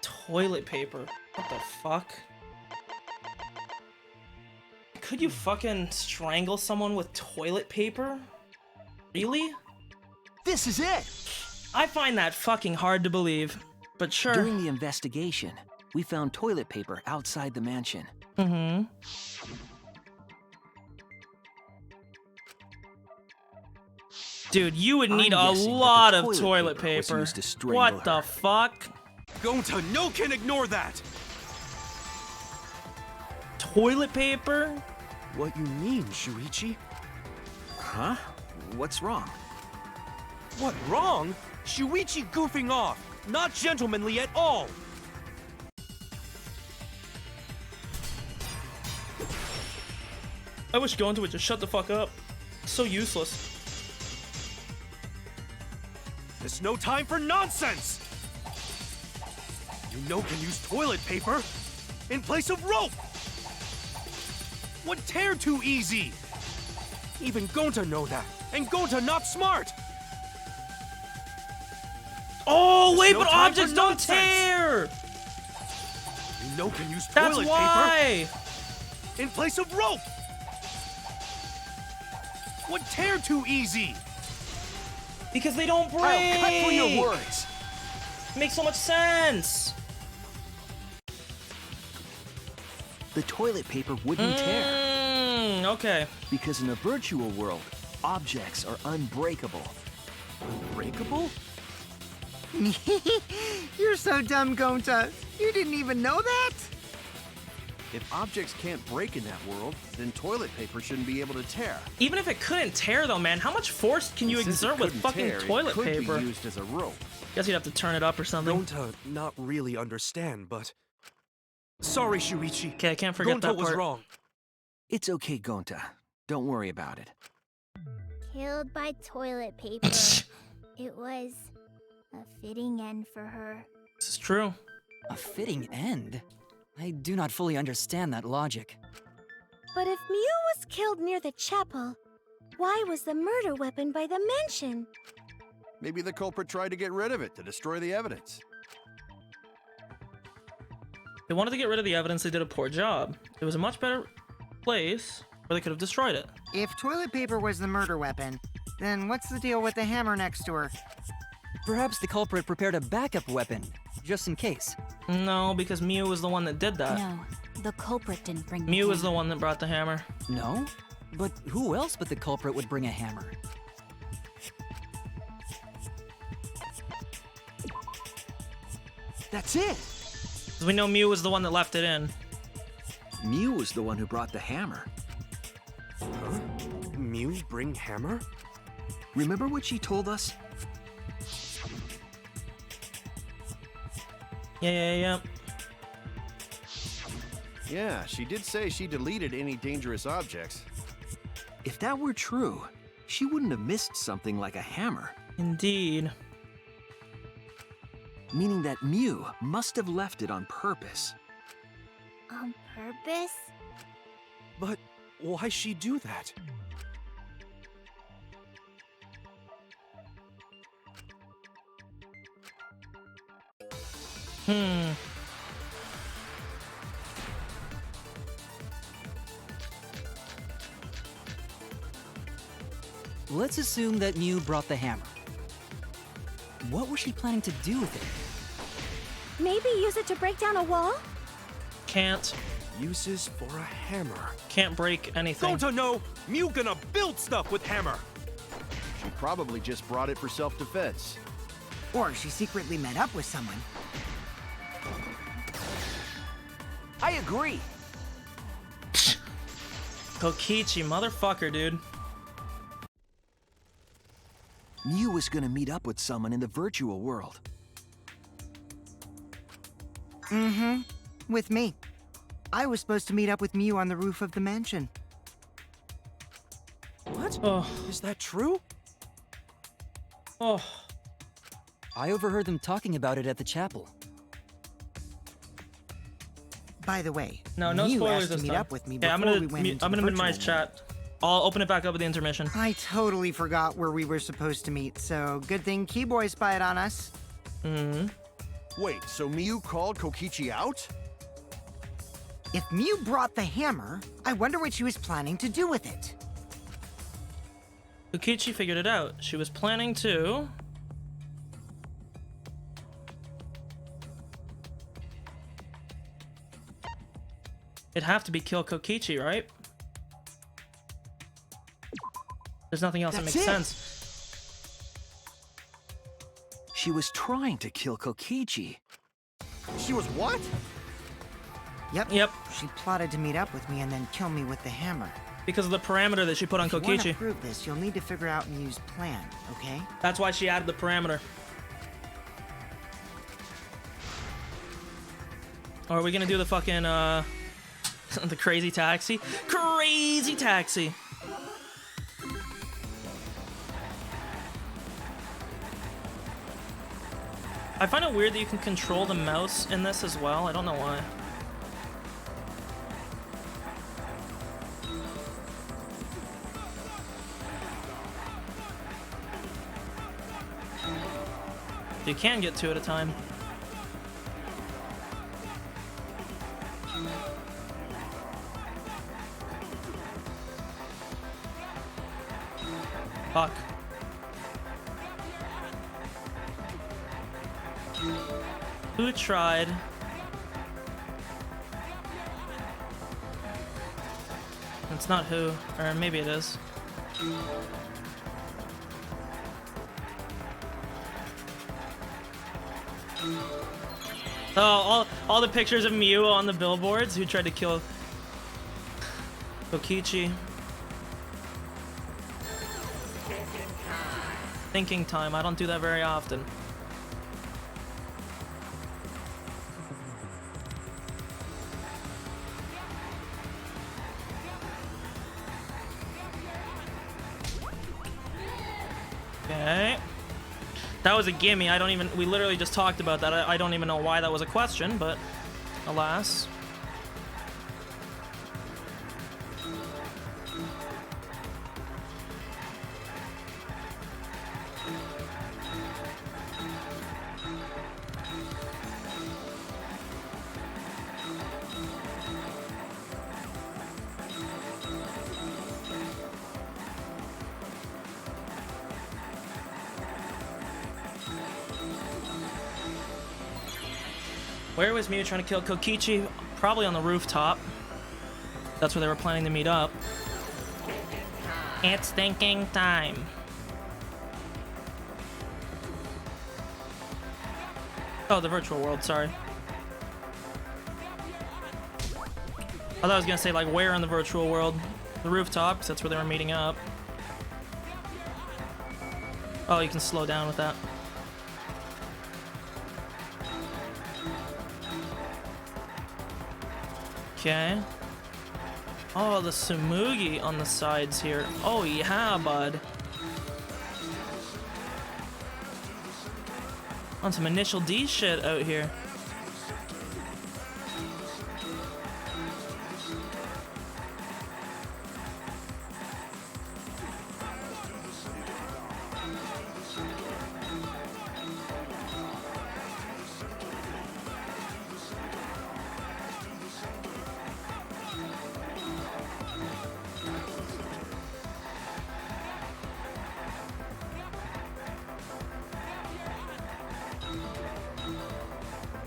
Toilet paper. What the fuck? Could you fucking strangle someone with toilet paper? Really? This is it! I find that fucking hard to believe, but sure. During the investigation, we found toilet paper outside the mansion. Mm-hmm. Dude, you would need I'm a guessing that the lot of toilet toilet paper was paper. used to strangle What the her. fuck? Gonta, no can ignore that! Toilet paper? What you mean, Shuichi? Huh? What's wrong? What, wrong? Shuichi goofing off! Not gentlemanly at all! I wish Gonta would just shut the fuck up. So useless. There's no time for nonsense! You know can use toilet paper in place of rope! What tear too easy? Even Gonta know that, and Gonta not smart! Oh, There's wait, no but time objects for don't nonsense. tear! You know can use That's toilet why! paper in place of rope! What tear too easy? Because they don't break! I'll cut through your words! Makes so much sense! The toilet paper wouldn't tear. Okay. Because in a virtual world, objects are unbreakable. Unbreakable? You're so dumb, Gonta. You didn't even know that? If objects can't break in that world, then toilet paper shouldn't be able to tear. Even if it couldn't tear, though, man, how much force can you Since it exert with couldn't fucking tear, toilet it could paper? Be used as a rope. Guess you'd have to turn it up or something. Gonta not really understand, but... Sorry, Shuichi. Okay, I can't forget Gonta that was part. wrong. It's okay, Gonta. Don't worry about it. Killed by toilet paper. It was a fitting end for her. This is true. A fitting end? I do not fully understand that logic. But if Mew was killed near the chapel, why was the murder weapon by the mansion? Maybe the culprit tried to get rid of it to destroy the evidence. They wanted to get rid of the evidence, they did a poor job. It was a much better place where they could have destroyed it. If toilet paper was the murder weapon, then what's the deal with the hammer next to her? Perhaps the culprit prepared a backup weapon, just in case. No, because Mew was the one that did that. No, the culprit didn't bring the Mew was hammer. the one that brought the hammer. No? But who else but the culprit would bring a hammer? That's it! 'Cause we know Mew was the one that left it in. Mew was the one who brought the hammer. Huh? Mew bring hammer? Remember what she told us? Yeah. Yeah, she did say she deleted any dangerous objects. If that were true, she wouldn't have missed something like a hammer. Indeed. Meaning that Mew must have left it on purpose. On purpose? But why she do that? Let's assume that Mew brought the hammer. What was she planning to do with it? Maybe use it to break down a wall? Can't. Uses for a hammer. Can't break anything. Don't know! Mew gonna build stuff with hammer! She probably just brought it for self-defense. Or she secretly met up with someone. I agree. Kokichi, motherfucker, dude. Mew was gonna meet up with someone in the virtual world. Mm-hmm. With me. I was supposed to meet up with Mew on the roof of the mansion. What? Oh. Is that true? Oh. I overheard them talking about it at the chapel. By the way, No Mew spoilers asked to this meet time. up with me Yeah, before we went into I'm the gonna minimize virtual world. chat. I'll open it back up at the intermission. I totally forgot where we were supposed to meet, so good thing Keyboy spied on us. Wait, so Mew called Kokichi out? If Mew brought the hammer, I wonder what she was planning to do with it. Kokichi figured it out. She was planning to... It'd have to be kill Kokichi, right? There's nothing else that That's makes it. sense. She was trying to kill Kokichi. She was what? Yep. She plotted to meet up with me and then kill me with the hammer. Because of the parameter that she put on If you want to Kokichi. prove this, you'll need to figure out Mew's plan, okay? That's why she added the parameter. Or are we gonna do the fucking, the crazy taxi? Crazy taxi! I find it weird that you can control the mouse in this as well. I don't know why. You can get two at a time. Fuck. Who tried? It's not who, or maybe it is. Oh, all the pictures of Mew on the billboards who tried to kill Kokichi. Thinking time. I don't do that very often. Okay. That was a gimme. We literally just talked about that. I don't even know why that was a question, but alas. Where was Mew trying to kill Kokichi? Probably on the rooftop. That's where they were planning to meet up. It's thinking time. Oh, the virtual world, sorry. I thought I was gonna say, like, where in the virtual world? The rooftop, 'cause that's where they were meeting up. Oh, you can slow down with that. Okay. Oh, the Tsumugi on the sides here. Oh, yeah, bud. On some Initial D shit out here.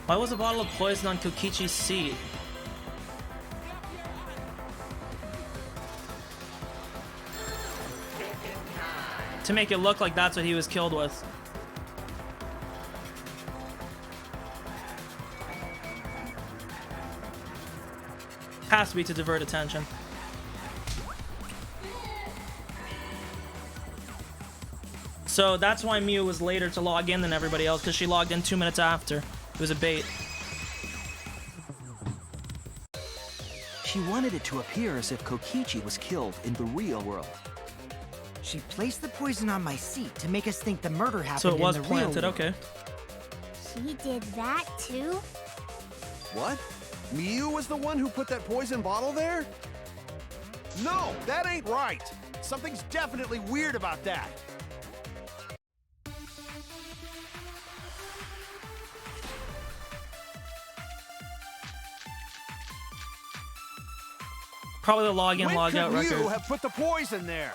Why was a bottle of poison on Kokichi's seat? To make it look like that's what he was killed with. Has to be to divert attention. So that's why Mew was later to log in than everybody else, because she logged in 2 minutes after. It was a bait. She wanted it to appear as if Kokichi was killed in the real world. She placed the poison on my seat to make us think the murder happened So it was in the real planted, world. okay. She did that too? What? Mew was the one who put that poison bottle there? No, that ain't right. Something's definitely weird about that. Probably the login, When log out could record. you have put the poison there?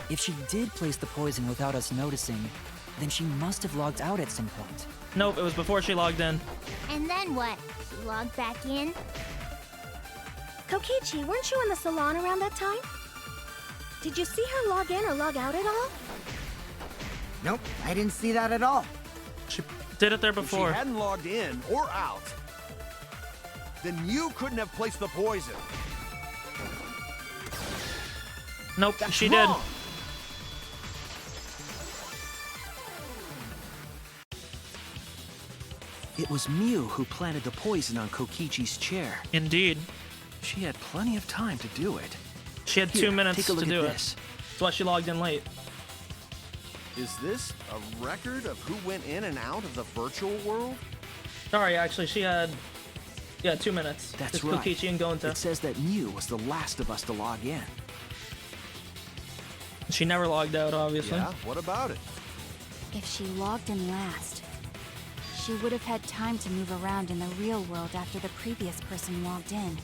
If she did place the poison without us noticing, then she must have logged out at some point. Nope, it was before she logged in. And then what? She logged back in? Kokichi, weren't you in the salon around that time? Did you see her log in or log out at all? Nope, I didn't see that at all. She did it there If before. she hadn't logged in or out, then you couldn't have placed the poison. Nope, That's she wrong. It was Mew who planted the poison on Kokichi's chair. did. Indeed. She had plenty of time to do it. She had Here, 2 minutes take a look to do at it. this. That's why she logged in late. Is this a record of who went in and out of the virtual world? Sorry, actually, she had... Yeah, 2 minutes. That's It's right. Kokichi and Gonta. It says that Mew was the last of us to log in. She never logged out, obviously. Yeah, what about it? If she logged in last, she would have had time to move around in the real world after the previous person logged in.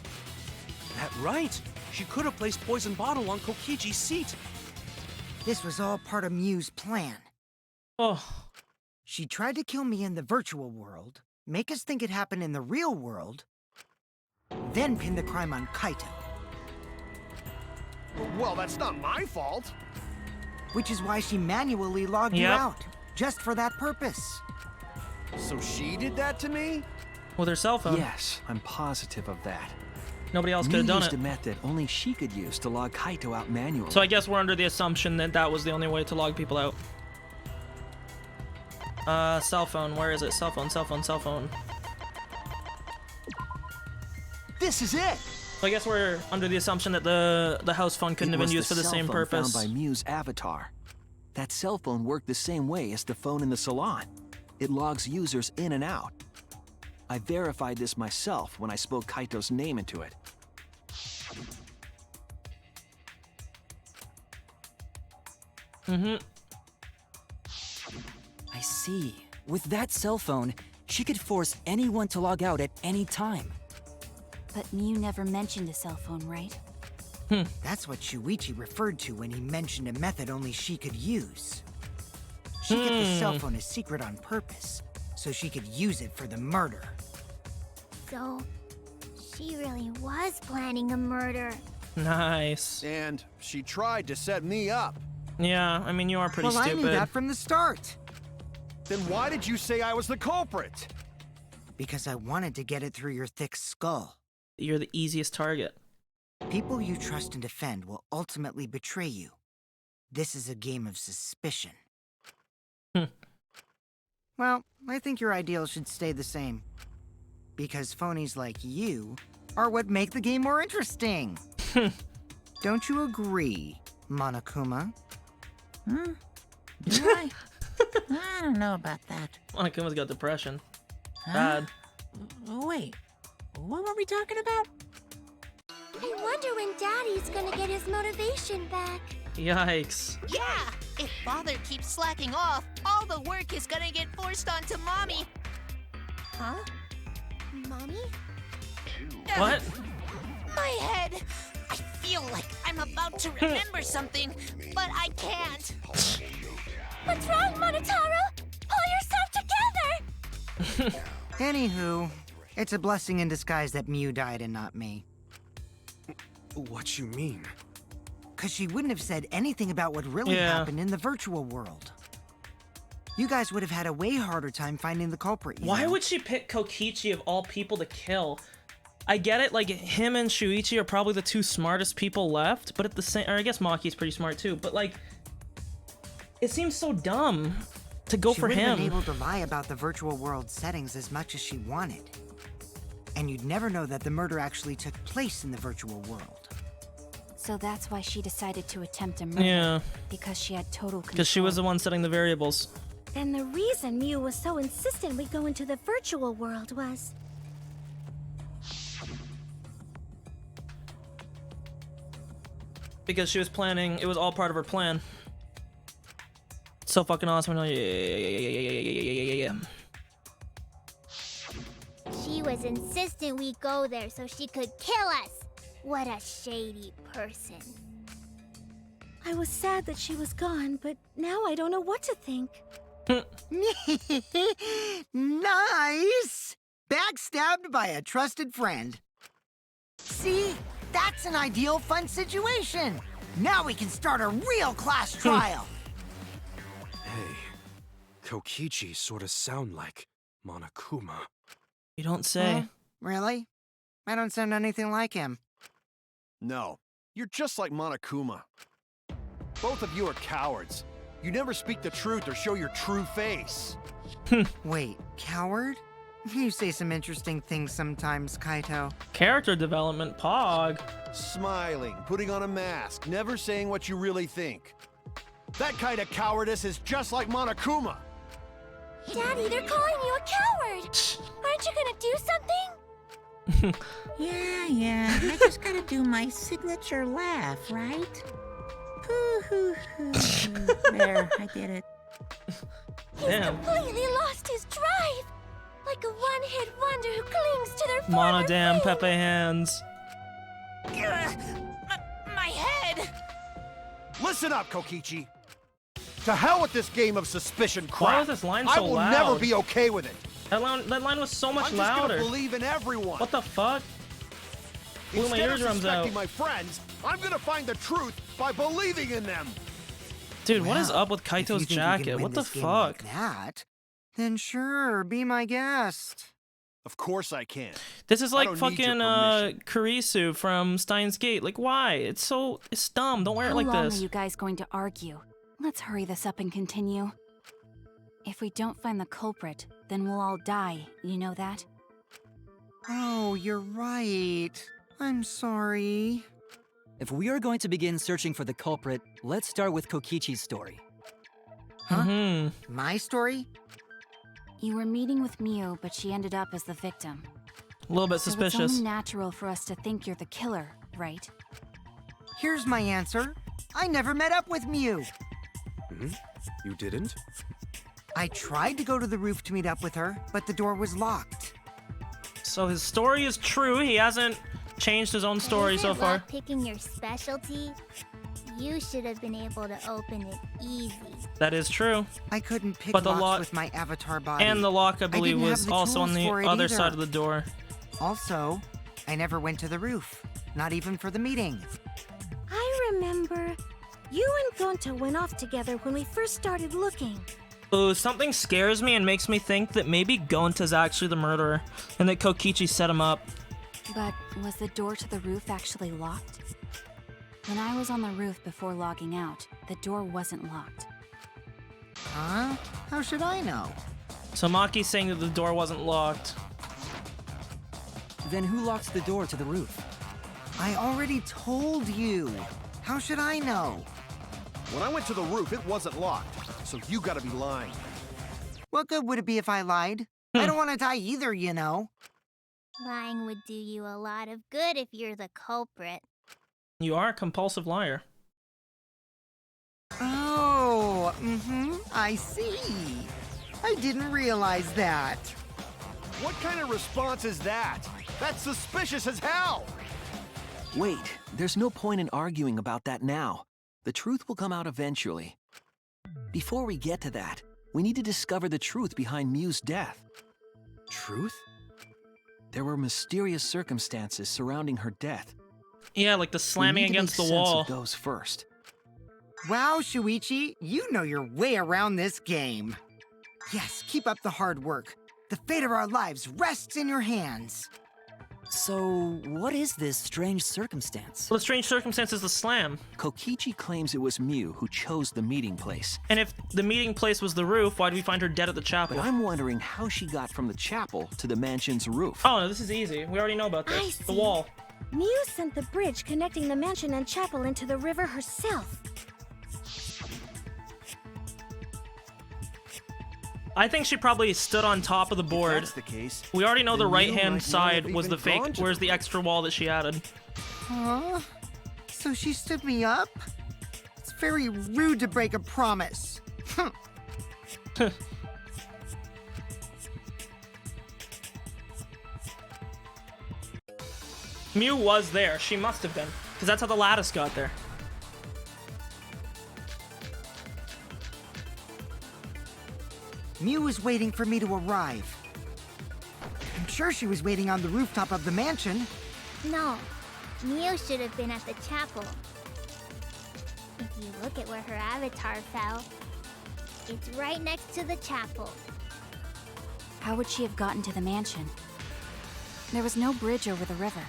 That right. She could have placed poison bottle on Kokichi's seat. This was all part of Mew's plan. Oh. She tried to kill me in the virtual world, make us think it happened in the real world, then pin the crime on Kaito. Well, that's not my fault. Which is why she manually logged you Yep. out, just for that purpose. So she did that to me? With her cell phone. Yes, I'm positive of that. Nobody else could have Miu done used it. a method only she could use to log Kaito out manually. So I guess we're under the assumption that that was the only way to log people out. Cell phone. Where is it? Cell phone, cell phone, cell phone. This is it! So I guess we're under the assumption that the house phone couldn't have been used for the same purpose. Found by Miu's avatar. That cell phone worked the same way as the phone in the salon. It logs users in and out. I verified this myself when I spoke Kaito's name into it. I see. With that cell phone, she could force anyone to log out at any time. But Miu never mentioned a cell phone, right? That's what Shuichi referred to when he mentioned a method only she could use. She kept the cell phone a secret on purpose, so she could use it for the murder. So, she really was planning a murder. Nice. And she tried to set me up. Yeah, I mean, you are pretty well, stupid. I knew that from the start. Then why did you say I was the culprit? Because I wanted to get it through your thick skull. You're the easiest target. People you trust and defend will ultimately betray you. This is a game of suspicion. Well, I think your ideals should stay the same. Because phonies like you are what make the game more interesting. Don't you agree, Monokuma? Do I? I don't know about that. Monokuma's got depression. Huh? Bad. Wait, what were we talking about? I wonder when Daddy's gonna get his motivation back. Yikes. Yeah, if Father keeps slacking off, all the work is gonna get forced onto Mommy. Huh? Mommy? What? My head! I feel like I'm about to remember something, but I can't. What's wrong, Monotaro? Pull yourself together! Anywho, it's a blessing in disguise that Miu died and not me. What you mean? Because she wouldn't have said anything about what really happened in the virtual world. You guys would have had a way harder time finding the culprit. Why would she pick Kokichi of all people to kill? I get it, like, him and Shuichi are probably the two smartest people left, but at the same, or I guess Maki's pretty smart too, but like, it seems so dumb to go for She would have him. been able to lie about the virtual world settings as much as she wanted. And you'd never know that the murder actually took place in the virtual world. So that's why she decided to attempt a murder. Yeah. Because she had total control. Because she was the one setting the variables. And the reason Miu was so insistent we go into the virtual world was... Because she was planning, it was all part of her plan. So fucking awesome. Yeah. She was insistent we go there so she could kill us. What a shady person. I was sad that she was gone, but now I don't know what to think. Nice! Backstabbed by a trusted friend. See? That's an ideal fun situation. Now we can start a real class trial. Hey, Kokichi sort of sound like Monokuma. You don't say. Really? I don't sound anything like him. No, you're just like Monokuma. Both of you are cowards. You never speak the truth or show your true face. Wait, coward? You say some interesting things sometimes, Kaito. Character development, Pog. Smiling, putting on a mask, never saying what you really think. That kind of cowardice is just like Monokuma. Daddy, they're calling you a coward. Aren't you gonna do something? Yeah, I just gotta do my signature laugh, right? There, I did it. He's completely lost his drive. Like a one-hit wonder who clings to their former Monodam Pepe hands. My head! Listen up, Kokichi. To hell with this game of suspicion crap. Why was this line so I will loud? never be okay with it. That line was so much I'm louder. just gonna believe in everyone. What the fuck? Blew my Instead of eardrums suspecting out. my friends, I'm gonna find the truth by believing in them. Dude, what is Well, up with if you Kaito's think you can jacket? win What the this game fuck? like that, Then sure, be my guest. Of course I can. This is I like don't need your fucking Kurisu from Steins Gate. Like, why? It's dumb. Don't wear it like How long this. are you guys going to argue? Let's hurry this up and continue. If we don't find the culprit, then we'll all die. You know that? Oh, you're right. I'm sorry. If we are going to begin searching for the culprit, let's start with Kokichi's story. Huh? My story? You were meeting with Miu, but she ended up as the victim. A little bit So it's suspicious. only natural for us to think you're the killer, right? Here's my answer. I never met up with Miu. You didn't? I tried to go to the roof to meet up with her, but the door was locked. So his story is true. He hasn't changed his own story so Isn't far. lock picking your specialty? You should have been able to open it easy. That is true. I couldn't pick But the locks lock- with my avatar body. And the lock, I believe, didn't have was the also on tools the for it other either. side of the door. Also, I never went to the roof. Not even for the meeting. I remember. You and Gonta went off together when we first started looking. Ooh, something scares me and makes me think that maybe Gonta's actually the murderer, and that Kokichi set him up. But was the door to the roof actually locked? When I was on the roof before logging out, the door wasn't locked. Huh? How should I know? So Maki's saying that the door wasn't locked. Then who locks the door to the roof? I already told you. How should I know? When I went to the roof, it wasn't locked, so you gotta be lying. What good would it be if I lied? I don't want to die either, you know. Lying would do you a lot of good if you're the culprit. You are a compulsive liar. Oh, I see. I didn't realize that. What kind of response is that? That's suspicious as hell! Wait, there's no point in arguing about that now. The truth will come out eventually. Before we get to that, we need to discover the truth behind Miu's death. Truth? There were mysterious circumstances surrounding her death. Yeah, like the slamming We need to against make the sense wall. of those first. Wow, Shuichi, you know your way around this game. Yes, keep up the hard work. The fate of our lives rests in your hands. So, what is this strange circumstance? Well, the strange circumstance is the slam. Kokichi claims it was Miu who chose the meeting place. And if the meeting place was the roof, why did we find her dead at the chapel? But I'm wondering how she got from the chapel to the mansion's roof. Oh, no, this is easy. We already know about I this. The see. wall. Miu sent the bridge connecting the mansion and chapel into the river herself. I think she probably stood on top of the board. If that's the case, We already know the then Miu right-hand might not side have was even the fake. gone to Where's the the extra wall that she added? Huh? So she stood me up? It's very rude to break a promise. Miu was there. She must have been. Because that's how the lattice got there. Miu was waiting for me to arrive. I'm sure she was waiting on the rooftop of the mansion. No, Miu should have been at the chapel. If you look at where her avatar fell, it's right next to the chapel. How would she have gotten to the mansion? There was no bridge over the river.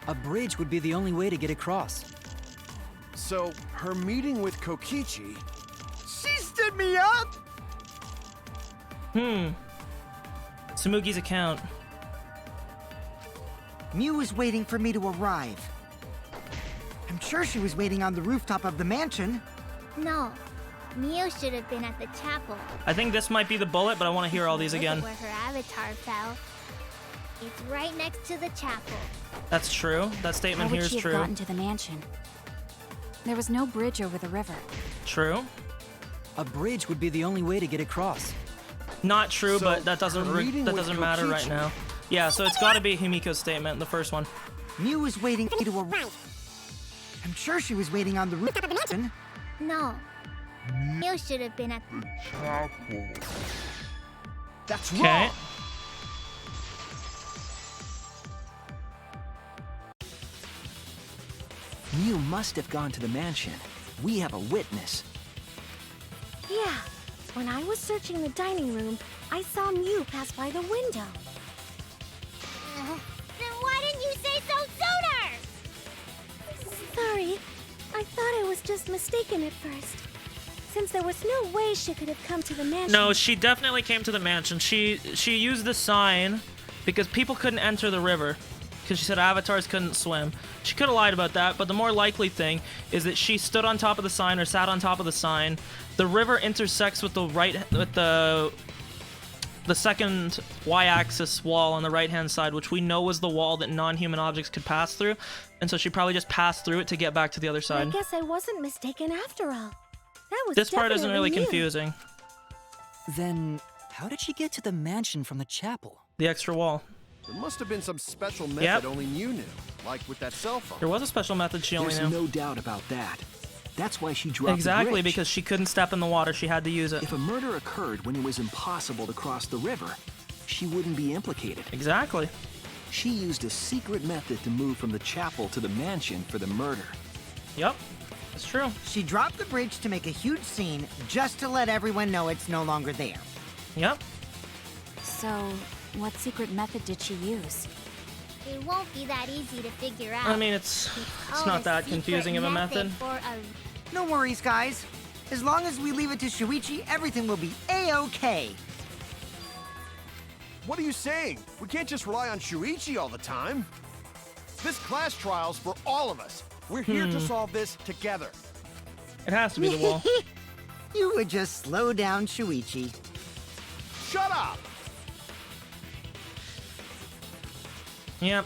A bridge would be the only way to get across. So, her meeting with Kokichi... She stood me up! Samugi's account. Miu was waiting for me to arrive. I'm sure she was waiting on the rooftop of the mansion. No, Miu should have been at the chapel. I think this might be the bullet, but I want to hear all these Look at again. where her avatar fell. It's right next to the chapel. That's true. That How statement would here is she have true. gotten to the mansion? There was no bridge over the river. True. A bridge would be the only way to get across. Not true, So, but that doesn't her meeting with matter right Kokichi- now. Yeah, so it's got to be Himiko's statement, the first one. Miu was waiting for me to arrive. I'm sure she was waiting on the rooftop of the mansion. No, Miu should have been at the chapel. That's Okay. wrong! Miu must have gone to the mansion. We have a witness. Yeah, When I was searching the dining room, I saw Mew pass by the window. Then why didn't you say so sooner? Sorry, I thought I was just mistaken at first. Since there was no way she could have come to the mansion. No, she definitely came to the mansion. She used the sign because people couldn't enter the river. Because she said avatars couldn't swim. She could have lied about that, but the more likely thing is that she stood on top of the sign or sat on top of the sign. The river intersects with the second y-axis wall on the right-hand side, which we know was the wall that non-human objects could pass through, and so she probably just passed through it to get back to the other side. I guess I wasn't mistaken after all. That was This part isn't really definitely Mew. confusing. Then, how did she get to the mansion from the chapel? The extra wall. There must have been some special method only Mew knew, like with that cell phone. There was a special method she only There's knew. no doubt about that. That's why she dropped the Exactly, bridge. because she couldn't step in the water. She had to use it. If a murder occurred when it was impossible to cross the river, she wouldn't be implicated. Exactly. She used a secret method to move from the chapel to the mansion for the murder. Yep, that's true. She dropped the bridge to make a huge scene just to let everyone know it's no longer there. Yep. So, what secret method did she use? It won't be that easy to figure out. I mean, it's called not a that secret confusing of a method. for a No worries, guys. As long as we leave it to Shuichi, everything will be A-okay. What are you saying? We can't just rely on Shuichi all the time. This class trial's for all of us. We're here to solve this together. It has to be the wall. You would just slow down Shuichi. Shut up! Yep.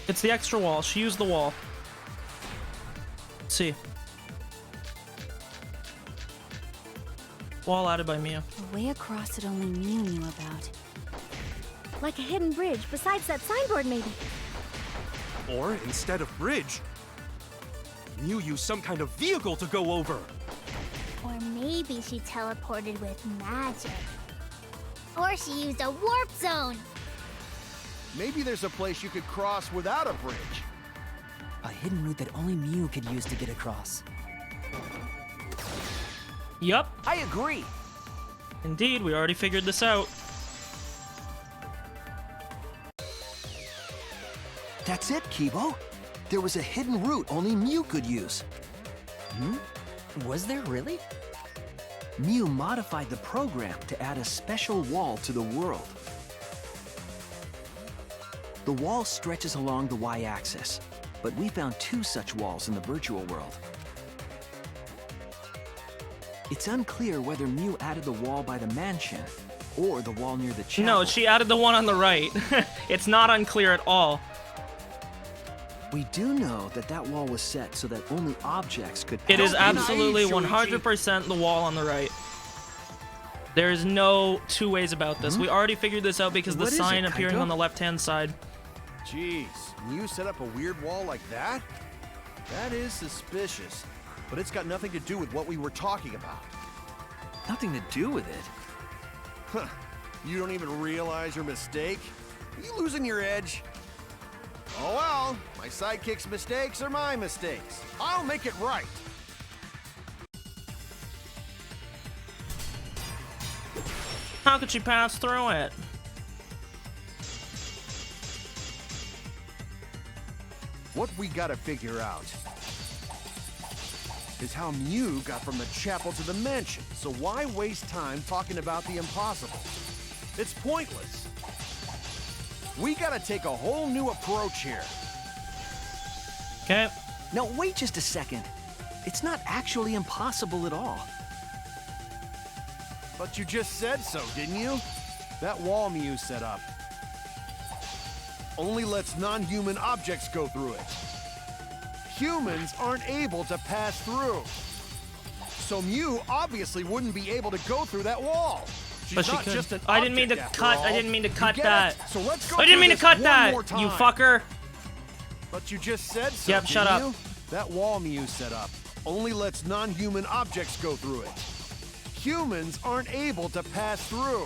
It's the extra wall. She used the wall. Let's see. Wall added by Mia. A way across that only Mew knew about. Like a hidden bridge besides that signboard, maybe. Or instead of bridge, Mew used some kind of vehicle to go over. Or maybe she teleported with magic. Or she used a warp zone. Maybe there's a place you could cross without a bridge. A hidden route that only Mew could use to get across. Yup. I agree. Indeed, we already figured this out. That's it, Kibo. There was a hidden route only Mew could use. Was there really? Mew modified the program to add a special wall to the world. The wall stretches along the y-axis, but we found 2 such walls in the virtual world. It's unclear whether Mew added the wall by the mansion or the wall near the chapel. No, she added the one on the right. It's not unclear at all. We do know that that wall was set so that only objects could pass. It is through. absolutely 100% the wall on the right. There is no 2 ways about this. We already figured this out because the What is sign it, appearing Kaito? on the left-hand side. Jeez, Mew set up a weird wall like that? That is suspicious. But it's got nothing to do with what we were talking about. Nothing to do with it. Huh. You don't even realize your mistake? Are you losing your edge? Oh well, my sidekick's mistakes are my mistakes. I'll make it right. How could she pass through it? What we gotta figure out is how Mew got from the chapel to the mansion. So why waste time talking about the impossible? It's pointless. We gotta take a whole new approach here. Okay. No, wait just a second. It's not actually impossible at all. But you just said so, didn't you? That wall Mew set up only lets non-human objects go through it. Humans aren't able to pass through. So Mew obviously wouldn't be able to go through that wall. She's But she not could. just an I didn't mean to object, cut. after I all. didn't mean to You cut get that. it? So let's go I didn't through mean to this cut one that. more time. You fucker. But you just said so. Yep, shut didn't up. you? That wall Mew set up only lets non-human objects go through it. Humans aren't able to pass through.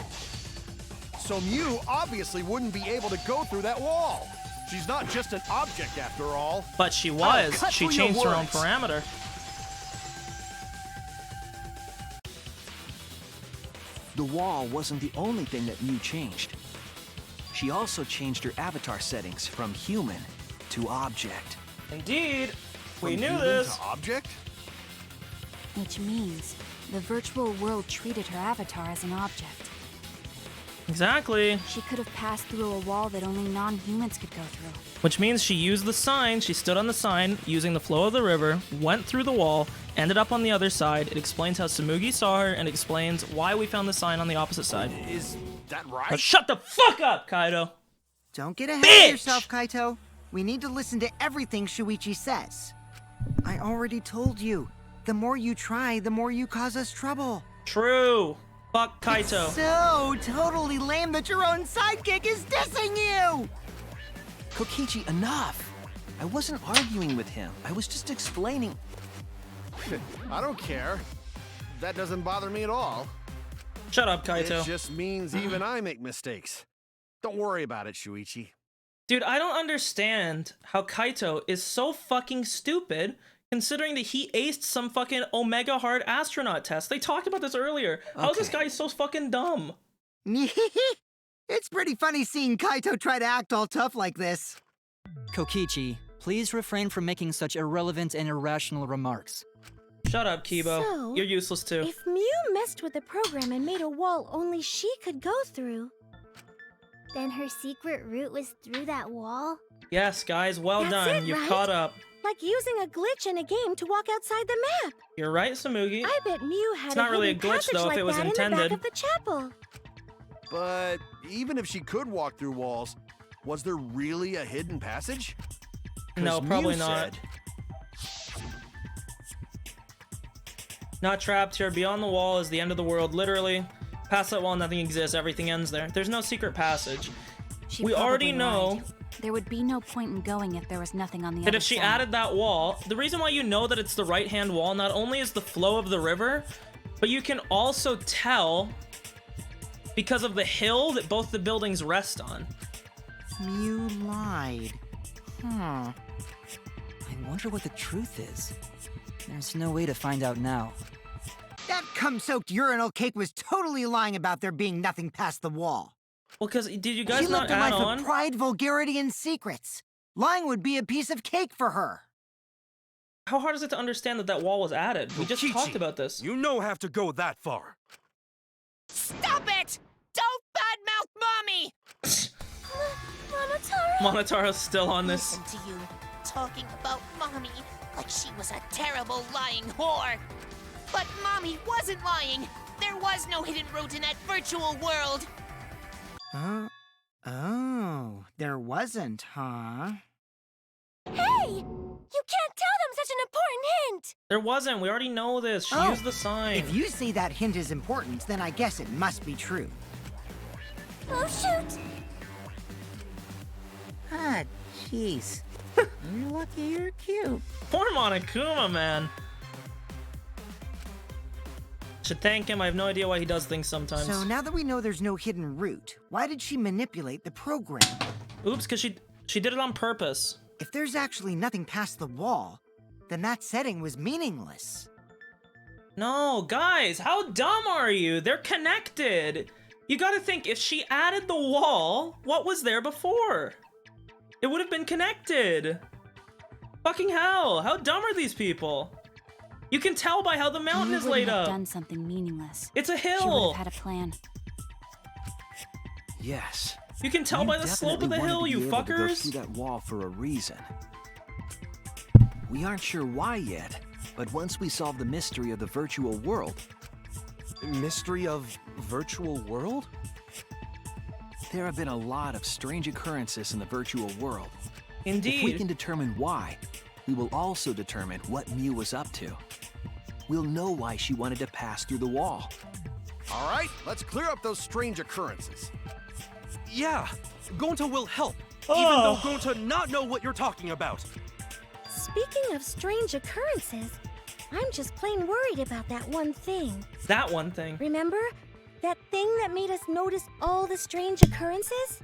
So Mew obviously wouldn't be able to go through that wall. She's not just an object after all. But she was. cut She through your changed her own words. parameter. The wall wasn't the only thing that Mew changed. She also changed her avatar settings from human to object. Indeed. We From knew human this. to object? Which means the virtual world treated her avatar as an object. Exactly. She could have passed through a wall that only non-humans could go through. Which means she used the sign. She stood on the sign using the flow of the river, went through the wall, ended up on the other side. It explains how Tsumugi saw her and explains why we found the sign on the opposite side. Is that right? Now shut the fuck up, Kaido. Don't get ahead Bitch! of yourself, Kaito. We need to listen to everything Shuichi says. I already told you. The more you try, the more you cause us trouble. True. Fuck Kaito. So totally lame that your own sidekick is dissing you! Kokichi, enough! I wasn't arguing with him. I was just explaining. I don't care. That doesn't bother me at all. Shut up, Kaito. It just means even I make mistakes. Don't worry about it, Shuichi. Dude, I don't understand how Kaito is so fucking stupid considering that he aced some fucking Omega Hard astronaut test. They talked about this earlier. How is this guy so fucking dumb? It's pretty funny seeing Kaito try to act all tough like this. Kokichi, please refrain from making such irrelevant and irrational remarks. Shut up, Kibo. So, You're useless too. If Mew messed with the program and made a wall only she could go through, Then her secret route was through that wall? Yes, guys, well That's done. it, You've right? caught up. like using a glitch in a game to walk outside the map. You're right, Samugi. I bet Mew had It's not really a hidden glitch, passage though, if like it was that intended. in the back of the chapel. But even if she could walk through walls, was there really a hidden passage? 'Cause No, probably Mew not. said- Not trapped here. Beyond the wall is the end of the world, literally. Past that wall, nothing exists. Everything ends there. There's no secret passage. She We already probably know lied. There would be no point in going if there was nothing on the that other if she side. added that wall, the reason why you know that it's the right-hand wall not only is the flow of the river, but you can also tell because of the hill that both the buildings rest on. Mew lied. I wonder what the truth is. There's no way to find out now. That cum-soaked urinal cake was totally lying about there being nothing past the wall. Well, because did you She guys not lived a add life on? of pride, vulgarity, and secrets. Lying would be a piece of cake for her. How hard is it to understand that that wall was added? We just Kokichi, talked about this. You don't have to go that far. Stop it! Don't badmouth Mommy! Monotaro? Monotaro's still on this. Listen to you, talking about Mommy like she was a terrible lying whore. But Mommy wasn't lying. There was no hidden route in that virtual world. Oh, there wasn't, huh? Hey! You can't tell them such an important hint! There wasn't. We already know this. She Oh, used the sign. If you say that hint is important, then I guess it must be true. Oh, shoot! Ah, jeez. You're lucky you're cute. Poor Monokuma, man. Should thank him. I have no idea why he does things sometimes. So now that we know there's no hidden route, why did she manipulate the program? Oops, because she did it on purpose. If there's actually nothing past the wall, then that setting was meaningless. No, guys, how dumb are you? They're connected. You gotta think, if she added the wall, what was there before? It would have been connected. Fucking hell, how dumb are these people? You can tell by how the mountain Mew is wouldn't laid have up. done something meaningless. It's a She would hill. have had a plan. Yes. You can tell You by the slope of the definitely hill, wanted to you be able to go fuckers. through that wall for a reason. We aren't sure why yet, but once we solve the mystery of the virtual world, Mystery of virtual world? there have been a lot of strange occurrences in the virtual world. Indeed. If we can determine why, we will also determine what Mew was up to. We'll know why she wanted to pass through the wall. All right, let's clear up those strange occurrences. Yeah, Gonta will help, even though Gonta not know what you're talking about. Speaking of strange occurrences, I'm just plain worried about that one thing. That one thing. Remember? That thing that made us notice all the strange occurrences?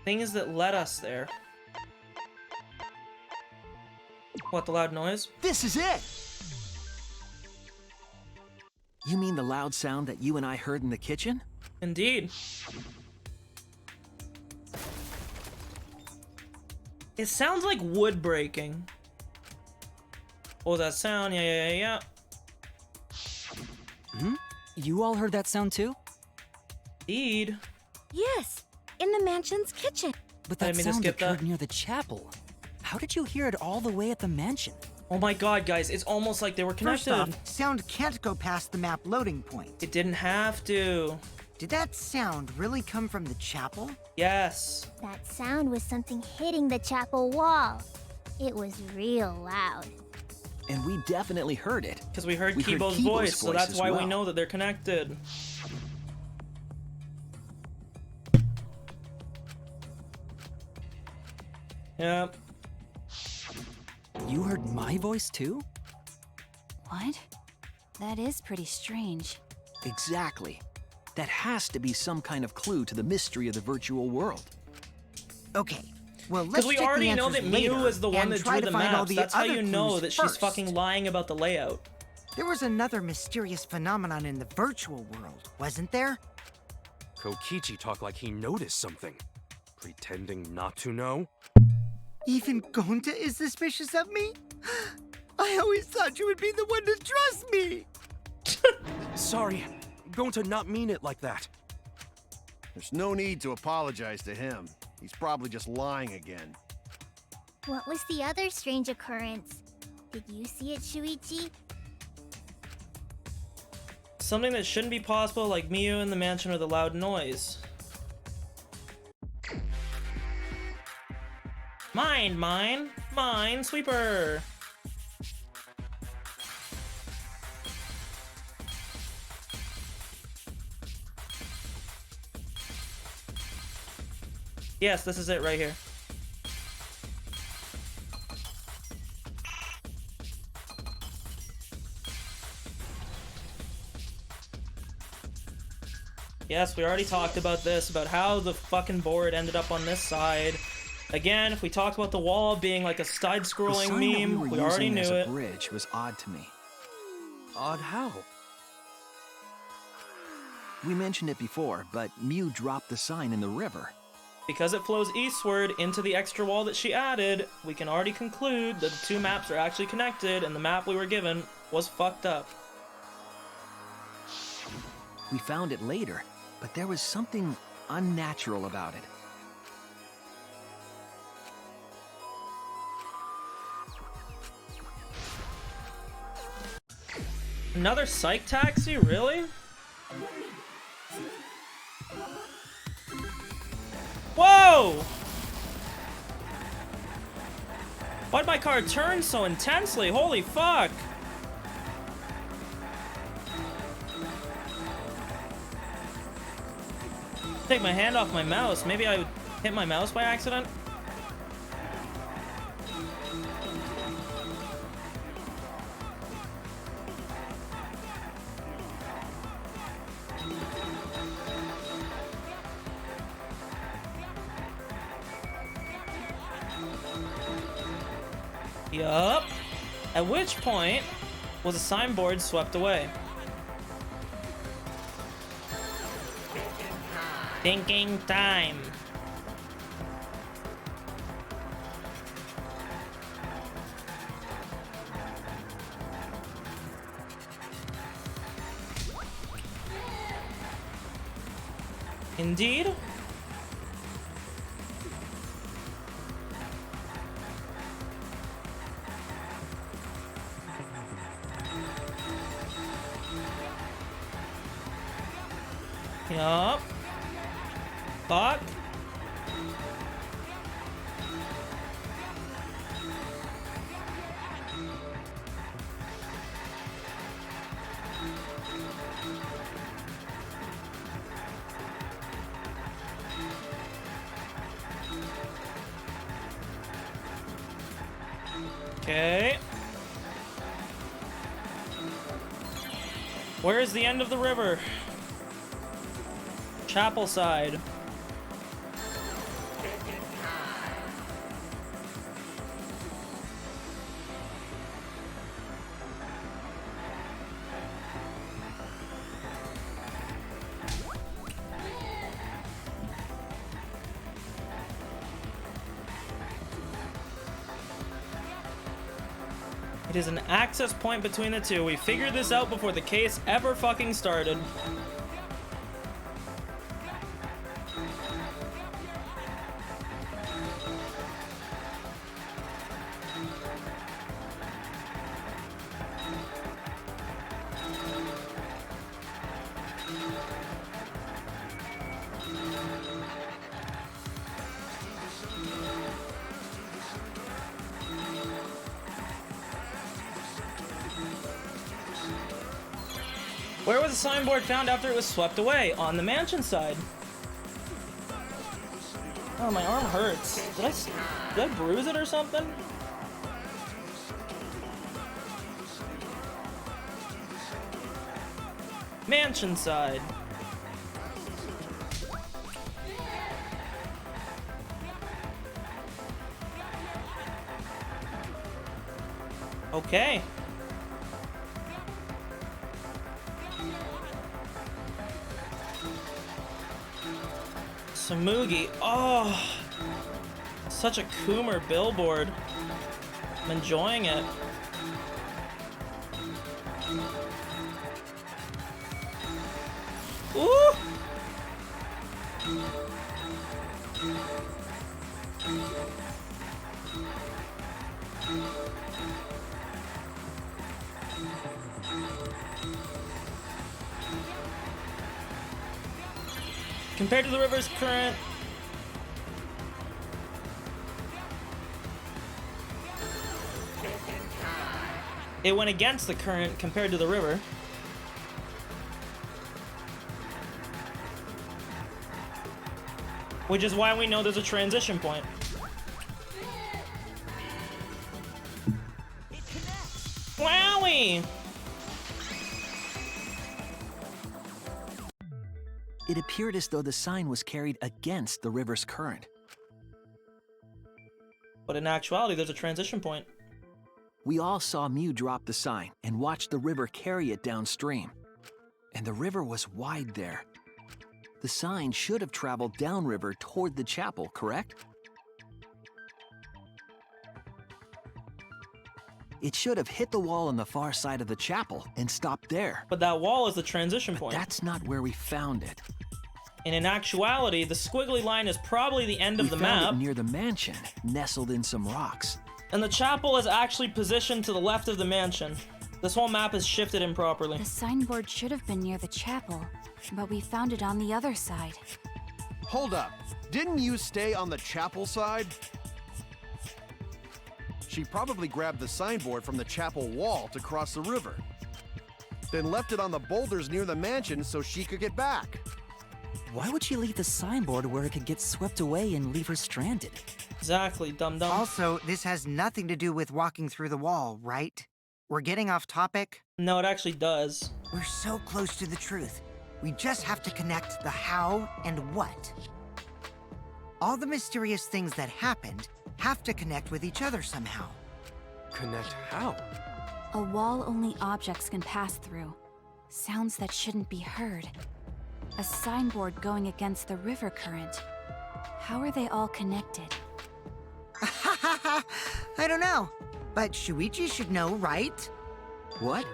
Things that led us there. What, the loud noise? This is it! You mean the loud sound that you and I heard in the kitchen? Indeed. It sounds like wood breaking. What was that sound? Yeah. Hmm? You all heard that sound too? Indeed. Yes, in the mansion's kitchen. But I that didn't mean to sound skip occurred that. near the chapel. How did you hear it all the way at the mansion? Oh my god, guys, it's almost like they were First connected. off, sound can't go past the map loading point. It didn't have to. Did that sound really come from the chapel? Yes. That sound was something hitting the chapel wall. It was real loud. And we definitely heard it. Because we heard We heard Kibo's Kibo's voice, so voice that's as why we well. know that they're connected. Yep. You heard my voice too? What? That is pretty strange. Exactly. That has to be some kind of clue to the mystery of the virtual world. Okay, well, let's Because we check the already know answers that Miu later is the one and that try drew to the find all maps. the That's how other you know clues that she's first. fucking lying about the layout. There was another mysterious phenomenon in the virtual world, wasn't there? Kokichi talked like he noticed something. Pretending not to know? Even Gonta is suspicious of me? I always thought you would be the one to trust me! Sorry, going to not mean it like that. There's no need to apologize to him. He's probably just lying again. What was the other strange occurrence? Did you see it, Shuichi? Something that shouldn't be possible, like Miu in the mansion or the loud noise. Mine, sweeper. Yes, this is it right here. Yes, we already talked about this, about how the fucking board ended up on this side. Again, if we talked about the wall being like a The side-scrolling sign that meme, we we were already using knew as a it. bridge was odd to me. Odd how? We mentioned it before, but Miu dropped the sign in the river. Because it flows eastward into the extra wall that she added, we can already conclude that the two maps are actually connected and the map we were given was fucked up. We found it later, but there was something unnatural about it. Another psych taxi? Really? Whoa! Why'd my car turn so intensely? Holy fuck! Take my hand off my mouse. Maybe I hit my mouse by accident? Yup. At which point was a signboard swept away. Thinking time. Indeed. Yup. Fuck. Okay. Where is the end of the river? Chapel side. It is an access point between the two. We figured this out before the case ever fucking started. Where was the signboard found after it was swept away? On the mansion side. Oh, my arm hurts. Did I bruise it or something? Mansion side. Okay. Samugi. Oh, such a Coomer billboard. I'm enjoying it. Ooh! Compared to the river's current, it went against the current compared to the river. Which is why we know there's a transition point. Wowie! It appeared as though the sign was carried against the river's current. But in actuality, there's a transition point. We all saw Mew drop the sign and watched the river carry it downstream. And the river was wide there. The sign should have traveled downriver toward the chapel, correct? It should have hit the wall on the far side of the chapel and stopped there. But that wall is the transition point. That's not where we found it. And in actuality, the squiggly line is probably the end of the map. We found it near the mansion, nestled in some rocks. And the chapel is actually positioned to the left of the mansion. This whole map is shifted improperly. The signboard should have been near the chapel, but we found it on the other side. Hold up. Didn't you stay on the chapel side? She probably grabbed the signboard from the chapel wall to cross the river. Then left it on the boulders near the mansion so she could get back. Why would she leave the signboard where it could get swept away and leave her stranded? Exactly, dum-dum. Also, this has nothing to do with walking through the wall, right? We're getting off topic. No, it actually does. We're so close to the truth. We just have to connect the how and what. All the mysterious things that happened have to connect with each other somehow. Connect how? A wall only objects can pass through. Sounds that shouldn't be heard. A signboard going against the river current. How are they all connected? I don't know, but Shuichi should know, right? What?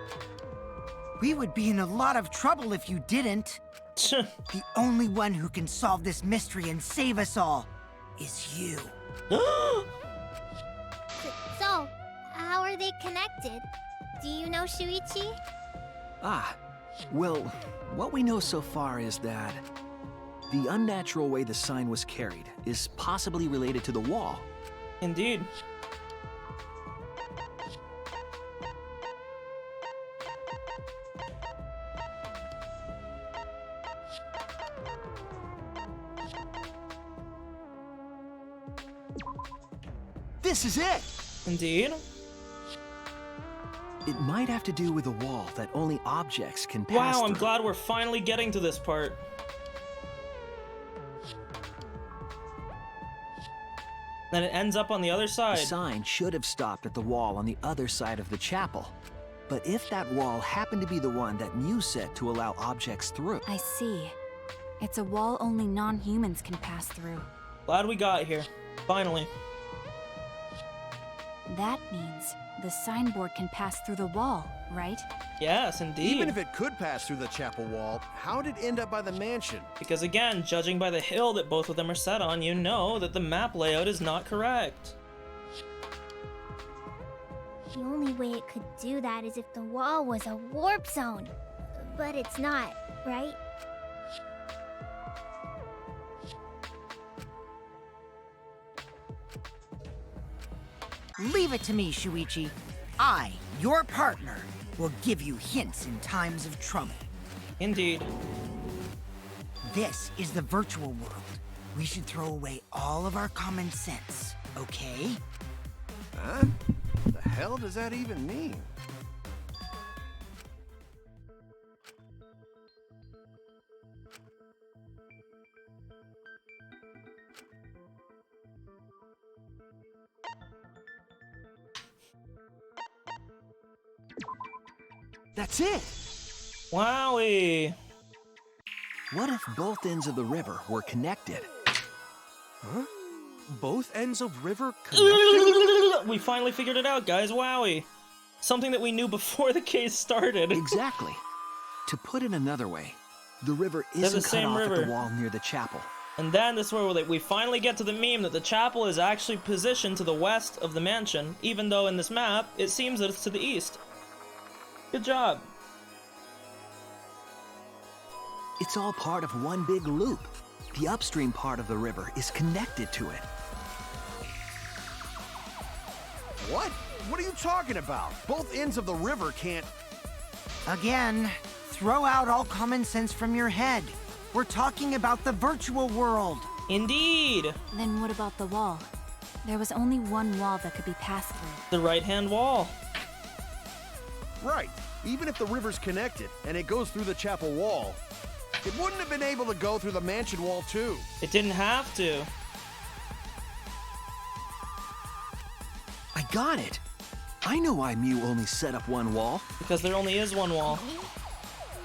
We would be in a lot of trouble if you didn't. The only one who can solve this mystery and save us all is you. So, how are they connected? Do you know Shuichi? Ah, well, what we know so far is that the unnatural way the sign was carried is possibly related to the wall. Indeed. This is it! Indeed. It might have to do with a wall that only objects can pass Wow, I'm through. glad we're finally getting to this part. Then it ends up on the other The side. sign should have stopped at the wall on the other side of the chapel. But if that wall happened to be the one that Mew set to allow objects through... I see. It's a wall only non-humans can pass through. Glad we got here. Finally. That means the signboard can pass through the wall, right? Yes, indeed. Even if it could pass through the chapel wall, how did it end up by the mansion? Because again, judging by the hill that both of them are set on, you know that the map layout is not correct. The only way it could do that is if the wall was a warp zone. But it's not, right? Leave it to me, Shuichi. I, your partner, will give you hints in times of trouble. Indeed. This is the virtual world. We should throw away all of our common sense, okay? Huh? What the hell does that even mean? That's it! Wowie! What if both ends of the river were connected? Huh? Both ends of river connected? We finally figured it out, guys. Wowie! Something that we knew before the case started. Exactly. To put it another way, the river They're the isn't cut same off river. at the wall near the chapel. And then this is where we finally get to the meme that the chapel is actually positioned to the west of the mansion, even though in this map, it seems that it's to the east. Good job. It's all part of one big loop. The upstream part of the river is connected to it. What? What are you talking about? Both ends of the river can't... Again, throw out all common sense from your head. We're talking about the virtual world. Indeed. Then what about the wall? There was only one wall that could be passed through. The right-hand wall. Right. Even if the river's connected and it goes through the chapel wall, it wouldn't have been able to go through the mansion wall too. It didn't have to. I got it. I know why Mew only set up one wall. Because there only is one wall.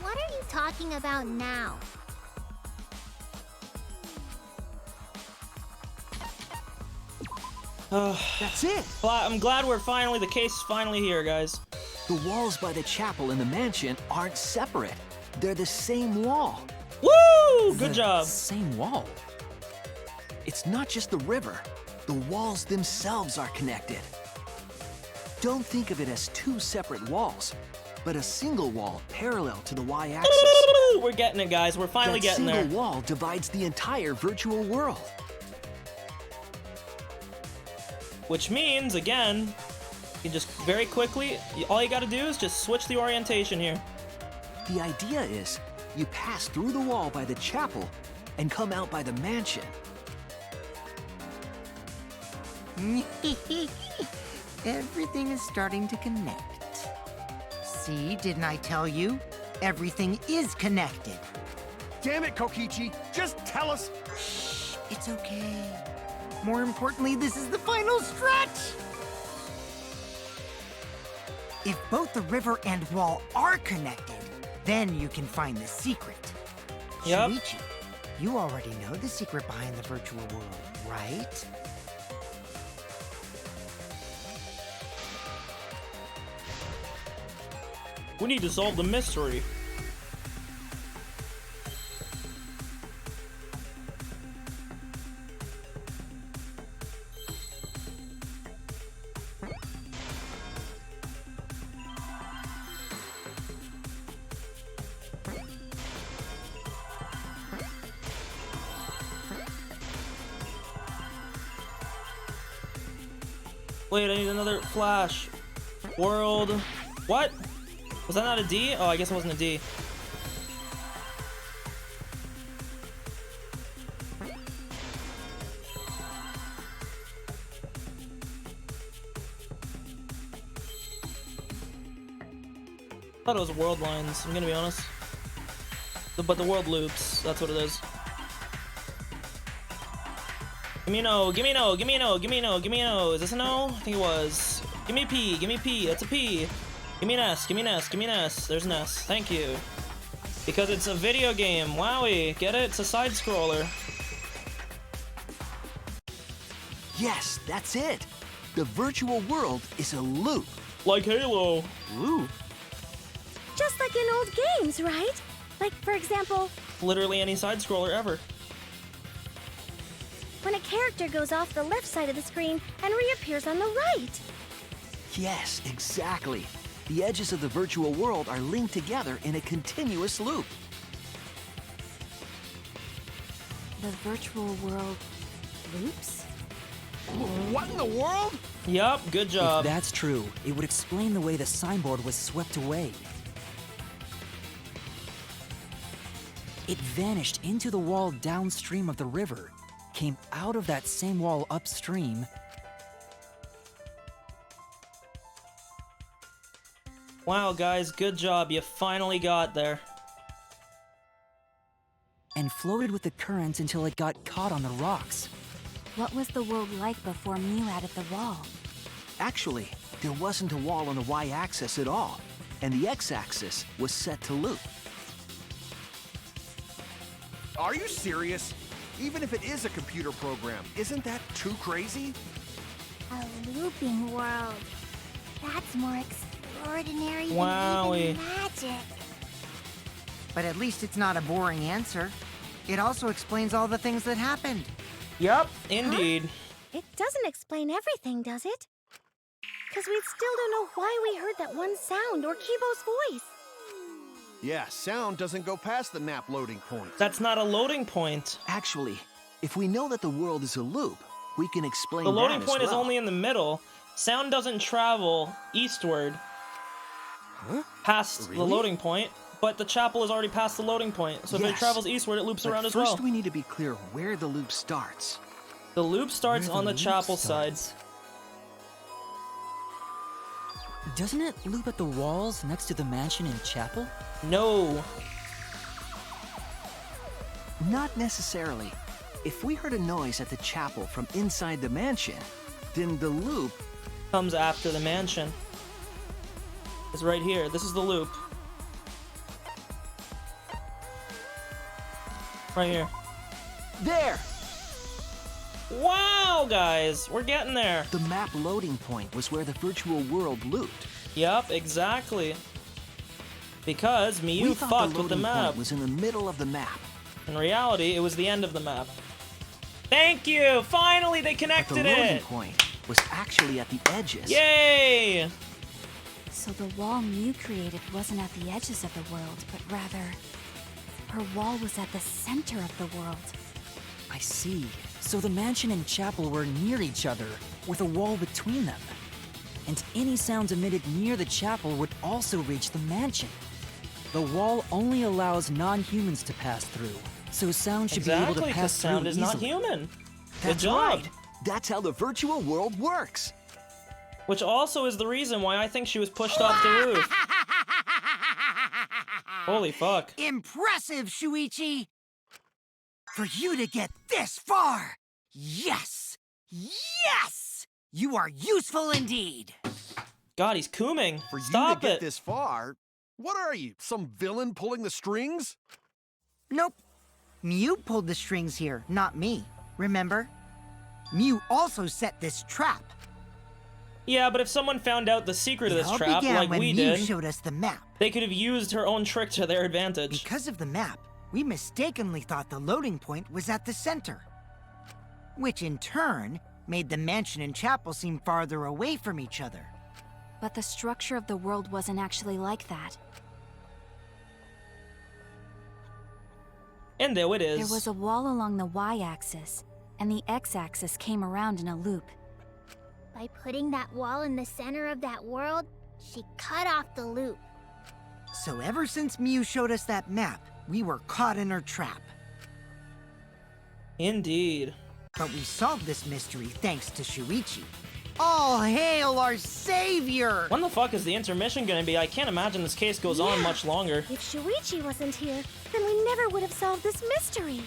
What are you talking about now? That's it. I'm glad the case is finally here, guys. The walls by the chapel and the mansion aren't separate. They're the same wall. Woo! Good job. Same wall. It's not just the river. The walls themselves are connected. Don't think of it as two separate walls, but a single wall parallel to the y-axis. We're getting it, guys. We're finally getting there. That single wall divides the entire virtual world. Which means, again, you just very quickly, all you gotta do is just switch the orientation here. The idea is, you pass through the wall by the chapel and come out by the mansion. Everything is starting to connect. See, didn't I tell you? Everything is connected. Damn it, Kokichi! Just tell us! Shh, it's okay. More importantly, this is the final stretch! If both the river and wall are connected, then you can find the secret. Yep. Shuichi, you already know the secret behind the virtual world, right? We need to solve the mystery. Wait, I need another flash. World. What? Was that not a D? Oh, I guess it wasn't a D. I thought it was world lines, I'm gonna be honest. But the world loops, that's what it is. Give me no, give me no, give me no, give me no, give me no. Is this a no? I think it was. Give me a P, that's a P. Give me an S, give me an S, give me an S. There's an S, thank you. Because it's a video game, wowie, get it? It's a side scroller. Yes, that's it. The virtual world is a loop. Like Halo. Loop? Just like in old games, right? Like, for example, Literally any side scroller ever. when a character goes off the left side of the screen and reappears on the right. Yes, exactly. The edges of the virtual world are linked together in a continuous loop. The virtual world loops? What in the world? Yup, good job. If that's true, it would explain the way the signboard was swept away. It vanished into the wall downstream of the river, came out of that same wall upstream, Wow, guys, good job. You finally got there. and floated with the current until it got caught on the rocks. What was the world like before Mew added the wall? Actually, there wasn't a wall on the y-axis at all, and the x-axis was set to loop. Are you serious? Even if it is a computer program, isn't that too crazy? A looping world. That's more extraordinary Wowie. than even magic. But at least it's not a boring answer. It also explains all the things that happened. Yup, indeed. It doesn't explain everything, does it? Because we still don't know why we heard that one sound or Kibo's voice. Yeah, sound doesn't go past the map loading point. That's not a loading point. Actually, if we know that the world is a loop, we can explain The loading that as point is well. only in the middle. Sound doesn't travel eastward past the Really? loading point, but the chapel is already past the loading point. So if it Yes, travels eastward, it loops but around as first well. we need to be clear where the loop starts. The loop starts Where on the loop chapel starts. side. Doesn't it loop at the walls next to the mansion and chapel? No. Not necessarily. If we heard a noise at the chapel from inside the mansion, then the loop... Comes after the mansion. It's right here. This is the loop. Right here. There! Wow, guys, we're getting there. The map loading point was where the virtual world looped. Yup, exactly. Because We Miyu thought fucked the with the loading map. point was in the middle of the map. In reality, it was the end of the map. Thank you! Finally, they But the connected loading it! point was actually at the edges. Yay! So the wall Mew created wasn't at the edges of the world, but rather, her wall was at the center of the world. I see. So the mansion and chapel were near each other, with a wall between them. And any sounds emitted near the chapel would also reach the mansion. The wall only allows non-humans to pass through, so sound should be able Exactly, to because pass through sound is not easily. human. Good That's job. right. That's how the virtual world works. Which also is the reason why I think she was pushed off the roof. Holy fuck. Impressive, Shuichi! For you to get this far! Yes! Yes! You are useful indeed! God, he's cooming. For you Stop to get it. this far, what are you, some villain pulling the strings? Nope. Mew pulled the strings here, not me. Remember? Mew also set this trap. Yeah, but if someone found out the secret of It this all trap, began like when we Mew did, showed us the map. they could have used her own trick to their advantage. Because of the map, we mistakenly thought the loading point was at the center. Which in turn made the mansion and chapel seem farther away from each other. But the structure of the world wasn't actually like that. And there it is. There was a wall along the y-axis, and the x-axis came around in a loop. By putting that wall in the center of that world, she cut off the loop. So ever since Mew showed us that map, we were caught in her trap. Indeed. But we solved this mystery thanks to Shuichi. All hail our savior! When the fuck is the intermission gonna be? I can't imagine this case goes on Yeah. much longer. If Shuichi wasn't here, then we never would have solved this mystery.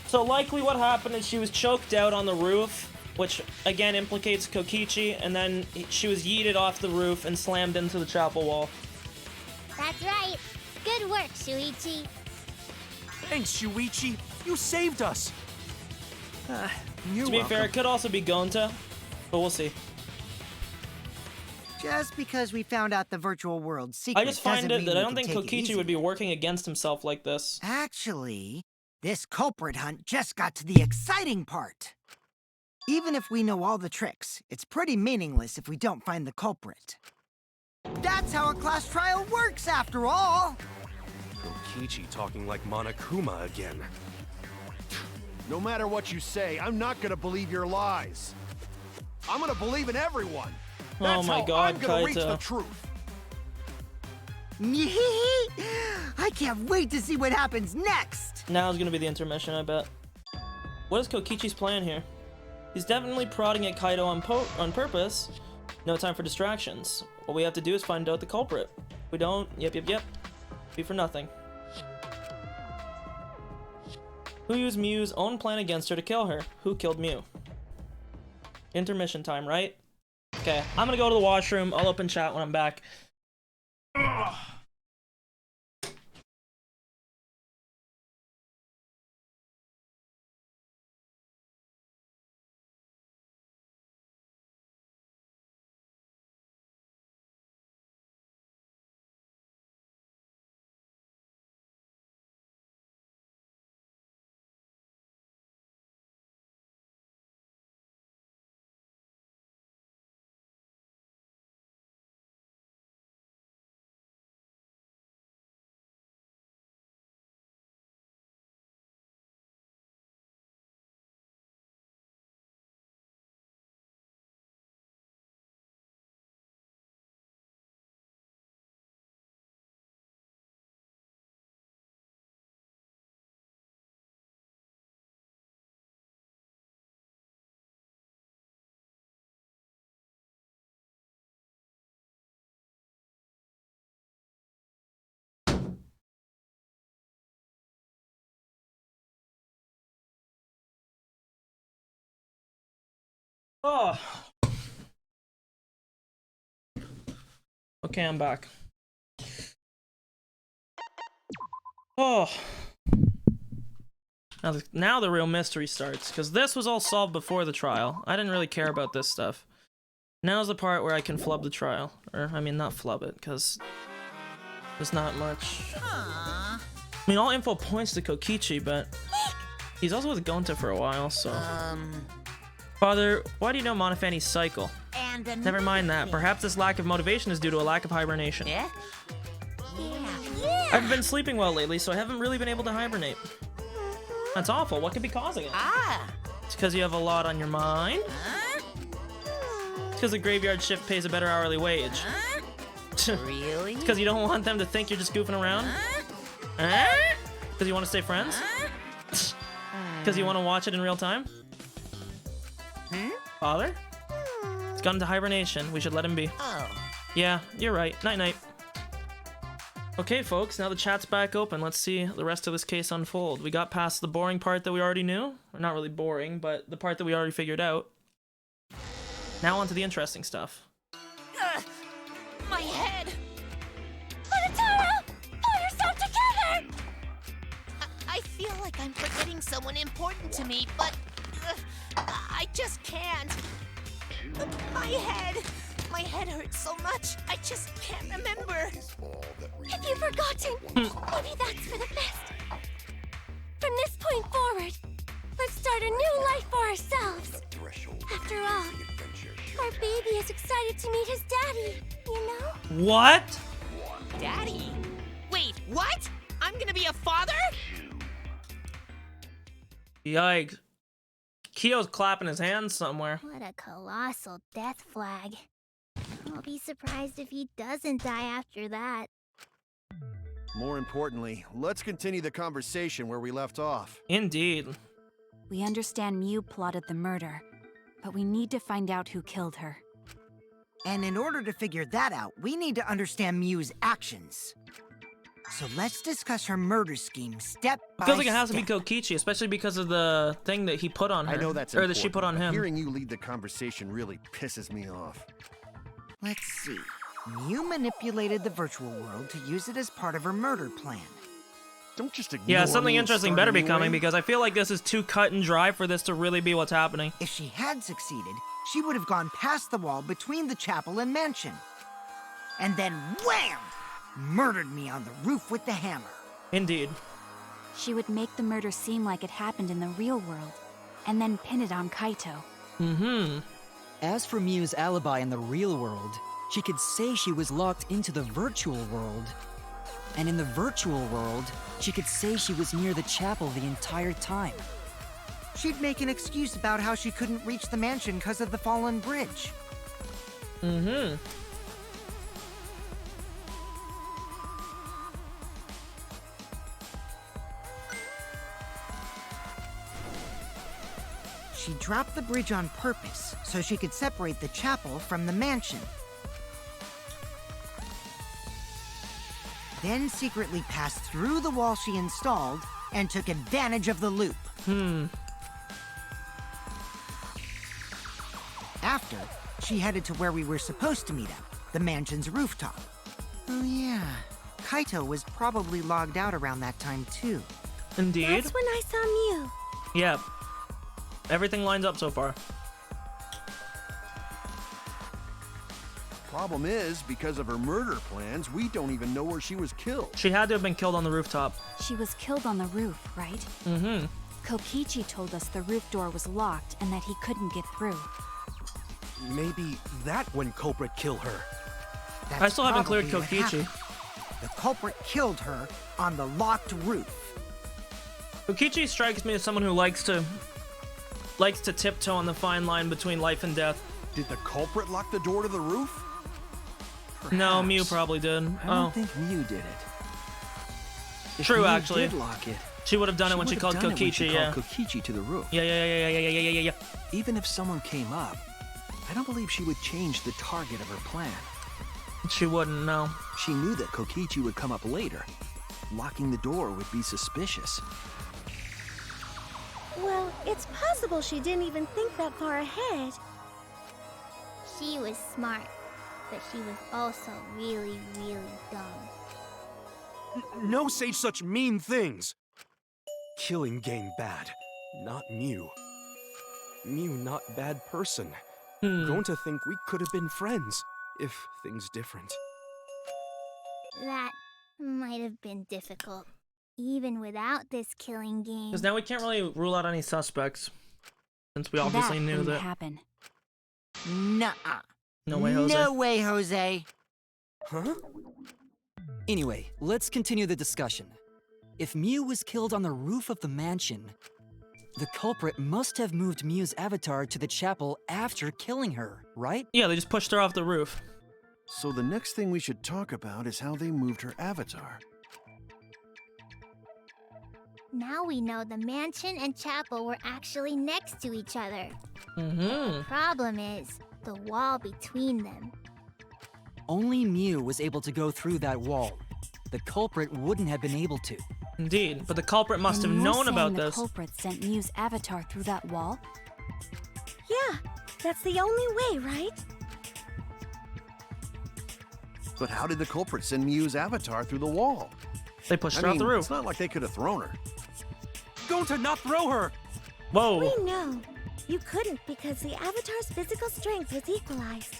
So likely what happened is she was choked out on the roof, which again implicates Kokichi, and then she was yeeted off the roof and slammed into the chapel wall. That's right. Good work, Shuichi. Thanks, Shuichi. You saved us. You're To be welcome. fair, it could also be Gonta, but we'll see. Just because we found out the virtual world secret I just find it that I don't think Kokichi Kokichi would be working against himself like this. Actually, this culprit hunt just got to the exciting part. Even if we know all the tricks, it's pretty meaningless if we don't find the culprit. That's how a class trial works, after all! Kokichi talking like Monokuma again. No matter what you say, I'm not gonna believe your lies. I'm gonna believe in everyone. That's Oh my how God, I'm gonna reach Kaito. the truth. I can't wait to see what happens next! Now's gonna be the intermission, I bet. What is Kokichi's plan here? He's definitely prodding at Kaito on purpose. No time for distractions. What we have to do is find out the culprit. If we don't, yep. Be for nothing. Who used Mew's own plan against her to kill her? Who killed Mew? Intermission time, right? Okay, I'm gonna go to the washroom. I'll open chat when I'm back. Ugh. Oh. Okay, I'm back. Oh. Now the real mystery starts, because this was all solved before the trial. I didn't really care about this stuff. Now's the part where I can flub the trial. Or, I mean, not flub it, because there's not much. I mean, all info points to Kokichi, but he's also with Gonta for a while, so... Father, why do you know Monofani's cycle? And Never mind that. Perhaps this lack of motivation is due to a lack of hibernation. Yeah? I haven't been sleeping well lately, so I haven't really been able to hibernate. That's awful. What could be causing it? It's because you have a lot on your mind. It's because the graveyard shift pays a better hourly wage. Really? It's because you don't want them to think you're just goofing around. Because you want to stay friends. Because you want to watch it in real time. Father? It's gone into hibernation. We should let him be. Oh. Yeah, you're right. Night-night. Okay, folks, now the chat's back open. Let's see the rest of this case unfold. We got past the boring part that we already knew. Or not really boring, but the part that we already figured out. Now on to the interesting stuff. My head! Monotaro! Pull yourself together! I feel like I'm forgetting someone important to me, but I just can't. My head hurts so much, I just can't remember. Have you forgotten? Maybe that's for the best. From this point forward, let's start a new life for ourselves. After all, our baby is excited to meet his daddy, you know? What? Daddy? Wait, what? I'm gonna be a father? Yikes. Kyo's clapping his hands somewhere. What a colossal death flag. I'll be surprised if he doesn't die after that. More importantly, let's continue the conversation where we left off. Indeed. We understand Mew plotted the murder, but we need to find out who killed her. And in order to figure that out, we need to understand Mew's actions. So let's discuss her murder scheme step by step. Feels like it has to be Kokichi, especially because of the thing that he put on her. I know that's or important, that she put on but him. Hearing you lead the conversation really pisses me off. Let's see. Mew manipulated the virtual world to use it as part of her murder plan. Don't just ignore Yeah, me something and interesting start better be anyway. coming, because I feel like this is too cut and dry for this to really be what's happening. If she had succeeded, she would have gone past the wall between the chapel and mansion. And then wham! Murdered me on the roof with the hammer. Indeed. She would make the murder seem like it happened in the real world, and then pin it on Kaito. Mm-hmm. As for Miu's alibi in the real world, she could say she was locked into the virtual world. And in the virtual world, she could say she was near the chapel the entire time. She'd make an excuse about how she couldn't reach the mansion because of the fallen bridge. Mm-hmm. She dropped the bridge on purpose so she could separate the chapel from the mansion. Then secretly passed through the wall she installed and took advantage of the loop. After, she headed to where we were supposed to meet up, the mansion's rooftop. Oh yeah, Kaito was probably logged out around that time too. Indeed. That's when I saw Miu. Yep. Everything lines up so far. Problem is, because of her murder plans, we don't even know where she was killed. She had to have been killed on the rooftop. She was killed on the roof, right? Mm-hmm. Kokichi told us the roof door was locked and that he couldn't get through. Maybe that when culprit killed her. That's I still haven't cleared probably what Kokichi. happened. The culprit killed her on the locked roof. Kokichi strikes me as someone who likes to tiptoe on the fine line between life and death. Did the culprit lock the door to the roof? No, Perhaps. Miu probably did. I don't think Miu did it. If True, Miu actually. Did lock it, She would have done it when she would called have done it when Kokichi, she yeah. called Kokichi to the roof. Yeah. Even if someone came up, I don't believe she would change the target of her plan. She wouldn't, no. She knew that Kokichi would come up later. Locking the door would be suspicious. Well, it's possible she didn't even think that far ahead. She was smart, but she was also really, really dumb. No say such mean things. Killing game bad, not Miu. Miu not bad person. Going to think we could have been friends if things different. That might have been difficult, even without this killing game. Because now we can't really rule out any suspects. Since we obviously that knew couldn't that. happen. Nuh-uh. No way, Jose. No way, Jose. Huh? Anyway, let's continue the discussion. If Miu was killed on the roof of the mansion, the culprit must have moved Miu's avatar to the chapel after killing her, right? Yeah, they just pushed her off the roof. So the next thing we should talk about is how they moved her avatar. Now we know the mansion and chapel were actually next to each other. Mm-hmm. Problem is, the wall between them. Only Miu was able to go through that wall. The culprit wouldn't have been able to. Indeed, but the culprit must have And you're known about saying this. the culprit sent Miu's avatar through that wall? Yeah, that's the only way, right? But how did the culprit send Miu's avatar through the wall? They pushed I her off mean, the roof. it's not like they could have thrown her. Going to not throw her! Whoa. We know. You couldn't because the avatar's physical strength was equalized.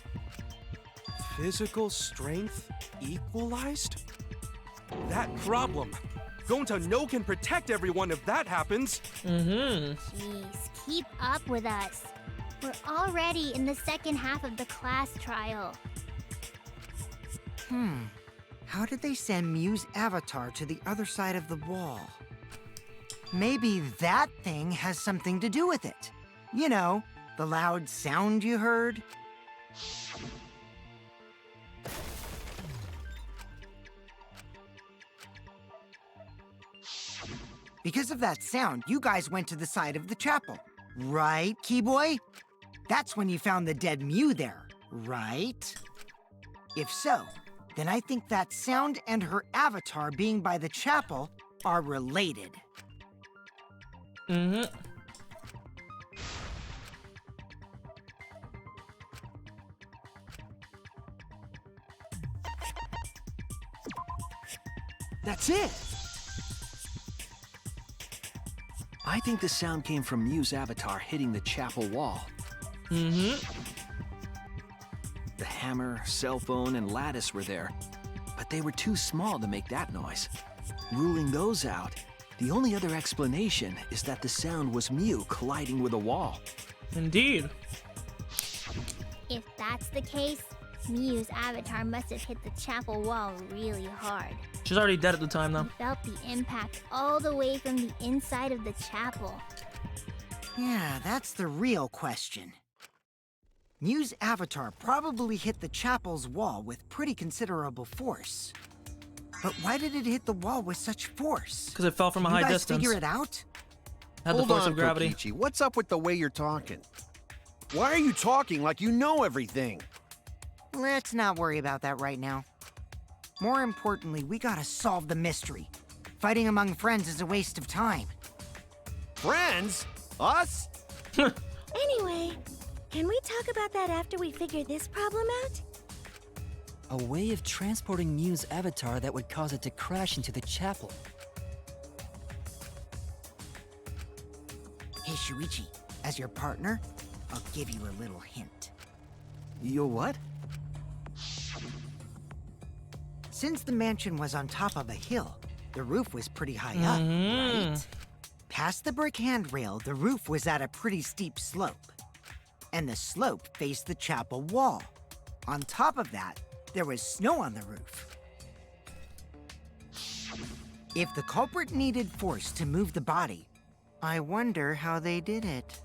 Physical strength equalized? That problem. Gonta no can protect everyone if that happens. Mm-hmm. Jeez, keep up with us. We're already in the second half of the class trial. How did they send Miu's avatar to the other side of the wall? Maybe that thing has something to do with it. You know, the loud sound you heard? Because of that sound, you guys went to the side of the chapel. Right, Keyboy? That's when you found the dead Miu there, right? If so, then I think that sound and her avatar being by the chapel are related. Mm-hmm. That's it! I think the sound came from Miu's avatar hitting the chapel wall. Mm-hmm. The hammer, cell phone, and lattice were there, but they were too small to make that noise. Ruling those out, the only other explanation is that the sound was Mew colliding with a wall. Indeed. If that's the case, Mew's avatar must have hit the chapel wall really hard. She's already dead at the time, though. He felt the impact all the way from the inside of the chapel. Yeah, that's the real question. Mew's avatar probably hit the chapel's wall with pretty considerable force. But why did it hit the wall with such force? Because it fell from a Can high you guys distance. figure it out? Had the Hold force on, of gravity. Kokichi. What's up with the way you're talking? Why are you talking like you know everything? Let's not worry about that right now. More importantly, we gotta solve the mystery. Fighting among friends is a waste of time. Friends? Us? Anyway, can we talk about that after we figure this problem out? A way of transporting Mew's avatar that would cause it to crash into the chapel. Hey, Shuichi, as your partner, I'll give you a little hint. You'll what? Since the mansion was on top of a hill, the roof was pretty high up, right? Past the brick handrail, the roof was at a pretty steep slope. And the slope faced the chapel wall. On top of that, there was snow on the roof. If the culprit needed force to move the body, I wonder how they did it.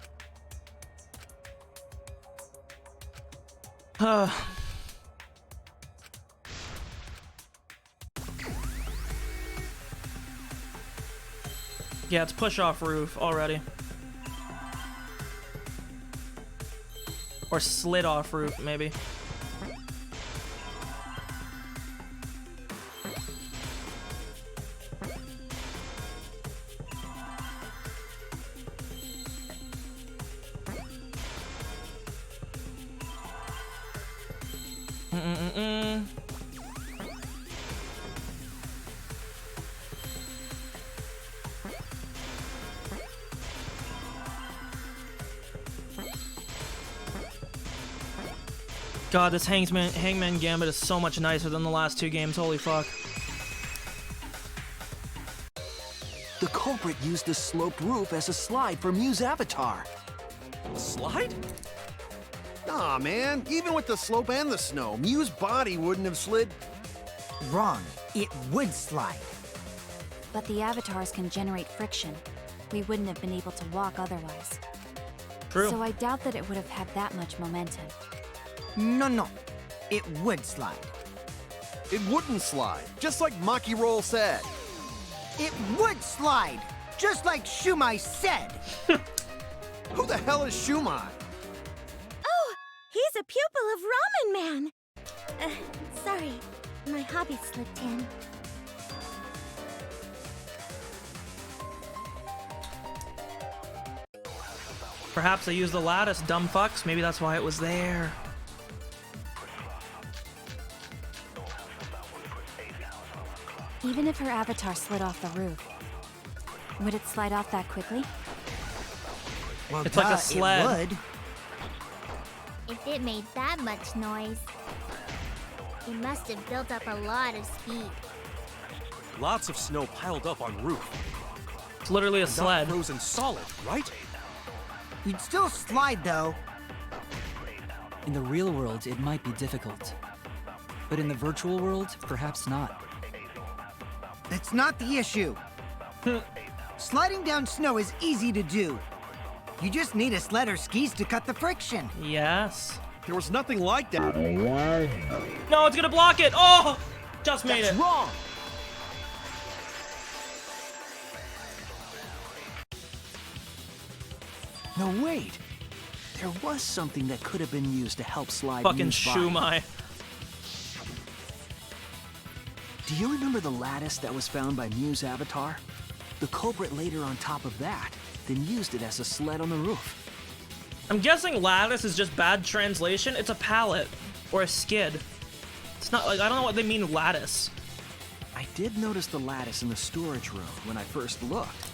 Yeah, it's push-off roof already. Or slid-off roof, maybe. God, this Hangman Gambit is so much nicer than the last two games. Holy fuck. The culprit used the sloped roof as a slide for Mew's avatar. Slide? Aw, man. Even with the slope and the snow, Mew's body wouldn't have slid. Wrong. It would slide. But the avatars can generate friction. We wouldn't have been able to walk otherwise. True. So I doubt that it would have had that much momentum. No. It would slide. It wouldn't slide, just like Maki Roll said. It would slide, just like Shumai said. Who the hell is Shumai? Oh, he's a pupil of Ramen Man. Sorry, my hobby slipped in. Perhaps they used the lattice, dumb fucks. Maybe that's why it was there. Even if her avatar slid off the roof, would it slide off that quickly? Well, It's like a sled. It would. If it made that much noise, it must have built up a lot of speed. Lots of snow piled up on roof. It's literally a Not sled. frozen solid, right? You'd still slide, though. In the real world, it might be difficult. But in the virtual world, perhaps not. That's not the issue. Sliding down snow is easy to do. You just need a sled or skis to cut the friction. Yes. There was nothing like that. No, it's gonna block it. Oh, just made That's it. wrong. No, wait. There was something that could have been used to help slide Fucking Mew's body. Shumai. Do you remember the lattice that was found by Mew's avatar? The culprit laid her on top of that, then used it as a sled on the roof. I'm guessing lattice is just bad translation. It's a pallet or a skid. It's not like, I don't know what they mean lattice. I did notice the lattice in the storage room when I first looked.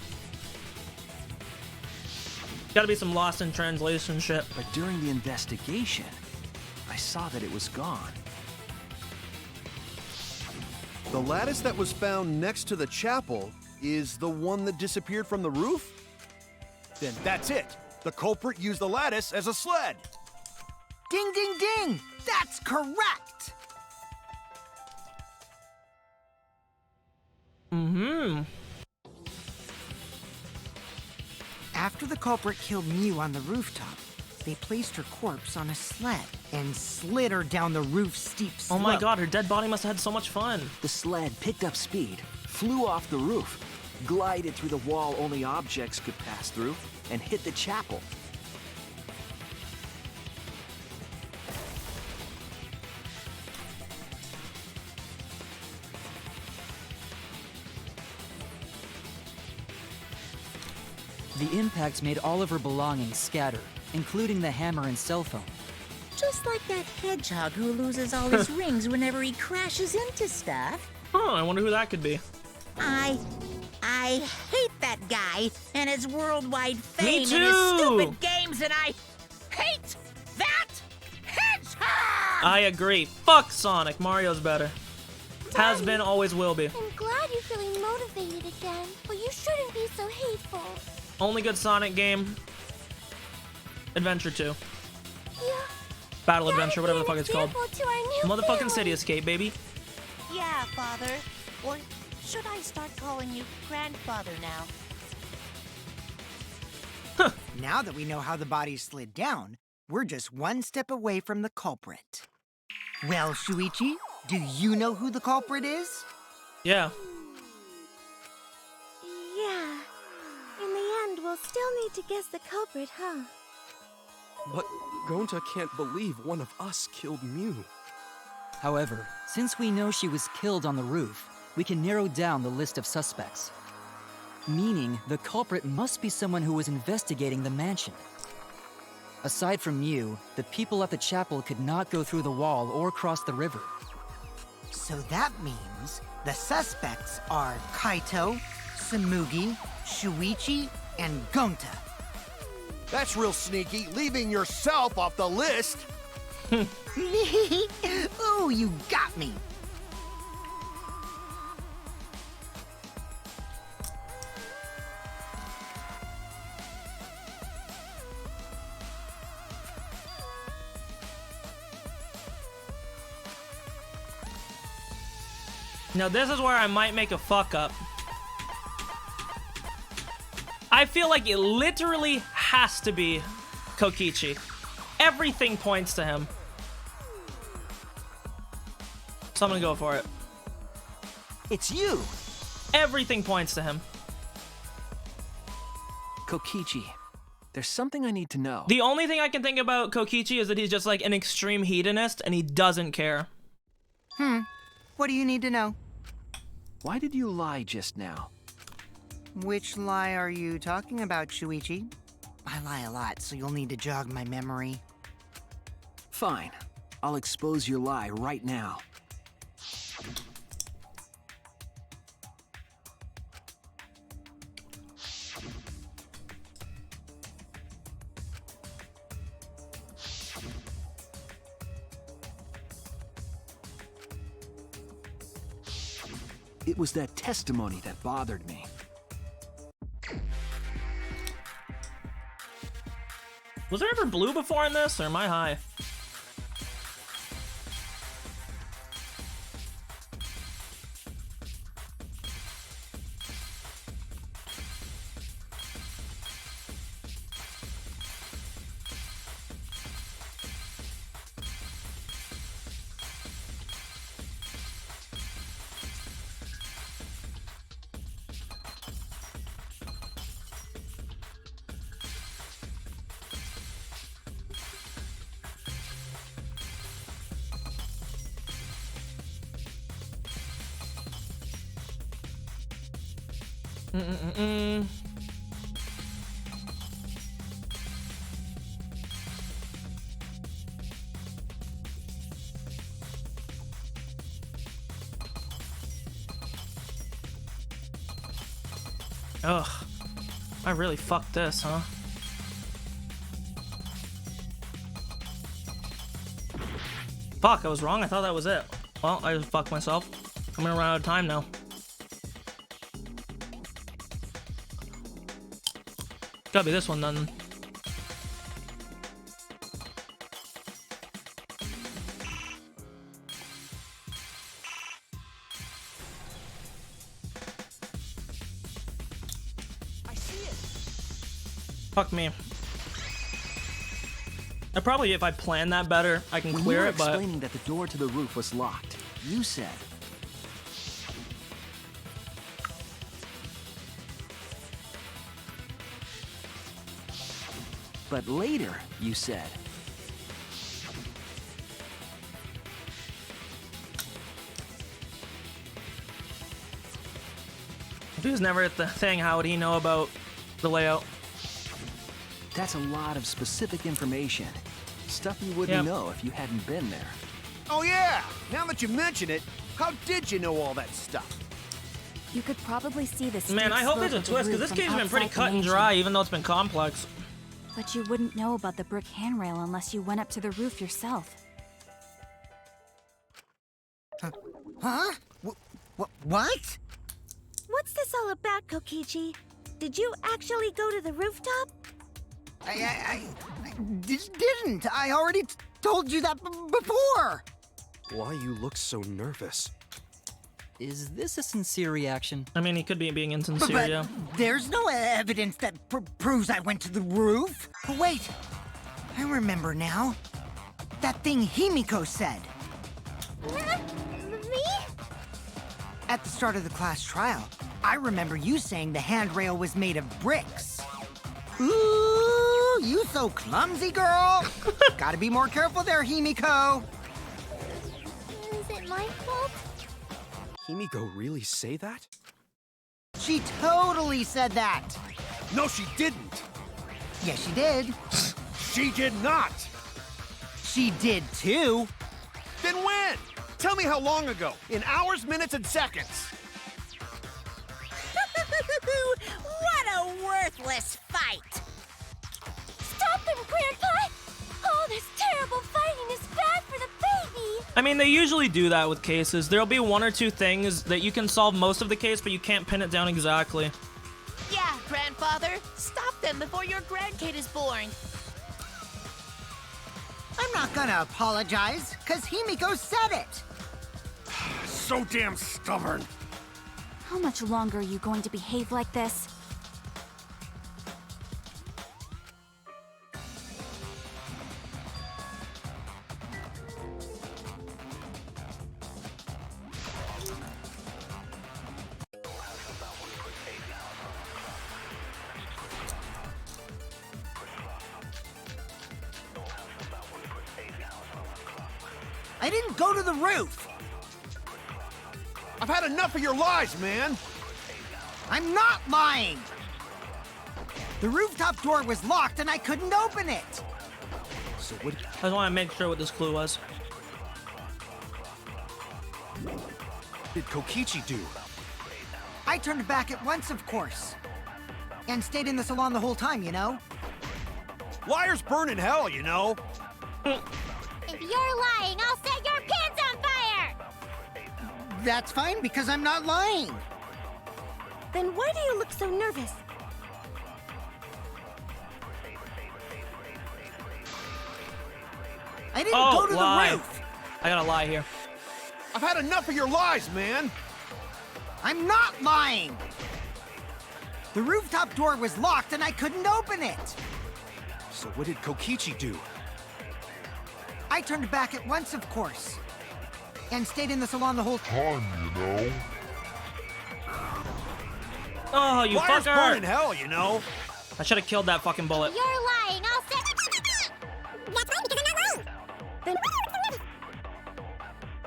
Gotta be some lost in translation shit. But during the investigation, I saw that it was gone. The lattice that was found next to the chapel is the one that disappeared from the roof? Then that's it. The culprit used the lattice as a sled. Ding, ding, ding! That's correct! Mm-hmm. After the culprit killed Mew on the rooftop, they placed her corpse on a sled and slid her down the roof's steep slope. Oh my god, her dead body must have had so much fun. The sled picked up speed, flew off the roof, glided through the wall only objects could pass through, and hit the chapel. The impact made all of her belongings scatter, including the hammer and cell phone. Just like that hedgehog who loses all his rings whenever he crashes into stuff. Oh, I wonder who that could be. I hate that guy and his worldwide fame Me and his too. stupid games, and I hate that hedgehog! I agree. Fuck Sonic. Mario's better. Has been, always will be. I'm glad you're feeling motivated again, but you shouldn't be so hateful. Only good Sonic game. Adventure 2. Yeah. Battle Adventure, whatever the fuck it's called. To our new Motherfucking family. City Escape, baby. Yeah, Father. Or should I start calling you Grandfather now? Now that we know how the body slid down, we're just one step away from the culprit. Well, Shuichi, do you know who the culprit is? Yeah. Yeah. In the end, we'll still need to guess the culprit, huh? But Gonta can't believe one of us killed Mew. However, since we know she was killed on the roof, we can narrow down the list of suspects. Meaning, the culprit must be someone who was investigating the mansion. Aside from Mew, the people at the chapel could not go through the wall or cross the river. So that means the suspects are Kaito, Samugi, Shuichi, and Gonta. That's real sneaky, leaving yourself off the list. Ooh, you got me. Now this is where I might make a fuck up. I feel like it literally has to be Kokichi. Everything points to him. So I'm gonna go for it. It's you! Everything points to him. Kokichi, there's something I need to know. The only thing I can think about Kokichi is that he's just like an extreme hedonist and he doesn't care. What do you need to know? Why did you lie just now? Which lie are you talking about, Shuichi? I lie a lot, so you'll need to jog my memory. Fine. I'll expose your lie right now. It was that testimony that bothered me. Was there ever blue before in this, or am I high? Ugh. I really fucked this, huh? Fuck, I was wrong. I thought that was it. Well, I just fucked myself. I'm gonna run out of time now. Gotta be this one then. Fuck me. I probably, if I plan that better, I can clear it, but... explaining that the door to the roof was locked, you said... But later, you said... If he was never at the thing, how would he know about the layout? That's a lot of specific information. Stuff you wouldn't know if you hadn't been there. Oh yeah! Now that you mention it, how did you know all that stuff? You could probably see the Man, I hope there's a twist, because this game's been pretty cut and dry, even though it's been complex. But you wouldn't know about the brick handrail unless you went up to the roof yourself. Huh? What? What's this all about, Kokichi? Did you actually go to the rooftop? I didn't. I already told you that before. Why you look so nervous? Is this a sincere reaction? I mean, he could be being insincere, But yeah. there's no evidence that proves I went to the roof. Wait, I remember now. That thing Himiko said. Me? At the start of the class trial, I remember you saying the handrail was made of bricks. Ooh, you so clumsy, girl. Gotta be more careful there, Himiko. Is it my fault? Himiko really say that? She totally said that. No, she didn't. Yes, she did. She did not. She did too. Then when? Tell me how long ago. In hours, minutes, and seconds. What a worthless fight! Stop them, Grandpa! All this terrible fighting is bad for the baby! I mean, they usually do that with cases. There'll be one or two things that you can solve most of the case, but you can't pin it down exactly. Yeah, Grandfather. Stop them before your grandkid is born. I'm not gonna apologize, because Himiko said it. So damn stubborn. How much longer are you going to behave like this? I didn't go to the roof. I've had enough of your lies, man. I'm not lying. The rooftop door was locked and I couldn't open it. So what I just want to make sure what this clue was. did Kokichi do? I turned back at once, of course. And stayed in the salon the whole time, you know? Liars burn in hell, you know. If you're lying, I'll set your pants on fire! That's fine, because I'm not lying. Then why do you look so nervous? I didn't go to lie. the roof. I gotta lie here. I've had enough of your lies, man. I'm not lying. The rooftop door was locked and I couldn't open it. So what did Kokichi do? I turned back at once, of course. And stayed in the salon the whole time, you know? Oh, you Liars fucker! burn in hell, you know. I should have killed that fucking bullet. You're lying, I'll set... That's right, because I'm not lying!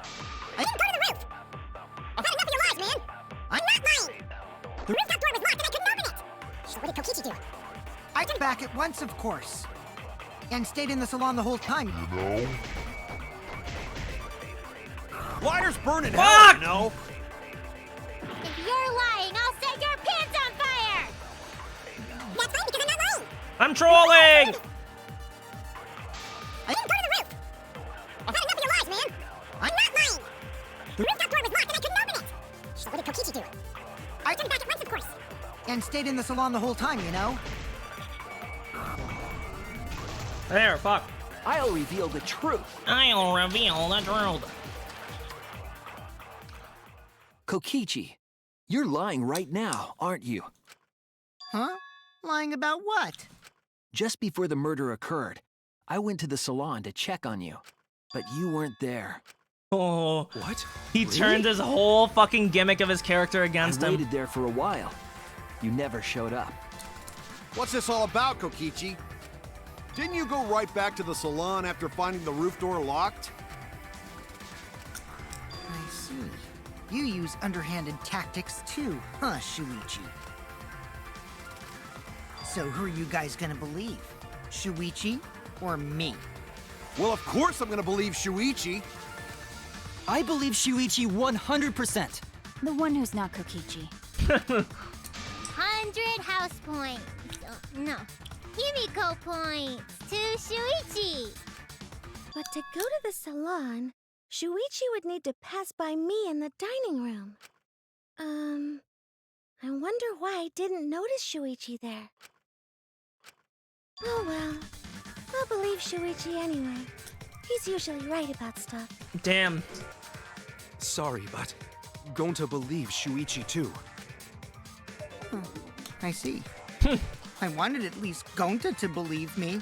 Then why are you so nervous? I didn't go to the roof! I've had enough of your lies, man! I'm not lying! The rooftop door was locked and I couldn't open it! So what did Kokichi do? I turned back at once, of course. And stayed in the salon the whole time, you know? Liars burn in Fuck! hell, you know. If you're lying, I'll set your pants on fire! That's right, because I'm not lying! I'm trolling! I didn't go to the roof! I've had enough of your lies, man! Kokichi do? I turned back at once, of course. And stayed in the salon the whole time, you know? There, fuck. I'll reveal the truth. I'll reveal the truth. Kokichi, you're lying right now, aren't you? Huh? Lying about what? Just before the murder occurred, I went to the salon to check on you, but you weren't there. Oh. What? He turned his whole fucking gimmick of his character against I him. waited there for a while. You never showed up. What's this all about, Kokichi? Didn't you go right back to the salon after finding the roof door locked? I see. You use underhanded tactics too, huh, Shuichi? So who are you guys gonna believe? Shuichi or me? Well, of course I'm gonna believe Shuichi. I believe Shuichi 100%. The one who's not Kokichi. 100 house points. Oh, no. Himiko points to Shuichi. But to go to the salon, Shuichi would need to pass by me in the dining room. I wonder why I didn't notice Shuichi there. Oh well. I'll believe Shuichi anyway. He's usually right about stuff. Damn. Sorry, but going to believe Shuichi too. I see. I wanted at least Gonta to believe me.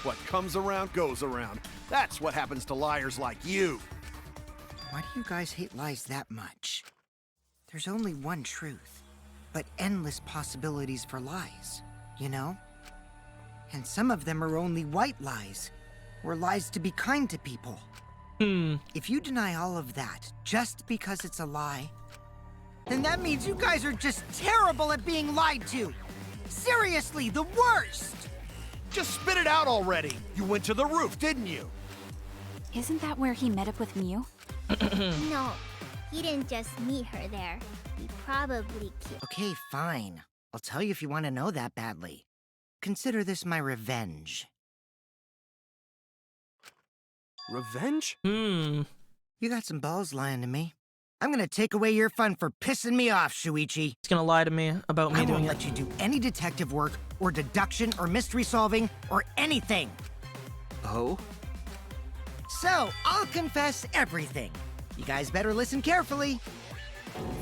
What comes around goes around. That's what happens to liars like you. Why do you guys hate lies that much? There's only one truth, but endless possibilities for lies, you know? And some of them are only white lies, or lies to be kind to people. If you deny all of that just because it's a lie, then that means you guys are just terrible at being lied to. Seriously, the worst! Just spit it out already. You went to the roof, didn't you? Isn't that where he met up with Miu? No, he didn't just meet her there. He probably killed. Okay, fine. I'll tell you if you want to know that badly. Consider this my revenge. Revenge? You got some balls lying to me. I'm gonna take away your fun for pissing me off, Shuichi. He's gonna lie to me about me I doing won't let you do any detective work, or deduction, or mystery solving, or anything. Oh? So, I'll confess everything. You guys better listen carefully.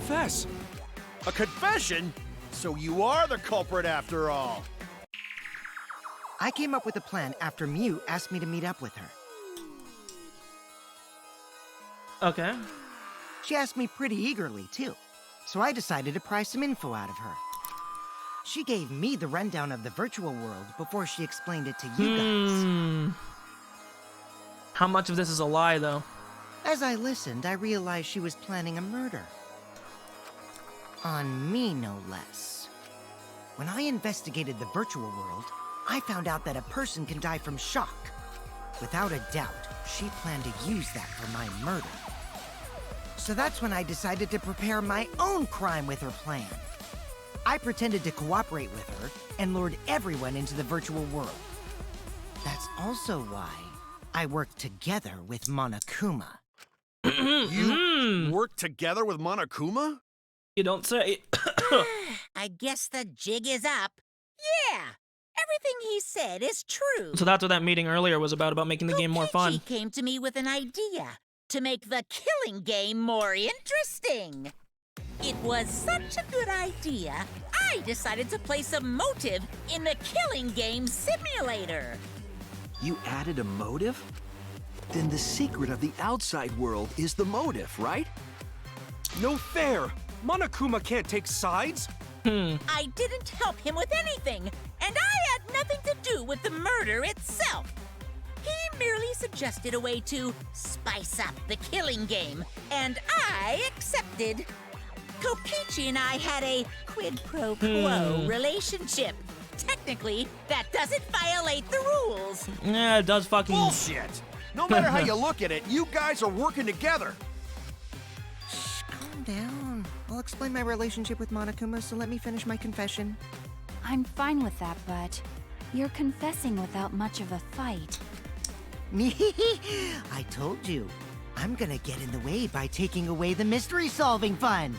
Fess! A confession? So you are the culprit after all. I came up with a plan after Miu asked me to meet up with her. Okay. She asked me pretty eagerly, too. So I decided to pry some info out of her. She gave me the rundown of the virtual world before she explained it to you guys. How much of this is a lie, though? As I listened, I realized she was planning a murder. On me, no less. When I investigated the virtual world, I found out that a person can die from shock. Without a doubt, she planned to use that for my murder. So that's when I decided to prepare my own crime with her plan. I pretended to cooperate with her and lured everyone into the virtual world. That's also why I worked together with Monokuma. You worked together with Monokuma? You don't say. I guess the jig is up. Yeah, everything he said is true. So that's what that meeting earlier was about making the game more fun. He came to me with an idea to make the killing game more interesting. It was such a good idea, I decided to place a motive in the killing game simulator. You added a motive? Then the secret of the outside world is the motive, right? No fair! Monokuma can't take sides! I didn't help him with anything, and I had nothing to do with the murder itself. He merely suggested a way to spice up the killing game, and I accepted. Kokichi and I had a quid pro quo relationship. Technically, that doesn't violate the rules. Yeah, it does fucking... Bullshit! No matter how you look at it, you guys are working together. Shh, calm down. I'll explain my relationship with Monokuma, so let me finish my confession. I'm fine with that, but you're confessing without much of a fight. I told you. I'm gonna get in the way by taking away the mystery-solving fun.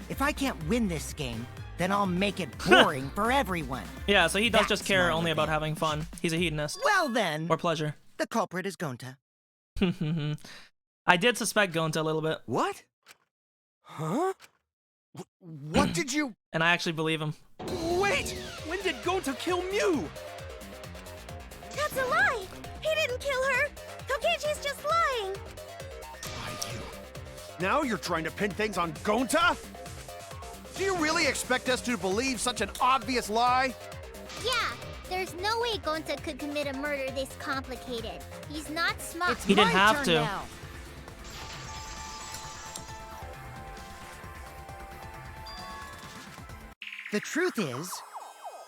If I can't win this game, then I'll make it boring for everyone. Yeah, so he does just That's care my only about revenge. having fun. He's a hedonist. Well then, Or pleasure. the culprit is Gonta. I did suspect Gonta a little bit. What? Huh? What did you... And I actually believe him. Wait! When did Gonta kill Mew? That's a lie! He didn't kill her! Kokichi's just lying! Now you're trying to pin things on Gonta? Do you really expect us to believe such an obvious lie? Yeah, there's no way Gonta could commit a murder this complicated. He's not smart. It's He didn't my have turn to. now. The truth is,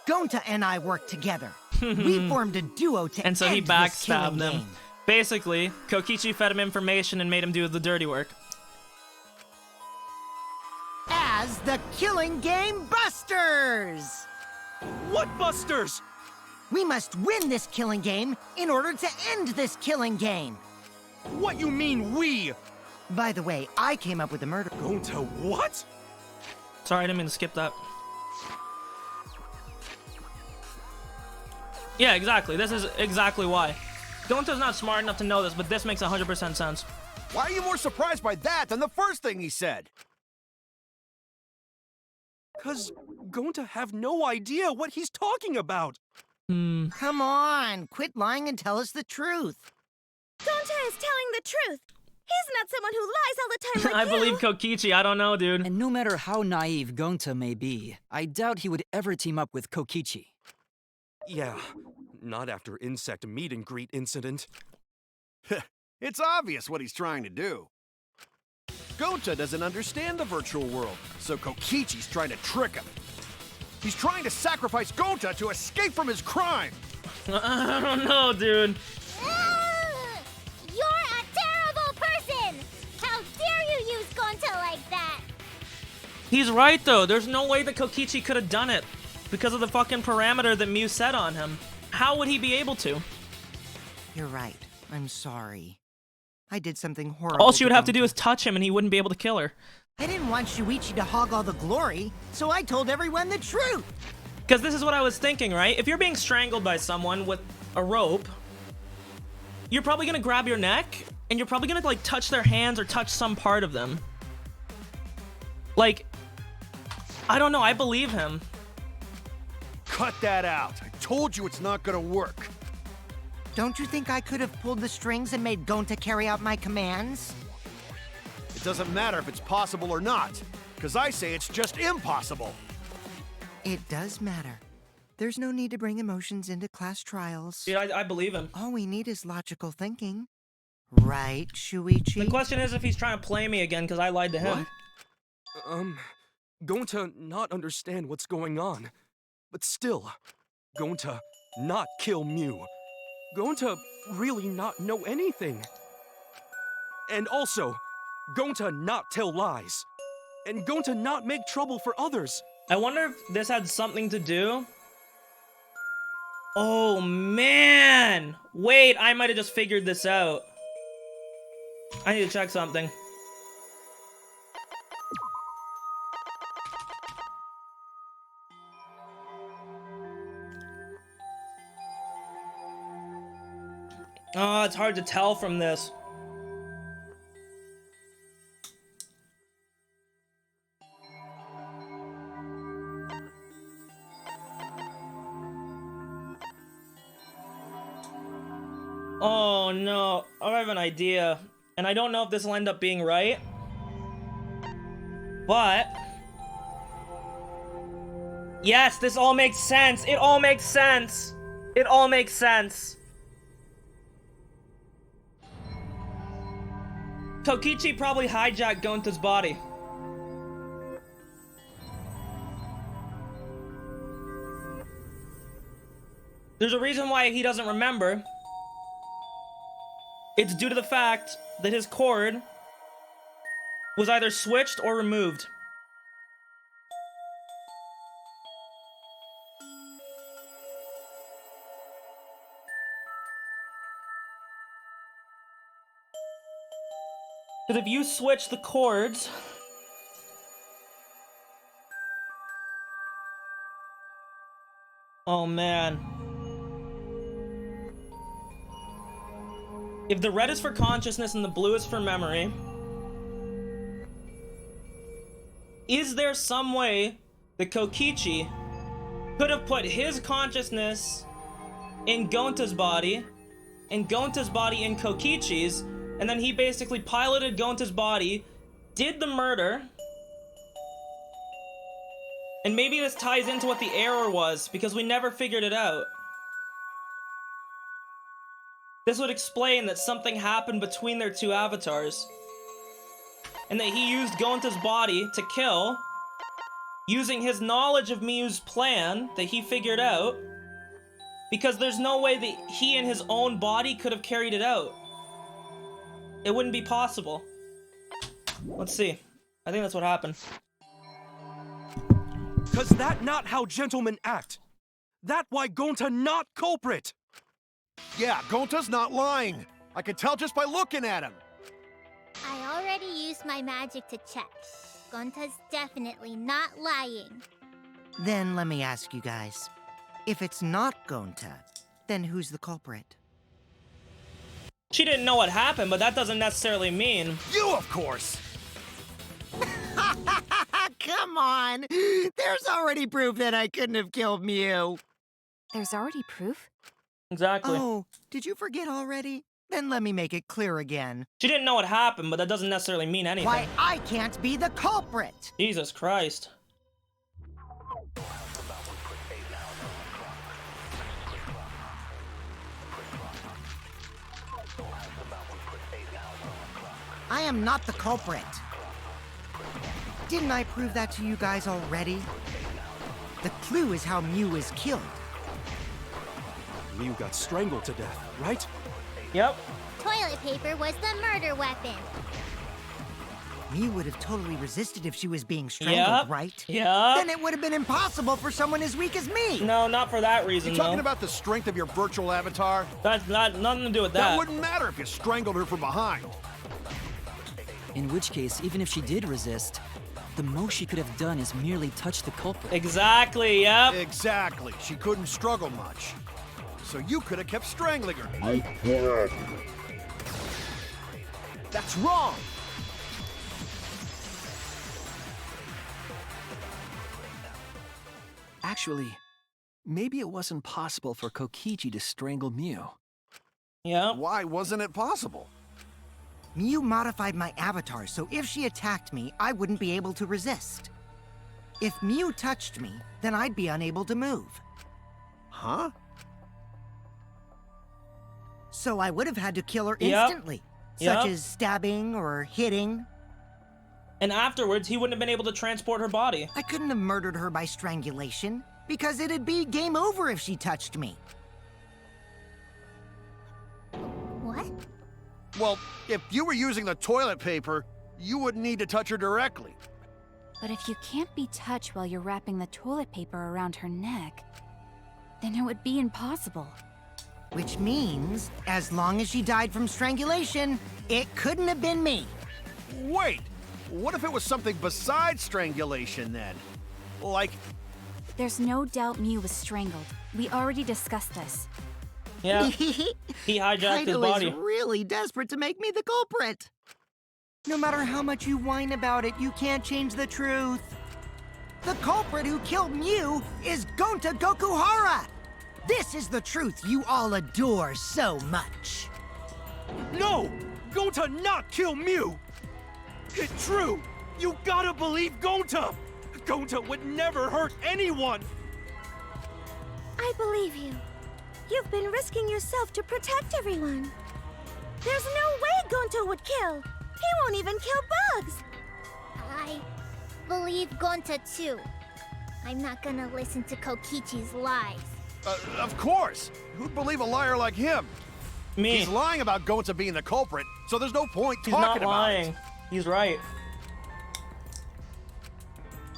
Gonta and I work together. We formed a duo to And so he end this killing backstabbed him. game. Basically, Kokichi fed him information and made him do the dirty work. As the Killing Game Busters! What busters? We must win this killing game in order to end this killing game. What you mean, we? By the way, I came up with the murder. Gonta what? Sorry, I didn't mean to skip that. Yeah, exactly. This is exactly why. Gonta's not smart enough to know this, but this makes 100% sense. Why are you more surprised by that than the first thing he said? 'Cause Gonta have no idea what he's talking about. Come on, quit lying and tell us the truth. Gonta is telling the truth! He's not someone who lies all the time like I you! believe Kokichi. I don't know, dude. And no matter how naive Gonta may be, I doubt he would ever team up with Kokichi. Yeah, not after insect meet and greet incident. It's obvious what he's trying to do. Gonta doesn't understand the virtual world, so Kokichi's trying to trick him. He's trying to sacrifice Gonta to escape from his crime. I don't know, dude. You're a terrible person! How dare you use Gonta like that? He's right, though. There's no way that Kokichi could have done it because of the fucking parameter that Mew set on him. How would he be able to? You're right. I'm sorry. I did something horrible. All she would have to do Gonta. is touch him and he wouldn't be able to kill her. I didn't want Shuichi to hog all the glory, so I told everyone the truth. Because this is what I was thinking, right? If you're being strangled by someone with a rope, you're probably gonna grab your neck and you're probably gonna like touch their hands or touch some part of them. Like, I don't know, I believe him. Cut that out. I told you it's not gonna work. Don't you think I could have pulled the strings and made Gonta carry out my commands? It doesn't matter if it's possible or not, because I say it's just impossible. It does matter. There's no need to bring emotions into class trials. Yeah, I believe him. All we need is logical thinking. Right, Shuichi? The question is if he's trying to play me again because I lied to him. What? Gonta not understand what's going on. But still, Gonta not kill Mew. Gonta really not know anything. And also, Gonta not tell lies. And Gonta not make trouble for others. I wonder if this had something to do. Oh, man. Wait, I might have just figured this out. I need to check something. Oh, it's hard to tell from this. Oh no, I have an idea. And I don't know if this will end up being right. But... yes, this all makes sense. It all makes sense. It all makes sense. Kokichi probably hijacked Gonta's body. There's a reason why he doesn't remember. It's due to the fact that his cord was either switched or removed. Because if you switch the chords... Oh, man. If the red is for consciousness and the blue is for memory, is there some way that Kokichi could have put his consciousness in Gonta's body, and Gonta's body in Kokichi's, and then he basically piloted Gonta's body, did the murder, and maybe this ties into what the error was, because we never figured it out. This would explain that something happened between their two avatars, and that he used Gonta's body to kill, using his knowledge of Miyu's plan that he figured out, because there's no way that he in his own body could have carried it out. It wouldn't be possible. Let's see. I think that's what happened. Cause that not how gentlemen act. That why Gonta not culprit. Yeah, Gonta's not lying. I can tell just by looking at him. I already used my magic to check. Gonta's definitely not lying. Then let me ask you guys. If it's not Gonta, then who's the culprit? She didn't know what happened, but that doesn't necessarily mean... You, of course! Come on! There's already proof that I couldn't have killed Mew. There's already proof? Exactly. Oh, did you forget already? Then let me make it clear again. She didn't know what happened, but that doesn't necessarily mean anything. Why, I can't be the culprit! Jesus Christ. I am not the culprit. Didn't I prove that to you guys already? The clue is how Mew was killed. Mew got strangled to death, right? Yep. Toilet paper was the murder weapon. Mew would have totally resisted if she was being strangled, Yep. right? Yep. Then it would have been impossible for someone as weak as me. No, not for that reason, You talking though. about the strength of your virtual avatar? That's nothing to do with That that. wouldn't matter if you strangled her from behind. In which case, even if she did resist, the most she could have done is merely touch the culprit. Exactly, yep. Exactly. She couldn't struggle much. So you could have kept strangling her. That's wrong! Actually, maybe it wasn't possible for Kokichi to strangle Mew. Yeah. Why wasn't it possible? Mew modified my avatar, so if she attacked me, I wouldn't be able to resist. If Mew touched me, then I'd be unable to move. Huh? So I would have had to kill her Yep. instantly, Yep. such as stabbing or hitting. And afterwards, he wouldn't have been able to transport her body. I couldn't have murdered her by strangulation, because it'd be game over if she touched me. What? Well, if you were using the toilet paper, you wouldn't need to touch her directly. But if you can't be touched while you're wrapping the toilet paper around her neck, then it would be impossible. Which means, as long as she died from strangulation, it couldn't have been me. Wait! What if it was something besides strangulation then? Like... There's no doubt Mew was strangled. We already discussed this. Yeah. He hijacked his Kaido body. is really desperate to make me the culprit. No matter how much you whine about it, you can't change the truth. The culprit who killed Mew is Gonta Gokuhara! This is the truth you all adore so much. No! Gonta not kill Mew! It's true! You gotta believe Gonta! Gonta would never hurt anyone! I believe you. You've been risking yourself to protect everyone. There's no way Gonta would kill. He won't even kill bugs. I believe Gonta too. I'm not gonna listen to Kokichi's lies. Of course! Who'd believe a liar like him? Me. He's lying about Gonta being the culprit, so there's no point He's talking not about lying. it. He's right.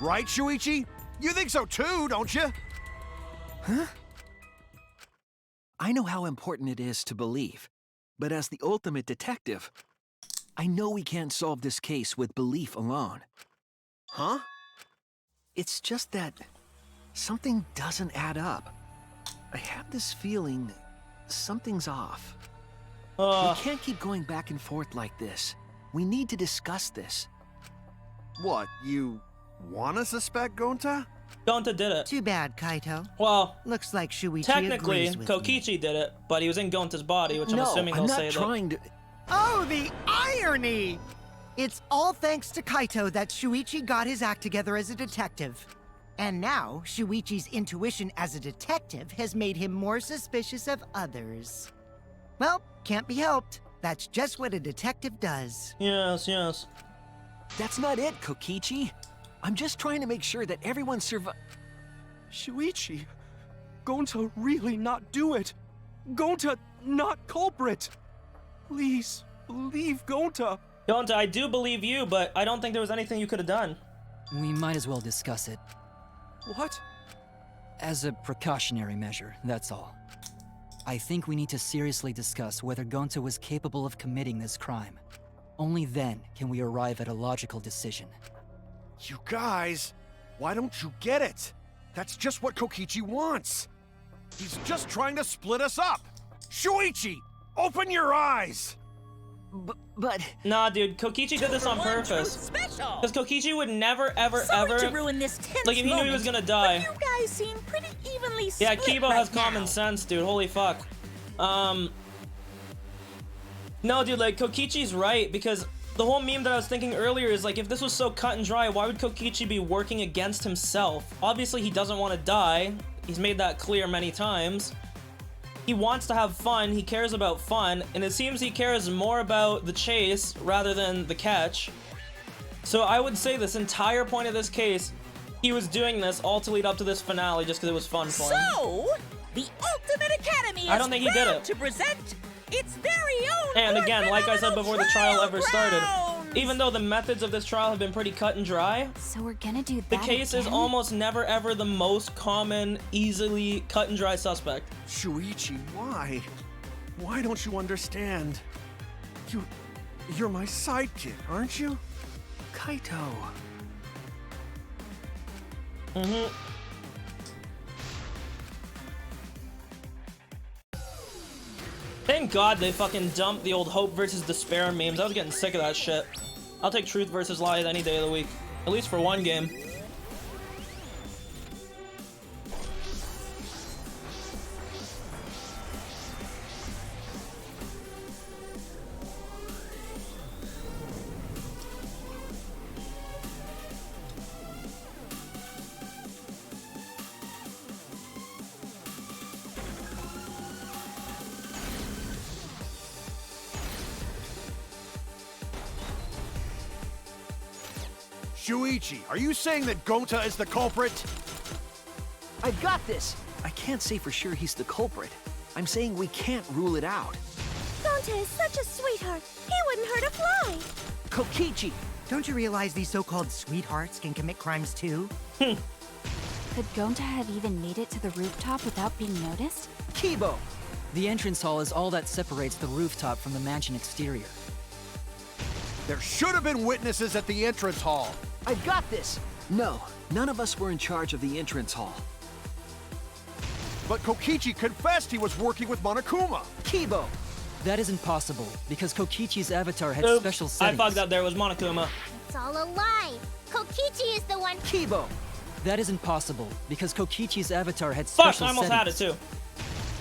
Right, Shuichi? You think so too, don't you? Huh? I know how important it is to believe, but as the ultimate detective, I know we can't solve this case with belief alone. Huh? It's just that something doesn't add up. I have this feeling something's off. We can't keep going back and forth like this. We need to discuss this. What, you wanna suspect Gonta? Gonta did it. Too bad, Kaito. Well, looks like Shuichi technically, agrees with Kokichi did it, but he was in Gonta's body, which I'm assuming he'll say that. Oh, the irony! It's all thanks to Kaito that Shuichi got his act together as a detective. And now, Shuichi's intuition as a detective has made him more suspicious of others. Well, can't be helped. That's just what a detective does. Yes, yes. That's not it, Kokichi. I'm just trying to make sure that everyone Shuichi, Gonta really not do it. Gonta not culprit. Please, believe Gonta. Gonta, I do believe you, but I don't think there was anything you could have done. We might as well discuss it. What? As a precautionary measure, that's all. I think we need to seriously discuss whether Gonta was capable of committing this crime. Only then can we arrive at a logical decision. You guys, why don't you get it? That's just what Kokichi wants. He's just trying to split us up. Shuichi, open your eyes! But... Nah, dude, Kokichi did this on purpose. Because Kokichi would never, ever, Sorry ever... to ruin this tense like, if he knew he was gonna die... But you guys seem pretty evenly Yeah, split Kibo right has now. common sense, dude. Holy fuck. No, dude, like, Kokichi's right, because the whole meme that I was thinking earlier is, like, if this was so cut and dry, why would Kokichi be working against himself? Obviously, he doesn't want to die. He's made that clear many times. He wants to have fun, he cares about fun, and it seems he cares more about the chase rather than the catch. So I would say this entire point of this case, he was doing this all to lead up to this finale just because it was fun for him. So, the Ultimate Academy is I don't think he did proud it. to present its very own And again, like I said before the trial ever started, grounds. even though the methods of this trial have been pretty cut and dry, So we're gonna do that the case is again? almost never ever the most common, easily cut and dry suspect. Shuichi, why? Why don't you understand? You're my sidekick, aren't you? Kaito. Mm-hmm. Thank God they fucking dumped the old hope versus despair memes. I was getting sick of that shit. I'll take truth versus lies any day of the week. At least for one game. Shuichi, are you saying that Gonta is the culprit? I got this. I can't say for sure he's the culprit. I'm saying we can't rule it out. Gonta is such a sweetheart. He wouldn't hurt a fly. Kokichi! Don't you realize these so-called sweethearts can commit crimes too? Could Gonta have even made it to the rooftop without being noticed? Kibo! The entrance hall is all that separates the rooftop from the mansion exterior. There should have been witnesses at the entrance hall. I got this! No, none of us were in charge of the entrance hall. But Kokichi confessed he was working with Monokuma. Kibo! That isn't possible, because Kokichi's avatar had Oops, special I settings. fucked up there. It was Monokuma. It's all a lie. Kokichi is the one. Kibo! That isn't possible, because Kokichi's avatar had Fuck, special I almost settings. had it too.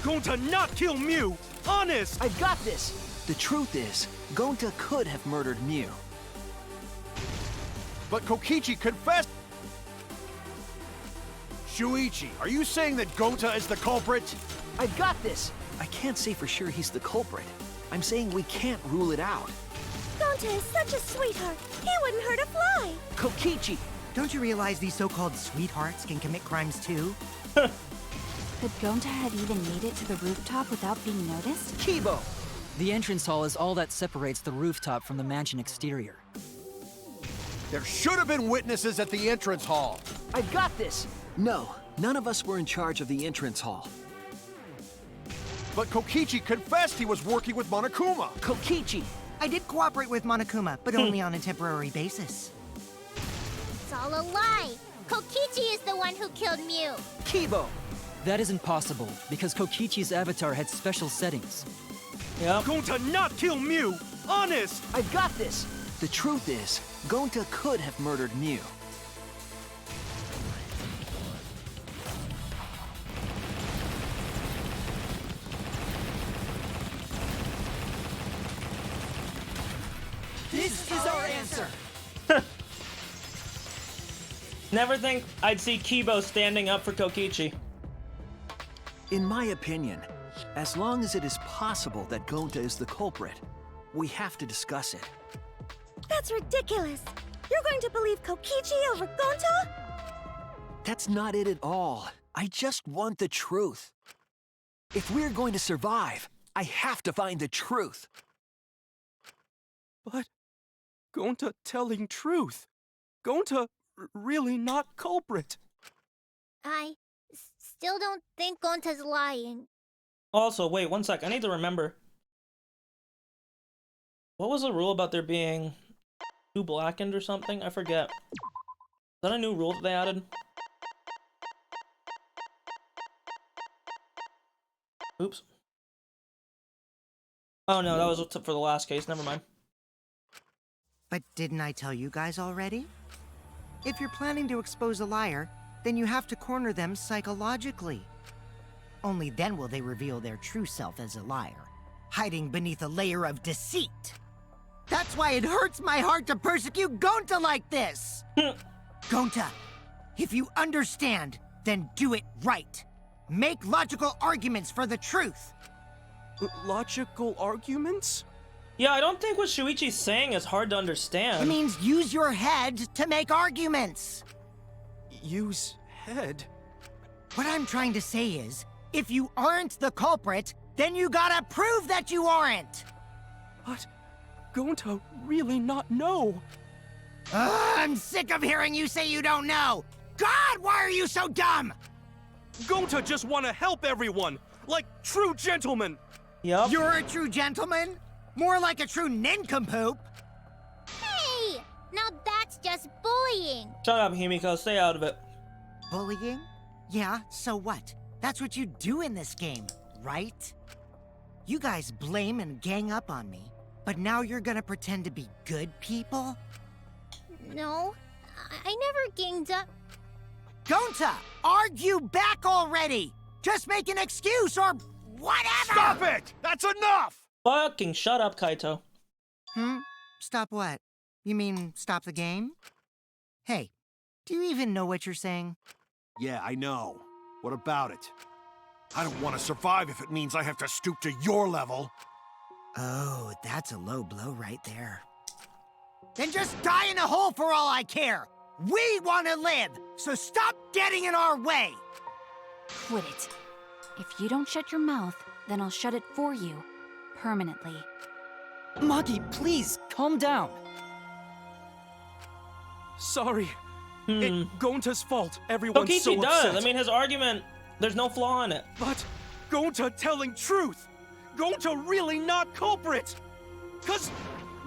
Gonta not kill Mew! Honest! I got this! The truth is, Gonta could have murdered Mew. But Kokichi confessed. Shuichi, are you saying that Gonta is the culprit? I got this! I can't say for sure he's the culprit. I'm saying we can't rule it out. Gonta is such a sweetheart. He wouldn't hurt a fly. Kokichi! Don't you realize these so-called sweethearts can commit crimes too? Could Gonta have even made it to the rooftop without being noticed? Kibo! The entrance hall is all that separates the rooftop from the mansion exterior. There should have been witnesses at the entrance hall. I got this! No, none of us were in charge of the entrance hall. But Kokichi confessed he was working with Monokuma. Kokichi! I did cooperate with Monokuma, but only on a temporary basis. It's all a lie. Kokichi is the one who killed Mew. Kibo! That isn't possible, because Kokichi's avatar had special settings. Yep. Gonta not kill Mew! Honest! I've got this! The truth is, Gonta could have murdered Mew. This is our answer! Never think I'd see Kibo standing up for Kokichi. In my opinion, as long as it is possible that Gonta is the culprit, we have to discuss it. That's ridiculous. You're going to believe Kokichi over Gonta? That's not it at all. I just want the truth. If we're going to survive, I have to find the truth. But Gonta telling truth. Gonta really not culprit. I still don't think Gonta's lying. Also, wait, one sec. I need to remember. What was the rule about there being two blackened or something? I forget. Is that a new rule that they added? Oops. Oh no, that was for the last case. Never mind. But didn't I tell you guys already? If you're planning to expose a liar, then you have to corner them psychologically. Only then will they reveal their true self as a liar, hiding beneath a layer of deceit. That's why it hurts my heart to persecute Gonta like this! Gonta, if you understand, then do it right. Make logical arguments for the truth. Logical arguments? Yeah, I don't think what Shuichi's saying is hard to understand. It means use your head to make arguments. Use head? What I'm trying to say is, if you aren't the culprit, then you gotta prove that you aren't! But Gonta really not know. I'm sick of hearing you say you don't know! God, why are you so dumb? Gonta just wanna help everyone, like true gentlemen. Yup. You're a true gentleman? More like a true nincompoop. Hey! Now that's just bullying. Shut up, Himiko. Stay out of it. Bullying? Yeah, so what? That's what you do in this game, right? You guys blame and gang up on me, but now you're gonna pretend to be good people? No, I never ganged up. Gonta, argue back already! Just make an excuse or whatever! Stop it! That's enough! Fucking shut up, Kaito. Stop what? You mean stop the game? Hey, do you even know what you're saying? Yeah, I know. What about it? I don't want to survive if it means I have to stoop to your level. Oh, that's a low blow right there. Then just die in a hole for all I care! We want to live, so stop getting in our way! Quit it. If you don't shut your mouth, then I'll shut it for you. Permanently. Maki, please, calm down. Sorry. It's Gonta's fault. Everyone's Kokichi so does. upset. I mean, his argument, there's no flaw in it. But Gonta telling truth. Gonta really not culprit. Cause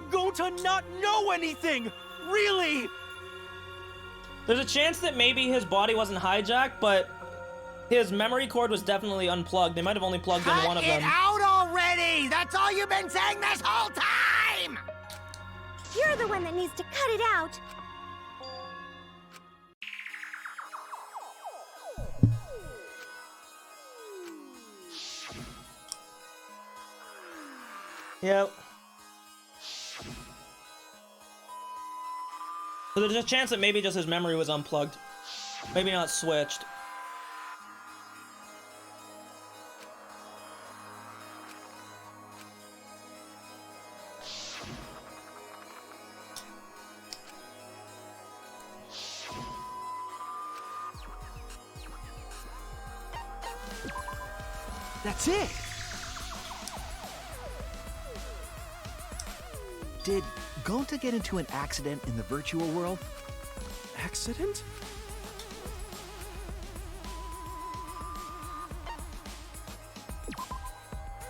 Gonta not know anything. Really. There's a chance that maybe his body wasn't hijacked, but his memory cord was definitely unplugged. They might have only plugged in one of them. Cut it out already! That's all you've been saying this whole time! You're the one that needs to cut it out. Yep. So there's a chance that maybe just his memory was unplugged. Maybe not switched. That's it! Did Gonta get into an accident in the virtual world? Accident?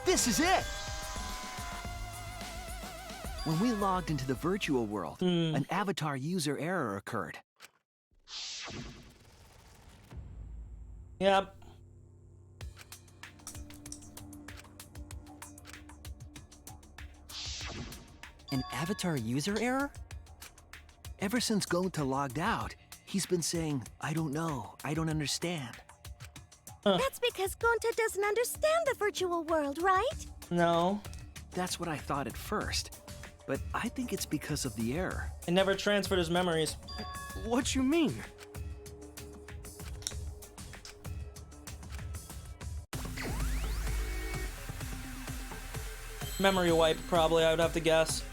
This is it! When we logged into the virtual world, an avatar user error occurred. Yep. An avatar user error? Ever since Gonta logged out, he's been saying, I don't know, I don't understand. That's because Gonta doesn't understand the virtual world, right? No. That's what I thought at first, but I think it's because of the error. It never transferred his memories. What you mean? Memory wipe, probably, I would have to guess.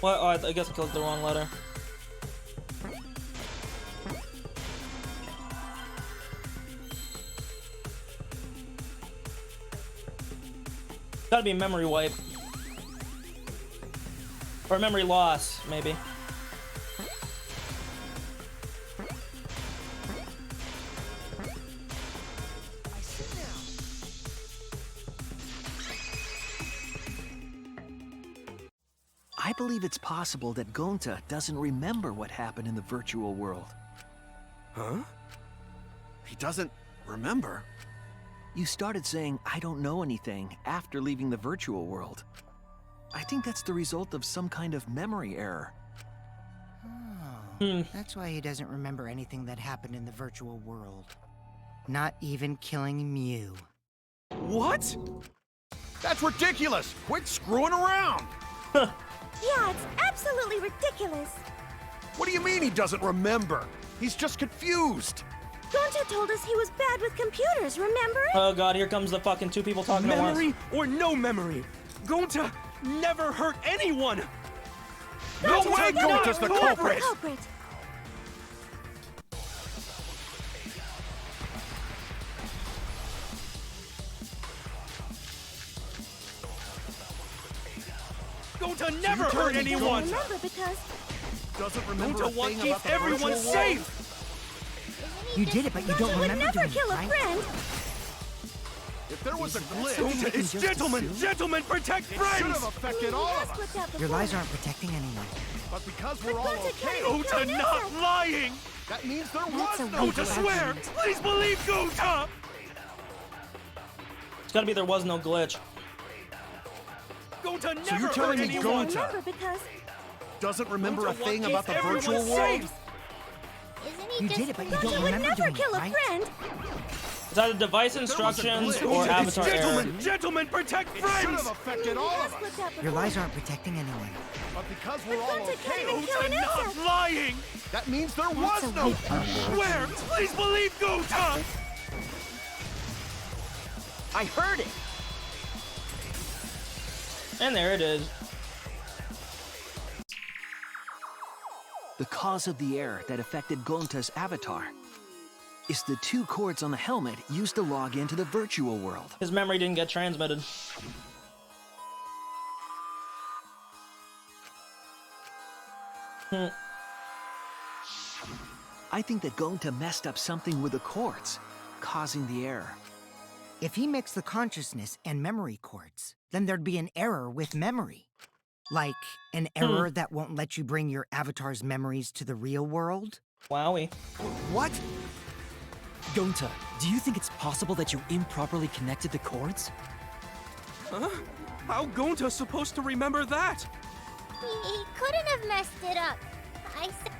What? Oh, I guess I clicked the wrong letter. Gotta be memory wipe. Or memory loss, maybe. I believe it's possible that Gonta doesn't remember what happened in the virtual world. Huh? He doesn't remember? You started saying, I don't know anything, after leaving the virtual world. I think that's the result of some kind of memory error. Oh, that's why he doesn't remember anything that happened in the virtual world. Not even killing Mew. What? That's ridiculous! Quit screwing around! Yeah, it's absolutely ridiculous. What do you mean he doesn't remember? He's just confused. Gonta told us he was bad with computers, remember? Oh god, here comes the fucking two people talking at once. Memory or no memory, Gonta never hurt anyone! No way Gonta's the culprit! Gonta never hurt anyone! Remember because Doesn't remember Gonta a thing wants to about keep the everyone virtual safe! You did it, but you don't Gonta would remember never doing kill it, a right? friend. If there was a glitch, Gonta is gentlemen! Gentlemen protect it should have friends! affected all of us. Your lies aren't protecting anyone. But because we're all Gonta okay, can't Gonta not lying! that means there That's was a no weak Gonta, glitch. swear! Please believe Gonta! It's gotta be there was no glitch. Gonta never So you're telling hurt me anyone! Gonta Because doesn't remember a Gonta thing wants about the to keep virtual everyone world? safe. Isn't he You just did it, but you Gonta don't would remember never doing kill it, a right? friend. It's either device instructions or Gonta is avatar error. gentlemen! Gentlemen, protect It should friends! have affected all of us. Your lies aren't protecting anyone. But because we're all Gonta okay, can't even kill an Gonta not insect. lying! that means there That's was a no weak Swear! Please believe Gonta! I heard it! And there it is. The cause of the error that affected Gonta's avatar is the two cords on the helmet used to log into the virtual world. His memory didn't get transmitted. I think that Gonta messed up something with the cords, causing the error. If he mixed the consciousness and memory cords, then there'd be an error with memory. Like an error that won't let you bring your avatar's memories to the real world? Wowie. What? Gonta, do you think it's possible that you improperly connected the cords? Huh? How Gonta supposed to remember that? He couldn't have messed it up. I said,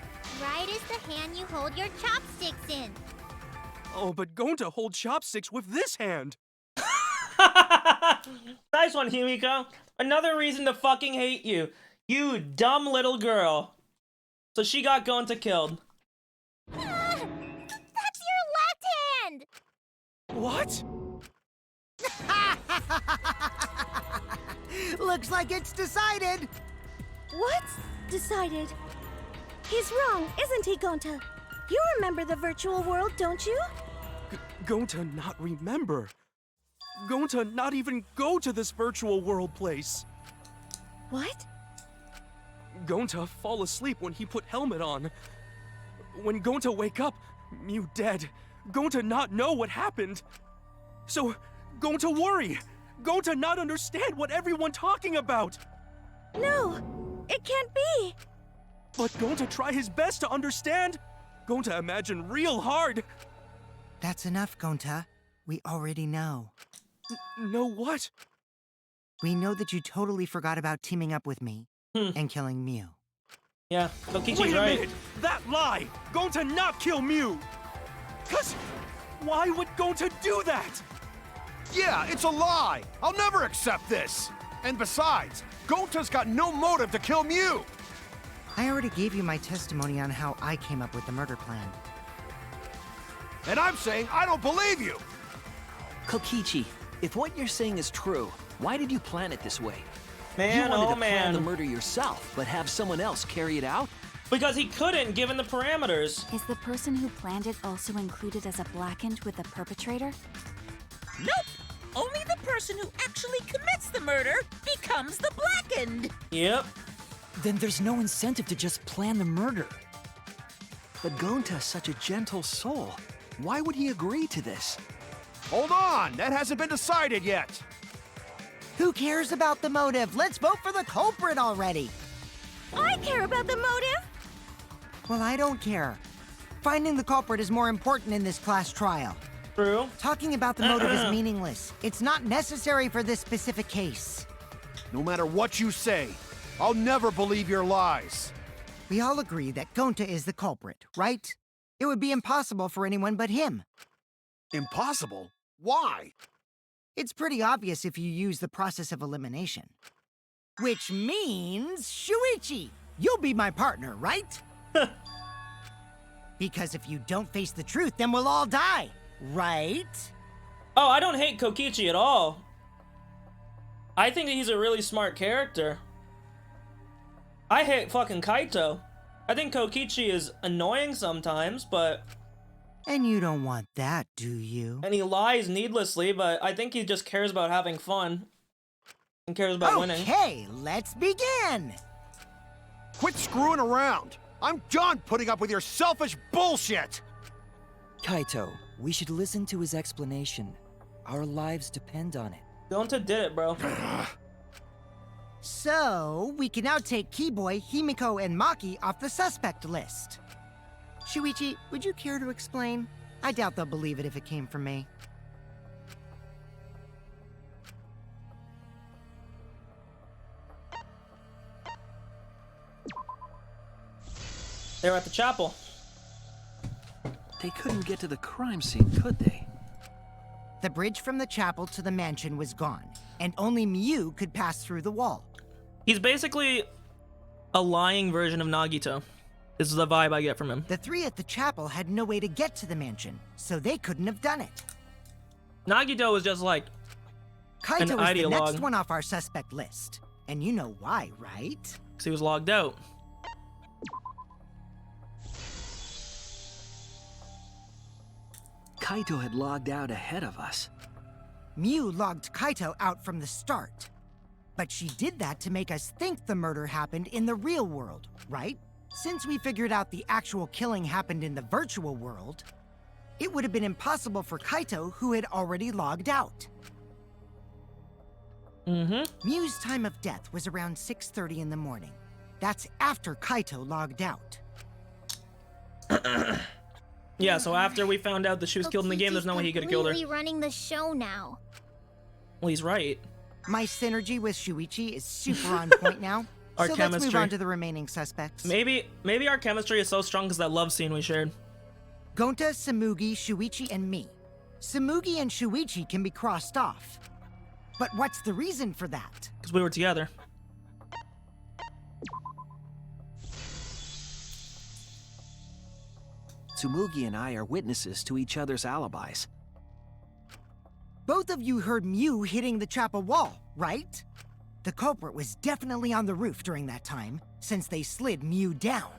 right is the hand you hold your chopsticks in. Oh, but Gonta hold chopsticks with this hand. Nice one, Himiko. Another reason to fucking hate you. You dumb little girl. So she got Gonta killed. That's your left hand! What? Looks like it's decided! What's decided? He's wrong, isn't he, Gonta? You remember the virtual world, don't you? Gonta not remember. Gonta not even go to this virtual world place. What? Gonta fall asleep when he put helmet on. when Gonta wake up, Mew dead, Gonta not know what happened. So, Gonta worry. Gonta not understand what everyone talking about. No, it can't be. But Gonta try his best to understand. Gonta imagine real hard. That's enough, Gonta. We already know. Know what? We know that you totally forgot about teaming up with me and killing Mew. Yeah, Kokichi's Wait a right. minute! That lie! Gonta not kill Mew! Cause why would Gonta do that? Yeah, it's a lie! I'll never accept this! And besides, Gonta's got no motive to kill Mew! I already gave you my testimony on how I came up with the murder plan. And I'm saying I don't believe you! Kokichi, if what you're saying is true, why did you plan it this way? Man, you wanted oh to plan the man. murder yourself, but have someone else carry it out? Because he couldn't, given the parameters. Is the person who planned it also included as a blackened with the perpetrator? Nope! Only the person who actually commits the murder becomes the blackened! Yep. Then there's no incentive to just plan the murder. But Gonta's such a gentle soul. Why would he agree to this? Hold on, that hasn't been decided yet! Who cares about the motive? Let's vote for the culprit already! I care about the motive. Well, I don't care. Finding the culprit is more important in this class trial. True. Talking about the motive is meaningless. It's not necessary for this specific case. No matter what you say, I'll never believe your lies. We all agree that Gonta is the culprit, right? It would be impossible for anyone but him. Impossible? Why? It's pretty obvious if you use the process of elimination. Which means, Shuichi, you'll be my partner, right? Because if you don't face the truth, then we'll all die, right? Oh, I don't hate Kokichi at all. I think that he's a really smart character. I hate fucking Kaito. I think Kokichi is annoying sometimes, but... And you don't want that, do you? And he lies needlessly, but I think he just cares about having fun. And cares about winning. Okay, let's begin! Quit screwing around! I'm done putting up with your selfish bullshit! Kaito, we should listen to his explanation. Our lives depend on it. Gonta did it, bro. So, we can now take Keyboy, Himiko, and Maki off the suspect list. Shuichi, would you care to explain? I doubt they'll believe it if it came from me. They were at the chapel. They couldn't get to the crime scene, could they? The bridge from the chapel to the mansion was gone, and only Mew could pass through the wall. He's basically a lying version of Nagito. This is the vibe I get from him. The three at the chapel had no way to get to the mansion, so they couldn't have done it. Nagito was just like Kaito an is the ideologue. next one off our suspect list. And you know why, right? Because he was logged out. Kaito had logged out ahead of us. Mew logged Kaito out from the start. But she did that to make us think the murder happened in the real world, right? Since we figured out the actual killing happened in the virtual world, it would have been impossible for Kaito, who had already logged out. Mew's time of death was around 6:30 in the morning. That's after Kaito logged out. Yeah, so after we found out that she was killed in the game, there's no way he could have killed her. Completely running the show now. Well, he's right. My synergy with Shuichi is super on point now. Our So let's move chemistry. on to the remaining suspects. Maybe our chemistry is so strong because that love scene we shared. Gonta, Samugi, Shuichi, and me. Samugi and Shuichi can be crossed off. But what's the reason for that? Because we were together. Tsumugi and I are witnesses to each other's alibis. Both of you heard Mew hitting the chapel wall, right? The culprit was definitely on the roof during that time, since they slid Mew down.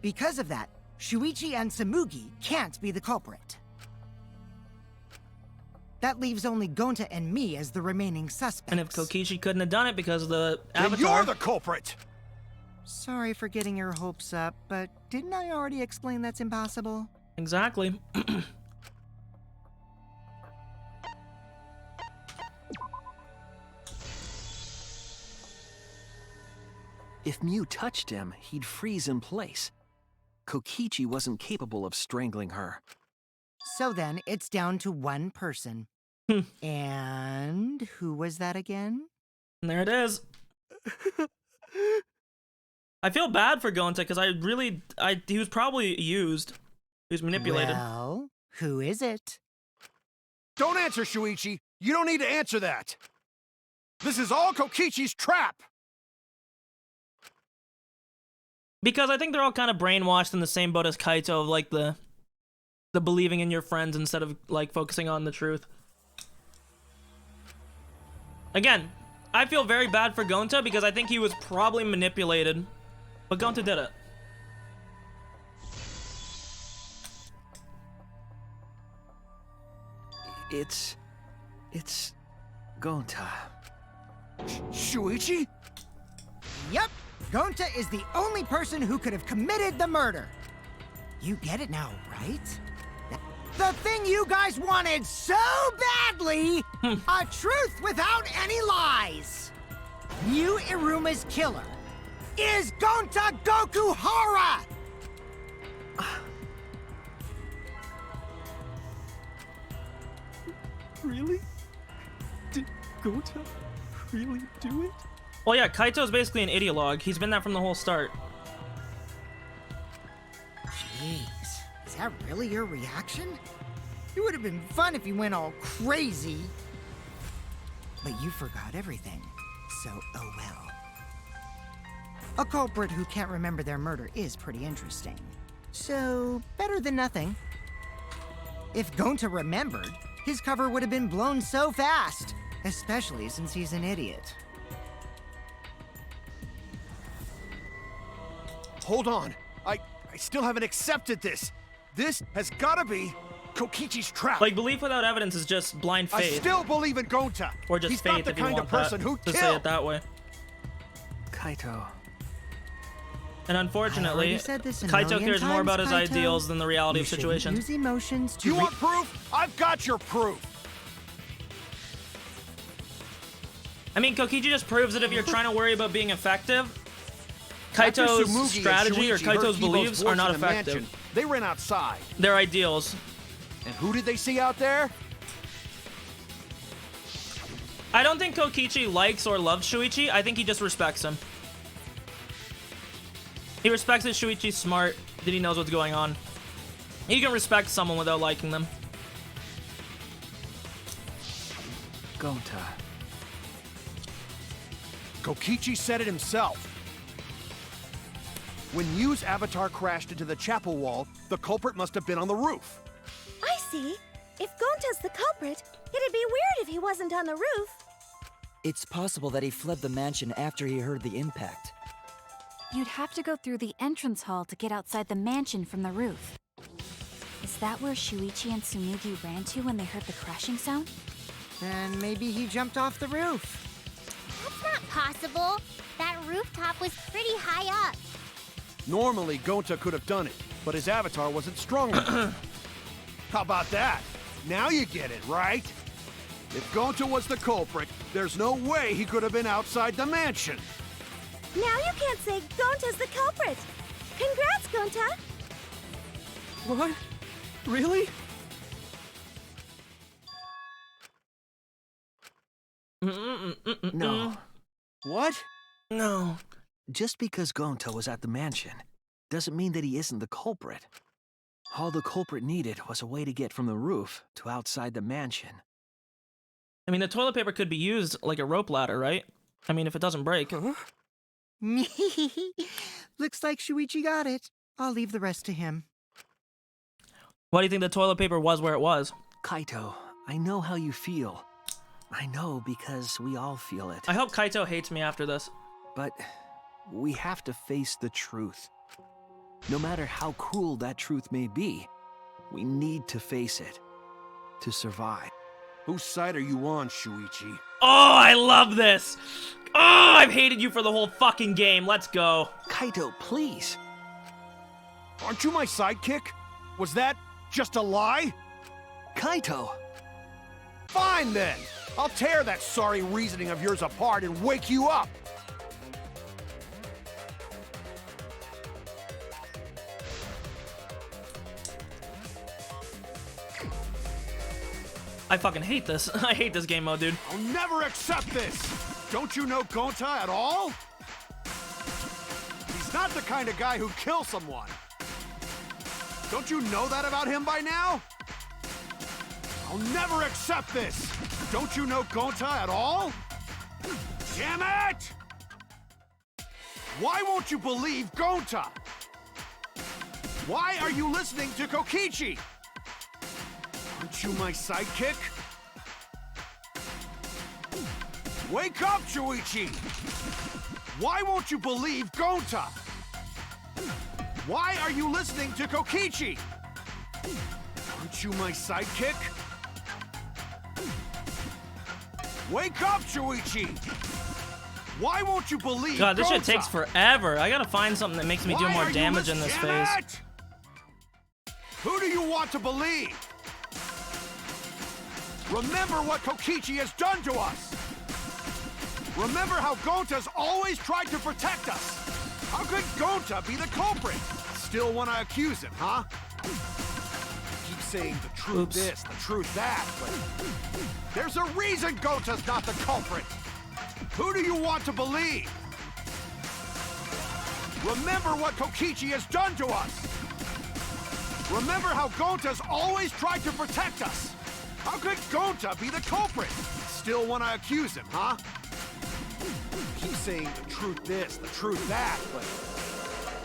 Because of that, Shuichi and Samugi can't be the culprit. That leaves only Gonta and me as the remaining suspects. And if Kokichi couldn't have done it because of the Then avatar... you're the culprit! Sorry for getting your hopes up, but didn't I already explain that's impossible? Exactly. If Mew touched him, he'd freeze in place. Kokichi wasn't capable of strangling her. So then, it's down to one person. And who was that again? And there it is. I feel bad for Gonta because he was probably used. He was manipulated. Well, who is it? Don't answer, Shuichi. You don't need to answer that. This is all Kokichi's trap. Because I think they're all kind of brainwashed in the same boat as Kaito, of like the believing in your friends instead of like focusing on the truth. Again, I feel very bad for Gonta because I think he was probably manipulated, but Gonta did it. It's Gonta. Shuichi? Yep, Gonta is the only person who could have committed the murder. You get it now, right? The thing you guys wanted so badly! A truth without any lies! Mew Iruma's killer is Gonta Gokuhara! Really? Did Gonta really do it? Well, yeah, Kaito's basically an ideologue. He's been that from the whole start. Jeez, is that really your reaction? It would have been fun if you went all crazy. But you forgot everything, so oh well. A culprit who can't remember their murder is pretty interesting. So, better than nothing. If Gonta remembered, his cover would have been blown so fast, especially since he's an idiot. Hold on. I still haven't accepted this. This has gotta be Kokichi's trap. Like, belief without evidence is just blind faith. I still believe in Gonta. Or just He's faith not the if you kind want of person that, who to say killed. it that way. Kaito. And unfortunately, I said this a Kaito million cares more times, about his Kaito. ideals than the reality You of shouldn't situations. Use emotions to You want proof? I've got your proof. I mean, Kokichi just proves that if you're trying to worry about being effective, After Kaito's Tsumugi and strategy or Shuichi heard Kaito's Kibo's beliefs voice are not in the effective. mansion, they ran outside. They're ideals. And who did they see out there? I don't think Kokichi likes or loves Shuichi. I think he just respects him. He respects that Shuichi's smart, that he knows what's going on. You can respect someone without liking them. Gonta. Kokichi said it himself. When Mew's avatar crashed into the chapel wall, the culprit must have been on the roof. I see. If Gonta's the culprit, it'd be weird if he wasn't on the roof. It's possible that he fled the mansion after he heard the impact. You'd have to go through the entrance hall to get outside the mansion from the roof. Is that where Shuichi and Tsumugi ran to when they heard the crashing sound? Then maybe he jumped off the roof. That's not possible. That rooftop was pretty high up. Normally, Gonta could have done it, but his avatar wasn't strong enough. How about that? Now you get it, right? If Gonta was the culprit, there's no way he could have been outside the mansion. Now you can't say Gonta's the culprit. Congrats, Gonta. What? Really? No. What? No. Just because Gonta was at the mansion doesn't mean that he isn't the culprit. All the culprit needed was a way to get from the roof to outside the mansion. I mean, the toilet paper could be used like a rope ladder, right? I mean, if it doesn't break. Looks like Shuichi got it. I'll leave the rest to him. Why do you think the toilet paper was where it was? Kaito, I know how you feel. I know because we all feel it. I hope Kaito hates me after this. But we have to face the truth. No matter how cruel that truth may be, we need to face it to survive. Whose side are you on, Shuichi? Oh, I love this. Oh, I've hated you for the whole fucking game. Let's go. Kaito, please. Aren't you my sidekick? Was that just a lie? Kaito! Fine then! I'll tear that sorry reasoning of yours apart and wake you up! I fucking hate this. I hate this game mode, dude. I'll never accept this! Don't you know Gonta at all? He's not the kind of guy who kills someone. Don't you know that about him by now? I'll never accept this! Don't you know Gonta at all? Damn it! Why won't you believe Gonta? Why are you listening to Kokichi? Aren't you my sidekick? Wake up, Shuichi! Why won't you believe Gonta? Why are you listening to Kokichi? Aren't you my sidekick? Wake up, Shuichi! Why won't you believe God, this shit Gonta? takes forever. I gotta find something that makes me do Why more are you damage in this Damn phase. it! Who do you want to believe? Remember what Kokichi has done to us! Remember how Gonta's always tried to protect us! How could Gonta be the culprit? Still want to accuse him, huh? Keep saying the truth this, the truth that, but there's a reason Gonta's not the culprit! Who do you want to believe? Remember what Kokichi has done to us! Remember how Gonta's always tried to protect us! How could Gonta be the culprit? Still want to accuse him, huh? Keep saying the truth this, the truth that, but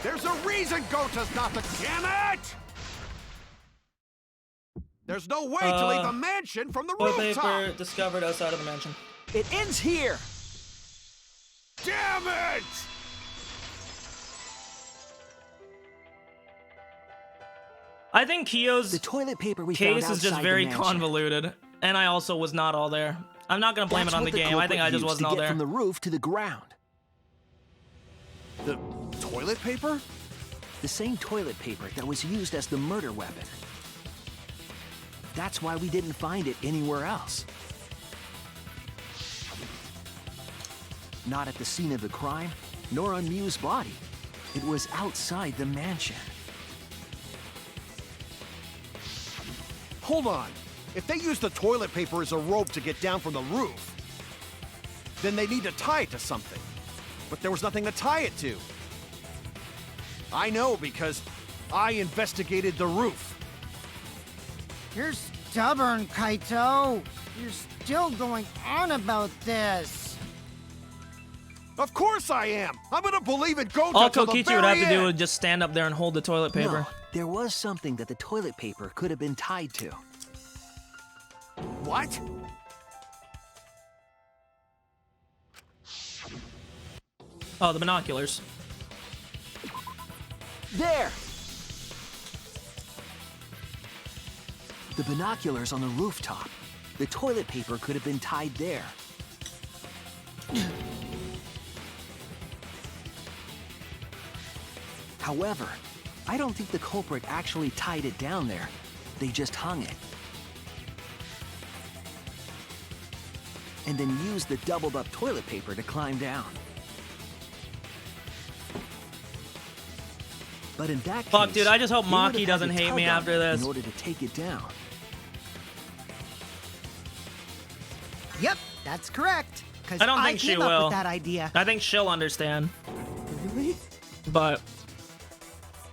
there's a reason Gonta's not the... Damn it! There's no way to leave the mansion from the Toilet rooftop! paper discovered outside of the mansion. It ends here! Damn it! I think Kyo's the toilet paper we case found is just outside very the mansion. convoluted, and I also was not all there. I'm not gonna blame That's it on what the game. I think I just culprit used wasn't to all get there. from the roof to the ground. The toilet paper? The same toilet paper that was used as the murder weapon. That's why we didn't find it anywhere else. Not at the scene of the crime, nor on Miu's body. It was outside the mansion. Hold on. If they use the toilet paper as a rope to get down from the roof, then they need to tie it to something. But there was nothing to tie it to. I know because I investigated the roof. You're stubborn, Kaito. You're still going on about this. Of course I am. I'm gonna believe in Gonta All till the Kokichi would have very to do end. would just stand up there and hold the toilet paper. No, there was something that the toilet paper could have been tied to. What? Oh, the binoculars. There! The binoculars on the rooftop. The toilet paper could have been tied there. However, I don't think the culprit actually tied it down there. They just hung it. And then used the doubled up toilet paper to climb down. But in that Fuck, case, dude, I just hope they would Maki have doesn't had to hate me tug on after it this. in order to take it down. Yep, that's correct. Because I don't think she came up will. with that idea. I think she'll understand. Really? But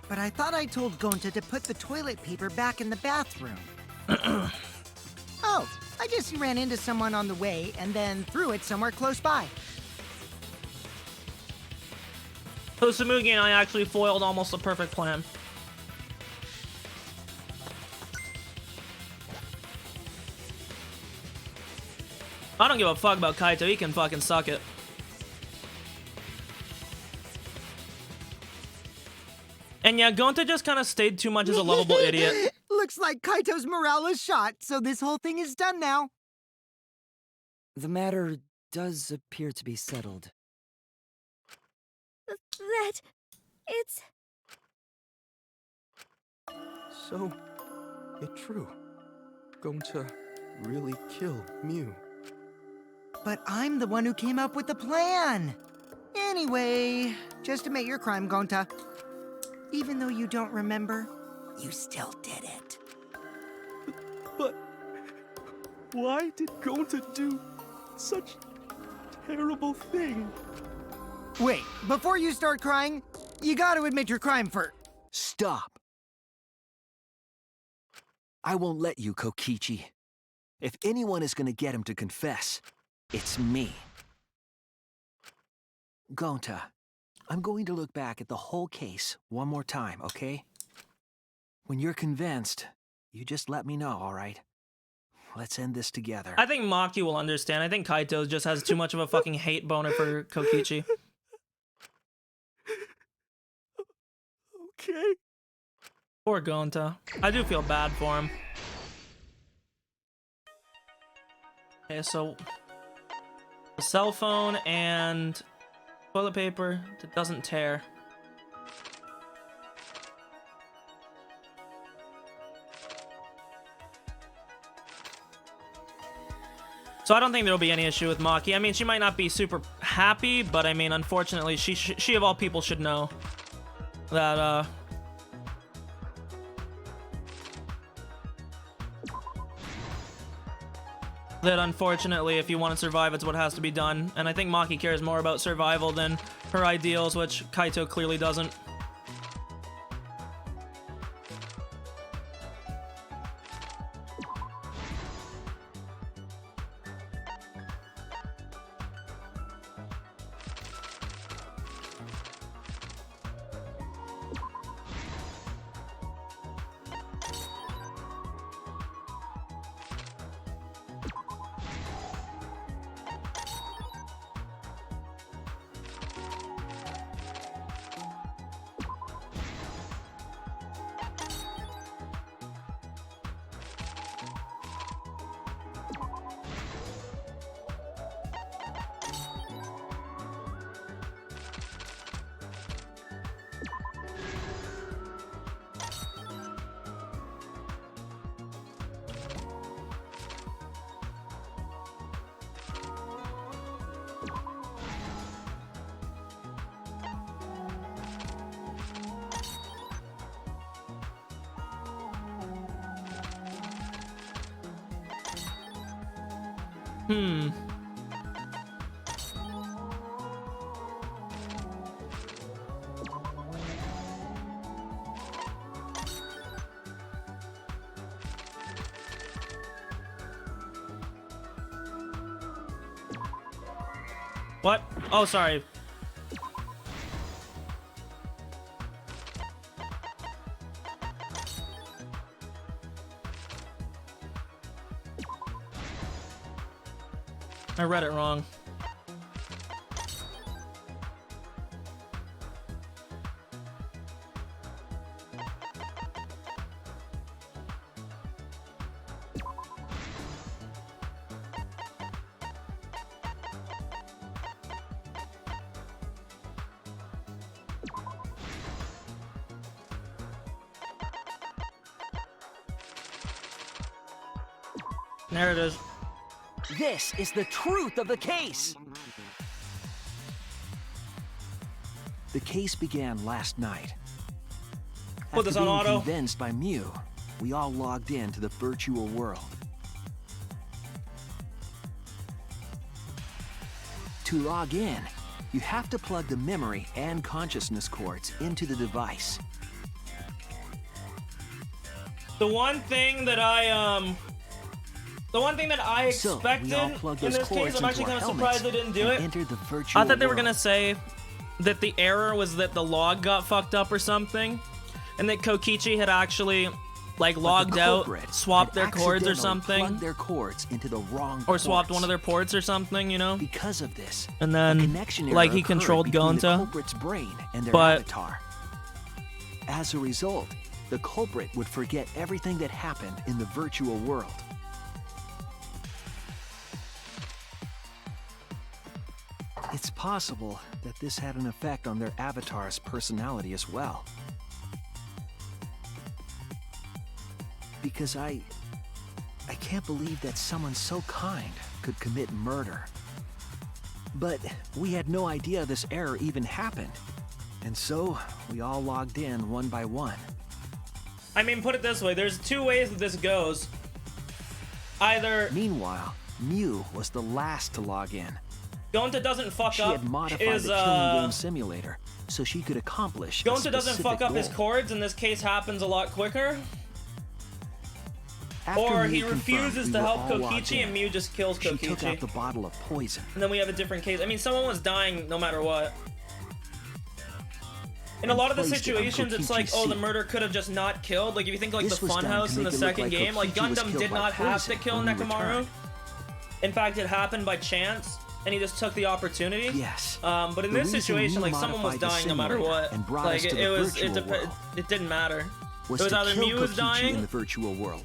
But I thought I told Gonta to put the toilet paper back in the bathroom. Oh, I just ran into someone on the way and then threw it somewhere close by. Hosamugi and I actually foiled almost a perfect plan. I don't give a fuck about Kaito, he can fucking suck it. And yeah, Gonta just kind of stayed too much as a lovable idiot. Looks like Kaito's morale is shot, so this whole thing is done now. The matter does appear to be settled. That... it's... So, it's true. Going to really kill Mew. But I'm the one who came up with the plan. Anyway, just admit your crime, Gonta. Even though you don't remember, you still did it. But why did Gonta do such a terrible thing? Wait, before you start crying, you gotta admit your crime first. Stop. I won't let you, Kokichi. If anyone is gonna get him to confess, it's me. Gonta, I'm going to look back at the whole case one more time, okay? When you're convinced, you just let me know, all right? Let's end this together. I think Maki will understand. I think Kaito just has too much of a fucking hate boner for Kokichi. Okay. Poor Gonta. I do feel bad for him. Okay, so the cell phone and toilet paper that doesn't tear. So I don't think there'll be any issue with Maki. I mean, she might not be super happy, but I mean, unfortunately, she of all people should know that unfortunately, if you want to survive, it's what has to be done. And I think Maki cares more about survival than her ideals, which Kaito clearly doesn't. What? Oh, sorry. I read it wrong. There it is. This is the truth of the case! The case began last night. Put this on After being auto. convinced by Mew, we all logged in to the virtual world. To log in, you have to plug the memory and consciousness cords into the device. The one thing that I expected in this case, I'm actually kind of surprised they didn't do it. I thought they were gonna say that the error was that the log got fucked up or something, and that Kokichi had actually like logged out, swapped their cords or something, plugged their cords into the wrong or swapped one of their ports or something, you know. Because of this, and then like he controlled Gonta, the culprit's brain and their avatar. As a result, the culprit would forget everything that happened in the virtual world. It's possible that this had an effect on their avatar's personality as well. Because I can't believe that someone so kind could commit murder. But we had no idea this error even happened. And so, we all logged in one by one. I mean, put it this way, there's two ways that this goes. Either... Meanwhile, Mew was the last to log in. Gonta doesn't fuck she up had modified his, the killing game simulator so she could accomplish a Gonta doesn't fuck up goal. his chords, and this case happens a lot quicker. After Or Mew he confirmed refuses we to were help all logged Kokichi, in, and Mew just kills Kokichi. She took out the bottle of poison. And then we have a different case. I mean, someone was dying no matter what. In a lot of the situations, it's like, oh, the murder could have just not killed. Like, if you think, like, the Funhouse in the second game, like, Gundam did not have to kill Nekomaru. In fact, it happened by chance, and he just took the opportunity. Yes. But in this situation, like, someone was dying no matter what. Like, it didn't matter. It was either Mew was dying in the virtual world,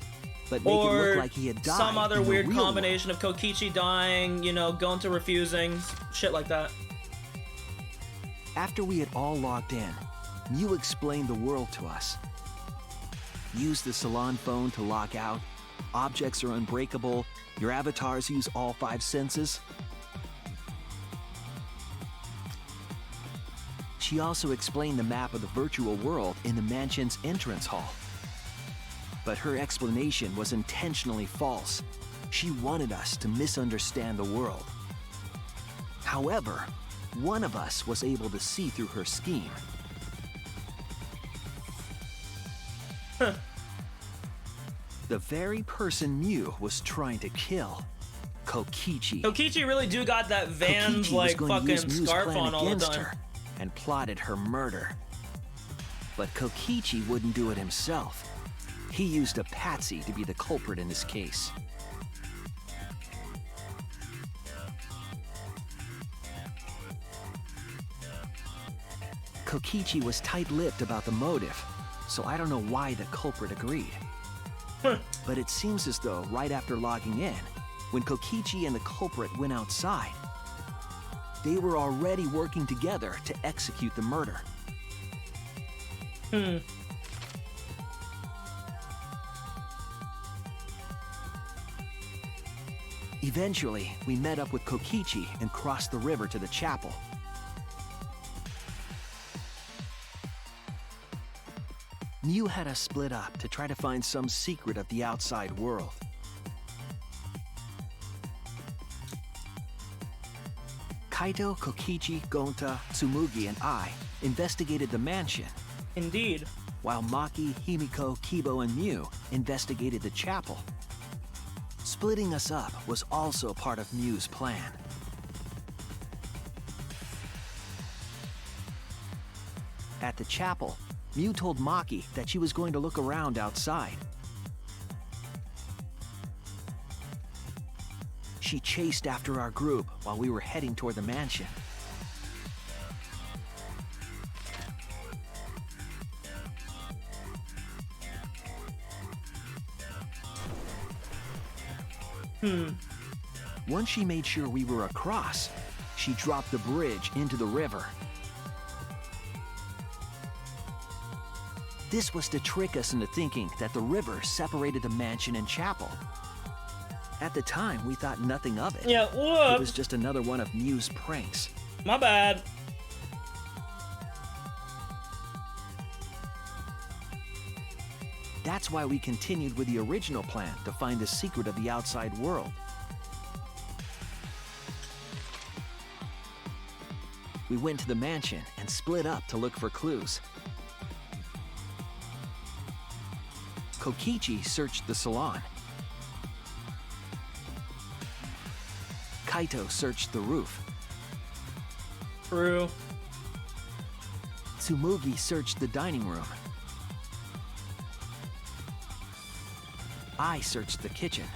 but make it or look like he had died some other in the weird real combination of Kokichi dying, you know, Gonta refusing, shit like that. After we had all logged in, Mew explained the world to us. Use the salon phone to log out. Objects are unbreakable. Your avatars use all 5 senses. She also explained the map of the virtual world in the mansion's entrance hall. But her explanation was intentionally false. She wanted us to misunderstand the world. However, one of us was able to see through her scheme. The very person Mew was trying to kill, Kokichi. Kokichi really do got that Vans, like, fucking scarf on all the time. Her and plotted her murder. But Kokichi wouldn't do it himself. He used a patsy to be the culprit in this case. Kokichi was tight-lipped about the motive, so I don't know why the culprit agreed. But it seems as though right after logging in, when Kokichi and the culprit went outside, they were already working together to execute the murder. Eventually, we met up with Kokichi and crossed the river to the chapel. Mew had us split up to try to find some secret of the outside world. Kaito, Kokichi, Gonta, Tsumugi, and I investigated the mansion. Indeed. While Maki, Himiko, Kibo, and Mew investigated the chapel. Splitting us up was also part of Mew's plan. At the chapel, Mew told Maki that she was going to look around outside. She chased after our group while we were heading toward the mansion. Once she made sure we were across, she dropped the bridge into the river. This was to trick us into thinking that the river separated the mansion and chapel. At the time, we thought nothing of it. Yeah, whoops. It was just another one of Mew's pranks. My bad. That's why we continued with the original plan to find the secret of the outside world. We went to the mansion and split up to look for clues. Kokichi searched the salon. Kaito searched the roof. True. Tsumugi searched the dining room. I searched the kitchen.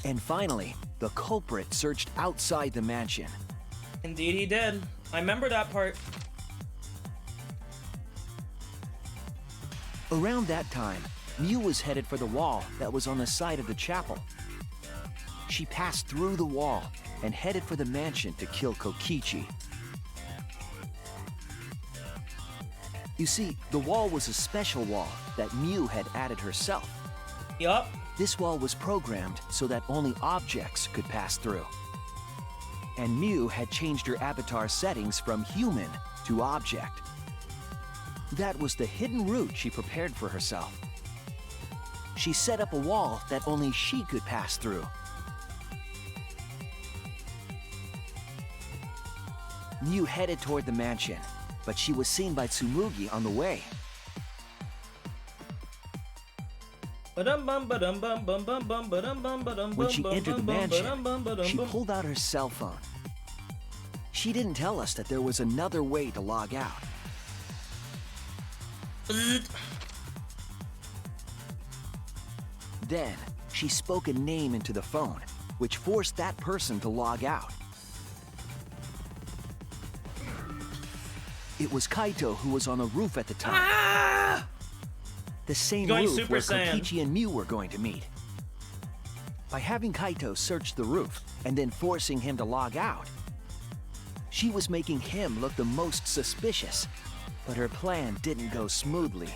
And finally, the culprit searched outside the mansion. Indeed he did. I remember that part. Around that time, Mew was headed for the wall that was on the side of the chapel. She passed through the wall and headed for the mansion to kill Kokichi. You see, the wall was a special wall that Mew had added herself. Yup. This wall was programmed so that only objects could pass through. And Mew had changed her avatar settings from human to object. That was the hidden route she prepared for herself. She set up a wall that only she could pass through. Mew headed toward the mansion, but she was seen by Tsumugi on the way. When she entered the mansion, she pulled out her cell phone. She didn't tell us that there was another way to log out. Then, she spoke a name into the phone, which forced that person to log out. It was Kaito who was on the roof at the time. The same roof where Kokichi and Mew were going to meet. By having Kaito search the roof and then forcing him to log out, she was making him look the most suspicious, but her plan didn't go smoothly.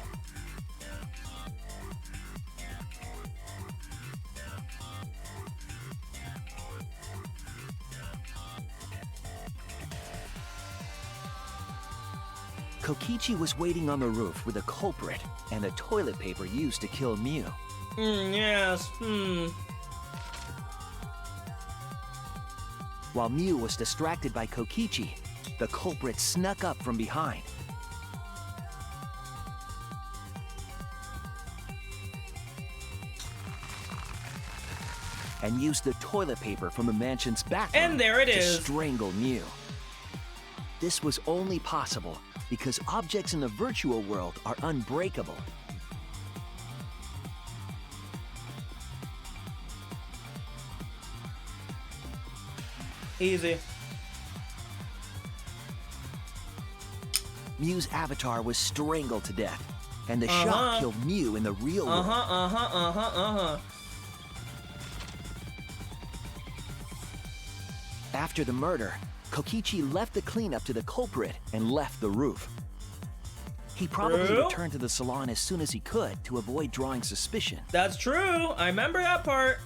Kokichi was waiting on the roof with a culprit and the toilet paper used to kill Mew. Yes. While Mew was distracted by Kokichi, the culprit snuck up from behind. And used the toilet paper from the mansion's bathroom And there it to is. strangle Mew. This was only possible because objects in the virtual world are unbreakable. Easy. Mew's avatar was strangled to death, and the shock killed Mew in the real world. After the murder, Kokichi left the cleanup to the culprit and left the roof. He probably returned to the salon as soon as he could to avoid drawing suspicion. That's true. I remember that part.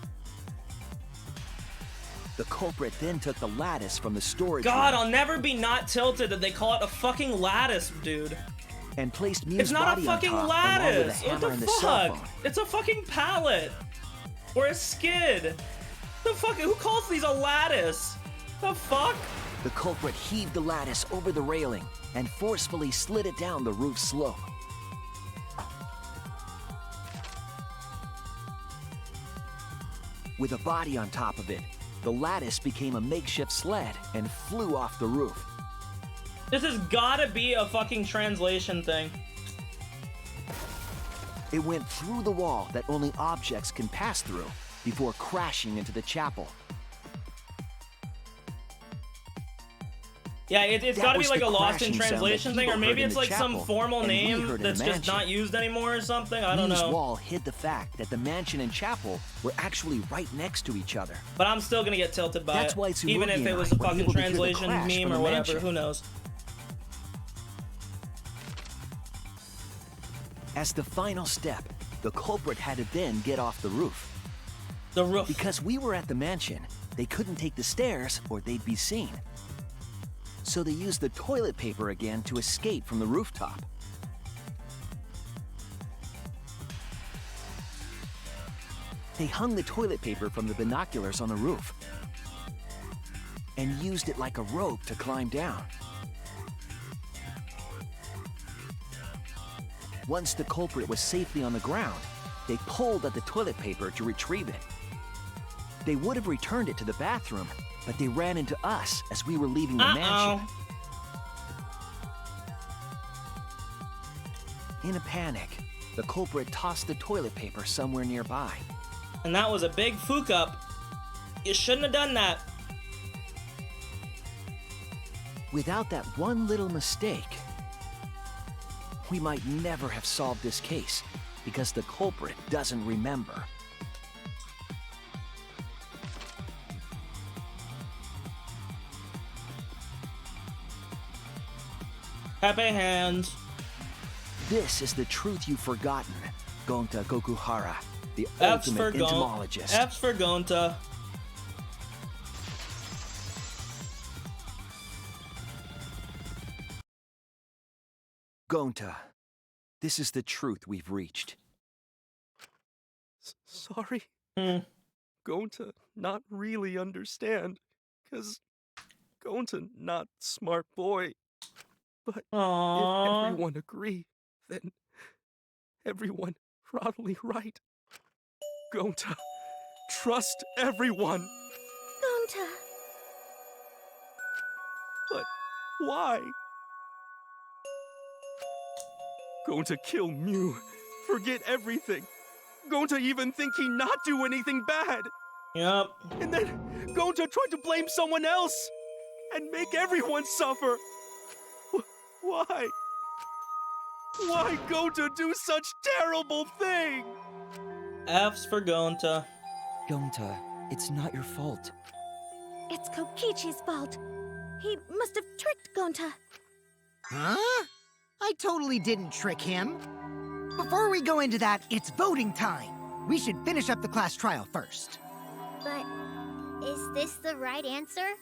The culprit then took the lattice from the storage God, room I'll never be not tilted that they call it a fucking lattice, dude. and placed Mew's It's not a body fucking on top along with lattice. a What hammer the and the cell fuck? phone. It's a fucking pallet. Or a skid. The fuck? Who calls these a lattice? The fuck? The culprit heaved the lattice over the railing and forcefully slid it down the roof slope. With a body on top of it, the lattice became a makeshift sled and flew off the roof. This has gotta be a fucking translation thing. It went through the wall that only objects can pass through before crashing into the chapel. Yeah, it's That gotta be was like the a lost in crashing sound translation that thing, or people maybe heard in it's the like some chapel, formal and we name heard in the that's just mansion. not used anymore or something. I don't Mew's know. wall hid the fact that the mansion and chapel were actually right next to each other. But I'm still gonna get tilted by That's it. why Tsumugi Even if it and was I a were fucking able to hear the translation crash meme from or the whatever, mansion. who knows? As the final step, the culprit had to then get off the roof. The roof. Because we were at the mansion, they couldn't take the stairs or they'd be seen. So they used the toilet paper again to escape from the rooftop. They hung the toilet paper from the binoculars on the roof and used it like a rope to climb down. Once the culprit was safely on the ground, they pulled at the toilet paper to retrieve it. They would have returned it to the bathroom, but they ran into us as we were leaving the mansion. In a panic, the culprit tossed the toilet paper somewhere nearby. And that was a big fuck up. You shouldn't have done that. Without that one little mistake, we might never have solved this case because the culprit doesn't remember. Pepe hands. This is the truth you've forgotten, Gonta Gokuhara, the F's ultimate for entomologist. F's for Gonta. Gonta, this is the truth we've reached. Sorry. Going to not really understand, 'cause going to not smart boy. But Aww. if everyone agree, then everyone probably right. Going to trust everyone. Gonta. But why? Going to kill Mew, forget everything. Going to even think he not do anything bad. Yep. And then going to try to blame someone else and make everyone suffer. Why? Why go to do such terrible thing? F's for Gonta. Gonta, it's not your fault. It's Kokichi's fault. He must have tricked Gonta. Huh? I totally didn't trick him. Before we go into that, it's voting time. We should finish up the class trial first. But is this the right answer?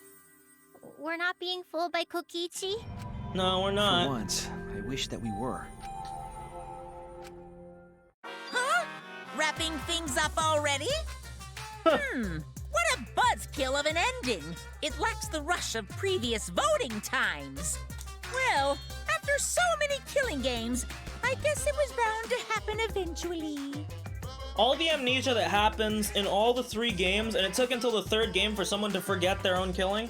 We're not being fooled by Kokichi? No, we're not. For once, I wish that we were. Huh? Wrapping things up already? What a buzzkill of an ending. It lacks the rush of previous voting times. Well, after so many killing games, I guess it was bound to happen eventually. All the amnesia that happens in all the 3 games, and it took until the 3rd game for someone to forget their own killing.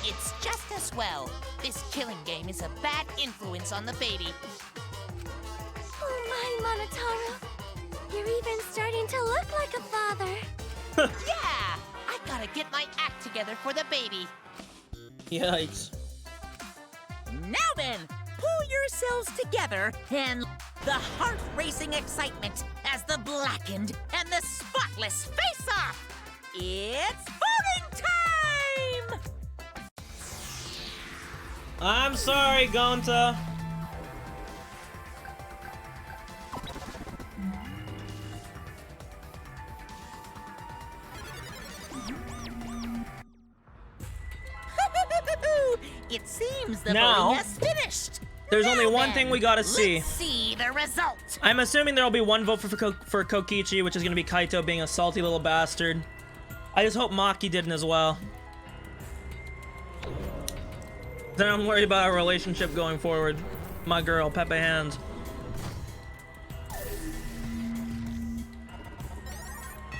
It's just as well. This killing game is a bad influence on the baby. Oh my, Monotaro. You're even starting to look like a father. Yeah! I gotta get my act together for the baby. Yikes. Now then, pull yourselves together and the heart-racing excitement as the blackened and the spotless face off. It's voting time! I'm sorry, Gonta. It seems the Now, voting has finished. There's Now only one then, thing we gotta see. Let's see the result. I'm assuming there'll be one vote for Kokichi, which is gonna be Kaito being a salty little bastard. I just hope Maki didn't as well. Then I'm worried about our relationship going forward. My girl, Pepe Hands.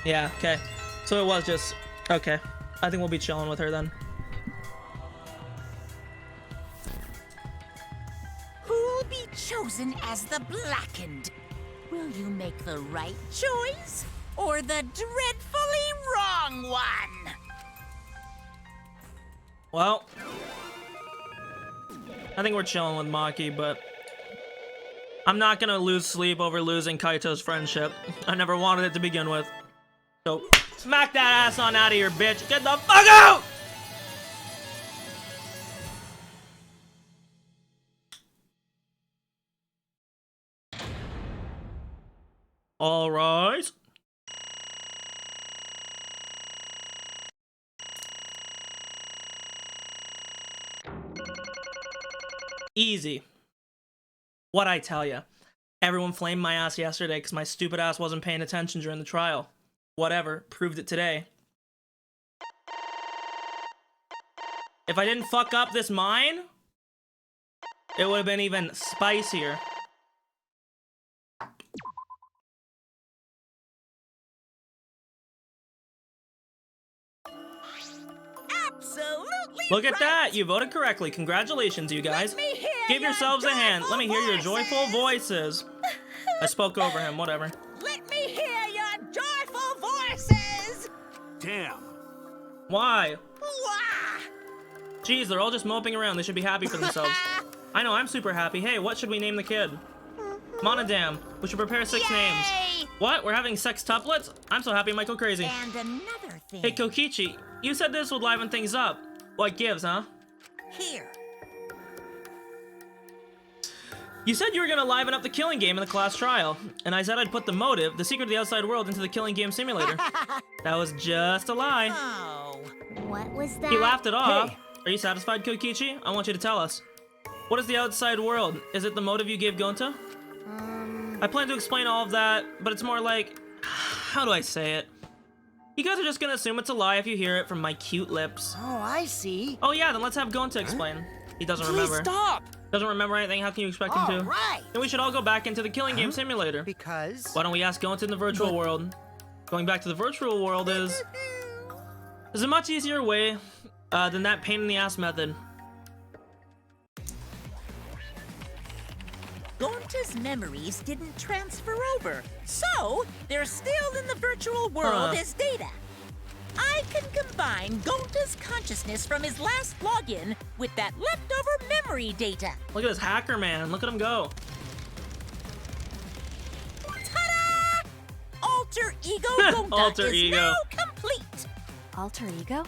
Yeah, okay. So it was just... Okay. I think we'll be chilling with her then. Who'll be chosen as the blackened? Will you make the right choice or the dreadfully wrong one? Well, I think we're chilling with Maki, but I'm not gonna lose sleep over losing Kaito's friendship. I never wanted it to begin with. So, smack that ass on out of here, bitch. Get the fuck out! All right. Easy. What'd I tell ya? Everyone flamed my ass yesterday because my stupid ass wasn't paying attention during the trial. Whatever, proved it today. If I didn't fuck up this mine, it would have been even spicier. Absolutely. Look at right. that! You voted correctly. Congratulations, you guys. Give yourselves a hand. Let me hear your joyful voices. I spoke over him, whatever. Let me hear your joyful voices. Damn. Why? Wah! Jeez, they're all just moping around. They should be happy for themselves. I know, I'm super happy. Hey, what should we name the kid? Monodam. We should prepare 6 names. What? We're having sextuplets? I'm so happy I might go crazy. And another thing. Hey, Kokichi, you said this would liven things up. What gives, huh? Here. You said you were gonna liven up the killing game in the class trial, and I said I'd put the motive, the secret of the outside world, into the killing game simulator. That was just a lie. Oh. What was that? He laughed it off. Hey. Are you satisfied, Kokichi? I want you to tell us. What is the outside world? Is it the motive you gave Gonta? I plan to explain all of that, but it's more like... How do I say it? You guys are just gonna assume it's a lie if you hear it from my cute lips. Oh, I see. Oh yeah, then let's have Gonta explain. He doesn't remember. Stop! Doesn't remember anything, how can you expect him to? Right. Then we should all go back into the killing game simulator. Because... Why don't we ask Gonta in the virtual world? Going back to the virtual world is... There's a much easier way than that pain in the ass method. Gonta's memories didn't transfer over, so they're still in the virtual world as data. I can combine Gonta's consciousness from his last login with that leftover memory data. Look at this hacker man, look at him go. Ta-da! Alter Ego Gonta Alter is ego. now complete. Alter ego?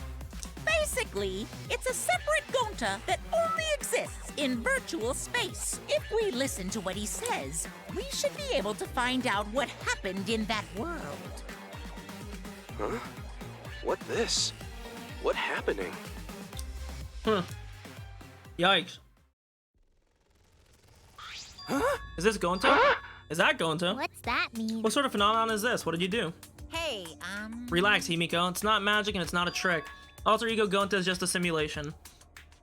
Basically, it's a separate Gonta that only exists in virtual space. If we listen to what he says, we should be able to find out what happened in that world. Huh? What this? What happening? Yikes. Huh? Is this Gonta? Is that Gonta? What's that mean? What sort of phenomenon is this? What did you do? Hey, Relax, Himiko. It's not magic and it's not a trick. Alter Ego Gonta is just a simulation.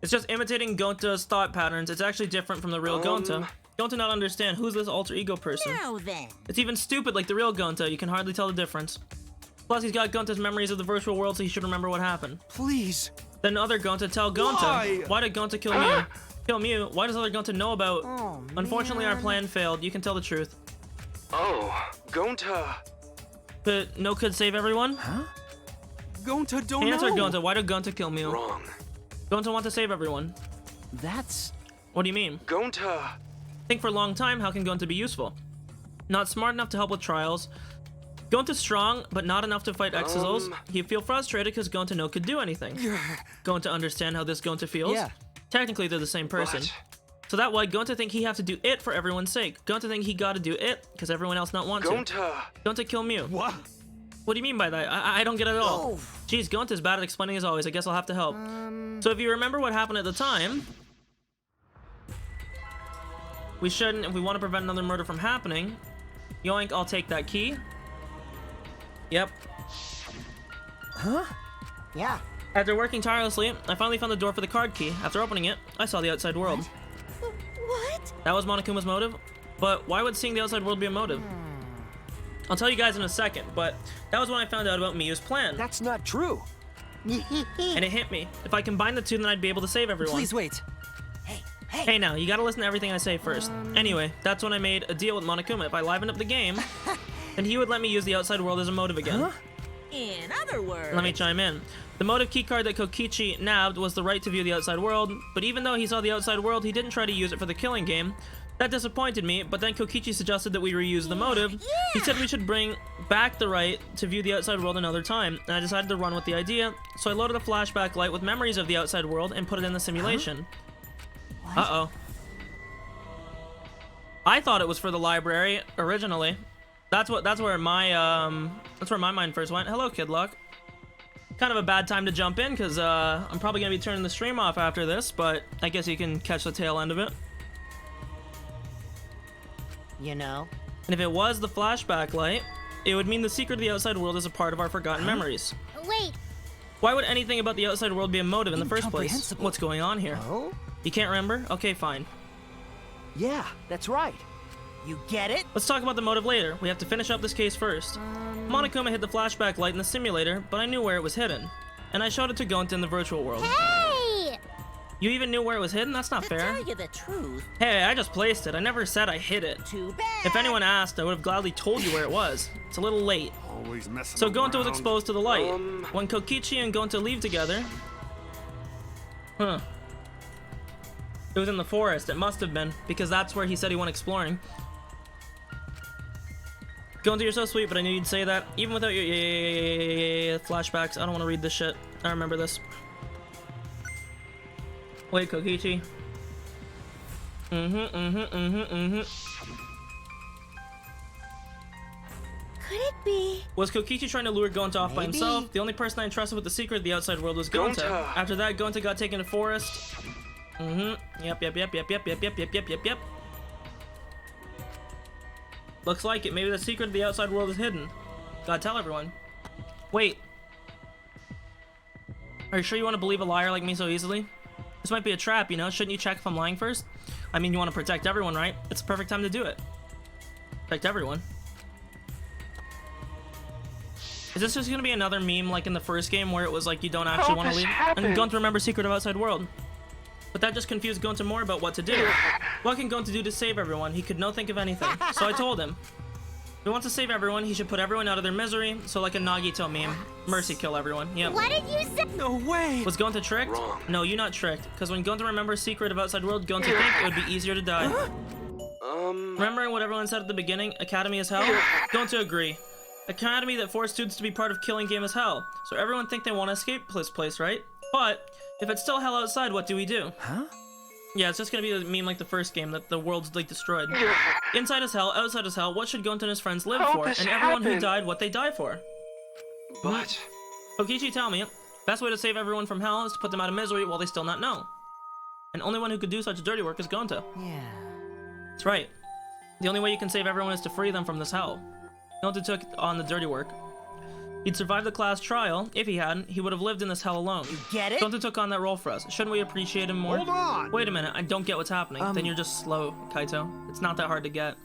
It's just imitating Gonta's thought patterns. It's actually different from the real Gonta. Gonta not understand who's this alter ego person. Now then. It's even stupid like the real Gonta. You can hardly tell the difference. Plus, he's got Gonta's memories of the virtual world, so he should remember what happened. Please. Then other Gonta tell Gonta. Why did Gonta kill Mew? Kill Mew? Why does other Gonta know about? Oh, Unfortunately, our plan failed. You can tell the truth. Oh, Gonta. But no could save everyone? Huh? Gonta don't Answer know. Gonta. Why did Gonta kill Mew? Wrong. Gonta want to save everyone. That's... What do you mean? Gonta. Think for a long time, how can Gonta be useful? Not smart enough to help with trials. Gonta's strong, but not enough to fight Exizos. He'd feel frustrated because Gonta no could do anything. Gonta understand how this Gonta feels? Yeah. Technically, they're the same person. So that why Gonta think he have to do it for everyone's sake. Gonta think he gotta do it because everyone else not want Gonta. to. Gonta kill Mew. What? What do you mean by that? I don't get it at all. Jeez, Gonta's bad at explaining as always. I guess I'll have to help. So if you remember what happened at the time... We shouldn't, if we want to prevent another murder from happening. Yoink, I'll take that key. Yep. Huh? Yeah. After working tirelessly, I finally found the door for the card key. After opening it, I saw the outside world. What? That was Monokuma's motive? But why would seeing the outside world be a motive? I'll tell you guys in a second, but that was when I found out about Miyu's plan. That's not true. And it hit me. If I combine the two, then I'd be able to save everyone. Please wait. Hey now, you gotta listen to everything I say first. Anyway, that's when I made a deal with Monokuma. If I livened up the game, then he would let me use the outside world as a motive again. Huh? In other words... Let me chime in. The motive keycard that Kokichi nabbed was the right to view the outside world, but even though he saw the outside world, he didn't try to use it for the killing game. That disappointed me, but then Kokichi suggested that we reuse the motive. He said we should bring back the right to view the outside world another time, and I decided to run with the idea, so I loaded a flashback light with memories of the outside world and put it in the simulation. Uh-oh. I thought it was for the library originally. That's where my mind first went. Hello, Kid Luck. Kind of a bad time to jump in because I'm probably gonna be turning the stream off after this, but I guess you can catch the tail end of it. You know. And if it was the flashback light, it would mean the secret of the outside world is a part of our forgotten memories. Wait. Why would anything about the outside world be a motive in the first place? What's going on here? Oh? You can't remember? Okay, fine. Yeah, that's right. You get it? Let's talk about the motive later. We have to finish up this case first. Monokuma hid the flashback light in the simulator, but I knew where it was hidden. And I showed it to Gonta in the virtual world. Hey! You even knew where it was hidden? That's not fair. To tell you the truth... Hey, I just placed it. I never said I hid it. Too bad. If anyone asked, I would have gladly told you where it was. It's a little late. Always messing So Gonta was around. exposed to the light. When Kokichi and Gonta leave together... Huh. It was in the forest. It must have been, because that's where he said he went exploring. Gonta, you're so sweet, but I knew you'd say that. Even without your flashbacks. I don't want to read this shit. I remember this. Wait, Kokichi. Could it be? Was Kokichi trying to lure Gonta off by himself? The only person I entrusted with the secret of the outside world was Gonta. After that, Gonta got taken to forest. Yep. Looks like it. Maybe the secret of the outside world is hidden. Gotta tell everyone. Wait. Are you sure you want to believe a liar like me so easily? This might be a trap, you know? Shouldn't you check if I'm lying first? I mean, you want to protect everyone, right? It's the perfect time to do it. Protect everyone. Is this just gonna be another meme like in the first game where it was like you don't actually want to leave? And Gonta remember secret of outside world. But that just confused Gonta more about what to do. What can Gonta do to save everyone? He could not think of anything. So I told him. If he wants to save everyone, he should put everyone out of their misery. So like a Nagito meme. Mercy kill everyone. Yep. What did you say? No way! Was Gonta tricked? Wrong. No, you're not tricked. Because when Gonta remembers secret of outside world, Gonta think it would be easier to die. Remembering what everyone said at the beginning, Academy is hell? Gonta agree. Academy that forced students to be part of Killing Game is hell. So everyone think they want to escape this place, right? But if it's still hell outside, what do we do? Huh? Yeah, it's just gonna be a meme like the first game, that the world's like destroyed. Inside is hell, outside is hell. What should Gonta and his friends live for? And everyone who died, what they die for? But... Kokichi, tell me. Best way to save everyone from hell is to put them out of misery while they still not know. And only one who could do such dirty work is Gonta. Yeah. That's right. The only way you can save everyone is to free them from this hell. Gonta took on the dirty work. He'd survived the class trial. If he hadn't, he would have lived in this hell alone. You get it? Gonta took on that role for us. Shouldn't we appreciate him more? Hold on! Wait a minute, I don't get what's happening. Then you're just slow, Kaito. It's not that hard to get.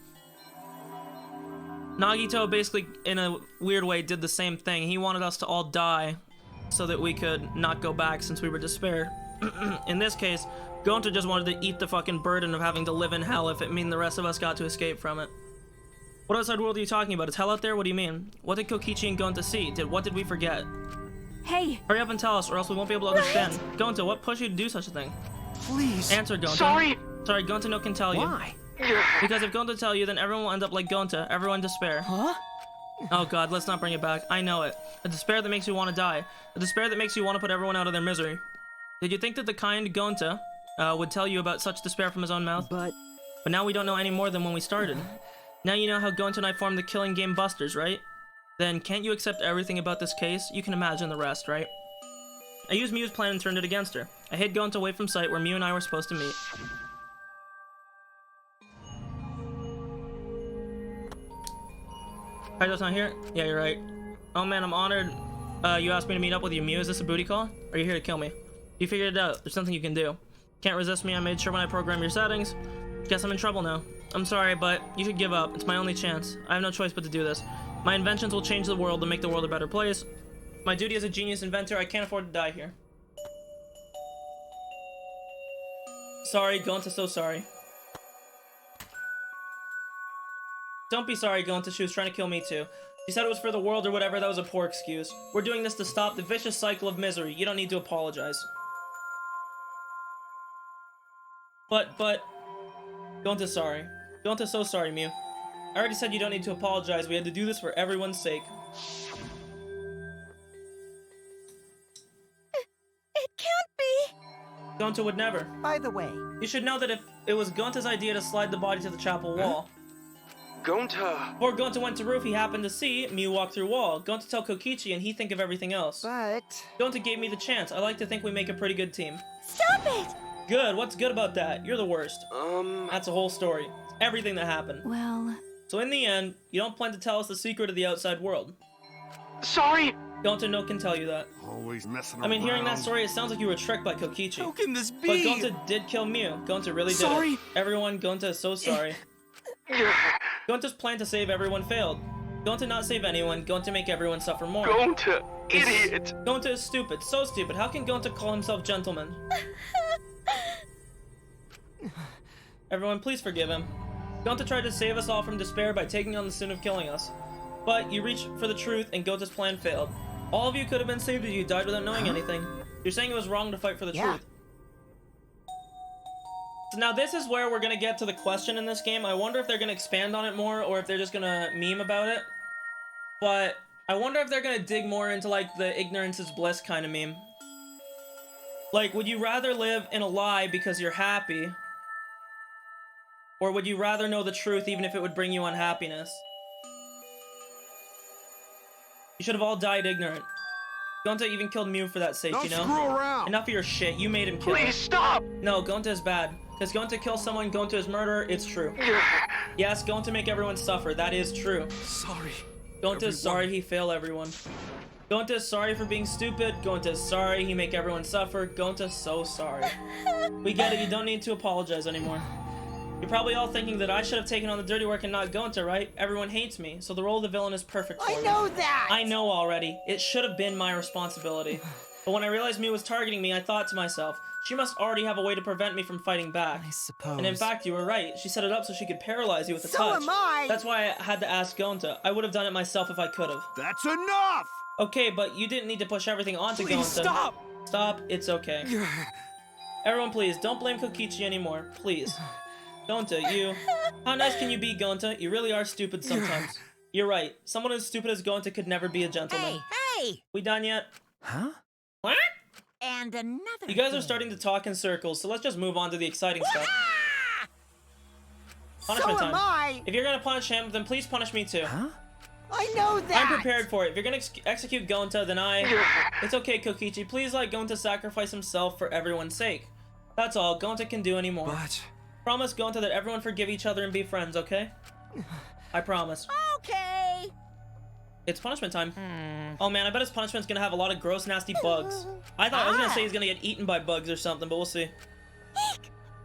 Nagito basically, in a weird way, did the same thing. He wanted us to all die so that we could not go back since we were despair. In this case, Gonta just wanted to eat the fucking burden of having to live in hell if it mean the rest of us got to escape from it. What outside world are you talking about? Is hell out there? What do you mean? What did Kokichi and Gonta see? What did we forget? Hey! Hurry up and tell us, or else we won't be able to understand. Gonta, what pushed you to do such a thing? Please. Answer, Gonta. Sorry! Sorry, Gonta no can tell you. Why? Because if Gonta tell you, then everyone will end up like Gonta. Everyone despair. Huh? Oh god, let's not bring it back. I know it. A despair that makes you want to die. A despair that makes you want to put everyone out of their misery. Did you think that the kind Gonta would tell you about such despair from his own mouth? But now we don't know any more than when we started. Now you know how Gonta and I formed the Killing Game Busters, right? Then can't you accept everything about this case? You can imagine the rest, right? I used Miu's plan and turned it against her. I hid Gonta away from sight where Miu and I were supposed to meet. Kaito's not here? Yeah, you're right. Oh man, I'm honored. You asked me to meet up with you, Miu. Is this a booty call? Or are you here to kill me? You figured it out. There's nothing you can do. Can't resist me. I made sure when I programmed your settings. Guess I'm in trouble now. I'm sorry, but you should give up. It's my only chance. I have no choice but to do this. My inventions will change the world and make the world a better place. My duty as a genius inventor, I can't afford to die here. Sorry, Gonta, so sorry. Don't be sorry, Gonta. She was trying to kill me too. She said it was for the world or whatever. That was a poor excuse. We're doing this to stop the vicious cycle of misery. You don't need to apologize. But, Gonta's sorry. Gonta's so sorry, Miu. I already said you don't need to apologize. We had to do this for everyone's sake. It can't be! Gonta would never. By the way, You should know that if it was Gonta's idea to slide the body to the chapel wall, Gonta! before Gonta went to roof, he happened to see Miu walk through wall. Gonta tell Kokichi and he think of everything else. but Gonta gave me the chance. I like to think we make a pretty good team. Stop it! Good. What's good about that? You're the worst. That's a whole story. It's everything that happened. Well, So in the end, you don't plan to tell us the secret of the outside world. Sorry! Gonta no can tell you that. Always messing I mean, around. hearing that story, it sounds like you were tricked by Kokichi. How can this be? But Gonta did kill Miu. Gonta really did Sorry. it. Everyone, Gonta is so sorry. Gonta's plan to save everyone failed. Gonta not save anyone, Gonta make everyone suffer more. Gonta, idiot! Gonta is stupid, so stupid. How can Gonta call himself gentleman? Everyone, please forgive him. Gonta tried to save us all from despair by taking on the sin of killing us. But you reached for the truth and Gonta's plan failed. All of you could have been saved if you died without knowing anything. You're saying it was wrong to fight for the truth. So now this is where we're gonna get to the question in this game. I wonder if they're gonna expand on it more or if they're just gonna meme about it. But I wonder if they're gonna dig more into like the ignorance is bliss kind of meme. Like, would you rather live in a lie because you're happy? Or would you rather know the truth even if it would bring you unhappiness? You should have all died ignorant. Gonta even killed Mew for that sake, Don't you know? screw around. Enough of your shit. You made him kill him. Please stop! No, Gonta is bad. Because Gonta kills someone, Gonta is murderer, it's true. Yes, Gonta make everyone suffer, that is true. Sorry. Gonta is sorry he failed everyone. Gonta is sorry for being stupid. Gonta is sorry he make everyone suffer. Gonta's so sorry. We get it, you don't need to apologize anymore. You're probably all thinking that I should have taken on the dirty work and not Gonta, right? Everyone hates me, so the role of the villain is perfect for me. I know that! I know already. It should have been my responsibility. But when I realized Mew was targeting me, I thought to myself, she must already have a way to prevent me from fighting back. I suppose. And in fact, you were right. She set it up so she could paralyze you with a So touch. am I! That's why I had to ask Gonta. I would have done it myself if I could have. That's enough! Okay, but you didn't need to push everything onto Please Gonta. stop! Stop, it's okay. Everyone, please, don't blame Kokichi anymore. Please. Gonta, you... How nice can you be, Gonta? You really are stupid sometimes. You're right. Someone as stupid as Gonta could never be a gentleman. Hey! We done yet? Huh? What? And another You guys are thing. starting to talk in circles, so let's just move on to the exciting stuff. So Punishment am time. I! If you're gonna punish him, then please punish me too. Huh? I know that! I'm prepared for it. If you're gonna execute Gonta, then It's okay, Kokichi. Please let Gonta sacrifice himself for everyone's sake. That's all Gonta can do anymore. But... Promise, Gonta, that everyone forgive each other and be friends, okay? I promise. Okay. It's punishment time. Oh man, I bet his punishment's gonna have a lot of gross, nasty bugs. I thought I was gonna say he's gonna get eaten by bugs or something, but we'll see.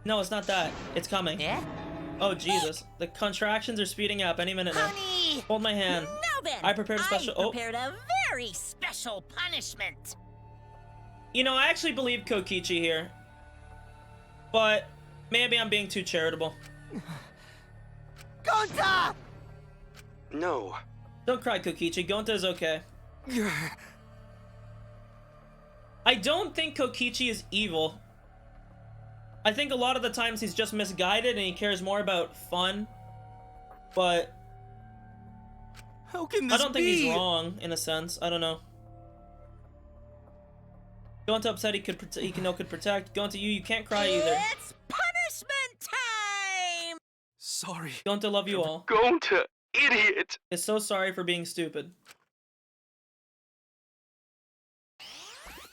No, it's not that. It's coming. Yeah? Oh Jesus, the contractions are speeding up any minute now. Honey! Hold my hand. Now then, I prepared a special- I prepared a very special punishment. You know, I actually believe Kokichi here. But maybe I'm being too charitable. Gonta! No. Don't cry, Kokichi. Gonta is okay. I don't think Kokichi is evil. I think a lot of the times he's just misguided and he cares more about fun. But How can this I don't think be? he's wrong in a sense. I don't know. Gonta upset he could protect. Gonta, you can't cry either. It's punishment time! Sorry. Gonta, love you all. Gonta, idiot! Is so sorry for being stupid.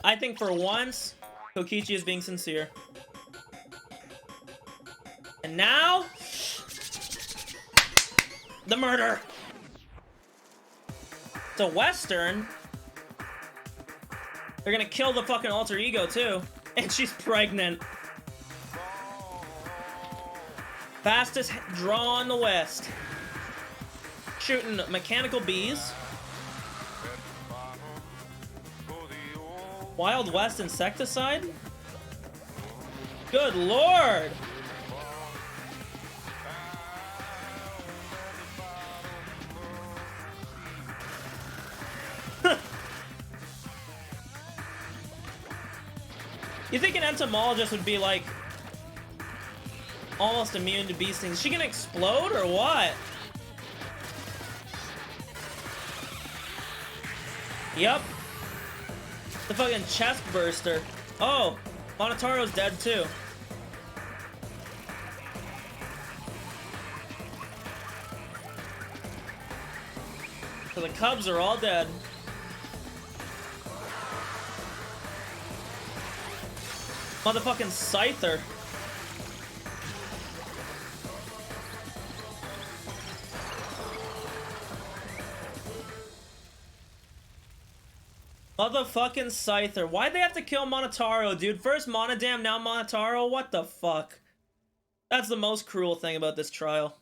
I think for once, Kokichi is being sincere. And now, the murder. It's a Western. They're gonna kill the fucking alter ego too. And she's pregnant. Fastest draw in the West. Shooting mechanical bees. Wild West insecticide? Good lord! You think an entomologist would be like almost immune to bee stings? Is she gonna explode or what? Yep. The fucking chest burster. Oh, Monotaro's dead too. So the cubs are all dead. Motherfucking Scyther. Motherfucking Scyther. Why'd they have to kill Monotaro, dude? First Monodam, now Monotaro? What the fuck? That's the most cruel thing about this trial.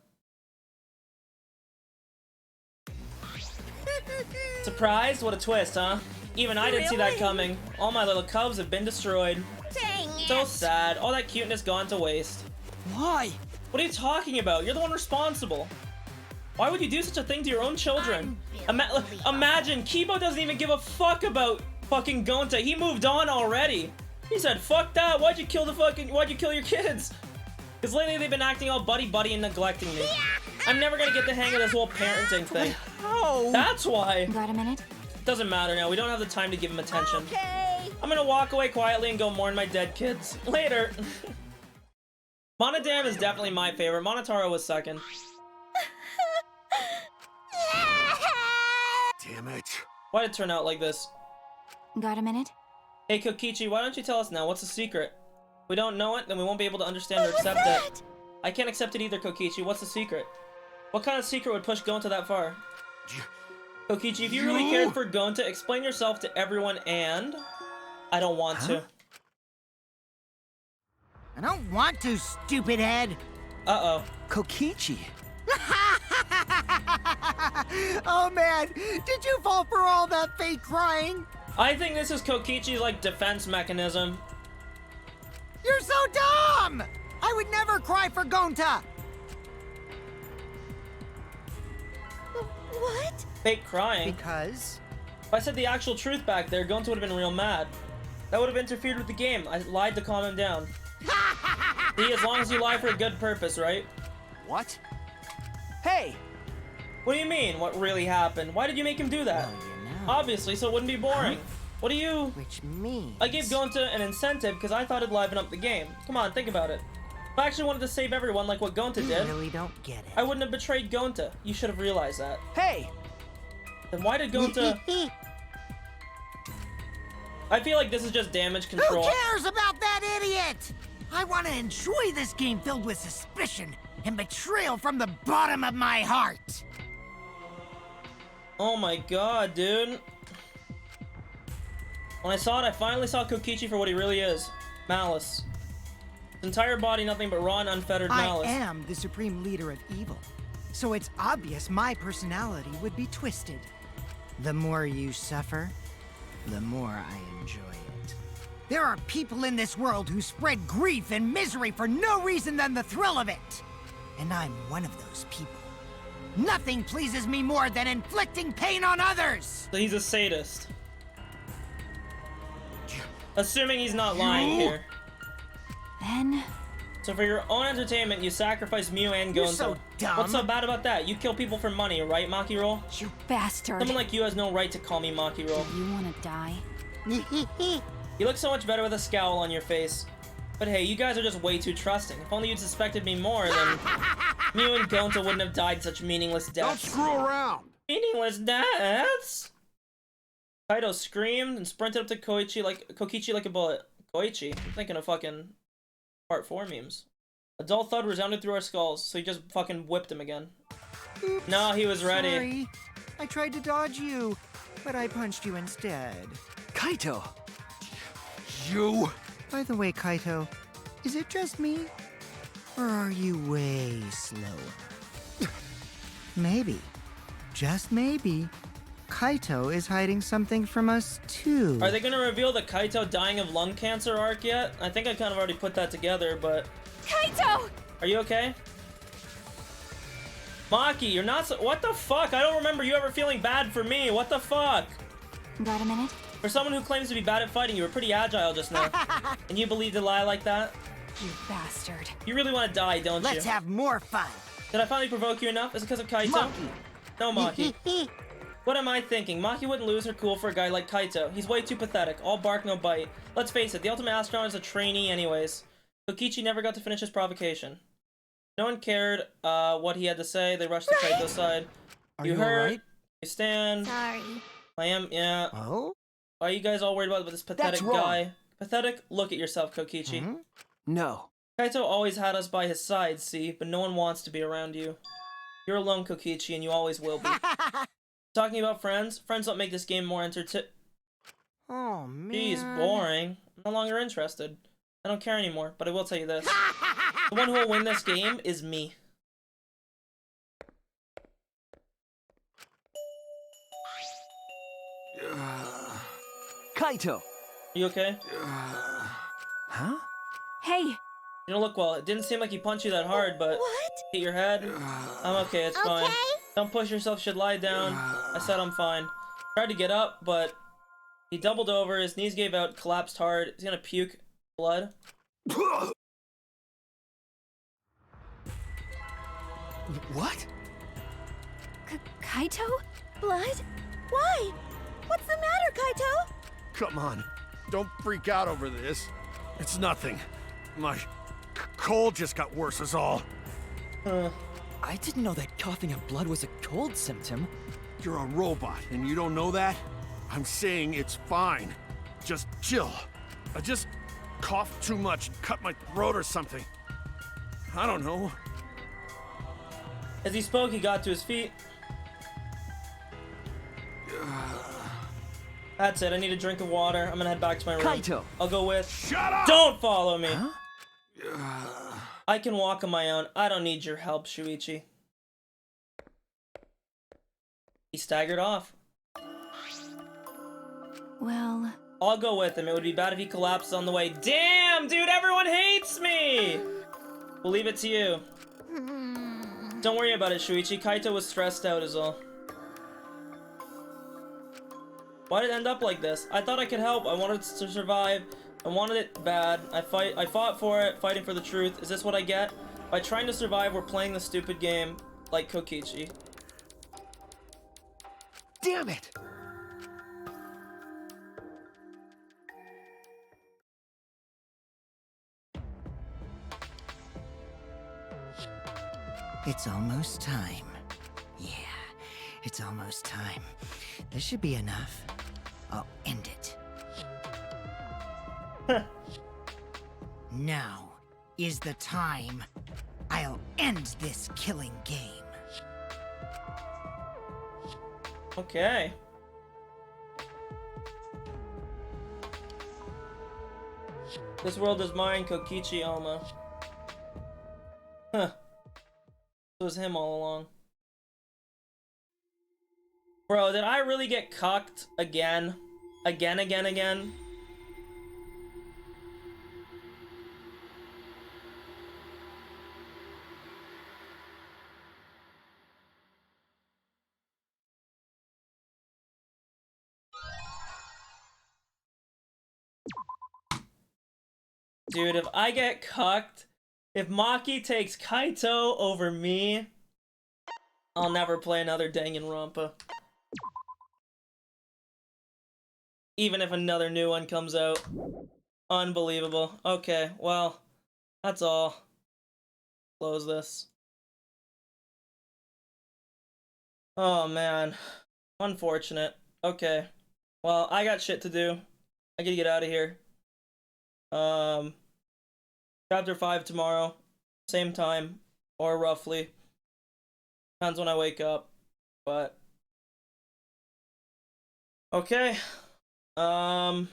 Surprised? What a twist, huh? Even I didn't see that coming. All my little cubs have been destroyed. Dang it! So sad. All that cuteness gone to waste. Why? What are you talking about? You're the one responsible. Why would you do such a thing to your own children? Imagine, Kibo doesn't even give a fuck about fucking Gonta. He moved on already. He said, fuck that, why'd you kill your kids? Because lately they've been acting all buddy-buddy and neglecting me. I'm never gonna get the hang of this whole parenting thing. How? That's why. Got a minute? Doesn't matter now, we don't have the time to give him attention. Okay. I'm gonna walk away quietly and go mourn my dead kids. Later. Monodam is definitely my favorite. Monotaro was second. Damn it. Why did it turn out like this? Got a minute? Hey Kokichi, why don't you tell us now? What's the secret? If we don't know it, then we won't be able to understand or accept it. I can't accept it either, Kokichi. What's the secret? What kind of secret would push Gonta that far? Kokichi, if you really cared for Gonta, explain yourself to everyone and... I don't want to. I don't want to, stupid head. Uh-oh. Kokichi. Oh man, did you fall for all that fake crying? I think this is Kokichi's, like, defense mechanism. You're so dumb! I would never cry for Gonta! What? Fake crying. Because? If I said the actual truth back there, Gonta would have been real mad. That would have interfered with the game. I lied to calm him down. See, as long as you lie for a good purpose, right? What? Hey! What do you mean, what really happened? Why did you make him do that? Well, you know. Obviously, so it wouldn't be boring. What do you... Which means... I gave Gonta an incentive because I thought it'd liven up the game. Come on, think about it. If I actually wanted to save everyone like what Gonta You did, really don't get it. I wouldn't have betrayed Gonta. You should have realized that. Hey! Then why did Gonta... I feel like this is just damage control. Who cares about that idiot? I want to enjoy this game filled with suspicion and betrayal from the bottom of my heart. Oh my god, dude. When I saw it, I finally saw Kokichi for what he really is. Malice. His entire body, nothing but raw and unfettered malice. I am the supreme leader of evil, so it's obvious my personality would be twisted. The more you suffer, the more I enjoy it. There are people in this world who spread grief and misery for no reason than the thrill of it. And I'm one of those people. Nothing pleases me more than inflicting pain on others! So he's a sadist. Assuming he's not lying here. Then... So for your own entertainment, you sacrifice Mew and Gonta. You're so dumb. What's so bad about that? You kill people for money, right, Maki Roll? You bastard. Someone like you has no right to call me Maki Roll. You wanna die? You look so much better with a scowl on your face. But hey, you guys are just way too trusting. If only you'd suspected me more, then Mew and Gonta wouldn't have died such meaningless deaths. Don't screw around. Meaningless deaths? Kaido screamed and sprinted up to Kokichi like a bullet. Koichi? I'm thinking of fucking Part 4 memes. A dull thud resounded through our skulls, so he just fucking whipped him again. Oops, No, he was ready. Sorry. I tried to dodge you, but I punched you instead. Kaito! You. By the way, Kaito, is it just me? Or are you way slower? Maybe, just maybe, Kaito is hiding something from us too. Are they gonna reveal the Kaito dying of lung cancer arc yet? I think I kind of already put that together, but... Kaito! Are you okay? Maki, you're not so... What the fuck? I don't remember you ever feeling bad for me. What the fuck? Got a minute? For someone who claims to be bad at fighting, you were pretty agile just now. And you believed a lie like that? You bastard. You really want to die, don't you? Let's have more fun. Did I finally provoke you enough? Is it because of Kaito? Maki. No, Maki. What am I thinking? Maki wouldn't lose her cool for a guy like Kaito. He's way too pathetic. All bark, no bite. Let's face it, the Ultimate Astronaut is a trainee anyways. Kokichi never got to finish his provocation. No one cared what he had to say. They rushed to Kaito's side. Are you you heard? alright? You stand. Sorry. I am, yeah. Oh? Why are you guys all worried about this pathetic That's wrong. guy? Pathetic? Look at yourself, Kokichi. Hmm? No. Kaito always had us by his side, see? But no one wants to be around you. You're alone, Kokichi, and you always will be. Talking about friends? Friends don't make this game more Oh, man. Jeez, boring. I'm no longer interested. I don't care anymore, but I will tell you this. The one who will win this game is me. Kaito! You okay? Huh? Hey! You don't look well. It didn't seem like he punched you that hard, but... What? Hit your head? I'm okay, it's fine. Okay. Don't push yourself, should lie down. I said I'm fine. Tried to get up, but... He doubled over, his knees gave out, collapsed hard. He's gonna puke blood. What? Kaito? Blood? Why? What's the matter, Kaito? Come on. Don't freak out over this. It's nothing. My cold just got worse is all. I didn't know that coughing up blood was a cold symptom. You're a robot, and you don't know that? I'm saying it's fine. Just chill. I just coughed too much and cut my throat or something. I don't know. As he spoke, he got to his feet. That's it. I need a drink of water. I'm gonna head back to my room. Kaito! I'll go with. Shut up! Don't follow me. Huh? I can walk on my own. I don't need your help, Shuichi. He staggered off. Well, I'll go with him. It would be bad if he collapses on the way. Damn, dude, everyone hates me! We'll leave it to you. Don't worry about it, Shuichi. Kaito was stressed out is all. Why did it end up like this? I thought I could help. I wanted to survive. I wanted it bad. I fought for it, fighting for the truth. Is this what I get? By trying to survive, we're playing the stupid game like Kokichi. Damn it! It's almost time. Yeah, it's almost time. This should be enough. I'll end it. Now is the time. I'll end this killing game. Okay. This world is mine, Kokichi Alma. Huh. It was him all along. Bro, did I really get cucked again? Again? Dude, if I get cucked, if Maki takes Kaito over me, I'll never play another Danganronpa. Even if another new one comes out. Unbelievable. Okay, well, that's all. Close this. Oh, man. Unfortunate. Okay. Well, I got shit to do. I gotta get out of here. Chapter 5 tomorrow. Same time. Or roughly. Depends when I wake up. But okay. Have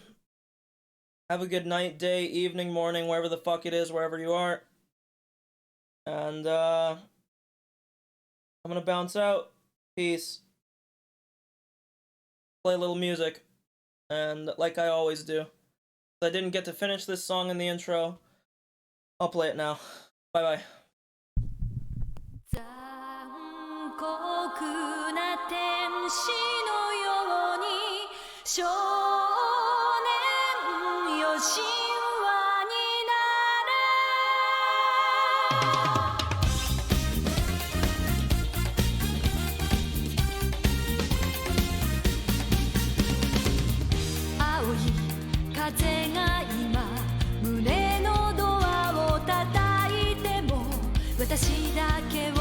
a good night, day, evening, morning, wherever the fuck it is, wherever you are. And I'm gonna bounce out. Peace. Play a little music. And like I always do. I didn't get to finish this song in the intro. I'll play it now. Bye bye. 残酷な天使のように少年よ神話になれ青い風が今胸のドアを叩いても私だけを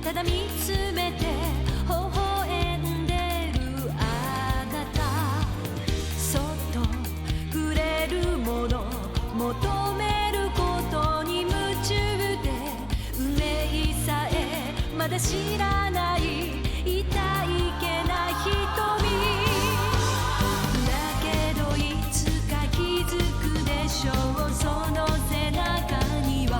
ただ見つめて微笑んでるあなたそっと触れるもの求めることに夢中で運命さえまだ知らない痛いけな瞳だけどいつか気づくでしょうその背中には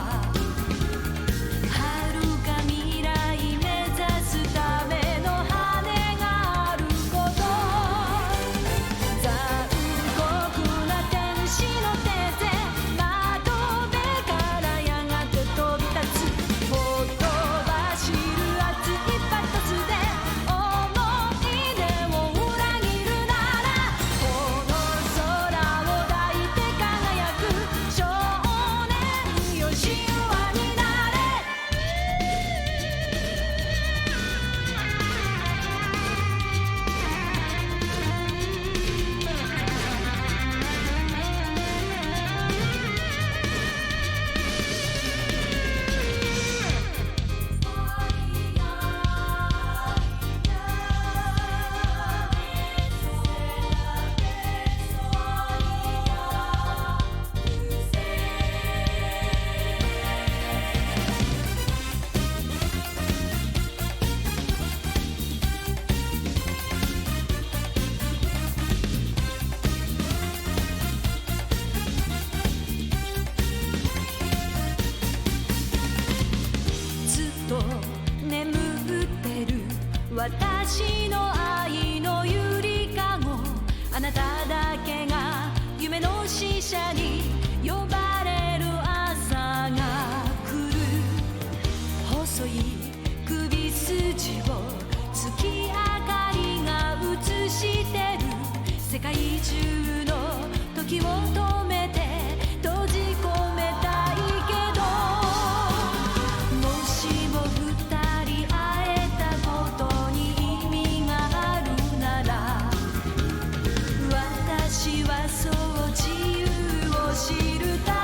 熱私の愛のゆりかごあなただけが夢の使者に呼ばれる朝が来る細い首筋を月明かりが映してる世界中の時を止めて閉じ込めたいけどもしも二人会えたことに意味があるなら私はそう自由を知るため